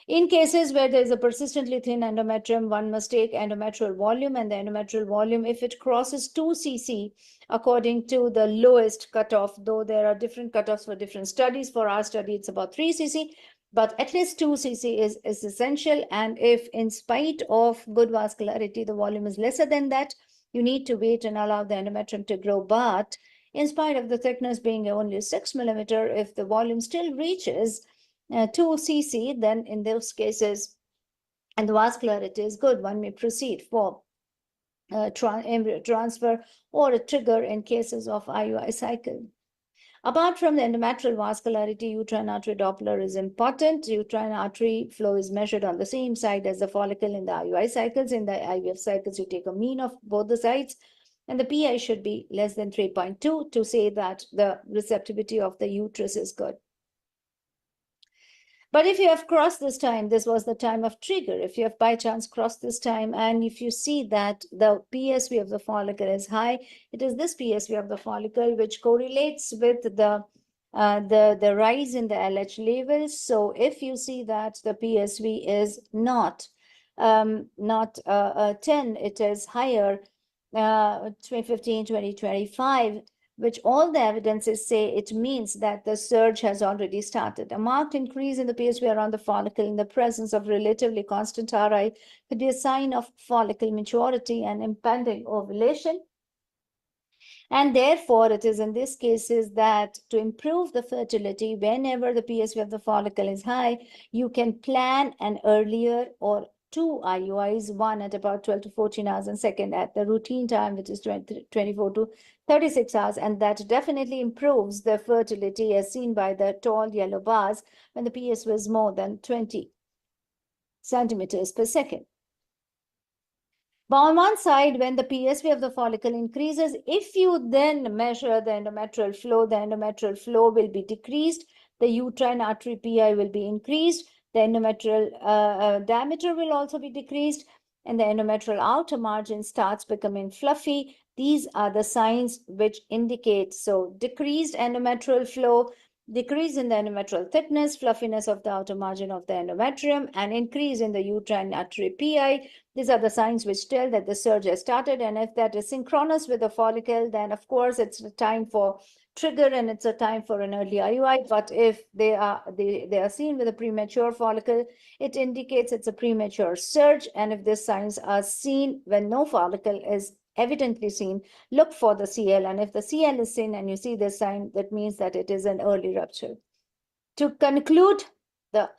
In cases where there is a persistently thin endometrium, one must take endometrial volume, and the endometrial volume, if it crosses 2 cc, according to the lowest cutoff, though there are different cutoffs for different studies. For our study, it's about 3 cc, but at least 2 cc is essential. And if in spite of good vascularity, the volume is lesser than that, you need to wait and allow the endometrium to grow. But in spite of the thickness being only 6 millimeter, if the volume still reaches 2 cc, then in those cases, and the vascularity is good, one may proceed for embryo transfer or a trigger in cases of IUI cycle. Apart from the endometrial vascularity, uterine artery Doppler is important. Uterine artery flow is measured on the same side as the follicle in the IUI cycles. In the IVF cycles, you take a mean of both the sides, and the PI should be less than 3.2 to say that the receptivity of the uterus is good. But if you have crossed this time, this was the time of trigger. If you have by chance crossed this time, and if you see that the PSV of the follicle is high, it is this PSV of the follicle which correlates with the rise in the LH levels. So if you see that the PSV is not 10, it is higher, 2015, 2025, which all the evidences say it means that the surge has already started. A marked increase in the PSV around the follicle in the presence of relatively constant RI could be a sign of follicle maturity and impending ovulation. And therefore, it is in these cases that to improve the fertility, whenever the PSV of the follicle is high, you can plan an earlier or 2 IUIs, one at about 12 to 14 hours and second at the routine time, which is 24 to 36 hours. And that definitely improves the fertility as seen by the tall yellow bars when the PSV is more than 20 centimeters per second. But on one side, when the PSV of the follicle increases, if you then measure the endometrial flow will be decreased, the uterine artery PI will be increased, the endometrial diameter will also be decreased, and the endometrial outer margin starts becoming fluffy. These are the signs which indicate, so decreased endometrial flow, decrease in the endometrial thickness, fluffiness of the outer margin of the endometrium, and increase in the uterine artery PI. These are the signs which tell that the surge has started, and if that is synchronous with the follicle, then of course it's a time for trigger and it's a time for an early IUI. But if they are seen with a premature follicle, it indicates it's a premature surge. And if these signs are seen when no follicle is evidently seen, look for the CL. And if the CL is seen and you see this sign, that means that it is an early rupture. To conclude, the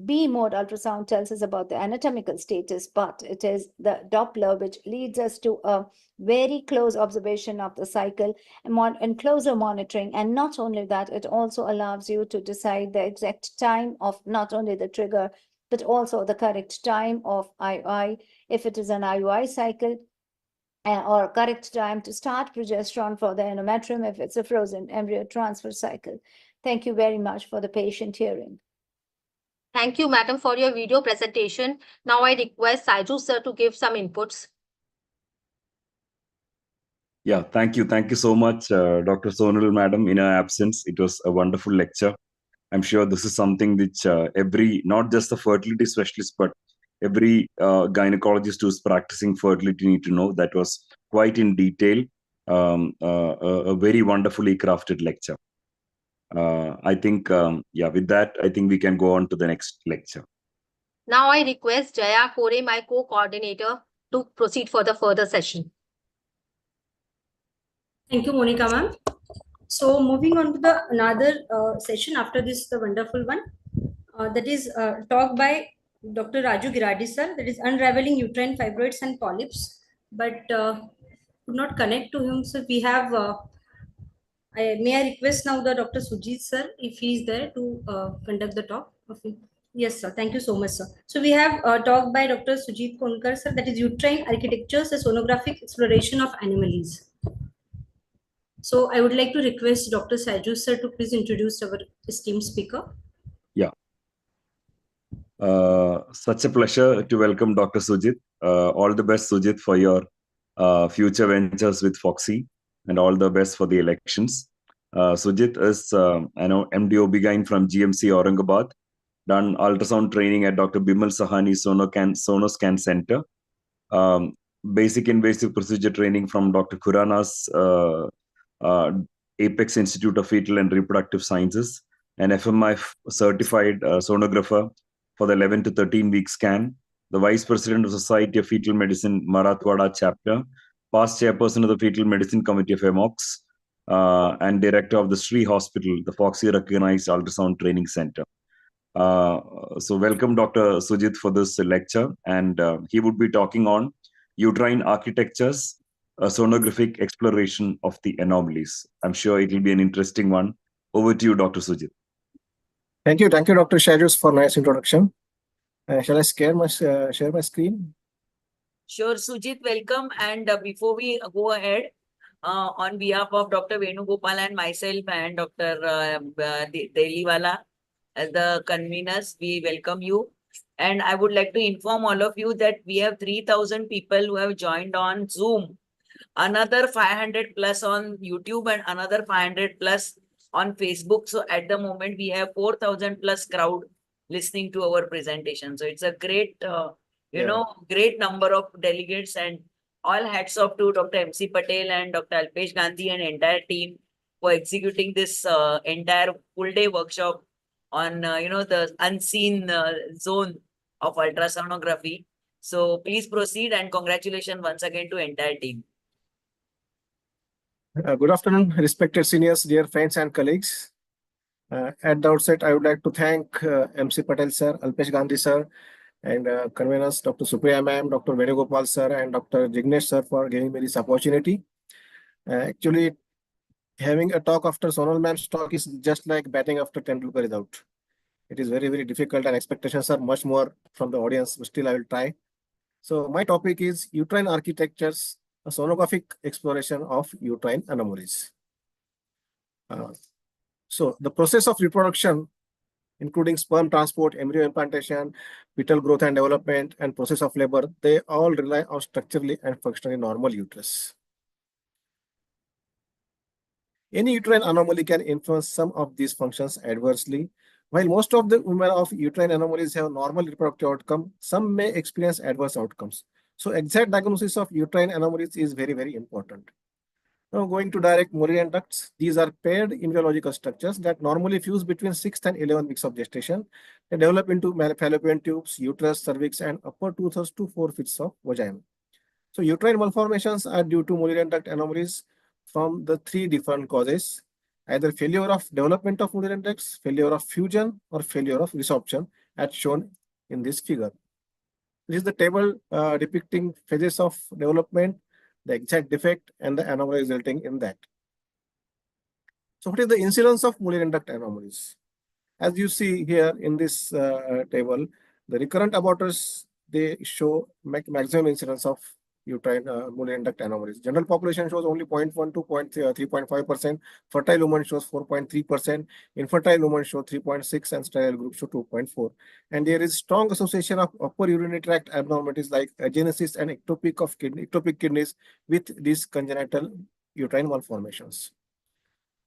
B mode ultrasound tells us about the anatomical status, but it is the Doppler which leads us to a very close observation of the cycle and closer monitoring. And not only that, it also allows you to decide the exact time of not only the trigger, but also the correct time of IUI, if it is an IUI cycle, or correct time to start progesterone for the endometrium if it's a frozen embryo transfer cycle. Thank you very much for the patient hearing. Thank you, madam, for your video presentation. Now I request Saiju sir to give some inputs. Yeah, thank you. Thank you so much, Dr. Sonal, madam. In her absence, it was a wonderful lecture. I'm sure this is something which not just the fertility specialist, but every gynecologist who's practicing fertility need to know. That was quite in detail, a very wonderfully crafted lecture. I think, with that, I think we can go on to the next lecture. Now I request Jaya Kore, my co-coordinator, to proceed for the further session. Thank you, Monica ma'am. So moving on to the another session after this, the wonderful one, that is talk by Dr. Raju Girardi sir, that is unraveling uterine fibroids and polyps, but could not connect to him. So we have, may I request now the Dr. Sujit sir, if he is there to conduct the talk. Okay. Yes, sir. Thank you so much, sir. So we have a talk by Dr. Sujit Konkar sir, that is uterine architectures, a sonographic exploration of anomalies. So I would like to request Dr. Saiju sir to please introduce our esteemed speaker. Yeah. Such a pleasure to welcome Dr. Sujit. All the best, Sujit, for your future ventures with Foxy, and all the best for the elections. Sujit is MD Ob-Gyn from GMC Aurangabad, done ultrasound training at Dr. Bimal Sahani Sonoscan Center, basic invasive procedure training from Dr. Khurana's Apex Institute of Fetal and Reproductive Sciences, an FMI certified sonographer for the 11 to 13 week scan, the Vice President of Society of Fetal Medicine Marathwada chapter, past chairperson of the Fetal Medicine Committee of EMOX, and director of the Sri Hospital, the Foxy recognized ultrasound training center. So welcome Dr. Sujit for this lecture, and he would be talking on uterine architectures, a sonographic exploration of the anomalies. I'm sure it will be an interesting one. Over to you, Dr. Sujit. Thank you, Dr. Shajus, for nice introduction. Shall I share my screen? Sure, Sujit, welcome. And before we go ahead, on behalf of Dr. Venugopal and myself and Dr. Deliwala as the conveners, we welcome you. And I would like to inform all of you that we have 3,000 people who have joined on Zoom, another 500 plus on YouTube, and another 500 plus on Facebook. So at the moment, we have 4,000 plus crowd listening to our presentation. So it's a great, great number of delegates, and all hats off to Dr. MC Patel and Dr. Alpesh Gandhi and entire team for executing this entire full day workshop on, the unseen zone of ultrasonography. So please proceed, and congratulations once again to entire team. Good afternoon, respected seniors, dear friends and colleagues. At the outset, I would like to thank MC Patel sir, Alpesh Gandhi sir, and conveners Dr. Supriya ma'am, Dr. Venugopal sir, and Dr. Jignesh sir for giving me this opportunity. Actually, having a talk after Sonal ma'am's talk is just like batting after Tendulkar is out. It is very, very difficult, and expectations are much more from the audience, but still I will try. So my topic is uterine architectures, a sonographic exploration of uterine anomalies. So the process of reproduction, including sperm transport, embryo implantation, fetal growth and development, and process of labor, they all rely on structurally and functionally normal uterus. Any uterine anomaly can influence some of these functions adversely. While most of the women of uterine anomalies have normal reproductive outcome, some may experience adverse outcomes. So exact diagnosis of uterine anomalies is very, very important. Now going to direct Mullerian ducts. These are paired embryological structures that normally fuse between 6th and 11 weeks of gestation. They develop into fallopian tubes, uterus, cervix, and upper 2/3 to 4/5 of vagina. So uterine malformations are due to Mullerian duct anomalies from the 3 different causes: either failure of development of Mullerian ducts, failure of fusion, or failure of resorption, as shown in this figure. This is the table depicting phases of development, the exact defect, and the anomaly resulting in that. So what is the incidence of Mullerian duct anomalies? As you see here in this table, the recurrent abortus, they show maximum incidence of uterine Mullerian duct anomalies. General population shows only 0.1 to 3.5%. Fertile women shows 4.3%. Infertile women show 3.6%, and sterile group show 2.4%. And there is strong association of upper urinary tract abnormalities like agenesis and ectopic kidneys with these congenital uterine malformations.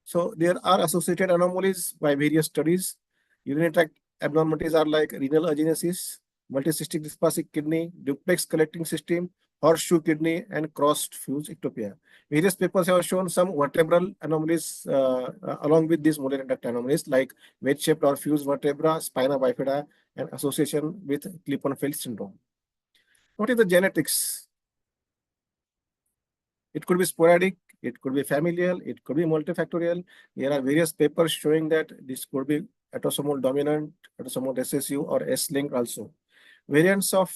So there are associated anomalies by various studies. Urinary tract abnormalities are like renal agenesis, multicystic dysplasic kidney, duplex collecting system, horseshoe kidney, and crossed fuse ectopia. Various papers have shown some vertebral anomalies along with these Mullerian duct anomalies like wedge-shaped or fused vertebra, spina bifida, and association with Klippel-Feil syndrome. What is the genetics? It could be sporadic, it could be familial, it could be multifactorial. There are various papers showing that this could be autosomal dominant, autosomal recessive, or S-linked also. Variants of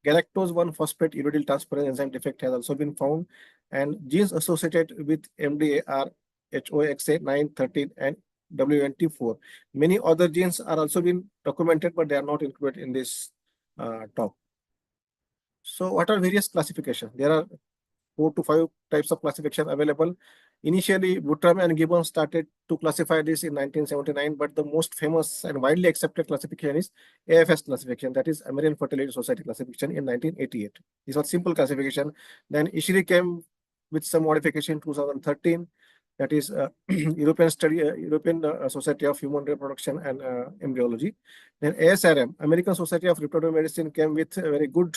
galactose 1-phosphate uridyl transferase enzyme defect has also been found, and genes associated with MDA HOXA 9, 13, and WNT4. Many other genes are also been documented, but they are not included in this talk. So what are various classifications? There are 4 to 5 types of classification available. Initially, Preterm and Gibbons started to classify this in 1979, but the most famous and widely accepted classification is AFS classification, that is American Fertility Society classification in 1988. This was simple classification. Then Ishiri came with some modification in 2013, that is European Society of Human Reproduction and Embryology. Then ASRM, American Society of Reproductive Medicine, came with a very good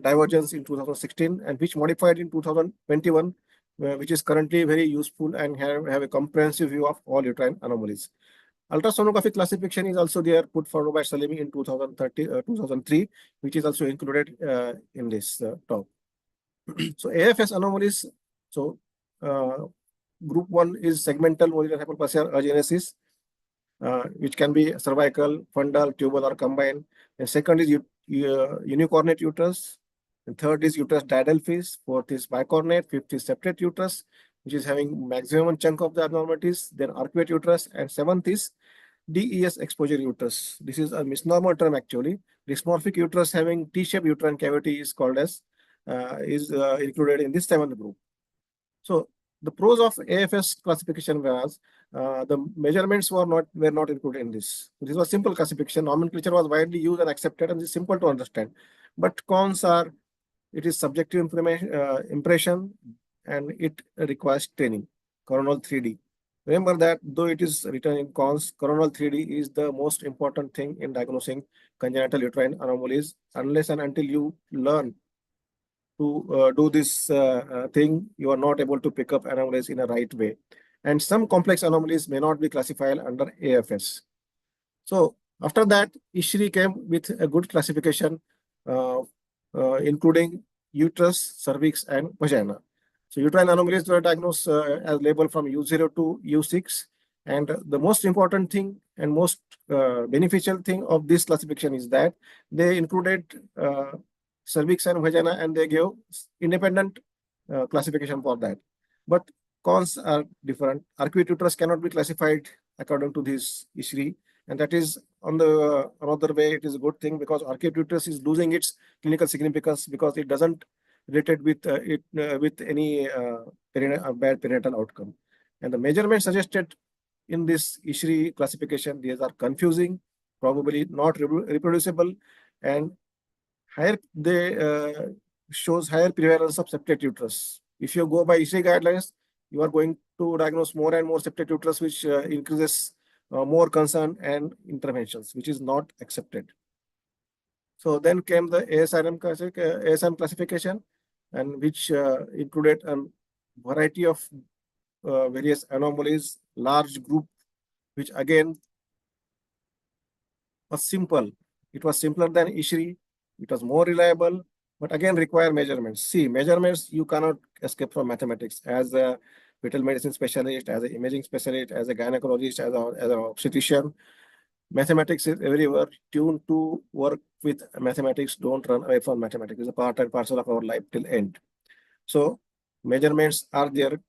divergence in 2016, and which modified in 2021, which is currently very useful and have a comprehensive view of all uterine anomalies. Ultrasonography classification is also there, put forward by Salimi in 2003, which is also included in this talk. So AFS anomalies, so group 1 is segmental Mullerian hyperplasia agenesis, which can be cervical, fundal, tubal, or combined. And second is unicornate uterus. And third is uterus diadelphys. Fourth is bicornate. Fifth is septate uterus, which is having maximum chunk of the abnormalities. Then arcuate uterus. And seventh is DES exposure uterus. This is a misnomer term actually. Dysmorphic uterus having T-shaped uterine cavity is called as included in this 7th group. So the pros of AFS classification was the measurements were not included in this. This was simple classification. Nomenclature was widely used and accepted, and is simple to understand. But cons are, it is subjective impression, and it requires training. Coronal 3D. Remember that though it is written in cons, coronal 3D is the most important thing in diagnosing congenital uterine anomalies. Unless and until you learn to do this thing, you are not able to pick up anomalies in a right way. And some complex anomalies may not be classified under AFS. So after that, Ishiri came with a good classification, including uterus, cervix, and vagina. So uterine anomalies were diagnosed as labeled from U0 to U6. And the most important thing and most beneficial thing of this classification is that they included cervix and vagina, and they gave independent classification for that. But cons are different. Arcuate uterus cannot be classified according to this Ishiri, And that is on the another way, it is a good thing because arcuate uterus is losing its clinical significance because it doesn't related with with any bad perinatal outcome. And the measurement suggested in this ISHRI classification, these are confusing, probably not reproducible, and higher shows higher prevalence of septate uterus. If you go by ISHRI guidelines, you are going to diagnose more and more septate uterus, which increases more concern and interventions, which is not accepted. So then came the ASM classification, and which included a variety of various anomalies, large group, which again was simple. It was simpler than ISHRI. It was more reliable, but again require measurements. See, measurements, you cannot escape from mathematics. As a fetal medicine specialist, as an imaging specialist, as a gynecologist, as an obstetrician, mathematics is everywhere. Tuned to work with mathematics, don't run away from mathematics. It's a part and parcel of our life till end. So measurements are there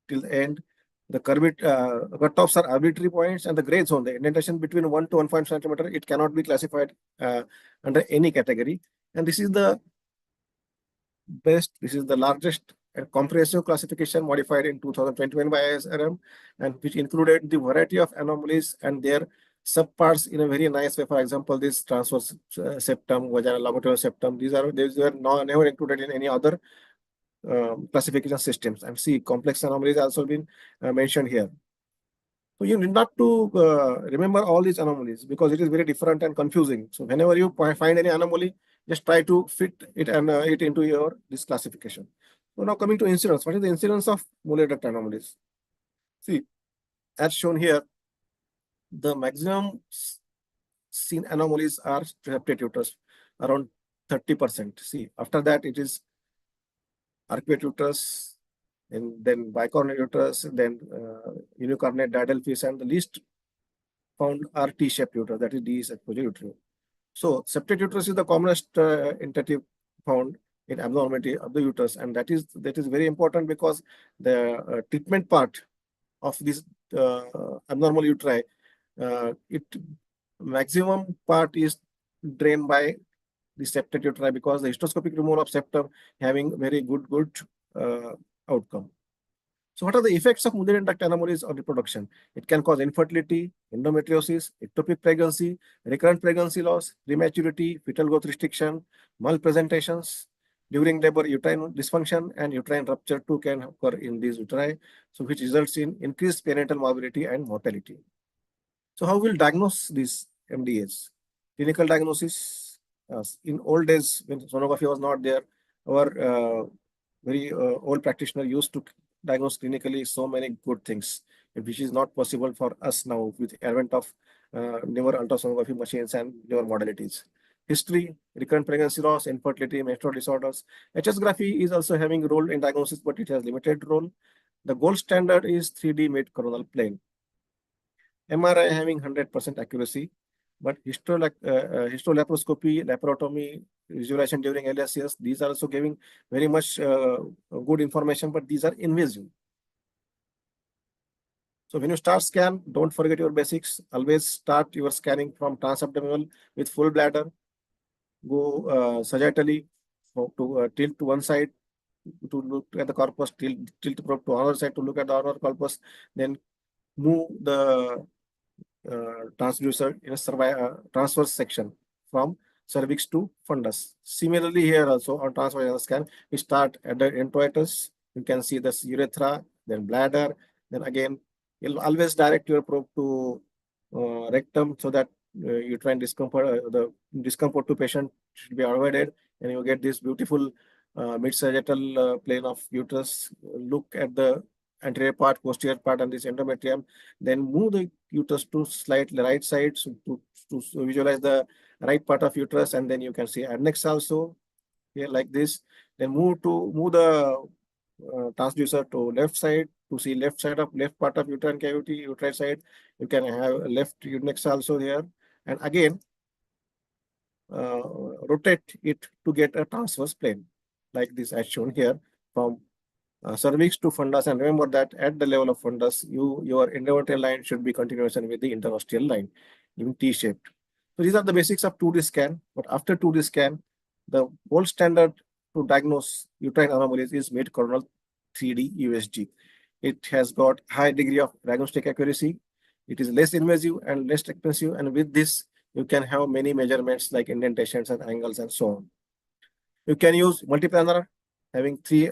till end. The cutoffs are arbitrary points, and the gray zone, the indentation between 1 to 1.5 centimeter, it cannot be classified under any category. And this is the best, this is the largest and comprehensive classification modified in 2021 by ISRM, and which included the variety of anomalies and their subparts in a very nice way. For example, this transverse septum, vaginal longitudinal septum, these were never included in any other classification systems. And see, complex anomalies also been mentioned here. So you need not to remember all these anomalies because it is very different and confusing. So whenever you find any anomaly, just try to fit it and it into this classification. So now coming to incidence, what is the incidence of mullary duct anomalies? See, as shown here, the maximum seen anomalies are septate uterus, around 30%. See, after that it is arcuate uterus, and then bicornate uterus, then unicornate diadelphys, and the least found are T-shaped uterus, that is D exposure uterus. So septate uterus is the commonest tentative found in abnormality of the uterus, and that is very important because the treatment part of this abnormal uteri, it maximum part is drained by the septate uteri because the hysteroscopic removal of septum having very good outcome. So what are the effects of mullary duct anomalies on reproduction? It can cause infertility, endometriosis, ectopic pregnancy, recurrent pregnancy loss, prematurity, fetal growth restriction, malpresentations. During labor, uterine dysfunction and uterine rupture too can occur in these uteri, so which results in increased perinatal morbidity and mortality. So how will diagnose these MDAs? Clinical diagnosis. In old days, when sonography was not there, our very old practitioner used to diagnose clinically so many good things, which is not possible for us now with the advent of newer ultrasonography machines and newer modalities. History, recurrent pregnancy loss, infertility, menstrual disorders. HS-graphy is also having a role in diagnosis, but it has limited role. The gold standard is 3D mid-coronal plane. MRI having 100% accuracy, but histolaparoscopy, laparotomy, visualization during LSCS, these are also giving very much good information, but these are invasive. So when you start scan, don't forget your basics. Always start your scanning from transabdominal with full bladder. Go sagittally to tilt to one side to look at the corpus, tilt probe to another side to look at the other corpus, then move the transducer in a transverse section from cervix to fundus. Similarly, here also on transvaginal scan, we start at the introitus. You can see this urethra, then bladder, then again, you'll always direct your probe to rectum so that uterine discomfort, the discomfort to patient should be avoided, and you get this beautiful mid-sagittal plane of uterus. Look at the anterior part, posterior part, and this endometrium. Then move the uterus to slightly right side to visualize the right part of uterus, and then you can see adnex also here like this. Then move the transducer to left side to see left part of uterine cavity, uterine side. You can have left adnex also here, and again rotate it to get a transverse plane like this as shown here from cervix to fundus, and remember that at the level of fundus, your endometrial line should be continuation with the interosteal line in T-shaped. So these are the basics of 2D scan. But after 2D scan, the gold standard to diagnose uterine anomalies is mid-coronal 3D USG. It has got high degree of diagnostic accuracy. It is less invasive and less expensive, and with this, you can have many measurements like indentations and angles and so on. You can use multiplanar, having three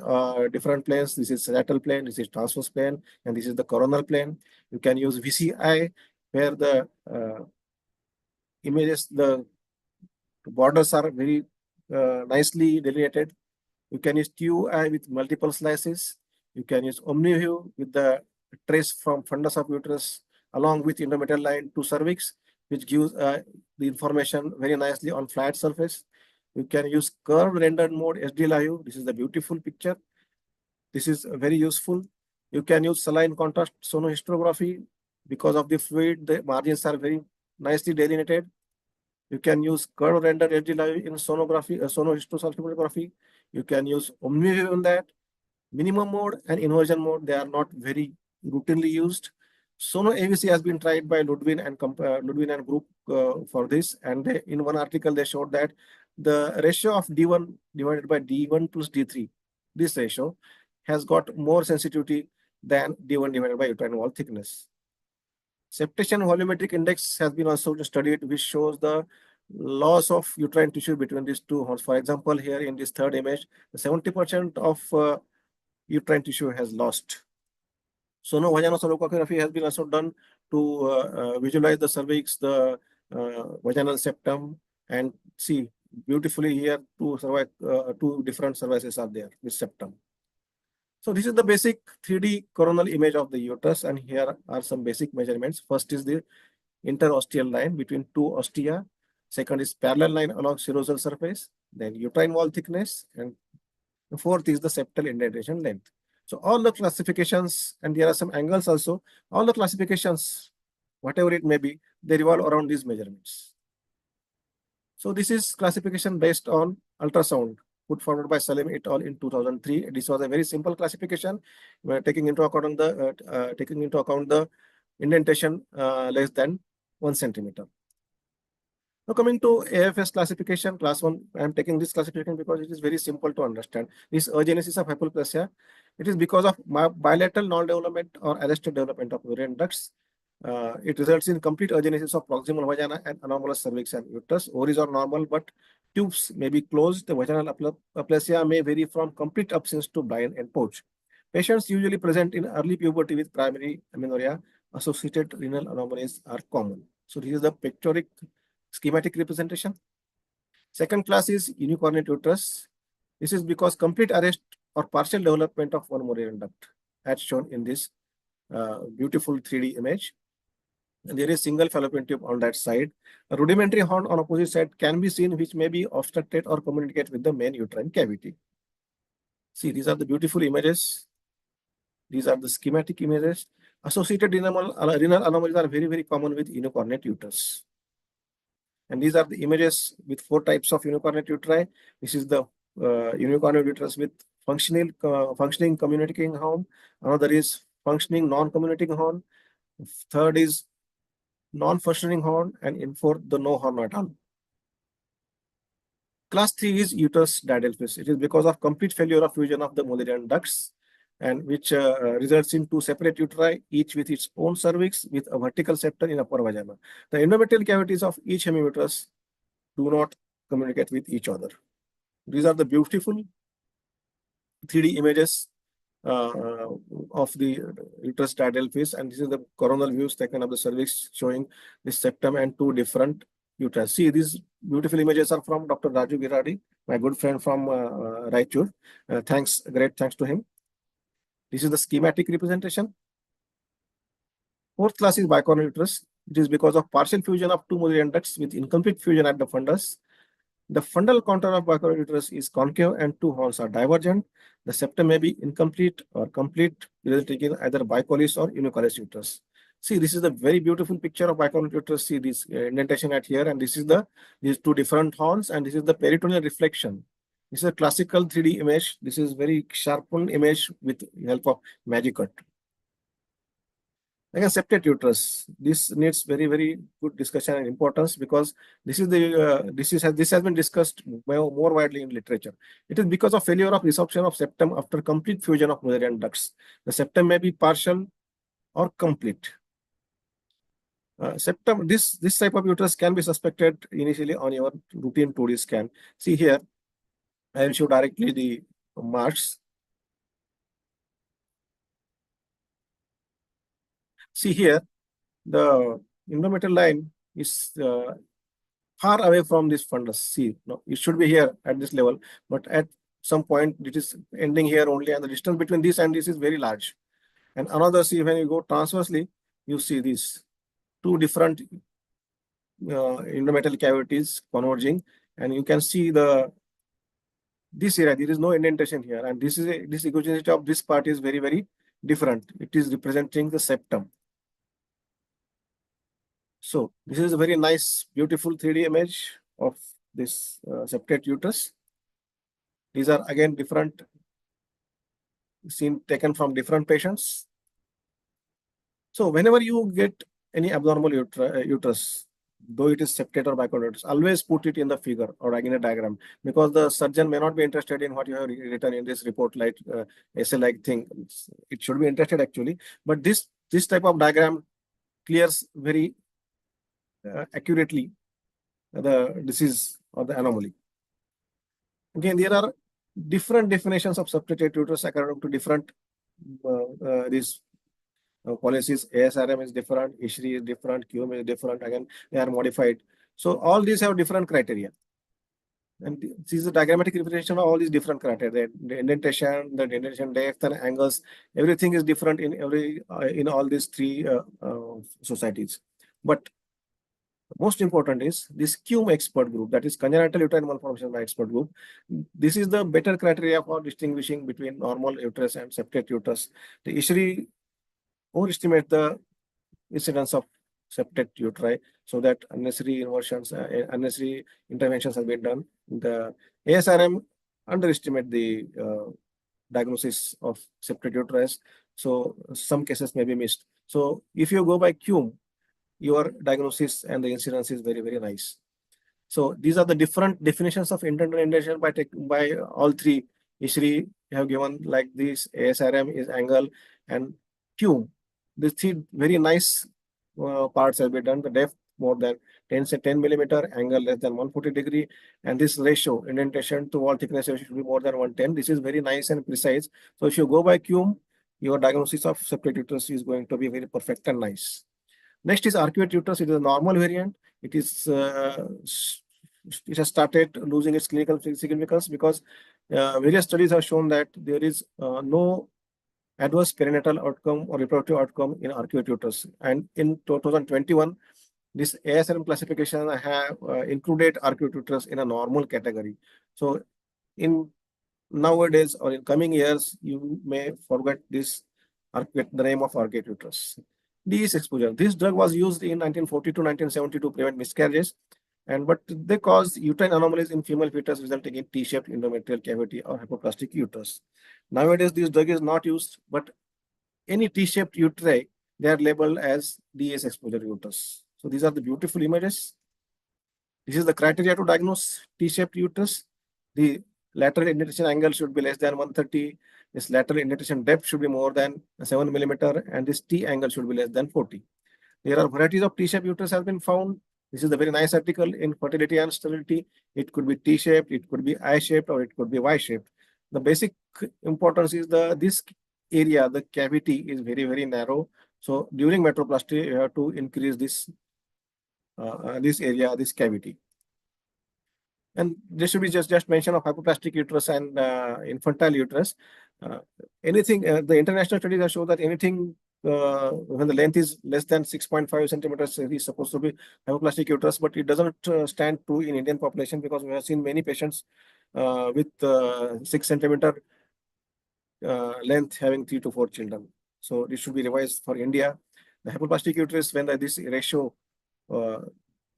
different planes. This is sagittal plane, this is transverse plane, and this is the coronal plane. You can use VCI, where the images, the borders are very nicely delineated. You can use TUI with multiple slices. You can use OmniView with the trace from fundus of uterus along with endometrial line to cervix, which gives the information very nicely on flat surface. You can use curved rendered mode SD Live. This is the beautiful picture. This is very useful. You can use saline contrast sonohysterography. Because of the fluid, the margins are very nicely delineated. You can use curved rendered SD Live in sonography, sonohysterography. You can use OmniView in that. Minimum mode and inversion mode, they are not very routinely used. Sono AVC has been tried by Ludwin and group for this, and in one article they showed that the ratio of D1 divided by D1 plus D3, this ratio has got more sensitivity than D1 divided by uterine wall thickness. Septation volumetric index has been also studied, which shows the loss of uterine tissue between these two horns. For example, here in this third image, 70% of uterine tissue has lost. Sonovaginal sonography has been also done to visualize the cervix, the vaginal septum, and see beautifully here two different cervices are there with septum. So this is the basic 3D coronal image of the uterus, and here are some basic measurements. First is the interosteal line between two ostia. Second is parallel line along serosal surface. Then uterine wall thickness, and the fourth is the septal indentation length. So all the classifications, and there are some angles also, all the classifications, whatever it may be, they revolve around these measurements. So this is classification based on ultrasound put forward by Salim et al. In 2003. This was a very simple classification, taking into account the indentation less than 1 centimeter. Now coming to AFS classification, class 1, I am taking this classification because it is very simple to understand. This agenesis of hypoplasia, it is because of bilateral non-development or arrested development of uterine ducts. It results in complete agenesis of proximal vagina and anomalous cervix and uterus. Ovaries are normal, but tubes may be closed. The vaginal aplasia may vary from complete absence to blind and pouch. Patients usually present in early puberty with primary amenorrhea. Associated renal anomalies are common. So this is the pictorial schematic representation. Second class is unicornate uterus. This is because complete arrest or partial development of one more uterine duct, as shown in this beautiful 3D image. And there is single fallopian tube on that side. A rudimentary horn on opposite side can be seen, which may be obstructed or communicate with the main uterine cavity. See, these are the beautiful images. These are the schematic images. Associated renal anomalies are very, very common with unicornate uterus. And these are the images with 4 types of unicornate uteri. This is the unicornate uterus with functioning communicating horn. Another is functioning non-communicating horn. Third is non-functioning horn, and in fourth, the no horn at all. Class 3 is uterus diadelphys. It is because of complete failure of fusion of the Mullerian ducts, and which results in 2 separate uteri, each with its own cervix with a vertical septum in upper vagina. The endometrial cavities of each hemiuterus do not communicate with each other. These are the beautiful 3D images of the uterus diadelphys, and this is the coronal views taken of the cervix showing the septum and 2 different uteri. See, these beautiful images are from Dr. Raju Girardi, my good friend from Raichur. Great thanks to him. This is the schematic representation. Fourth class is bicornuate uterus. It is because of partial fusion of 2 Mullerian ducts with incomplete fusion at the fundus. The fundal contour of bicornuate uterus is concave and 2 horns are divergent. The septum may be incomplete or complete, resulting in either bicolis or unicolis uterus. See, this is a very beautiful picture of bicornuate uterus. See this indentation at here, and this is these 2 different horns, and this is the peritoneal reflection. This is a classical 3D image. This is very sharpened image with help of magic cut. Again, septate uterus. This needs very good discussion and importance because this is the this has been discussed more widely in literature. It is because of failure of resorption of septum after complete fusion of Mullerian ducts. The septum may be partial or complete. Septum. This type of uterus can be suspected initially on your routine 2D scan. See here, I will show directly the marks. See here, the endometrial line is far away from this fundus. See, no, it should be here at this level, but at some point it is ending here only, and the distance between this and this is very large. And another, see, when you go transversely, you see these two different endometrial cavities converging, and you can see this area. There is no indentation here, and this egogenicity of this part is very different. It is representing the septum. So this is a very nice, beautiful 3D image of this septate uterus. These are again different seen taken from different patients. So whenever you get any abnormal uterus, though it is septate or bicondylar, always put it in the figure or in a diagram, because the surgeon may not be interested in what you have written in this report, like essay-like thing. It should be interested actually, but this type of diagram clears very accurately the disease or the anomaly. Again, there are different definitions of septate uterus according to different these policies. ASRM is different, ISHRI is different, QM is different. Again, they are modified. So all these have different criteria. And this is a diagrammatic representation of all these different criteria. The indentation, the indentation depth and angles, everything is different in all these three societies. But most important is this QM expert group, that is congenital uterine malformation by expert group. This is the better criteria for distinguishing between normal uterus and septate uterus. The ISHRI overestimate the incidence of septate uteri, so that unnecessary inversions, unnecessary interventions have been done. The ASRM underestimate the diagnosis of septate uterus, so some cases may be missed. So if you go by QM, your diagnosis and the incidence is very nice. So these are the different definitions of internal indentation by all three. ISHRI have given like this, ASRM is angle, and QM. These three very nice parts have been done. The depth more than 10 millimeter, angle less than 140 degree, and this ratio, indentation to wall thickness should be more than 110. This is very nice and precise. So if you go by QM, your diagnosis of septate uterus is going to be very perfect and nice. Next is arcuate uterus. It is a normal variant. It has started losing its clinical significance because various studies have shown that there is no adverse perinatal outcome or reproductive outcome in arcuate uterus. And in 2021, this ASRM classification have included arcuate uterus in a normal category. So in nowadays or in coming years, you may forget this the name of arcuate uterus. DS exposure. This drug was used in 1940 to 1970 to prevent miscarriages, but they caused uterine anomalies in female fetus, resulting in T-shaped endometrial cavity or hypoplastic uterus. Nowadays, this drug is not used, but any T-shaped uteri, they are labeled as DS exposure uterus. So these are the beautiful images. This is the criteria to diagnose T-shaped uterus. The lateral indentation angle should be less than 130. This lateral indentation depth should be more than 7 millimeter, and this T angle should be less than 40. There are varieties of T-shaped uterus have been found. This is the very nice article in fertility and sterility. It could be T-shaped, it could be I-shaped, or it could be Y-shaped. The basic importance is this area, the cavity is very narrow. So during metroplasty, you have to increase this area, this cavity. And there should be just mention of hypoplastic uterus and infantile uterus. Anything, the international studies have shown that anything when the length is less than 6.5 centimeters is supposed to be hypoplastic uterus, but it doesn't stand true in Indian population, because we have seen many patients with 6 centimeter length having 3 to 4 children. So this should be revised for India. The hypoplastic uterus, when this ratio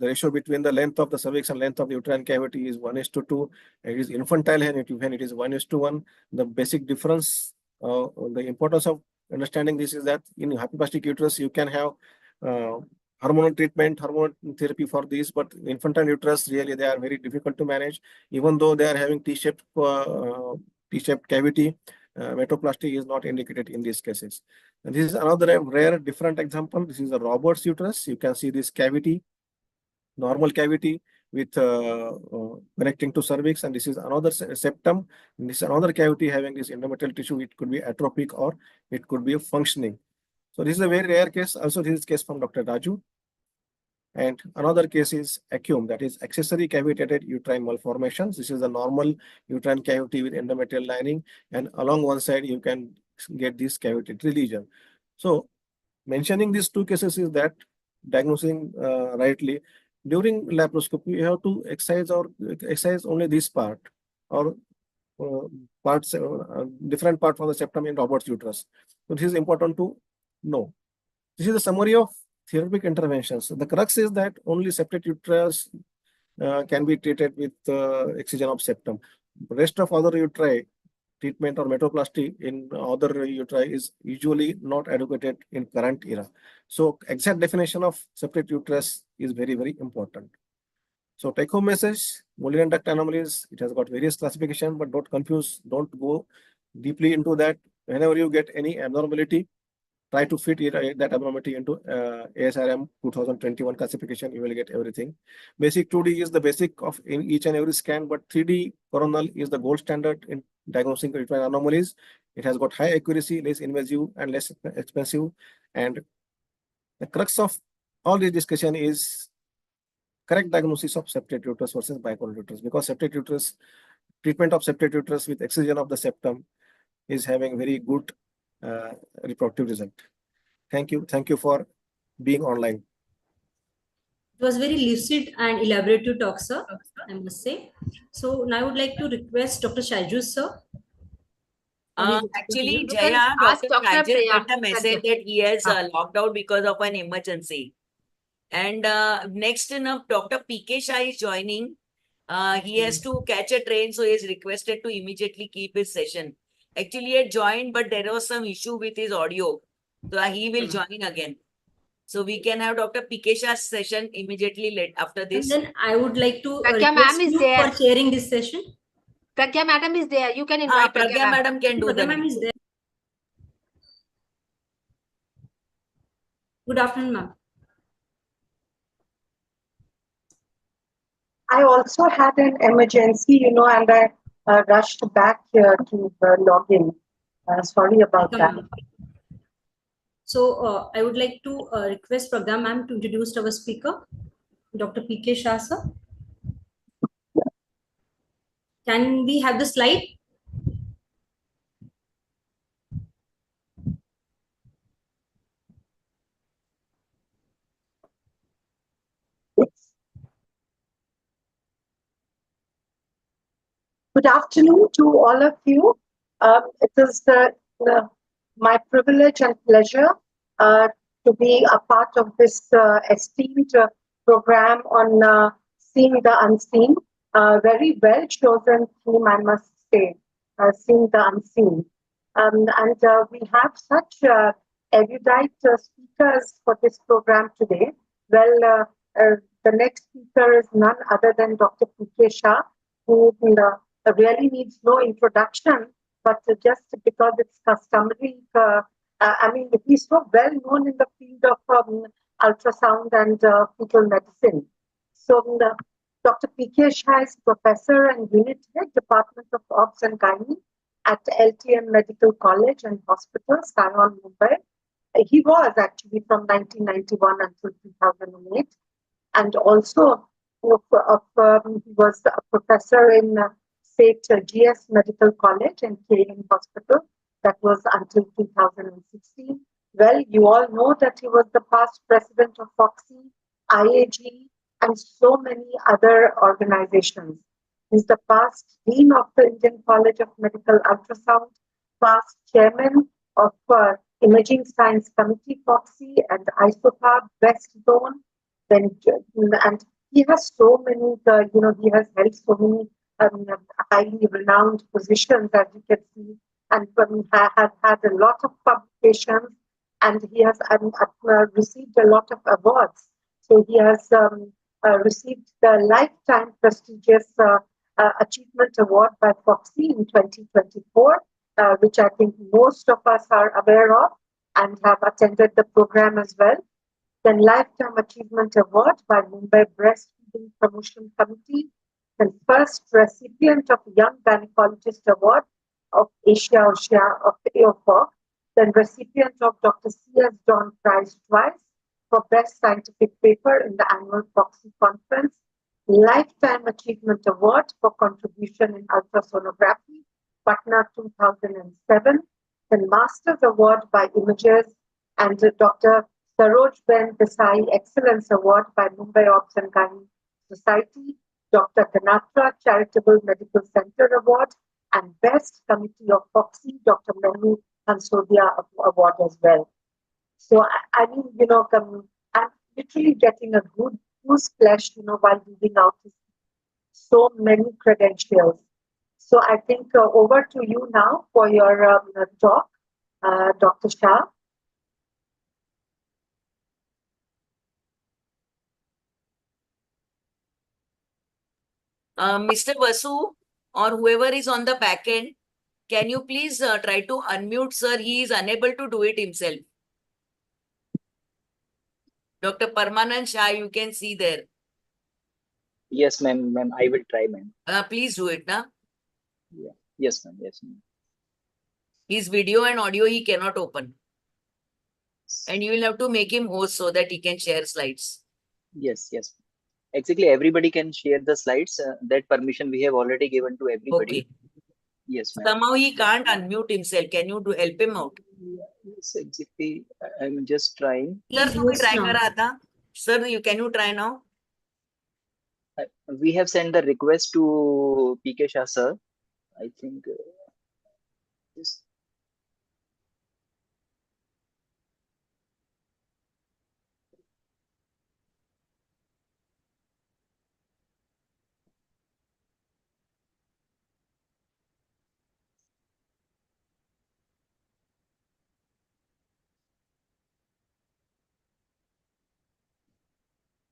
the ratio between the length of the cervix and length of the uterine cavity is 1:2. It is infantile when it is 1:1. The basic difference, the importance of understanding this is that in hypoplastic uterus, you can have hormonal treatment, hormone therapy for these, but infantile uterus, really, they are very difficult to manage. Even though they are having T-shaped cavity, metoplasty is not indicated in these cases. And this is another rare different example. This is a Robert's uterus. You can see this cavity, normal cavity with connecting to cervix, and this is another septum. And this is another cavity having this endometrial tissue. It could be atrophic or it could be functioning. So this is a very rare case. Also, this is case from Dr. Raju. And another case is ACUM, that is accessory cavitated uterine malformations. This is a normal uterine cavity with endometrial lining, and along one side you can get this cavitatory lesion. So mentioning these two cases is that diagnosing rightly during laparoscopy, you have to excise only this part or parts, different part from the septum in Robert's uterus. So this is important to know. This is a summary of therapeutic interventions. The crux is that only septate uterus can be treated with excision of septum. The rest of other uteri, treatment or metoplasty in other uteri is usually not adequate in current era. So exact definition of septate uterus is very, very important. So take home message, Mullerian duct anomalies, it has got various classification, but don't confuse, don't go deeply into that. Whenever you get any abnormality, try to fit that abnormality into ASRM 2021 classification, you will get everything. Basic 2D is the basic of in each and every scan, but 3D coronal is the gold standard in diagnosing uterine anomalies. It has got high accuracy, less invasive and less expensive. And the crux of all this discussion is correct diagnosis of septate uterus versus bipolar uterus, because septate uterus, treatment of septate uterus with excision of the septum is having very good reproductive result. Thank you. Thank you for being online. It was very lucid and elaborative talk, sir, I must say. So now I would like to request Dr. Shaiju, sir. Actually, Jaya, ask Dr. Dr. Rajesh Priya. sent a message that he has logged out because of an emergency. And next enough, Dr. PK Shah is joining. He has to catch a train, so he is requested to immediately keep his session. Actually, he had joined, but there was some issue with his audio. So he will join again. So we can have Dr. PK Shah's session immediately after this. And then I would like to Pragya request ma'am is you there. for chairing this session. Pragya madam is there. You can invite Pragya madam can do Pragya that. ma'am is there. Good afternoon, ma'am. I also had an emergency, and I rushed back here to log in. Sorry about that. So I would like to request Pragya ma'am to introduce our speaker, Dr. PK Shah, sir. Can we have the slide? Good afternoon to all of you. It is my privilege and pleasure to be a part of this esteemed program on seeing the unseen. Very well chosen theme, I must say, seeing the unseen. And we have such erudite speakers for this program today. Well, the next speaker is none other than Dr. PK Shah, who really needs no introduction, but just because it's customary, I mean, he's so well known in the field of ultrasound and fetal medicine. So Dr. PK Shah is professor and unit head, Department of Ob-Gyn at LTM Medical College and Hospital, Sion, Mumbai. He was actually from 1991 until 2008. And also, he was a professor in GS Medical College and KM Hospital. That was until 2016. Well, you all know that he was the past president of FOXI, IAG, and so many other organizations. He's the past dean of the Indian College of Medical Ultrasound, past chairman of Imaging Science Committee, FOXI, and ISOPAB West Zone. then and he has so many, he has held so many highly renowned positions, as you can see, and has had a lot of publications, and he has received a lot of awards. So he has received the Lifetime Prestigious Achievement Award by Foxy in 2024, which I think most of us are aware of and have attended the program as well. Then Lifetime Achievement Award by Mumbai Breastfeeding Promotion Committee. Then first recipient of Young Gynecologist Award of Asia of AOFOC. Then recipient of Dr. C.S. Dawn Prize twice for Best Scientific Paper in the annual Foxy Conference. Lifetime Achievement Award for contribution in ultrasonography, Patna 2007. Then Master's Award by Images and Dr. Saroj Ben Desai Excellence Award by Mumbai Ob-Gyn Society, Dr. Ganatra Charitable Medical Center Award, and Best Committee of Foxy, Dr. Menu Hansodia Award as well. So, I mean, I'm literally getting a good goosebumps, while reading out so many credentials. So, I think over to you now for your talk, Dr. Shah. Mr. Vasu or whoever is on the back end, can you please try to unmute, sir? He is unable to do it himself. Dr. Parmanand Shah, you can see there. Yes, ma'am. I will try, ma'am. Please do it, na? Yeah. Yes, ma'am. Yes, ma'am. His video and audio he cannot open. And you will have to make him host so that he can share slides. Yes, yes. Exactly, everybody can share the slides. That permission we have already given to everybody. Okay. Yes, ma'am. Somehow he can't unmute himself. Can you help him out? Yes, exactly. I'm just trying. Sir, तुम्ही try करा आता. Sir, can you try now? We have sent the request to PK Shah sir. I think. Yes.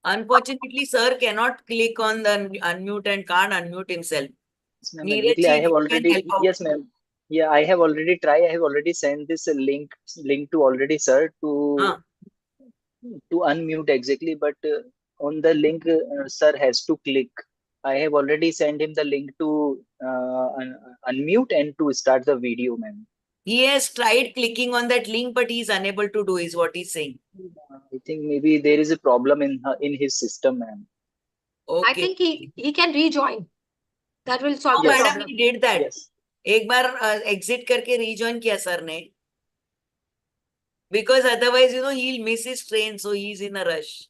Unfortunately, sir cannot click on the unmute and can't unmute himself. Yes, ma'am. Exactly. I have already. Yes, ma'am. Yeah, I have already tried. I have already sent this link to already sir to unmute exactly, but on the link sir has to click. I have already sent him the link to unmute and to start the video, ma'am. He has tried clicking on that link, but he is unable to do is what he's saying. I think maybe there is a problem in his system, ma'am. Okay. I think he can rejoin. That will solve the madam, problem. he did that. Yes. एक बार exit करके rejoin किया sir ने. Because otherwise, he'll miss his train, so he's in a rush.